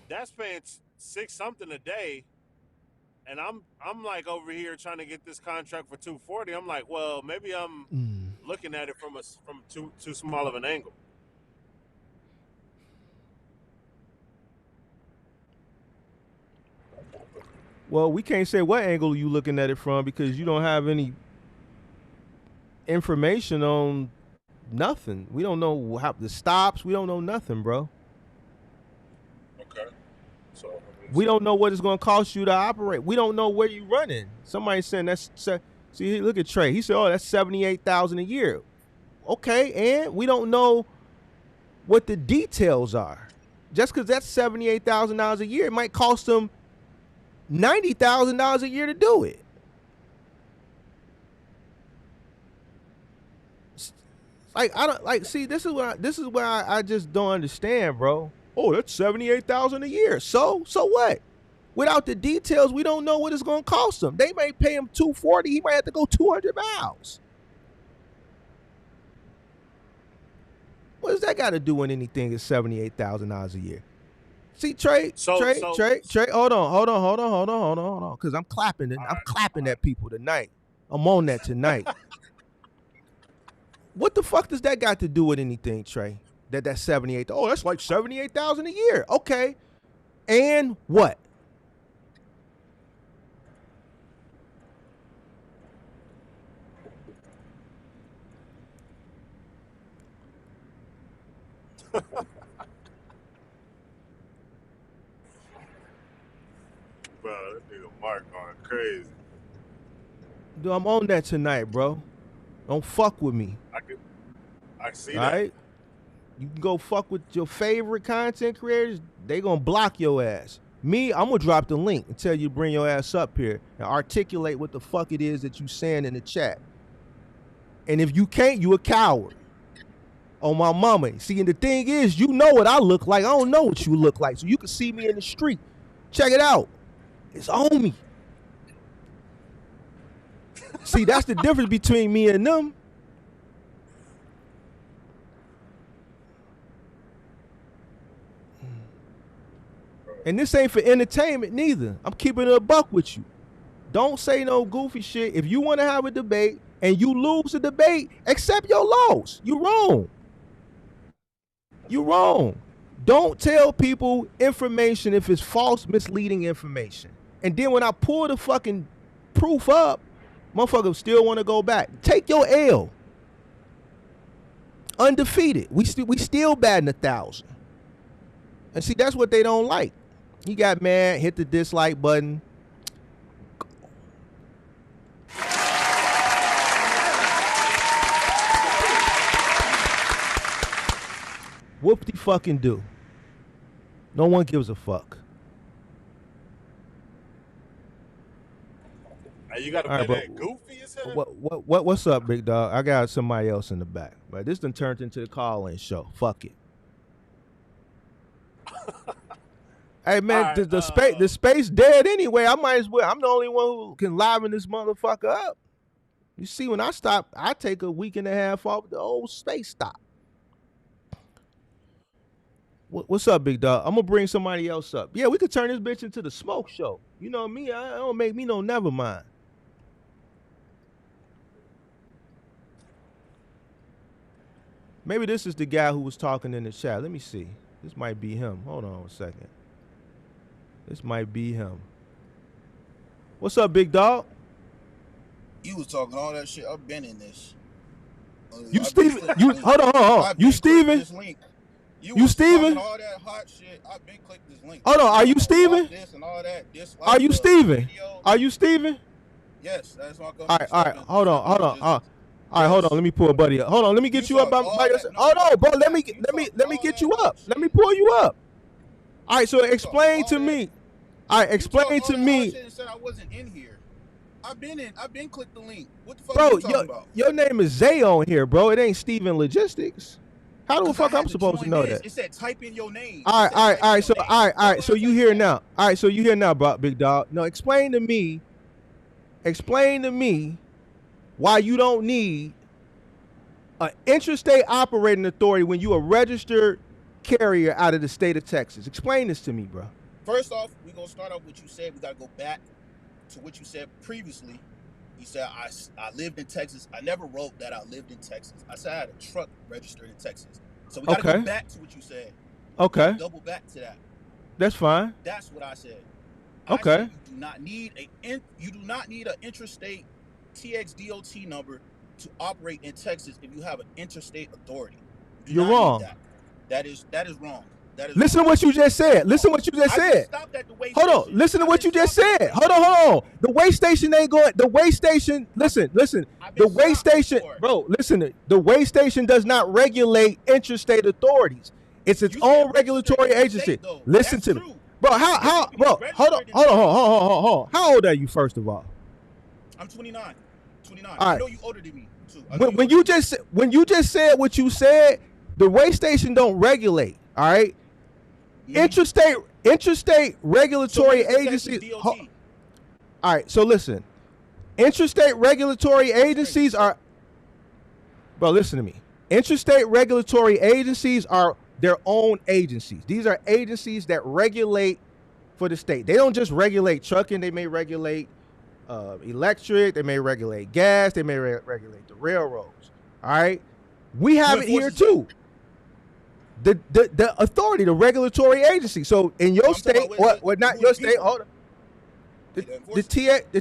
that's paying $6 something a day, and I'm like over here trying to get this contract for $240. I'm like, well, maybe I'm looking at it from too small of an angle.
Well, we can't say what angle you looking at it from because you don't have any information on nothing. We don't know how the stops. We don't know nothing, bro.
Okay. So
we don't know what it's going to cost you to operate. We don't know where you running. Somebody's saying see, look at Trey. He said, "Oh, that's $78,000 a year." Okay, and we don't know what the details are. Just because that's $78,000 a year, it might cost them $90,000 a year to do it. Like I don't like. See, this is where I just don't understand, bro. Oh, that's $78,000 a year. So what? Without the details, we don't know what it's gonna cost him. They may pay him $240. He might have to go 200 miles. What does that got to do with anything? It's $78,000 a year. See, Trey, hold on, because I'm clapping. I'm clapping at people tonight. I'm on that tonight. What the fuck does that got to do with anything, Trey? That's 78. Oh, that's like 78,000 a year. Okay, and what?
Bro, that nigga Mark going crazy.
Dude, I'm on that tonight, bro. Don't fuck with me.
I see
all
that.
Right? You can go fuck with your favorite content creators. They gonna block your ass. Me, I'm gonna drop the link and tell you to bring your ass up here and articulate what the fuck it is that you saying in the chat. And if you can't, you a coward. On my mama. See, and the thing is, you know what I look like. I don't know what you look like. So you can see me in the street. Check it out. It's on me. See, that's the difference between me and them. And this ain't for entertainment neither. I'm keeping it a buck with you. Don't say no goofy shit. If you want to have a debate and you lose the debate, accept your loss. You wrong. You wrong. Don't tell people information if it's false, misleading information. And then when I pull the fucking proof up, motherfuckers still want to go back. Take your L. undefeated. We still batting 1,000. And see, that's what they don't like. He got mad, hit the dislike button. Whoop-de fucking do. No one gives a fuck.
Hey, you got to play that goofy as hell.
What's up, big dog? I got somebody else in the back, but this done turned into the call-in show. Fuck it. Hey man, right, the space dead anyway. I might as well. I'm the only one who can liven this motherfucker up. You see, when I stop, I take a week and a half off. The old space stop. What's up, big dog? I'm gonna bring somebody else up. Yeah, we could turn this bitch into the smoke show. You know me, I don't make me no never mind. Maybe this is the guy who was talking in the chat. Let me see. This might be him. Hold on a second. This might be him. What's up, big dog?
You was talking all that shit. I've been in this.
You Steven? You hold on. You Steven? You Steven?
All that hot shit. I've been clicking this link.
Hold on. Are you Steven?
This and all that.
Are you Steven? Are you Steven?
Yes, that's what I'm
going. All right. Hold on. All right, hold on. Let me pull a buddy up. Hold on. Let me get you up by yourself. Hold on, bro. Let me get you up. Let me pull you up. All right. So explain to me. All right. Explain to me.
Said I wasn't in here. I've been clicked the link. What the fuck
bro,
are you talking about?
Your name is Zay on here, bro. It ain't Steven Logistics. How the fuck I'm supposed to know that?
It said type in your name.
All right. So you here now. All right. So you here now, bro, big dog. Now explain to me why you don't need an interstate operating authority when you a registered carrier out of the state of Texas. Explain this to me, bro.
First off, we're going to start off with what you said. We got to go back to what you said previously. You said, I lived in Texas. I never wrote that I lived in Texas. I said I had a truck registered in Texas. So we got to go back to what you said.
Okay.
Double back to that.
That's fine.
That's what I said.
Okay.
I said you do not need an interstate TXDOT number to operate in Texas if you have an interstate authority.
You're wrong.
That is wrong.
Listen to what you just said. Listen to what you just said. Hold on. Listen to what you just said. Hold on. The way station ain't going. The way station. Listen. The way station, bro. Listen. The way station does not regulate interstate authorities. It's its own regulatory agency. Listen to me, bro. Bro? Hold on. How old are you, first of all?
I'm 29.
All right.
I know you older than me too.
When you just said what you said, the way station don't regulate. All right. Interstate regulatory agencies. All right, so listen. Interstate regulatory agencies are, bro, listen to me. Interstate regulatory agencies are their own agencies. These are agencies that regulate for the state. They don't just regulate trucking. They may regulate electric. They may regulate gas. They may regulate the railroads. All right. We have it here too. The authority, the regulatory agency. So in your state, not your state, hold on. The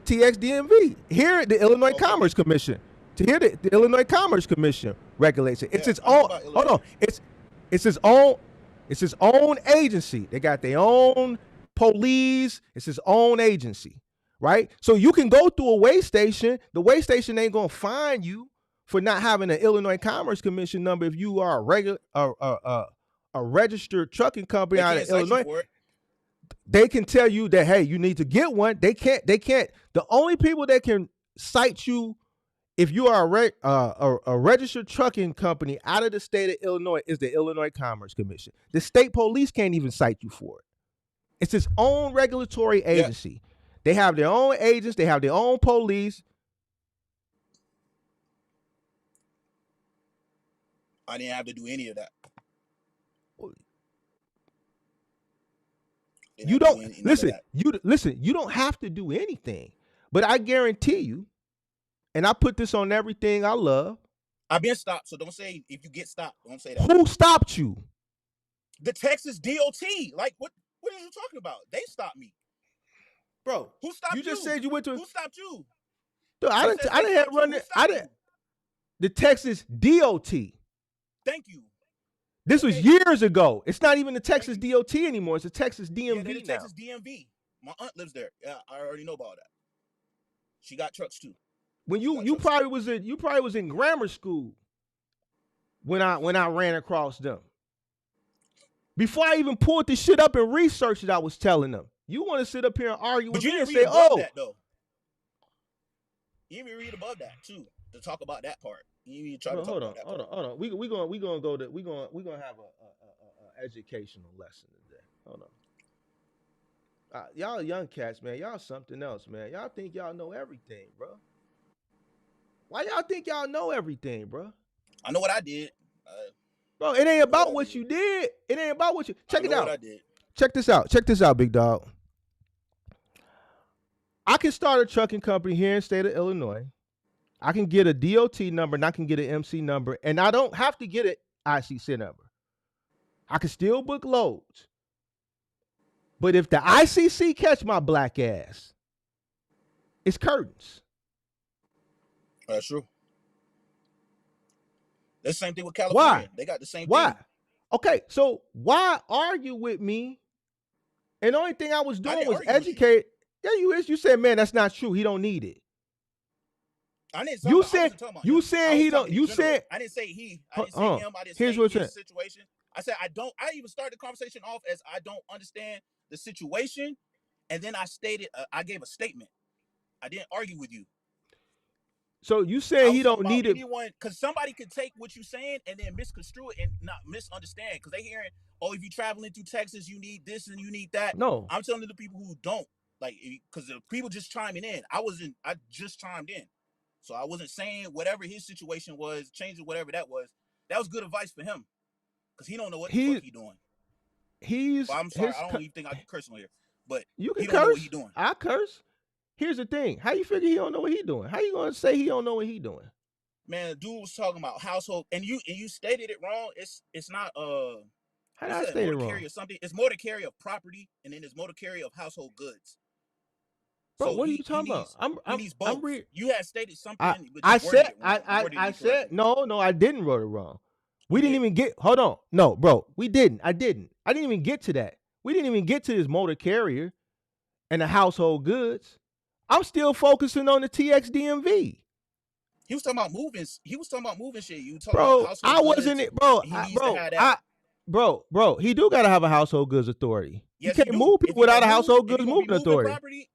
TXDMV. Here, the Illinois Commerce Commission. The Illinois Commerce Commission regulates it. It's its own. Hold on. It's its own agency. They got their own police. It's its own agency, right? So you can go through a weigh station. The weigh station ain't gonna fine you for not having an Illinois Commerce Commission number if you are a registered trucking company out of Illinois. They can tell you that, hey, you need to get one. They can't. The only people that can cite you if you are a registered trucking company out of the state of Illinois is the Illinois Commerce Commission. The state police can't even cite you for it. It's its own regulatory agency. Yeah. They have their own agents. They have their own police.
I didn't have to do any of that.
You don't listen. You don't have to do anything, but I guarantee you, and I put this on everything I love.
I've been stopped, so don't say if you get stopped. Don't say that.
Who stopped you?
The Texas DOT. Like what are you talking about? They stopped me,
bro.
Who stopped you?
You just said you went to.
Who stopped you?
Dude, I didn't have run it. The Texas DOT.
Thank you.
This was years ago. It's not even the Texas DOT anymore. It's the Texas DMV
yeah, they're the
now.
Texas DMV. My aunt lives there. Yeah, I already know about that. She got trucks too.
When you probably was in grammar school when I ran across them. Before I even pulled this shit up and researched it, I was telling them. You want to sit up here and argue with me and say, "Oh,
that though." You even read above that too to talk about that part. You even try to talk about that part.
Hold on. We gonna go to we gonna have a educational lesson today. Hold on. Y'all young cats, man. Y'all something else, man. Y'all think y'all know everything, bro. Why y'all think y'all know everything, bro?
I know what I did.
Bro, it ain't about what you did. It ain't about what you. Check it out.
What I did.
Check this out. Check this out, big dog. I can start a trucking company here in the state of Illinois. I can get a DOT number and I can get an MC number, and I don't have to get an ICC number. I can still book loads. But if the ICC catch my black ass, it's curtains.
That's true. The same thing with California. Why? They got the same thing.
Okay, so why argue with me? And the only thing I was doing was educate. Yeah, you is. You said, man, that's not true. He don't need it.
I didn't.
You said you said he don't. You said
I didn't say he. I didn't say him. I didn't say his situation. I said I don't. I even started the conversation off as I don't understand the situation, and then I stated I gave a statement. I didn't argue with you.
So you said he don't need it
because somebody could take what you're saying and then misconstrue it and not misunderstand because they hearing, oh, if you're traveling through Texas, you need this and you need that.
No,
I'm telling the people who don't because the people just chiming in. I just chimed in, so I wasn't saying whatever his situation was, changing whatever that was. That was good advice for him because he don't know what the fuck he doing. I'm sorry, I don't even think I can curse on here, but
you can
he don't know what he doing.
I curse. Here's the thing. How you figure he don't know what he doing? How you gonna say he don't know what he doing?
Man, the dude was talking about household, and you stated it wrong. It's not
how did I state it wrong?
Carry or something. It's motor carry of property, and then it's motor carry of household goods.
Bro, so what are you talking about?
You had stated something.
I said no. I didn't wrote it wrong. We didn't even get. Hold on, no, bro, we didn't. I didn't even get to that. We didn't even get to this motor carrier and the household goods. I'm still focusing on the TX DMV.
He was talking about moving. He was talking about moving shit. You talking
bro,
about
I wasn't it, bro. Bro, he do gotta have a household goods authority. Yes, you can't move people without a household goods moving authority.
Property,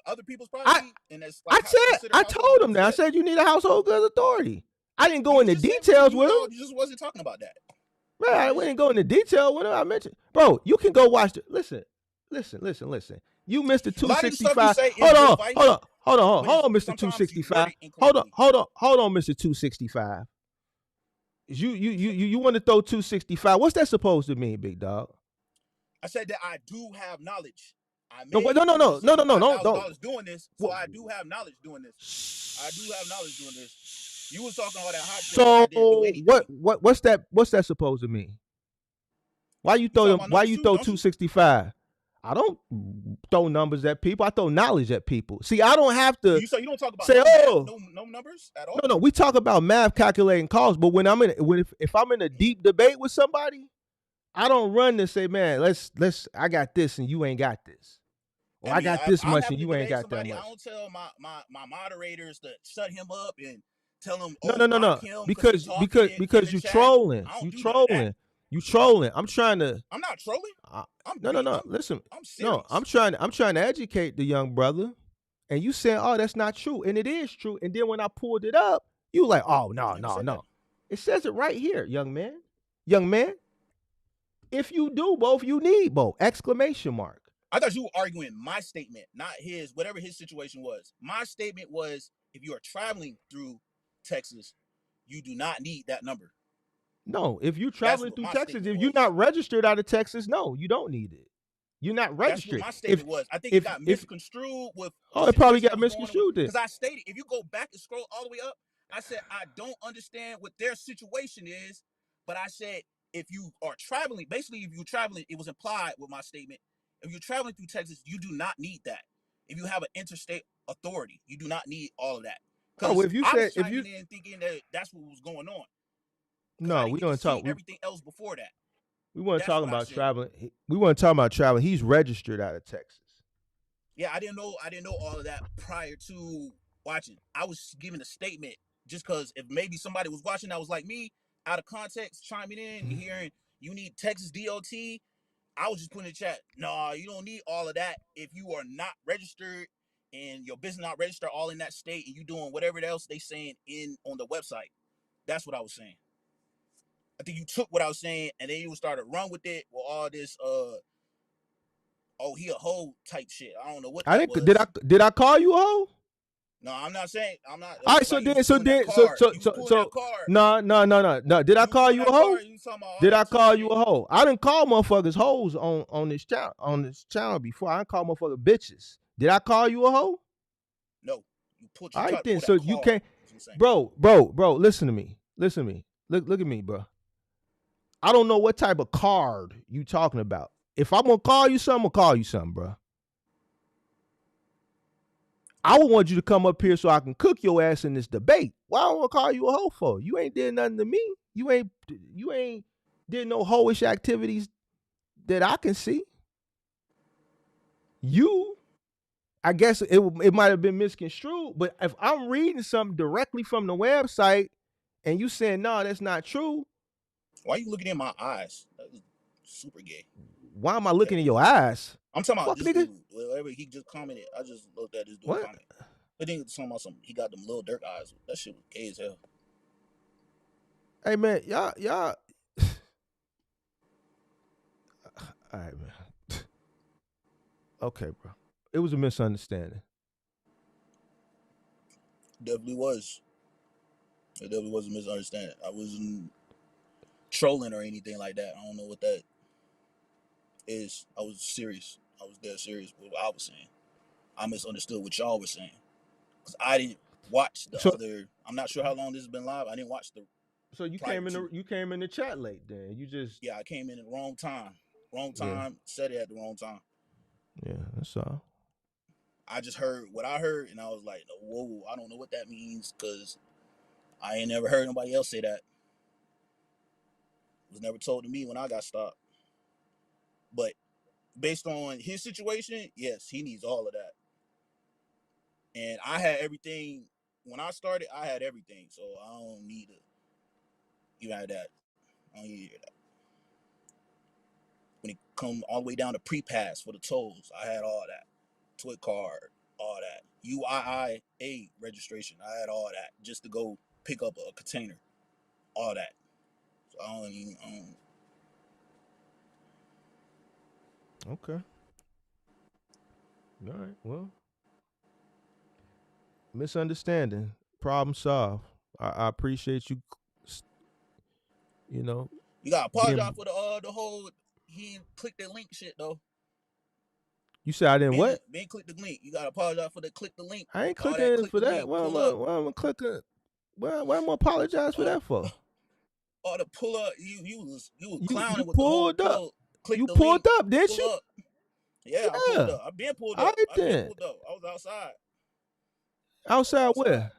other people's property, and that's like
I told him that. I said you need a household goods authority. I didn't go into details with him.
You just wasn't talking about that.
Bro, I didn't go into detail with him. I mentioned, bro, you can go watch the listen. You missed the 265. Hold on, Mr. 265. Hold on, Mr. 265. You want to throw 265? What's that supposed to mean, big dog?
I said that I do have knowledge.
No.
Doing this, so I do have knowledge doing this. You was talking all that hot shit.
So what's that supposed to mean? Why you throw 265? I don't throw numbers at people. I throw knowledge at people. See, I don't have to.
So you don't talk about no numbers at all.
No. We talk about math, calculating costs. But if I'm in a deep debate with somebody, I don't run and say, man, let's. I got this and you ain't got this. Or I got this much and you ain't got that much.
I don't tell my moderators to shut him up and tell him.
No. Because you trolling. You trolling. I'm trying to.
I'm not trolling.
No. Listen.
I'm serious.
No, I'm trying to educate the young brother. And you saying, oh, that's not true. And it is true. And then when I pulled it up, you like, oh, no. It says it right here, young man. If you do both, you need both. Exclamation mark.
I thought you were arguing my statement, not his, whatever his situation was. My statement was, if you are traveling through Texas, you do not need that number.
No, if you're traveling through Texas, if you're not registered out of Texas, no, you don't need it. You're not registered.
That's what my statement was. I think it got misconstrued with.
Oh, it probably got misconstrued then.
Because I stated, if you go back and scroll all the way up, I said, I don't understand what their situation is, but I said, if you are traveling, basically, if you're traveling, it was implied with my statement. If you're traveling through Texas, you do not need that. If you have an interstate authority, you do not need all of that.
Oh, if you said,
thinking that that's what was going on. because I
No,
didn't
we
get to
don't
see
talk.
everything else before that.
We weren't
That's
talking
what I
about
said.
traveling. We weren't talking about traveling. He's registered out of Texas.
Yeah, I didn't know all of that prior to watching. I was giving a statement just because if maybe somebody was watching that was like me, out of context, chiming in, hearing you need Texas DOT, I was just putting in the chat, nah, you don't need all of that if you are not registered and your business not registered all in that state and you doing whatever else they saying on the website. That's what I was saying. I think you took what I was saying and then you started run with it with all this oh, he a hoe type shit. I don't know what
I
that
didn't.
was.
Did I call you a hoe?
No, I'm not saying I'm not.
All right.
It's like you was pulling that card. You was pulling that card.
No. Did I
You was
call
pulling
you a
that
hoe?
card. You was talking about all
Did I
that tough
call
shit.
you a hoe? I didn't call motherfuckers hoes on this channel before. I didn't call motherfuckers bitches. Did I call you a hoe?
No, you put
All right
pull
then.
that
So
card.
you can't,
That's what I'm saying.
bro. Listen to me. Look at me, bro. I don't know what type of card you talking about. If I'm gonna call you something, I'm gonna call you something, bro. I would want you to come up here so I can cook your ass in this debate. Why I want to call you a hoe for? You ain't did nothing to me. You ain't did no hoish activities that I can see. You, I guess it might have been misconstrued, but if I'm reading something directly from the website and you saying no, that's not true.
Why are you looking in my eyes? That was super gay.
Why am I looking in your eyes?
I'm talking about
Fuck,
this
nigga.
dude. Whatever he just commented, I just looked at this dude
What?
comment. I think it's talking about something. He got them little dirt eyes. That shit was gay as hell.
Hey man, y'all. All right, man. Okay, bro. It was a misunderstanding.
Definitely was. It definitely was a misunderstanding. I wasn't trolling or anything like that. I don't know what that is. I was serious. I was dead serious with what I was saying. I misunderstood what y'all were saying because I didn't watch the other. I'm not sure how long this has been live. I didn't watch the.
So you came in the chat late then. You just
I came in at the wrong time. Said it at the wrong time.
Yeah, that's all.
I just heard what I heard and I was like, whoa, I don't know what that means because I ain't never heard nobody else say that. It was never told to me when I got stopped. But based on his situation, yes, he needs all of that. And I had everything when I started. I had everything, so I don't need to even have that. I don't need to hear that. When it come all the way down to pre-pass for the tolls, I had all that. Twit card, all that. UIIA registration, I had all that just to go pick up a container, all that. So I don't even.
Okay. All right. Well, misunderstanding, problem solved. I appreciate you. You know,
you gotta apologize for the whole. He clicked that link shit though.
You said I didn't what?
Ben click the link. You gotta apologize for the click the link.
I ain't clicking for that. Why am I clicking? Why am I apologize for that for?
Oh, the pull up. You was clowning
you
with the whole
pull.
Click
you
the
pulled
link,
up, didn't you?
Up. Yeah, I pulled up. I've been pulled up. I was outside.
Outside where?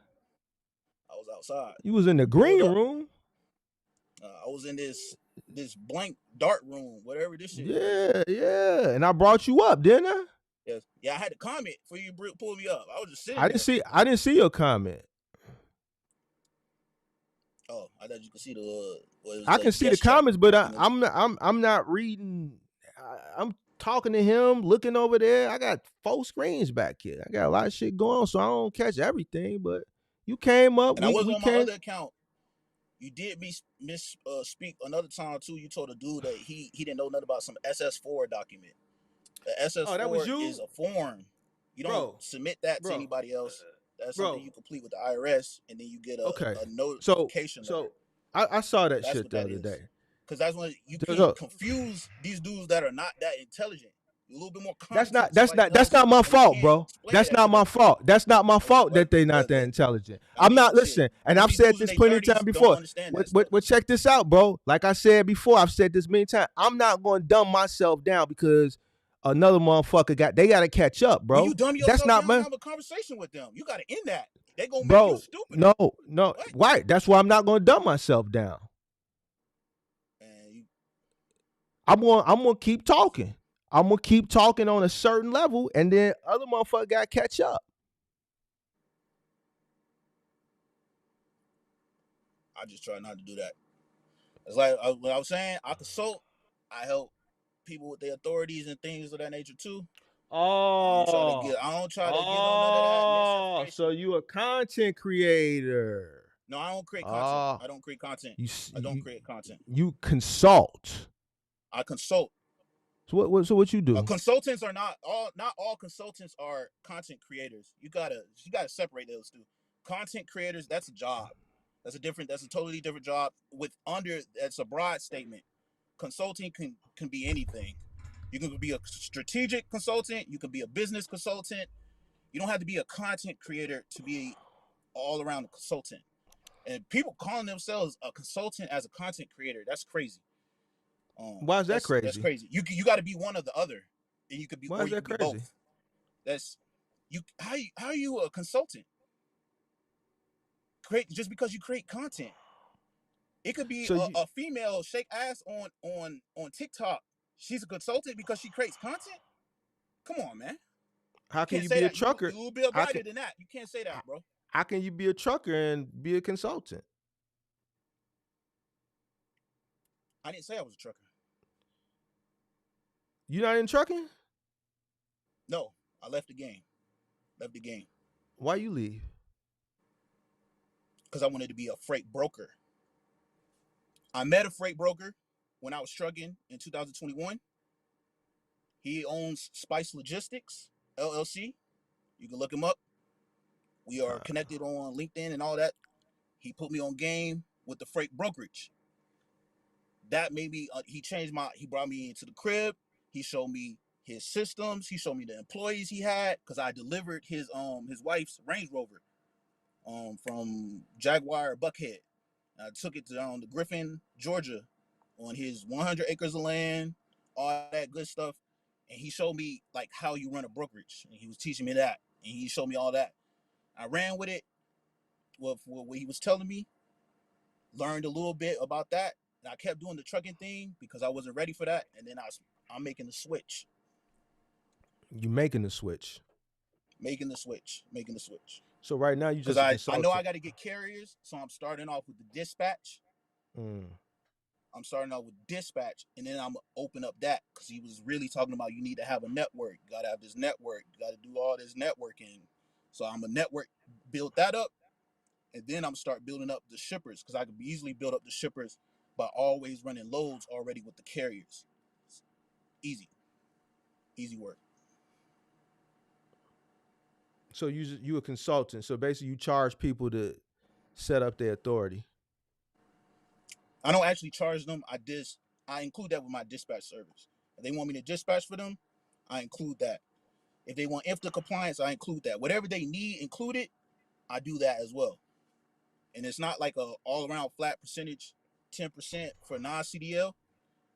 I was outside.
You was in the green room.
I was in this blank dark room, whatever this shit.
Yeah. And I brought you up, didn't I?
Yes. Yeah, I had to comment for you to pull me up. I was just sitting
I didn't see your comment.
Oh, I thought you could see the.
I can see the comments, but I'm not reading. I'm talking to him, looking over there. I got 4 screens back here. I got a lot of shit going on, so I don't catch everything. But you came up.
And I was on my other account. You did speak another time too. You told a dude that he didn't know nothing about some SS4 document. The SS4 is a form. You don't submit that to anybody else. That's something you complete with the IRS, and then you get a notification.
So I saw that shit the other day.
Because that's when you can confuse these dudes that are not that intelligent. A little bit more.
That's not my fault, bro. That's not my fault. That's not my fault that they're not that intelligent. I'm not listening, and I've said this plenty of times before. But check this out, bro. Like I said before, I've said this many times. I'm not going to dumb myself down because another motherfucker got to catch up, bro.
When you dumb yourself down, have a conversation with them. You got to end that. They gonna make you stupid.
No. Why? That's why I'm not going to dumb myself down. I'm gonna keep talking. I'm gonna keep talking on a certain level, and then other motherfucker got to catch up.
I just try not to do that. It's like what I was saying. I consult. I help people with their authorities and things of that nature too. I don't try to get. I don't try to get on none of that misinformation.
So you a content creator?
No, I don't create content.
Oh,
I don't create content.
you
I don't create content.
you consult.
I consult.
So what you do?
Consultants are not all consultants are content creators. You gotta separate those two. Content creators, that's a job. That's a totally different job. That's a broad statement. Consulting can be anything. You can be a strategic consultant. You can be a business consultant. You don't have to be a content creator to be all around a consultant. And people calling themselves a consultant as a content creator, that's crazy.
Why is that crazy?
That's crazy. You got to be one or the other, and you could be,
Why
or
is
you
that
could be
crazy?
both. That's you. How are you a consultant? Just because you create content. It could be a female shake ass on TikTok. She's a consultant because she creates content. Come on, man.
How can
Can't
you
say
be a
that.
trucker?
You will be brighter than that. You can't say that, bro.
How can you be a trucker and be a consultant?
I didn't say I was a trucker.
You not in trucking?
No, I left the game. Left the game.
Why you leave?
Because I wanted to be a freight broker. I met a freight broker when I was trucking in 2021. He owns Spice Logistics, LLC. You can look him up. We are connected on LinkedIn and all that. He put me on game with the freight brokerage. That made me, he brought me into the crib. He showed me his systems. He showed me the employees he had, because I delivered his wife's Range Rover from Jaguar Buckhead. I took it to the Griffin, Georgia, on his 100 acres of land, all that good stuff. And he showed me like how you run a brokerage. And he was teaching me that. And he showed me all that. I ran with it, with what he was telling me, learned a little bit about that. And I kept doing the trucking thing because I wasn't ready for that. And then I'm making the switch.
You making the switch.
Making the switch.
So right now you just
I know I got to get carriers, so I'm starting off with the dispatch. I'm starting out with dispatch, and then I'm gonna open up that, because he was really talking about you need to have a network. You gotta have this network. You gotta do all this networking. So I'm a network, build that up, and then I'm gonna start building up the shippers, because I could easily build up the shippers by always running loads already with the carriers. It's easy work.
So you a consultant. So basically you charge people to set up their authority.
I don't actually charge them. I include that with my dispatch service. If they want me to dispatch for them, I include that. If they want IFTA compliance, I include that. Whatever they need included, I do that as well. And it's not like a all-around flat percentage, 10% for non-CDL,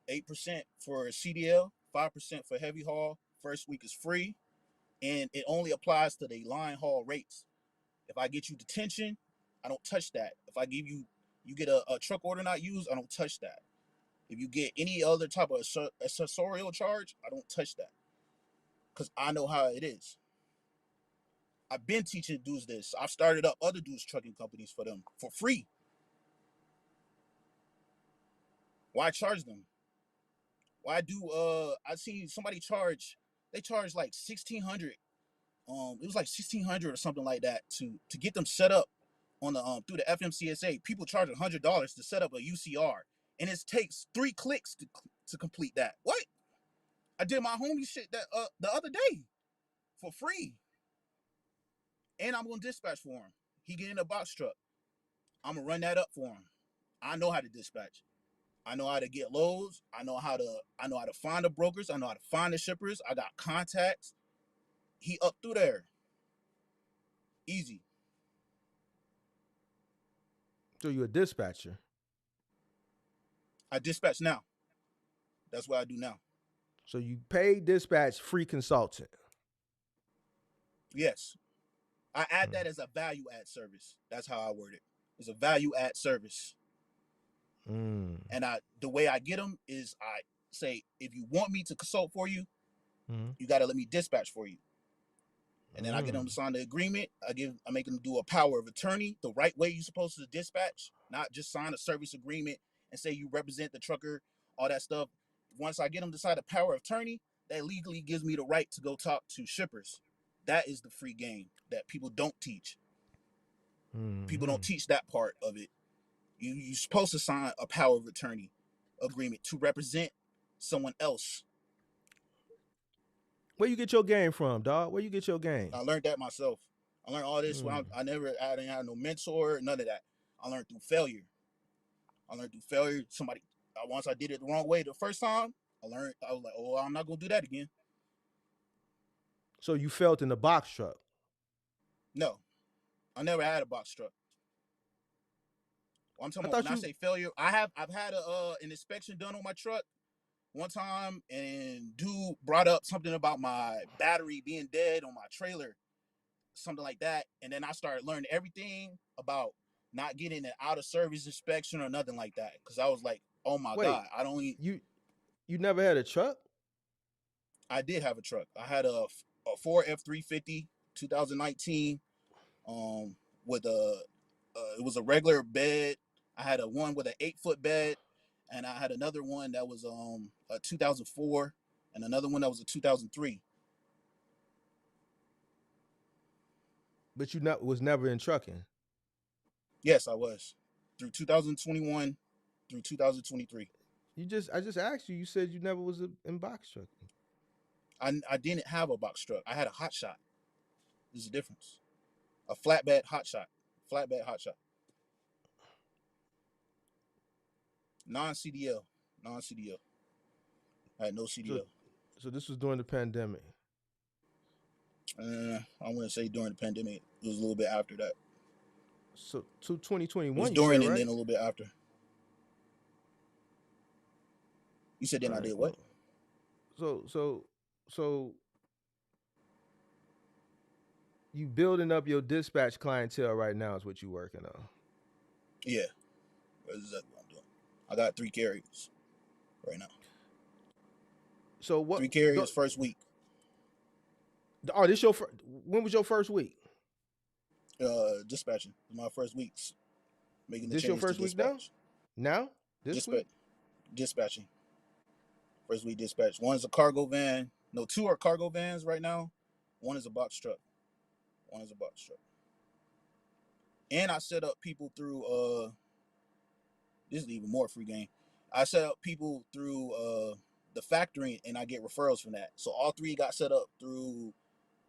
8% for CDL, 5% for heavy haul. First week is free, and it only applies to the line haul rates. If I get you detention, I don't touch that. If I give you get a truck order not used, I don't touch that. If you get any other type of accessorial charge, I don't touch that, because I know how it is. I've been teaching dudes this. I've started up other dudes trucking companies for them for free. Why charge them? Why do I seen somebody they charge like 1,600. It was like 1,600 or something like that to get them set up on the through the FMCSA. People charge $100 to set up a UCR, and it takes 3 clicks to complete that. What? I did my homie shit that the other day for free, and I'm gonna dispatch for him. He get in a box truck. I'm gonna run that up for him. I know how to dispatch. I know how to get loads. I know how to find the brokers. I know how to find the shippers. I got contacts. He up through there. Easy.
So you're a dispatcher.
I dispatch now. That's what I do now.
So you pay dispatch, free consultant.
Yes. I add that as a value add service. That's how I word it. It's a value add service. And the way I get them is say, if you want me to consult for you,
Mm-hmm.
you got to let me dispatch for you. And then I get them
Mm.
to sign the agreement. I make them do a power of attorney the right way you're supposed to dispatch, not just sign a service agreement and say you represent the trucker, all that stuff. Once I get them to sign a power of attorney, that legally gives me the right to go talk to shippers. That is the free game that people don't teach. People don't
Mm-hmm.
teach that part of it. You're supposed to sign a power of attorney agreement to represent someone else.
Where you get your game from, dog? Where you get your game?
I learned that myself. I learned all this when
Mm.
I didn't have no mentor, none of that. I learned through failure. Somebody, once I did it the wrong way the first time, I was like, oh, I'm not going to do that again.
So you felt in the box truck.
No, I never had a box truck. Well, I'm
I
talking about
thought
when I
you
say failure, I've had an inspection done on my truck one time, and dude brought up something about my battery being dead on my trailer, something like that. And then I started learning everything about not getting an out of service inspection or nothing like that. Cause I was like, oh my
wait.
God, I don't even,
You never had a truck?
I did have a truck. I had a Ford F-350 2019 with it was a regular bed. I had a one with an 8-foot bed, and I had another one that was a 2004 and another one that was a 2003.
But you was never in trucking.
Yes, I was through 2021 through 2023.
I just asked you. You said you never was in box trucking.
I didn't have a box truck. I had a hot shot. There's a difference. A flatbed hot shot. Flatbed hot shot. Non-CDL. Non-CDL. I had no
So
CDL.
so this was during the pandemic.
I wouldn't say during the pandemic. It was a little bit after that.
So to
It
2021
was
you said,
during and
right?
then a little bit after. You said then
All
I
right.
did what?
Well, so you building up your dispatch clientele right now is what you working on.
Yeah. That's exactly what I'm doing. I got 3 carriers right now.
So what?
3 carriers first week.
Oh, this your when was your first week?
Dispatching. It was my first weeks making the
This your
change to
first week now?
dispatch.
Now? This week?
Dispatching. First week dispatch. One is a cargo van. No, 2 are cargo vans right now. One is a box truck. And I set up people through this is even more free game. I set up people through the factoring, and I get referrals from that. So all 3 got set up through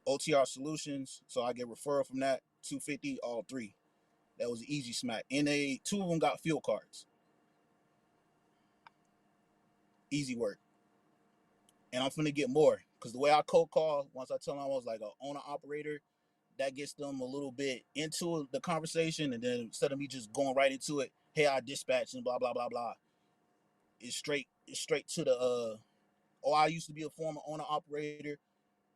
OTR Solutions. So I get referral from that. 250 all 3. That was an easy smack. And 2 of them got fuel cards. Easy work. And I'm finna get more, because the way I cold call, once I tell them I was like an owner operator, that gets them a little bit into the conversation. And then instead of me just going right into it, hey, I dispatch and blah blah blah blah, it's straight to the I used to be a former owner operator,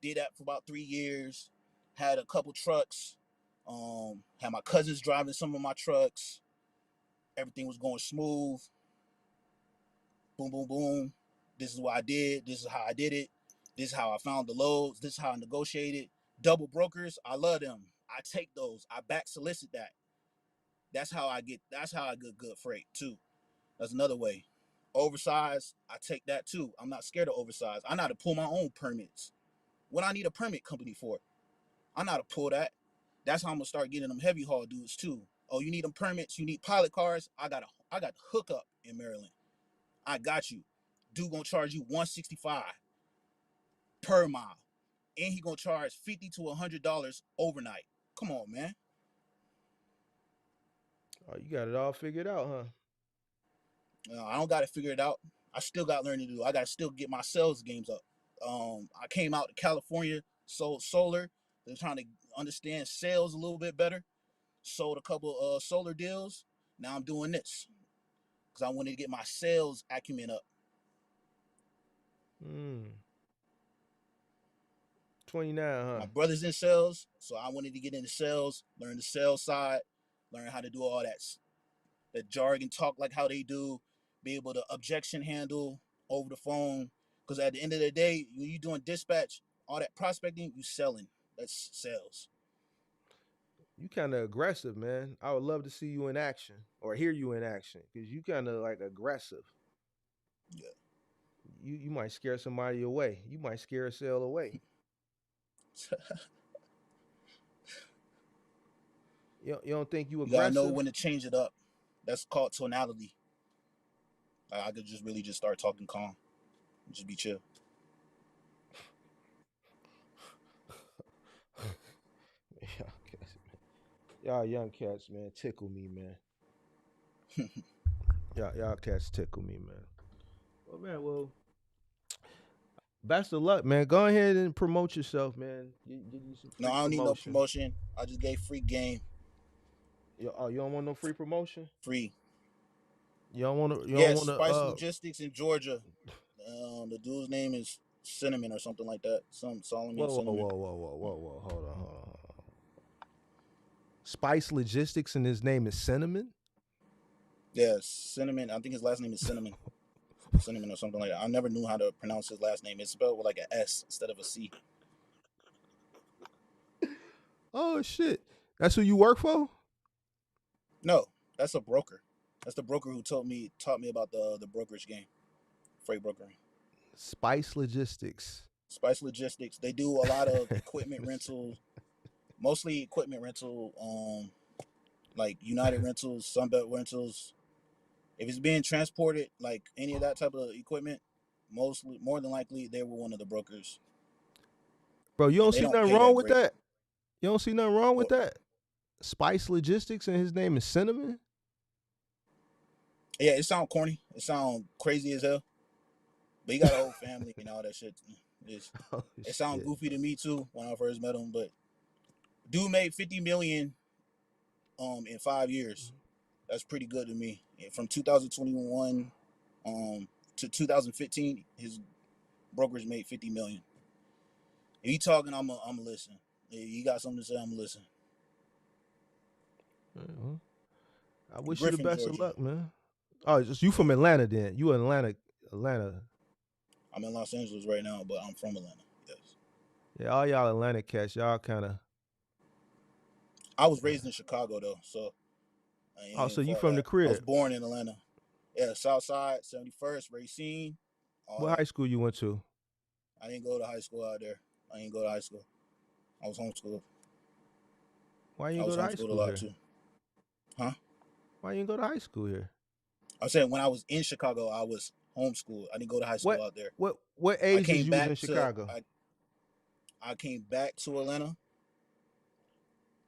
did that for about 3 years, had a couple trucks, had my cousins driving some of my trucks, everything was going smooth. Boom boom boom, this is what I did, this is how I did it, this is how I found the loads, this is how I negotiated. Double brokers, I love them. I take those, I back solicit that. That's how I get good freight too. That's another way. Oversized, I take that too. I'm not scared of oversized. I know how to pull my own permits. What I need a permit company for, I know how to pull that. That's how I'm gonna start getting them heavy haul dudes too. Oh, you need them permits, you need pilot cars. I got hookup in Maryland. I got you. Dude gonna charge you $165 per mile, and he gonna charge $50 to $100 overnight. Come on, man.
Oh, you got it all figured out, huh?
I don't got to figure it out. I still got learning to do. I got to still get my sales games up. I came out to California, sold solar. They're trying to understand sales a little bit better. Sold a couple solar deals. Now I'm doing this because I wanted to get my sales acumen up.
29, huh?
My brother's in sales, so I wanted to get into sales, learn the sales side, learn how to do all that jargon talk like how they do, be able to objection handle, over the phone. Because at the end of the day, when you doing dispatch, all that prospecting, you selling. That's sales.
You kind of aggressive, man. I would love to see you in action or hear you in action because you kind of like aggressive.
Yeah.
You might scare somebody away. You might scare a sale away. You don't think you
You gotta know
aggressive?
when to change it up. That's called tonality. I could just really just start talking calm, just be chill.
Y'all young cats, man, tickle me, man. Y'all cats tickle me, man. Well, man, best of luck, man. Go ahead and promote yourself, man. Give you some free
No, I don't need no
promotion.
promotion. I just gave free game.
You don't want no free promotion?
Free.
You don't want to. You don't
Yes,
want to.
Spice Logistics in Georgia. The dude's name is Cinnamon or something like that. Solomon
Whoa,
Cinnamon.
Hold on. Spice Logistics and his name is Cinnamon?
Yes, Cinnamon. I think his last name is Cinnamon. Cinnamon or something like that. I never knew how to pronounce his last name. It's spelled with like an S instead of a C.
Oh shit. That's who you work for?
No, that's a broker. That's the broker who taught me about the brokerage game. Freight brokering.
Spice Logistics.
Spice Logistics. They do a lot of equipment rentals, mostly equipment rental, like United Rentals, Sunbelt Rentals. If it's being transported, like any of that type of equipment, more than likely they were one of the brokers.
Bro, you don't
They
see
don't
nothing
pay
wrong
that
with
great.
that? You don't see nothing wrong with
What?
that? Spice Logistics and his name is Cinnamon?
Yeah, it sounds corny. It sounds crazy as hell. But he got a whole family and all that shit. It sounds goofy to me too when I first met him, but dude made $50 million in 5 years. That's pretty good to me. And from 2021 to 2015, his brokerage made $50 million. If he talking, I'm a listen. If he got something to say, I'm gonna listen.
Well, I wish you the
Griffin,
best of
Georgia.
luck, man. Oh, just you from Atlanta then. You in Atlanta.
I'm in Los Angeles right now, but I'm from Atlanta. Yes.
Yeah, all y'all Atlanta cats, y'all kind of.
I was raised in Chicago though, so I
Oh, so
ain't
you
fought
from the
that. I was
crib?
born in Atlanta. Yeah, South Side, 71st, Racine, all
What
that.
high school you went to?
I didn't go to high school out there. I didn't go to high school. I was homeschooled.
Why you
I
didn't go
was
to high
homeschooled a
school
lot
here?
too. Huh?
Why you didn't go to high school here?
I said when I was in Chicago, I was homeschooled. I didn't go to high school out there.
What
I
ages
came
you was
back
in
to
Chicago?
I came back to Atlanta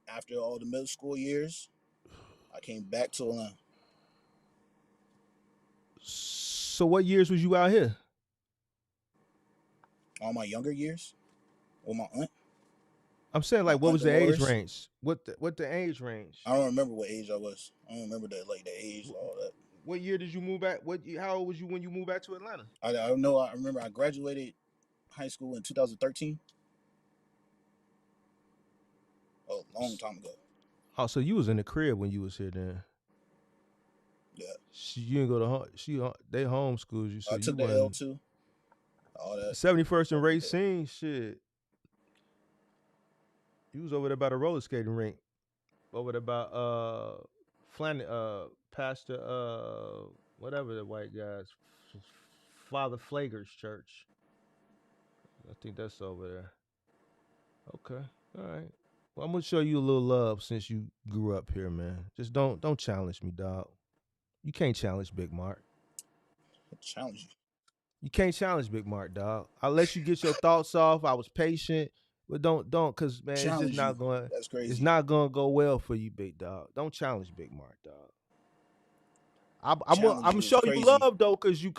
after all the middle school years. I came back to Atlanta.
So what years was you out here?
All my younger years with my aunt.
I'm saying,
My
like, what
aunt
was the age
Dolores.
range? What the age range?
I don't remember what age I was. I don't remember the age, all that.
What year did you move back? How old was you when you moved back to Atlanta?
I don't know. I remember I graduated high school in 2013. A long time ago.
Oh, so you was in the crib when you was here then?
Yeah.
You didn't go to home. They homeschooled you, so
I
you
took the
wasn't.
L2. All that.
71st and Racine, shit. You was over there by the roller skating rink. Over there by Pastor whatever the white guy's Father Flager's church. I think that's over there. Okay. All right. Well, I'm gonna show you a little love since you grew up here, man. Just don't challenge me, dog. You can't challenge Big Mark.
Challenge you.
You can't challenge Big Mark, dog. I let you get your thoughts off. I was patient, but don't, cause man,
Challenge
it's just not
you.
going.
That's crazy.
It's not gonna go well for you, big dog. Don't challenge Big Mark, dog. I'm gonna show you love though, cause you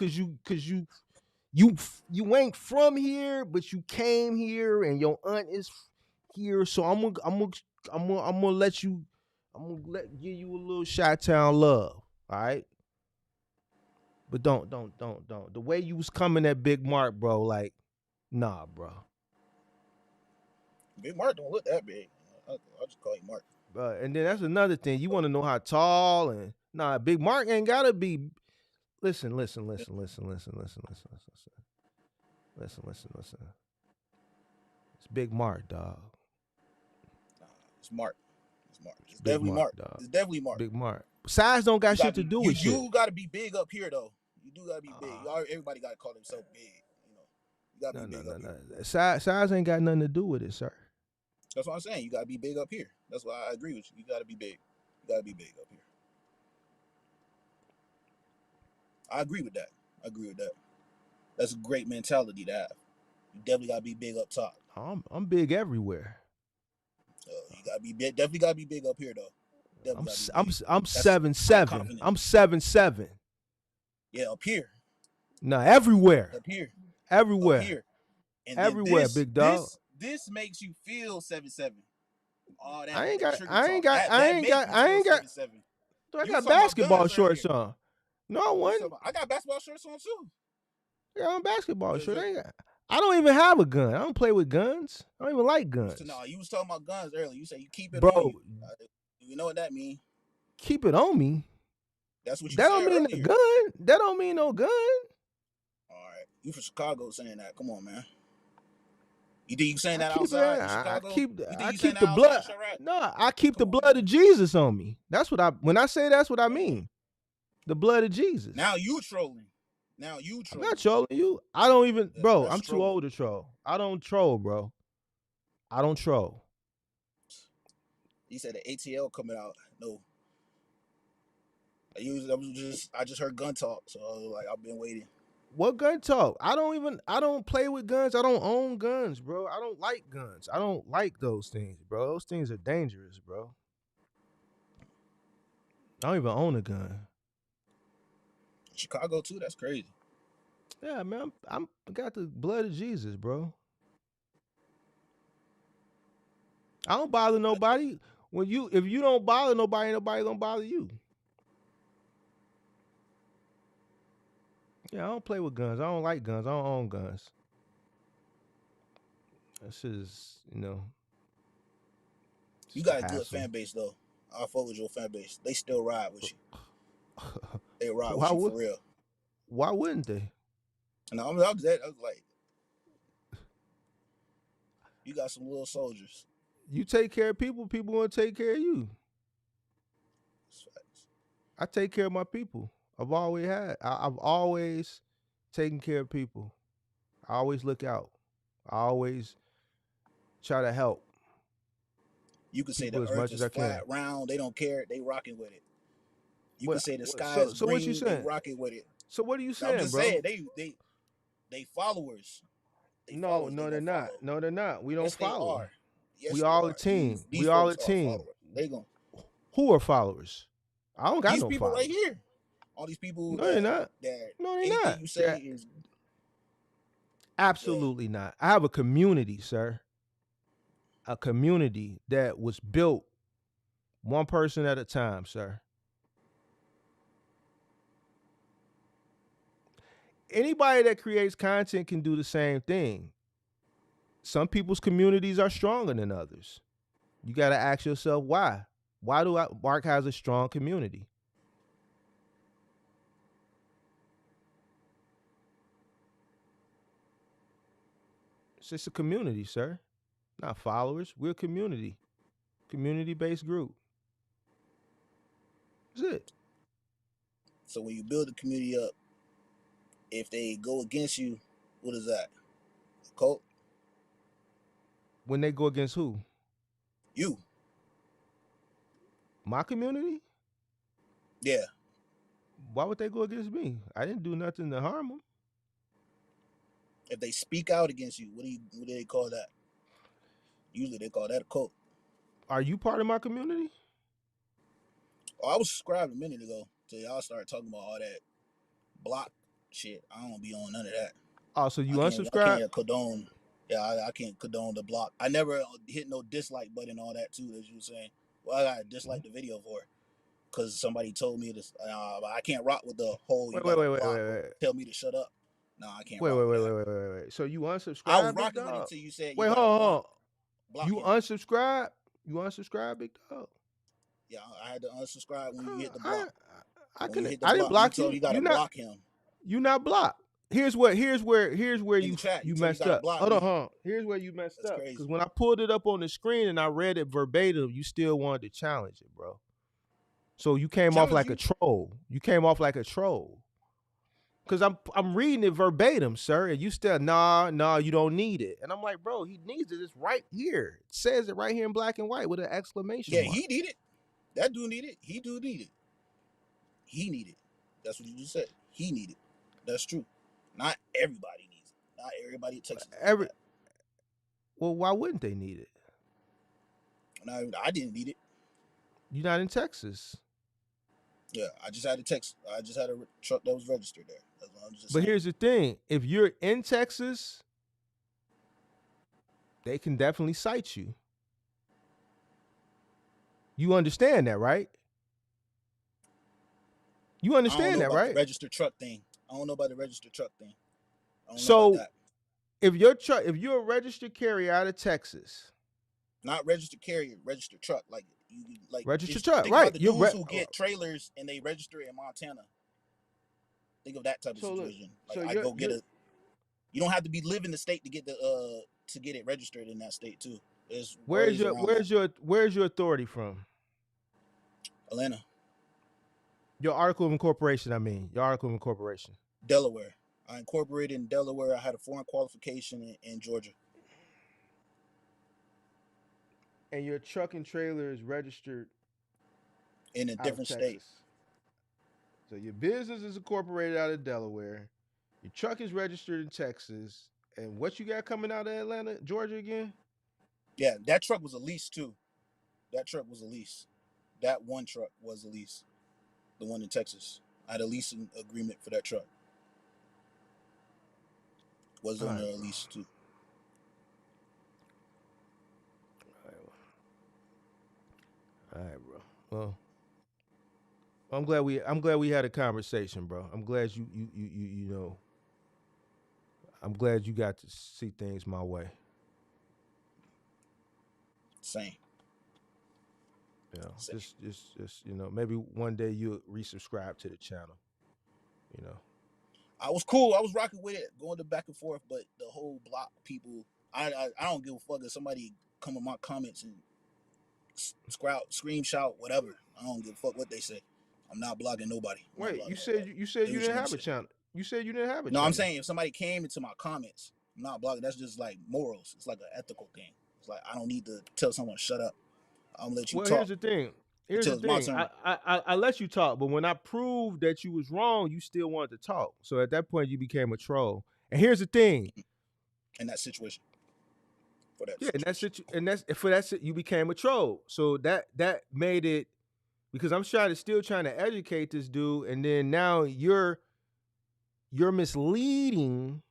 ain't from here, but you came here, and your aunt is here. So I'm gonna let you. Give you a little Chi-Town love, all right? But don't. The way you was coming at Big Mark, bro, like, nah, bro.
Big Mark don't look that big. I'll just call him Mark.
And then that's another thing. You want to know how tall and nah, Big Mark ain't gotta be. Listen. It's Big Mark, dog.
It's Mark. It's
Big
definitely Mark.
dog.
It's definitely Mark.
Big Mark. Size don't got shit to do with shit.
You got to be big up here, though. You do got to be big. Everybody got to call themselves big. You got to be big up here.
Size ain't got nothing to do with it, sir.
That's what I'm saying. You got to be big up here. That's why I agree with you. You got to be big. You got to be big up here. I agree with that. That's a great mentality to have. You definitely got to be big up top.
I'm big everywhere.
You got to be big. Definitely got to be big up here, though.
I'm 7'7". I'm 7'7".
Yeah, up here.
No, everywhere.
Up here.
Everywhere.
Up here. And
everywhere, big dog.
This makes you feel 7'7". Oh, that
I ain't got. Do I got basketball shorts on? No, I wouldn't.
I got basketball shorts on too.
Yeah, I'm basketball shorts. I don't even have a gun. I don't play with guns. I don't even like guns.
No, you was talking about guns earlier. You said you keep it
Bro,
on you. You know what that means?
Keep it on me.
That's what you
said. That don't mean
earlier.
a gun. That don't mean no gun.
All right, you from Chicago saying that? Come on, man. You think you saying that outside in Chicago?
I keep the blood. No, I keep the blood of Jesus on me. That's what when I say that's what I mean. The blood of Jesus.
Now you trolling.
I'm not trolling you. I don't even, bro. I'm too old to troll. I don't troll, bro. I don't troll.
He said the ATL coming out. No. I just heard gun talk, so I was like, I've been waiting.
What gun talk? I don't play with guns. I don't own guns, bro. I don't like guns. I don't like those things, bro. Those things are dangerous, bro. I don't even own a gun.
Chicago too? That's crazy.
Yeah, man. I got the blood of Jesus, bro. I don't bother nobody. If you don't bother nobody gonna bother you. Yeah, I don't play with guns. I don't like guns. I don't own guns. This is,
You got a good fan base though. I fuck with your fan base. They still ride with you. They ride with you for real.
Why wouldn't they?
No, I was like, you got some little soldiers.
You take care of people, people want to take care of you. I take care of my people. I've always taken care of people. I always look out. I always try to help.
You could say the earth is flat, round. They don't care. They rocking with it. You could say the sky is green. What you saying? They rocking with it.
So what are you saying,
I'm just
bro?
saying they followers.
No, they're not. No, they're not. We don't follow.
Yes,
we all a team. We all a team.
They gonna.
Who are followers? I don't got
these
no
people
followers.
Right here. All these people.
No, they're not. No, they're not.
You say is
absolutely not. I have a community, sir. A community that was built one person at a time, sir. Anybody that creates content can do the same thing. Some people's communities are stronger than others. You got to ask yourself why. Why do Mark has a strong community? It's just a community, sir. Not followers. We're a community. Community-based group. That's it.
So when you build a community up, if they go against you, what is that? A cult?
When they go against who?
You.
My community?
Yeah.
Why would they go against me? I didn't do nothing to harm them.
If they speak out against you, what do they call that? Usually they call that a cult.
Are you part of my community?
Oh, I was subscribed a minute ago till y'all started talking about all that block shit. I don't be on none of that.
Oh, so you unsubscribed?
I can't condone the block. I never hit no dislike button, all that too, as you were saying. Well, I got to dislike the video for it because somebody told me this. I can't rock with the whole.
Wait.
Tell me to shut up. No, I can't.
Wait. So you unsubscribed?
I was rocking with it until you said.
Wait, hold on. You unsubscribed? You unsubscribed, big dog?
Yeah, I had to unsubscribe when you hit the block.
I
When you
couldn't.
hit the
I didn't
block, you
block
told
you.
me you gotta
You not.
block him
You not blocked. Here's where
in the chat. You
you
told me you
messed
gotta
up.
block
Hold on,
me.
hold on. Here's where you messed
That's
up. Because
crazy.
when I pulled it up on the screen and I read it verbatim, you still wanted to challenge it, bro. So you came off
Challenge
like a
you.
troll. You came off like a troll. Cause I'm reading it verbatim, sir, and you still nah, you don't need it. And I'm like, bro, he needs it. It's right here. It says it right here in black and white with an exclamation
Yeah,
mark.
he need it. That dude need it. He do need it. He need it. That's what you just said. He need it. That's true. Not everybody needs it. Not everybody in Texas needs that.
Well, why wouldn't they need it?
No, I didn't need it.
You're not in Texas.
Yeah, I just had a text. I just had a truck that was registered there. That's what I'm just
But
saying.
here's the thing: if you're in Texas, they can definitely cite you. You understand that, right? You
I
understand
don't know
that,
about the
right?
registered truck thing. I don't know about the registered truck thing. I don't know
So
about that.
if you're a registered carrier out of Texas,
Not registered carrier, registered truck. Like you like
registered
just
truck,
think
right?
about the dudes who get trailers and they register in Montana. Think of that type of situation.
so
Like I go get a. You don't have to be living the state to get the to get it registered in that state too. There's
where's
ways around that.
where's your authority from?
Atlanta,
Your article of incorporation, I mean, your article of incorporation.
Delaware. I incorporated in Delaware. I had a foreign qualification in Georgia.
And your truck and trailer is registered
In a
out of
different
Texas.
state.
So your business is incorporated out of Delaware. Your truck is registered in Texas. And what you got coming out of Atlanta, Georgia again?
Yeah, that truck was a lease too. That truck was a lease. That one truck was a lease. The one in Texas. I had a leasing agreement for that truck. Was on a lease too.
All right, bro. Well, I'm glad we had a conversation, bro. I'm glad you know. I'm glad you got to see things my way.
Same.
You know, just you know, maybe one day you'll resubscribe to the channel. You know.
I was cool. I was rocking with it, going to back and forth, but the whole block people, I don't give a fuck if somebody come in my comments and scream, shout, whatever. I don't give a fuck what they say. I'm not blocking nobody.
Wait, you said you didn't have a channel. You said you didn't have a channel.
No, I'm saying if somebody came into my comments, I'm not blocking. That's just like morals. It's like an ethical thing. It's like I don't need to tell someone shut up. I'm gonna let you talk.
Here's the thing. I let you talk, but when I proved that you was wrong, you still wanted to talk. So at that point, you became a troll. And here's the thing.
In that situation. For that.
Yeah, for that you became a troll. So that made it, because I'm still trying to educate this dude, and then now you're misleading,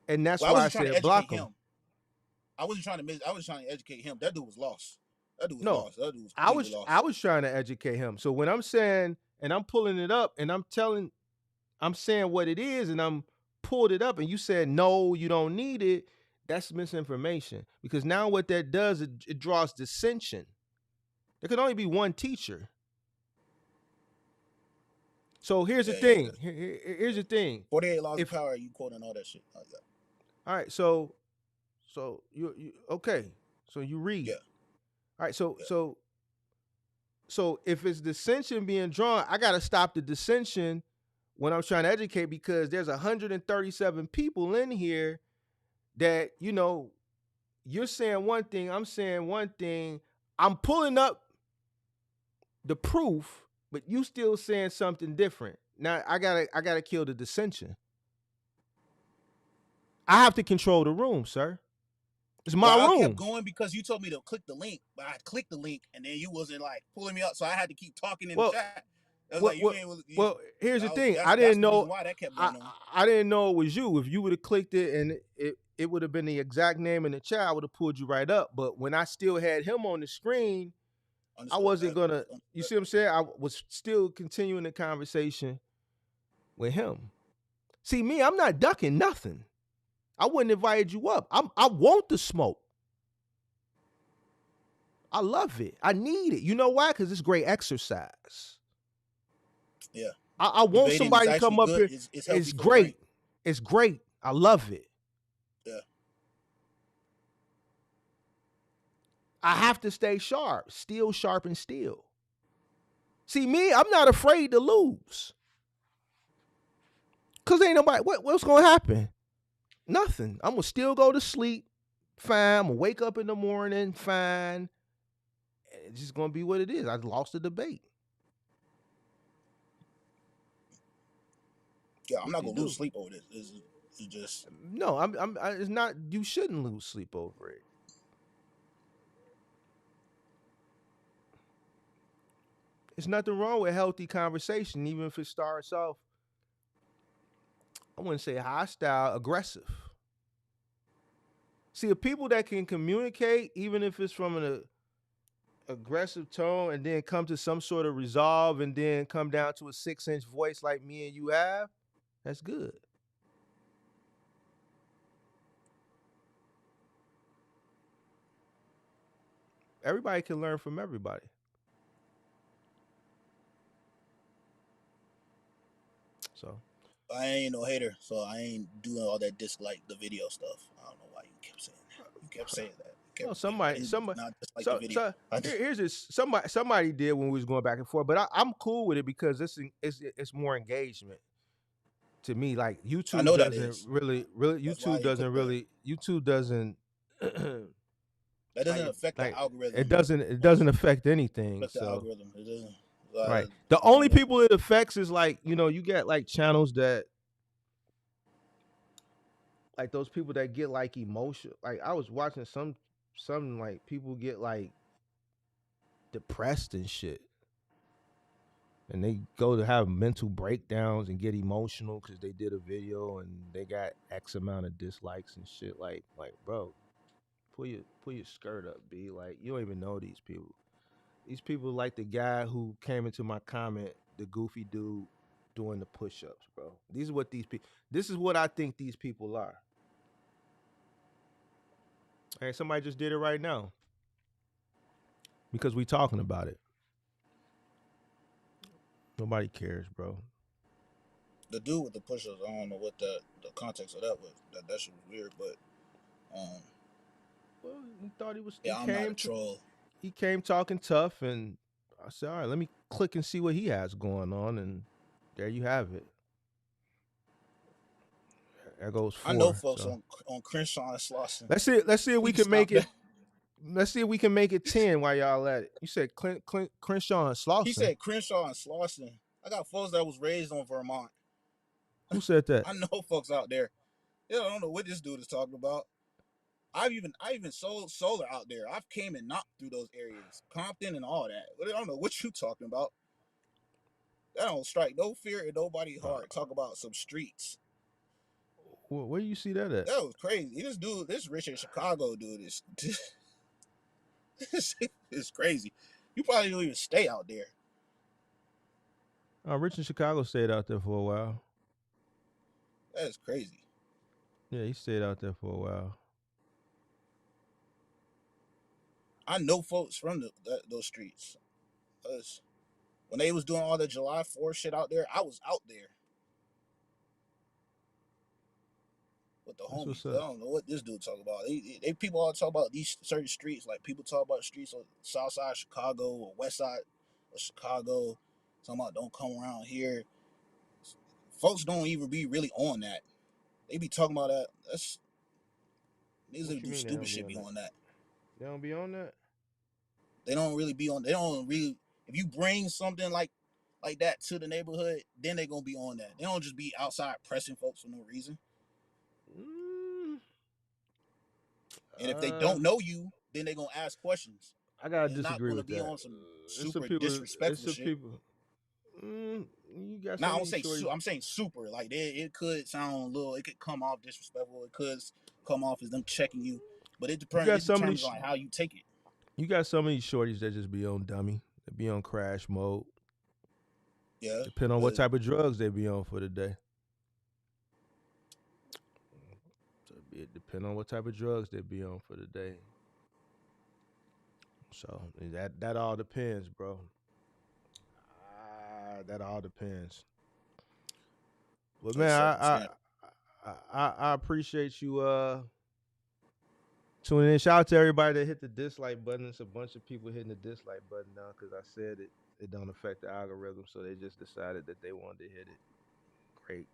and that's why I said block him.
I wasn't trying to I was trying to educate him. That dude was lost. That dude was lost. That dude was lost.
I was trying to educate him. So when I'm saying, and I'm pulling it up, and I'm saying what it is, and I'm pulled it up, and you said no, you don't need it. That's misinformation, because now what that does, it draws dissension. There can only be one teacher. So here's the thing. Here's the thing.
48 laws of power. You quoting all that shit.
All right. So you okay. So you read.
Yeah.
All right. So if it's dissension being drawn, I got to stop the dissension when I'm trying to educate, because there's 137 people in here that, you know, you're saying one thing, I'm saying one thing, I'm pulling up the proof, but you still saying something different. Now I gotta kill the dissension. I have to control the room, sir. It's my room.
I kept going because you told me to click the link, but I clicked the link and then you wasn't like pulling me up, so I had to keep talking in the chat.
Well, here's the thing. I didn't know why that kept going on. I didn't know it was you. If you would have clicked it and it would have been the exact name in the chat, I would have pulled you right up. But when I still had him on the screen, I wasn't gonna. You see what I'm saying? I was still continuing the conversation with him. See, me, I'm not ducking nothing. I wouldn't invite you up. I want the smoke. I love it. I need it. You know why? Because it's great exercise.
Yeah.
I want
Debating is
somebody to
actually
come up
good.
here.
It's
It's
healthy for the brain.
great. It's great. I love it.
Yeah.
I have to stay sharp. Steel sharp and steel. See, me, I'm not afraid to lose. Cause ain't nobody. What's gonna happen? Nothing. I'm gonna still go to sleep. Fine. I'm gonna wake up in the morning. Fine. It's just gonna be what it is. I lost the debate.
Yeah, I'm
What
not
you
gonna lose
do?
sleep over this. It's just
No, it's not. You shouldn't lose sleep over it. There's nothing wrong with healthy conversation, even if it starts off, I wouldn't say hostile, aggressive. See, the people that can communicate, even if it's from an aggressive tone, and then come to some sort of resolve, and then come down to a 6-inch voice like me and you have, that's good. Everybody can learn from everybody. So
I ain't no hater, so I ain't doing all that dislike the video stuff. I don't know why you kept saying that. You kept saying that. You
well,
kept repeating. I did not dislike the video.
Here's this. Somebody did when we was going back and forth, but I'm cool with it because it's more engagement. To me, like
I
YouTube
know that
doesn't
is.
really
That's why you put the.
YouTube doesn't
That doesn't affect the
like it
algorithm.
doesn't affect anything.
Affect the
So
algorithm. It doesn't.
right, the only people it affects is like you get like channels that like those people that get like emotion. Like I was watching some like people get like depressed and shit. And they go to have mental breakdowns and get emotional because they did a video and they got X amount of dislikes and shit. Like bro, pull your skirt up, B. Like you don't even know these people. These people like the guy who came into my comment, the goofy dude doing the push-ups, bro. These are what these people. This is what I think these people are. Hey, somebody just did it right now because we talking about it. Nobody cares, bro.
The dude with the push-ups, I don't know what the context of that was. That shit was weird, but
well, he thought he was.
Yeah, I'm not a troll.
He came talking tough, and I said, "All right, let me click and see what he has going on." And there you have it. There goes 4.
I know folks
so.
on Crenshaw and Slauson.
Let's see if we can make it. Let's see if we can make it 10 while y'all at it. You said Crenshaw and Slauson.
He said Crenshaw and Slauson. I got folks that was raised on Vermont.
Who said that?
I know folks out there. Yeah, I don't know what this dude is talking about. I even sold solar out there. I've came and knocked through those areas, Compton and all that. I don't know what you talking about. That don't strike no fear in nobody's heart. Talk about some streets.
Where do you see that at?
That was crazy. This dude, this rich in Chicago dude is it's crazy. You probably don't even stay out there.
Rich in Chicago stayed out there for a while.
That's crazy.
Yeah, he stayed out there for a while.
I know folks from those streets. When they was doing all the July 4th shit out there, I was out there with the homies. I don't know what this dude talk about. They people all talk about these certain streets. Like people talk about streets on South Side of Chicago or West Side of Chicago. Talking about don't come around here. Folks don't even be really on that. They be talking about that. That's niggas that do stupid shit be on that.
They don't be on that?
They don't really be on. They don't really. If you bring something like that to the neighborhood, then they gonna be on that. They don't just be outside pressing folks for no reason. And if they don't know you, then they gonna ask questions.
I gotta
disagree
disagree with
that. It's not gonna be on some super disrespectful shit.
You got
nah, I'm saying super. Like it could sound a little. It could come off disrespectful. It could come off as them checking you. But it determines on how you take it.
You got some of these shorties that just be on dummy. They be on crash mode.
Yeah.
Depending on what type of drugs they be on for the day. It depends on what type of drugs they be on for the day. So that all depends, bro. that all depends. But
So it's
man,
subtle
I
scam.
I appreciate you tuning in. Shout out to everybody that hit the dislike button. It's a bunch of people hitting the dislike button now because I said it don't affect the algorithm, so they just decided that they wanted to hit it. Great,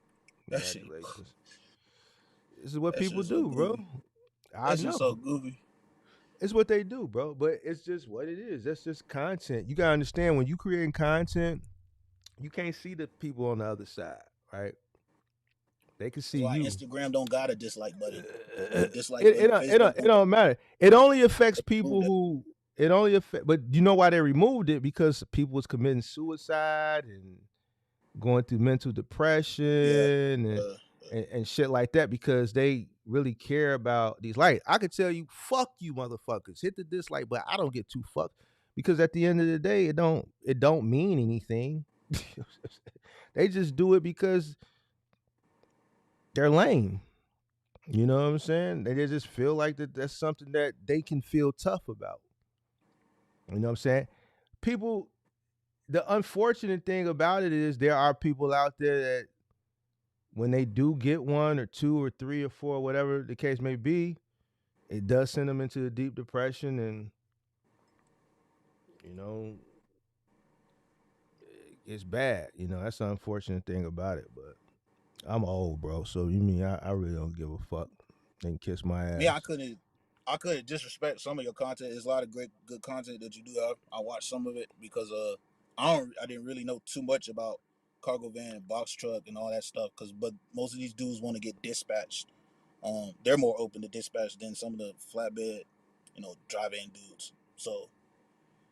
That shit,
congratulations. This is what
that
people
shit's so
do, bro.
goofy.
I
That shit's so
know.
goofy.
It's what they do, bro. But it's just what it is. That's just content. You gotta understand when you creating content, you can't see the people on the other side, right? They can see
That's why
you.
Instagram don't got a dislike button. The
It
dislike
it
button,
don't, it
Facebook
don't, it
don't.
don't matter. It only affects
They removed
people
it.
who it only affect. But you know why they removed it? Because people was committing suicide and going through mental depression
Yeah.
and
Uh,
and shit like that because they really care about these. Like I could tell you, fuck you, motherfuckers. Hit the dislike, but I don't get too fucked because at the end of the day, it don't mean anything. They just do it because they're lame. You know what I'm saying? They just feel like that's something that they can feel tough about. You know what I'm saying? People, the unfortunate thing about it is there are people out there that when they do get one or two or three or four, whatever the case may be, it does send them into a deep depression and, you know, it's bad. You know, that's the unfortunate thing about it. But I'm old, bro. So you mean I really don't give a fuck. They can kiss my
Me,
ass.
I couldn't disrespect some of your content. There's a lot of great, good content that you do have. I watched some of it because I didn't really know too much about cargo van and box truck and all that stuff. But most of these dudes want to get dispatched. They're more open to dispatch than some of the flatbed, drive-in dudes.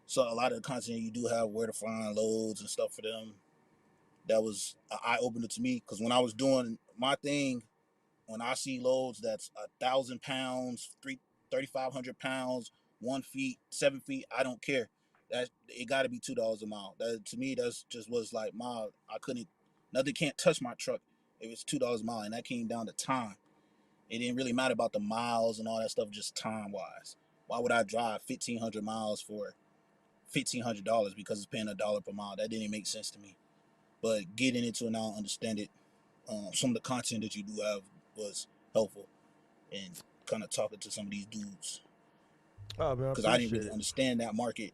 So a lot of the content you do have, where to find loads and stuff for them, that was an eye opener to me. Because when I was doing my thing, when I see loads that's 1,000 pounds, 3,500 pounds, 1 feet, 7 feet, I don't care. That it got to be $2 a mile. That to me, that's just was like I couldn't, nothing can't touch my truck. It was $2 a mile, and that came down to time. It didn't really matter about the miles and all that stuff, just time wise. Why would I drive 1,500 miles for $1,500 because it's paying $1 per mile? That didn't make sense to me. But getting into it now, understand it. Some of the content that you do have was helpful, and kind of talking to some of these dudes
Oh man, I
because I didn't
appreciate
really
it.
understand that market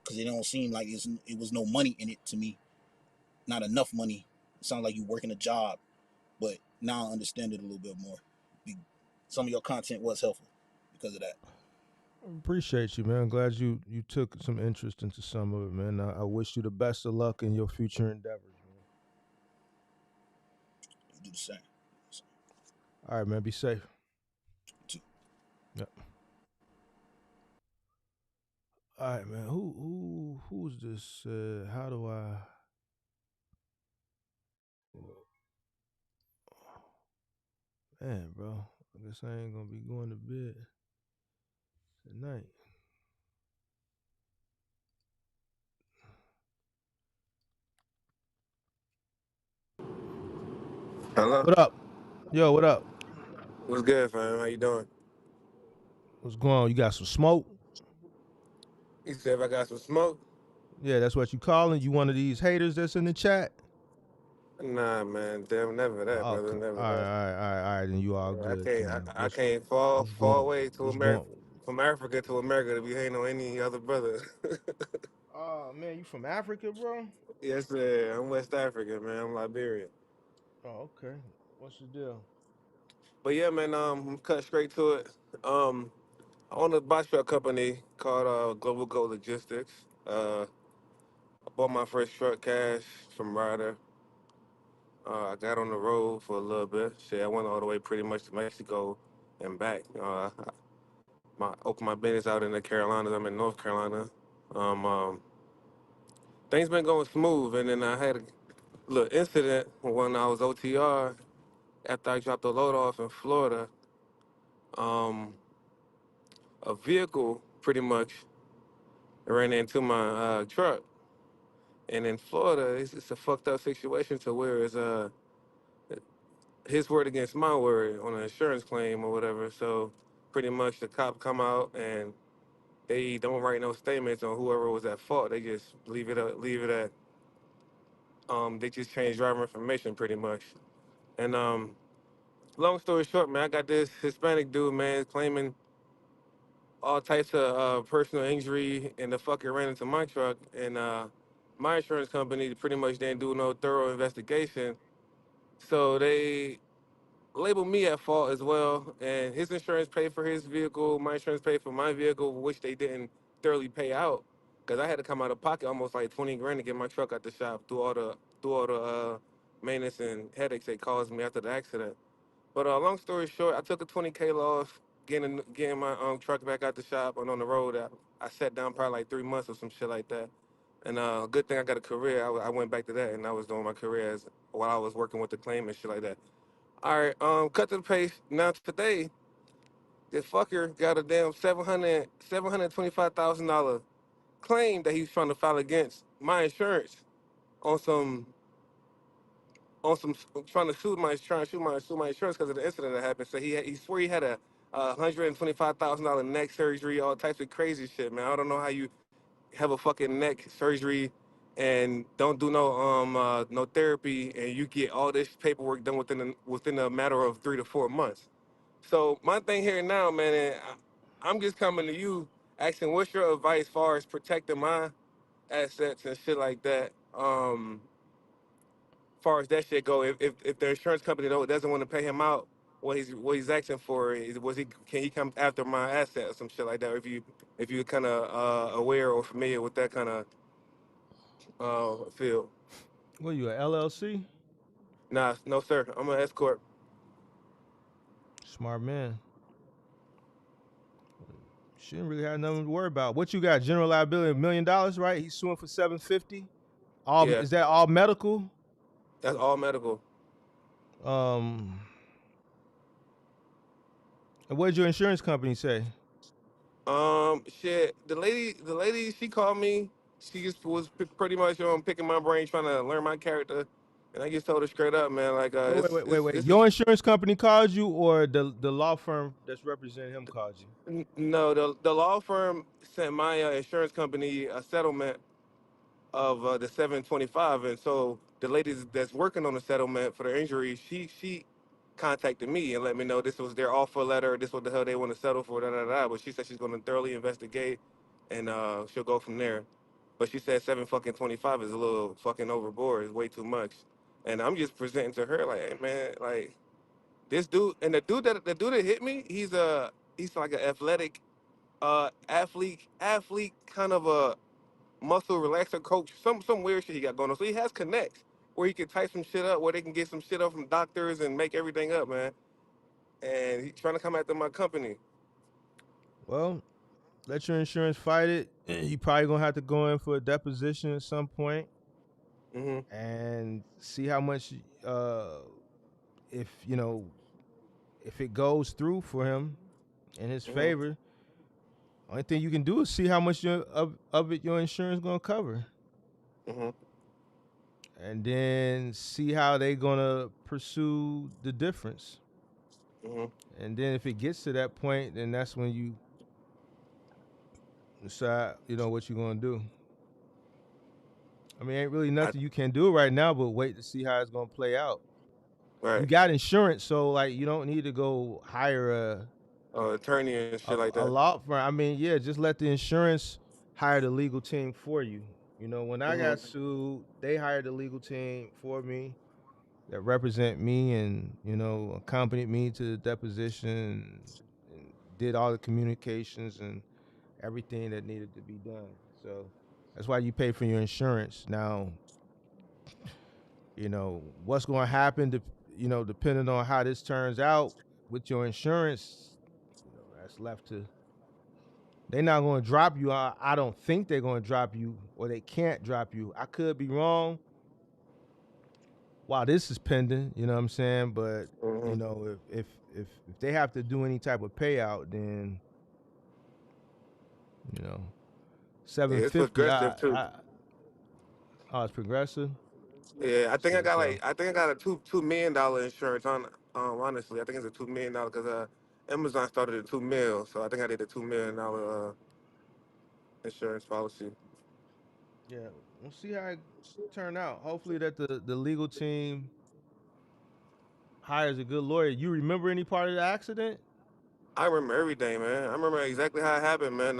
because it don't seem like it was no money in it to me, not enough money. It sounds like you working a job, but now I understand it a little bit more. Some of your content was helpful because of that.
Appreciate you, man. I'm glad you took some interest into some of it, man. I wish you the best of luck in your future endeavors, man.
You do the same. So,
All right, man. Be safe.
too.
Yep. All right, man. Who's this? How do I? Man, bro. I guess I ain't gonna be going to bed tonight.
Hello?
What up? Yo, what up?
What's good, fam? How you doing?
What's going on? You got some smoke?
You said if I got some smoke?
Yeah, that's what you calling. You one of these haters that's in the chat?
Nah, man. Damn, never that,
Oh,
brother.
okay.
Never
All right,
that.
all right, all right, all right. Then you all
Yeah, I
good,
can't.
King.
I can't fall
What's
far
going?
away to
What's
America,
going?
from Africa to America to be hating on any other brother.
Oh man, you from Africa, bro?
Yes, sir. I'm West African, man. I'm Liberian.
Oh, okay. What's the deal?
But yeah, man. I'm cut straight to it. Um, I own a box truck company called Global Go Logistics. I bought my first truck cash from Ryder. I got on the road for a little bit. Shit, I went all the way pretty much to Mexico and back. Opened my business out in the Carolinas. I'm in North Carolina. Um, things been going smooth, and then I had a little incident when I was OTR after I dropped the load off in Florida. Um, a vehicle pretty much ran into my truck, and in Florida, it's a fucked up situation to where it's his word against my word on an insurance claim or whatever. So pretty much the cop come out and they don't write no statements on whoever was at fault. They just leave it at They just changed driver information pretty much. And long story short, man, I got this Hispanic dude, man, claiming all types of personal injury, and the fucker ran into my truck. And my insurance company pretty much didn't do no thorough investigation, so they labeled me at fault as well. And his insurance paid for his vehicle, my insurance paid for my vehicle, which they didn't thoroughly pay out, because I had to come out of pocket almost like 20 grand to get my truck out the shop through all the maintenance and headaches they caused me after the accident. But long story short, I took a 20K loss getting my truck back out the shop and on the road. I sat down probably like 3 months or some shit like that. And good thing I got a career. I went back to that and I was doing my career as while I was working with the claim and shit like that. All right, cut to the pace. Now today, this fucker got a damn $725,000 claim that he's trying to file against my insurance on some trying to sue my insurance because of the incident that happened. So he swore he had a $125,000 neck surgery, all types of crazy shit, man. I don't know how you have a fucking neck surgery and don't do no therapy, and you get all this paperwork done within a matter of 3 to 4 months. So my thing here now, man, and I'm just coming to you asking what's your advice as far as protecting my assets and shit like that. Far as that shit go, if the insurance company doesn't want to pay him out what he's asking for, can he come after my asset or some shit like that? Or if you kind of aware or familiar with that kind of field.
What are you, a LLC?
Nah, no sir, I'm an escort.
Smart man. Shouldn't really have nothing to worry about. What you got? General liability, $1 million, right? He's suing for 750. All
Yeah,
is that all medical?
that's all medical.
Um, and what did your insurance company say?
Shit. The lady, she called me. She just was pretty much picking my brain, trying to learn my character, and I just told her straight up, man, like
Wait, wait, wait, wait, wait.
this
Your
is
insurance company called you, or the law firm that's representing him called you?
no, the law firm sent my insurance company a settlement of the 725, and so the lady that's working on the settlement for the injury, she contacted me and let me know this was their offer letter, this what the hell they want to settle for, da da da. But she said she's going to thoroughly investigate, and she'll go from there. But she said 7 fucking 25 is a little fucking overboard. It's way too much. And I'm just presenting to her like, hey man, like this dude, and the dude that hit me, he's like an athletic athlete kind of a muscle relaxer coach, some weird shit he got going on. So he has connects where he can type some shit up, where they can get some shit up from doctors and make everything up, man. And he's trying to come after my company.
Well, let your insurance fight it. You probably gonna have to go in for a deposition at some point
Hmm.
and see how much. If you know, if it goes through for him in his
Hmm.
favor, only thing you can do is see how much of it your insurance gonna cover,
Hmm.
and then see how they gonna pursue the difference.
Hmm.
And then if it gets to that point, then that's when you decide, what you're gonna do. I mean, ain't really
I,
nothing you can do right now, but wait to see how it's gonna play out. You
right.
got insurance, so like you don't need to go hire
Attorney and shit like
a
that.
law firm. I mean, yeah, just let the insurance hire the legal team for you. When I
Hmm.
got sued, they hired the legal team for me that represent me and accompanied me to the deposition and did all the communications and everything that needed to be done. So that's why you pay for your insurance. Now, what's going to happen depending on how this turns out with your insurance, that's left to. They're not going to drop you. I don't think they're going to drop you, or they can't drop you. I could be wrong while this is pending, you know what I'm saying? But,
Hmm.
if they have to do any type of payout, then, you know,
Yeah, it's
750,
progressive too.
oh, it's progressive.
Yeah, I think I
So
got
so
like I think I got a $2 million insurance on. Honestly, I think it's a $2 million because Amazon started at 2 mil, so I think I did a $2 million insurance policy.
Yeah, we'll see how it turn out. Hopefully that the legal team hires a good lawyer. You remember any part of the accident?
I remember everything, man. I remember exactly how it happened, man.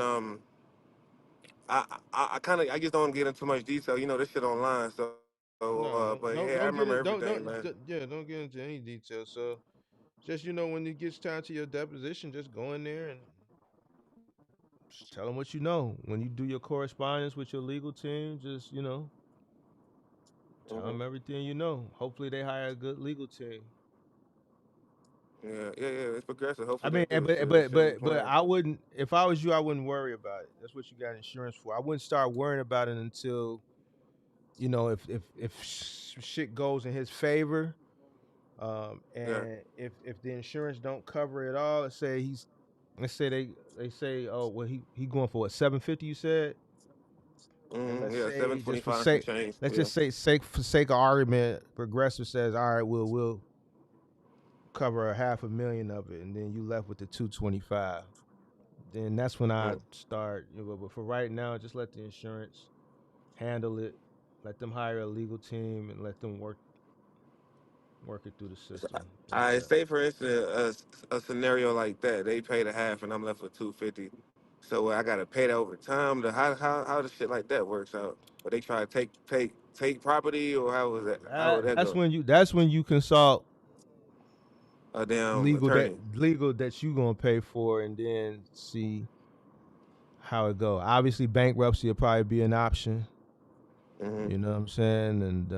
I kind of I just don't get into much detail. You know, this shit online. But
No,
yeah, I
don't
remember
get it.
everything, man.
Yeah, don't get into any details. So just when it gets time to your deposition, just go in there and just tell them what you know. When you do your correspondence with your legal team, just tell
Hmm.
them everything you know. Hopefully they hire a good legal team.
Yeah. It's progressive.
I
Hopefully they
mean,
do.
but
Shit, I'm
but
playing.
I wouldn't. If I was you, I wouldn't worry about it. That's what you got insurance for. I wouldn't start worrying about it until if shit goes in his favor.
Yeah.
And if the insurance don't cover it all, let's say they say, oh well, he going for what, 750, you said. And let's
Yeah. Seven
say,
twenty five and some change.
let's
Yeah.
just say, for sake of argument, Progressive says, all right, we'll cover a half a million of it, and then you left with the 225. Then that's when I
Mm.
start. But for right now, just let the insurance handle it. Let them hire a legal team and let them work it through the system.
I say, for instance, a scenario like that, they pay the half and I'm left with 250. So I gotta pay that over time. How the shit like that works out? Or they try to take property, or how was that? How would that go?
That's when you consult
A damn attorney.
legal that you gonna pay for, and then see how it go. Obviously, bankruptcy will probably be an option.
Hmm.
You know what I'm saying? And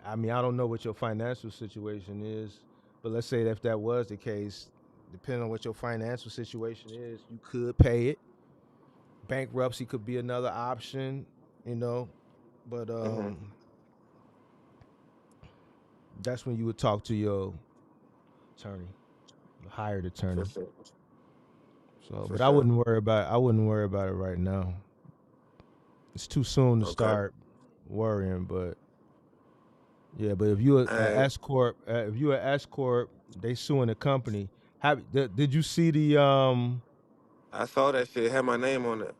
I mean, I don't know what your financial situation is, but let's say that if that was the case, depending on what your financial situation is, you could pay it. Bankruptcy could be another option, you know. But
Hmm.
that's when you would talk to your attorney, your hired
For
attorney.
sure.
So,
For
but
sure.
I wouldn't worry about it right now. It's too soon to
Okay.
start worrying. But yeah, but if you're an
I
S corp, they suing the company. Did you see the?
I saw that shit. It had my name on it.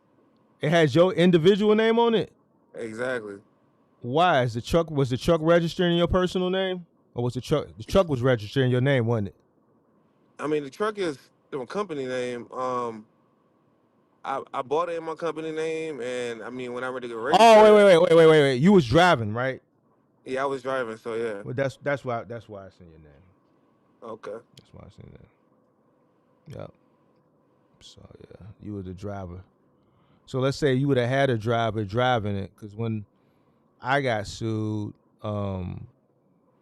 It has your individual name on it.
Exactly.
Why is the truck registered in your personal name, or was the truck was registered in your name, wasn't it?
I mean, the truck is the company name. I bought it in my company name, and I mean, when I'm ready to
Oh,
register it,
wait. You was driving, right?
yeah, I was driving. So yeah.
Well, that's why it's in your name.
Okay.
That's why it's in there. Yep. So yeah, you were the driver. So let's say you would have had a driver driving it, because when I got sued, the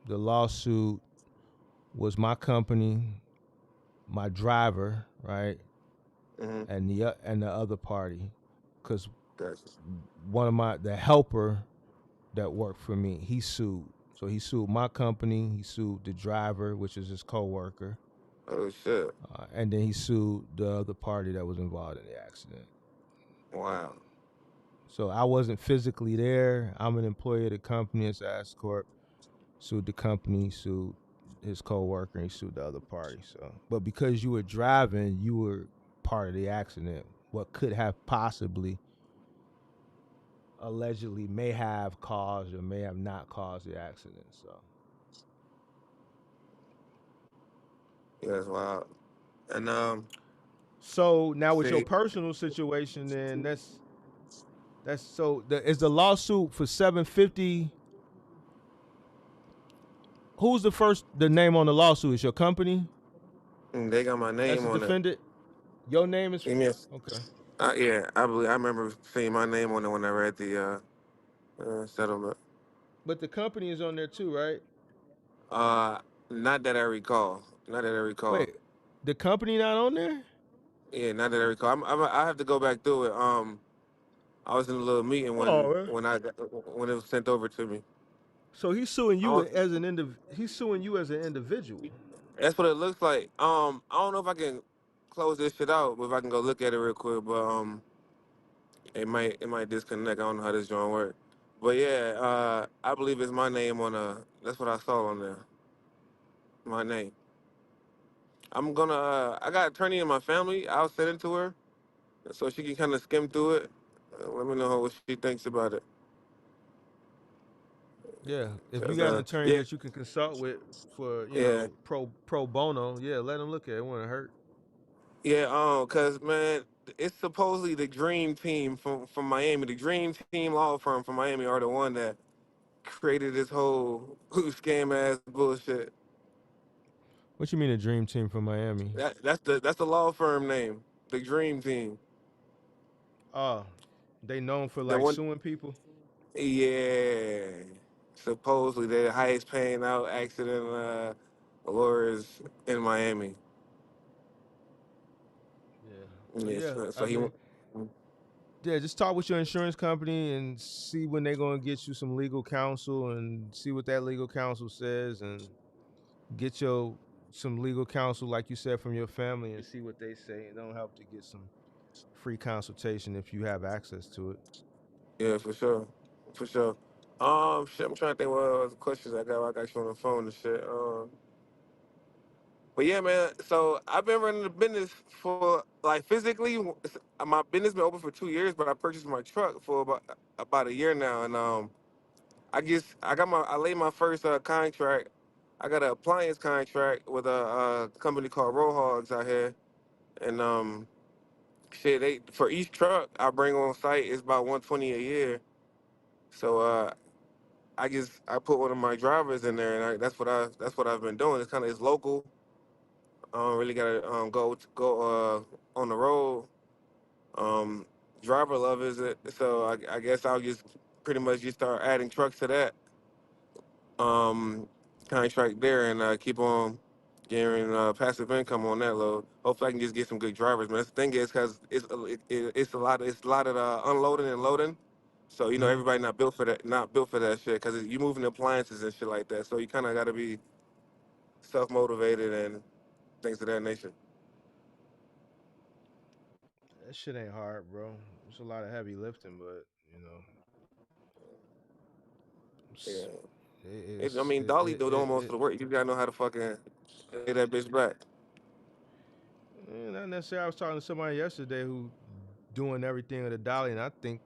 lawsuit was my company, my driver, right,
Mm-hmm.
and the other party, because
Gotcha.
one of the helper that worked for me, he sued. So he sued my company, he sued the driver, which is his coworker,
Oh shit.
and then he sued the other party that was involved in the accident.
Wow.
So I wasn't physically there. I'm an employee of the company. It's S corp. Sued the company, sued his coworker, and he sued the other party. So, but because you were driving, you were part of the accident. What could have possibly, allegedly, may have caused or may have not caused the accident. So,
Yeah, that's wild. And
so now with your
see,
personal situation, then is the lawsuit for 750? Who's the name on the lawsuit? Is your company
they got my
as
name
a
on it.
defendant? Your name is
Give me a,
okay.
yeah, I remember seeing my name on it when I read the settlement.
But the company is on there too, right?
Uh, not that I recall. Not that I recall.
Wait, the company not on there?
Yeah, not that I recall. I have to go back through it. I was in a little meeting
Oh, man.
when it was sent over to me.
So he's suing
I
you
don't,
as he's suing you as an individual.
that's what it looks like. I don't know if I can close this shit out, but if I can go look at it real quick. But it might disconnect. I don't know how this joint work. But yeah, I believe it's my name on That's what I saw on there. My name. I'm gonna. I got an attorney in my family. I'll send it to her so she can kind of skim through it. Let me know what she thinks about it.
Yeah, if you
Cause
got an attorney
yeah,
that you can consult with for
yeah,
pro bono, yeah, let them look at it. It wouldn't hurt.
yeah. Cause man, it's supposedly the dream team from Miami. The dream team law firm from Miami are the one that created this whole scam ass bullshit.
What you mean a dream team from Miami?
That's the law firm name. The dream team.
Oh, they known for
The
like
one.
suing people.
Yeah. Supposedly they're the highest paying out accident lawyers in Miami.
Yeah. Well,
Yes.
yeah.
So
I
he
mean,
went.
yeah. Just talk with your insurance company and see when they're gonna get you some legal counsel and see what that legal counsel says and get your some legal counsel, like you said, from your family and see what they say. It don't help to get some free consultation if you have access to it.
Yeah, for sure. For sure. Shit, I'm trying to think what other questions I got. I got you on the phone and shit. But yeah, man. So I've been running the business for like physically. My business been open for 2 years, but I purchased my truck for about a year now, and I laid my first contract. I got an appliance contract with a company called Rohogs out here, and shit, they for each truck I bring on site is about 120 a year. So I put one of my drivers in there, and that's what I've been doing. It's local. I don't really gotta go on the road. Um, Driver love is it, so I guess I'll just pretty much just start adding trucks to that um, contract there and keep on getting passive income on that load. Hopefully, I can just get some good drivers. Man, that's the thing is because it's a lot of unloading and loading. So
Hmm.
everybody not built for that shit because you moving appliances and shit like that. So you kind of got to be self motivated and things of that nature.
That shit ain't hard, bro. It's a lot of heavy lifting, but you know,
Yeah,
it's, it,
I
it's
mean,
it,
Dolly
it,
do
it,
almost of
it
the work. You gotta know how to fucking lay that bitch back.
not necessarily. I was talking to somebody yesterday who doing everything with a dolly, and I think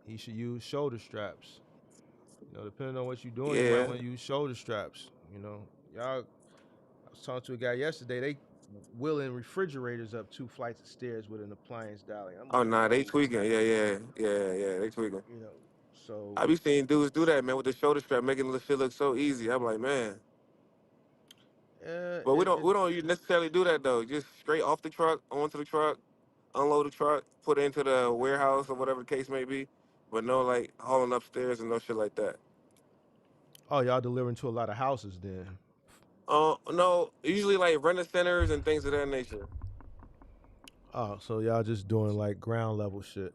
he should use shoulder straps. Depending on what you're doing, you might
Yeah.
want to use shoulder straps. Y'all. I was talking to a guy yesterday. They wheeling refrigerators up 2 flights of stairs with an appliance dolly. I'm
Oh
like,
nah, they
whoa.
tweaking. Yeah. They tweaking.
You know, so
I be seeing dudes do that, man, with the shoulder strap, making the shit look so easy. I'm like, man. But we
it,
don't
it
we don't necessarily do that though. Just straight off the truck, onto the truck, unload the truck, put it into the warehouse or whatever the case may be. But no like hauling upstairs and no shit like that.
oh, y'all delivering to a lot of houses then.
No, usually like rental centers and things of that nature.
Oh, so y'all just doing like ground level shit.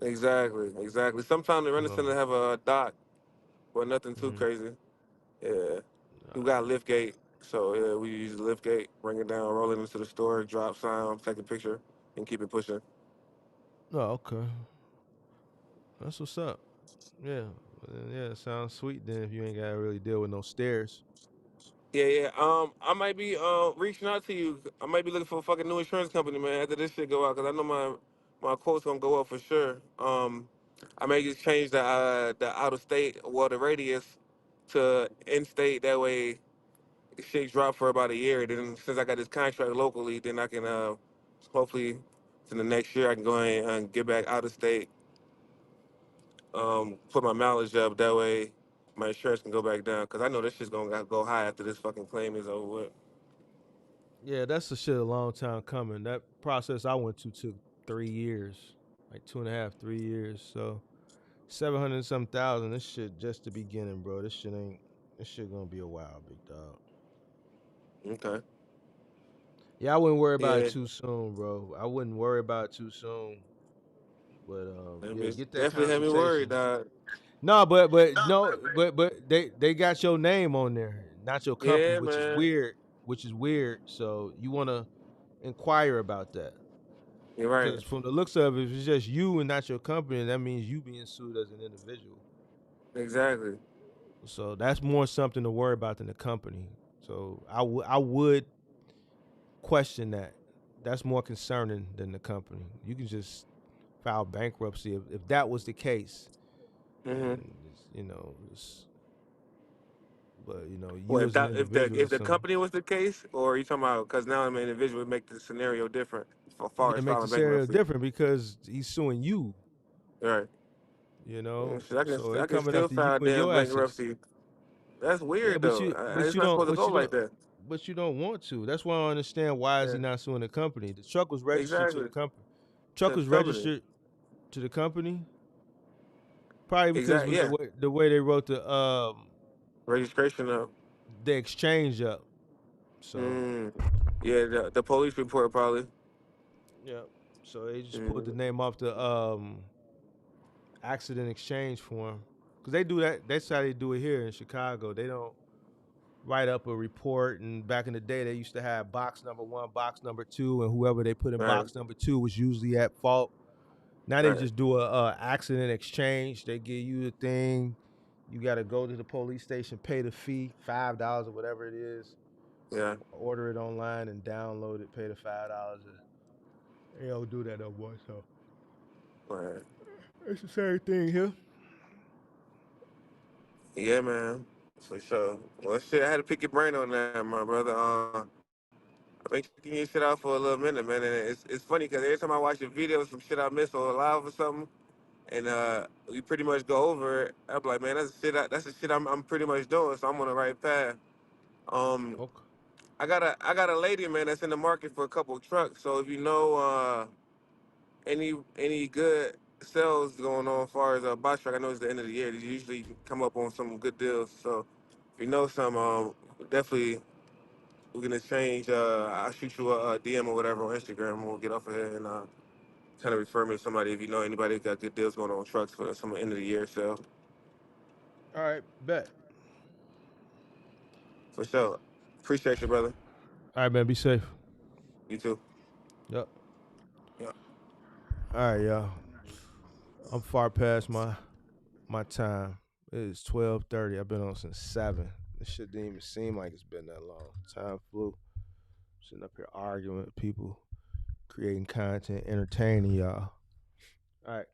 Exactly. Sometimes the rental
Oh.
center have a dock, but nothing too
Hmm.
crazy. Yeah. We
Nah.
got lift gate. So yeah, we use the lift gate, bring it down, roll it into the store, drop sign, take a picture, and keep it pushing.
Oh, okay. That's what's up. Yeah. Yeah, it sounds sweet then if you ain't gotta really deal with no stairs.
Yeah. I might be reaching out to you. I might be looking for a fucking new insurance company, man. After this shit go out, cause I know my quote's gonna go up for sure. I may just change the out of state, well, the radius to in state. That way, shit drop for about a year. Then since I got this contract locally, then I can hopefully in the next year I can go ahead and get back out of state. Put my mileage up. That way, my insurance can go back down. Cause I know this shit's gonna go high after this fucking claim is over with.
Yeah, that's the shit a long time coming. That process I went to took 3 years. Like 2.5, 3 years. So 700 and some thousand. This shit just the beginning, bro. This shit gonna be a while, big dog.
Okay.
Yeah, I wouldn't worry about it
Yeah.
too soon, bro. I wouldn't worry about it too soon. But
That
yeah,
bitch
get that
definitely had me worried,
consultation.
dog.
No, but no, but they got your name on there, not your company,
Yeah,
which is
man.
weird. Which is weird. So you wanna inquire about that.
You're right.
Because from the looks of it, if it's just you and not your company, that means you being sued as an individual.
Exactly.
So that's more something to worry about than the company. So I would question that. That's more concerning than the company. You can just file bankruptcy if that was the case.
Mm-hmm.
And but you
Well,
as an individual,
if the
so
company was the case, or are you talking about because now I'm an individual, it make the scenario different as far
it
as
makes the
filing
scenario
bankruptcy.
different because he's suing you.
Right. Shit,
So
I
it
can
coming
still
after you
file
and
damn
your assets.
bankruptcy. That's
Yeah,
weird
but
though.
you but
It's
you
not
don't
supposed to
but
go
you
like
don't
that.
but you don't want to. That's why I don't understand why is
Yeah.
he not suing the company. The truck was registered to
Exactly.
the company. Truck
To the
was
company.
registered to the company. Probably because it
Exactly.
was
Yeah.
the way they wrote
Registration of.
the exchange up. So
Mm. Yeah. The police report probably.
yeah. So they just pulled the
Mm.
name off the accident exchange form. Cause they do that. That's how they do it here in Chicago. They don't write up a report. And back in the day, they used to have box number 1, box number 2, and whoever they put in
Right.
box number 2 was usually at fault. Now they
Right.
just do a accident exchange. They give you the thing. You got to go to the police station, pay the fee, $5 or whatever it is.
Yeah.
Order it online and download it. Pay the $5. They don't do that no more. So
Right.
it's the same thing here.
Yeah, man. For sure. Well, shit, I had to pick your brain on that, my brother. I've been checking your shit out for a little minute, man. And it's funny because every time I watch your videos, some shit I miss or live or something, and we pretty much go over it. I'm like, man, that's the shit I'm pretty much doing. So I'm on the right path. Um,
Okay.
I got a lady, man, that's in the market for a couple of trucks. So if you know any good sales going on as far as box truck, I know it's the end of the year. They usually come up on some good deals. So if you know some, definitely we're gonna change. I'll shoot you a DM or whatever on Instagram, and we'll get off of here and kind of refer me to somebody if you know anybody that got good deals going on trucks for some end of the year sale.
All right. Bet.
For sure. Appreciate you, brother.
All right, man. Be safe.
You too.
Yep.
Yeah.
All right, y'all. I'm far past my time. It is 12:30. I've been on since 7. This shit didn't even seem like it's been that long. Time flew. Sitting up here arguing with people, creating content, entertaining y'all. All right.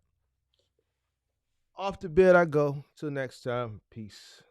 Off to bed I go. Till next time. Peace.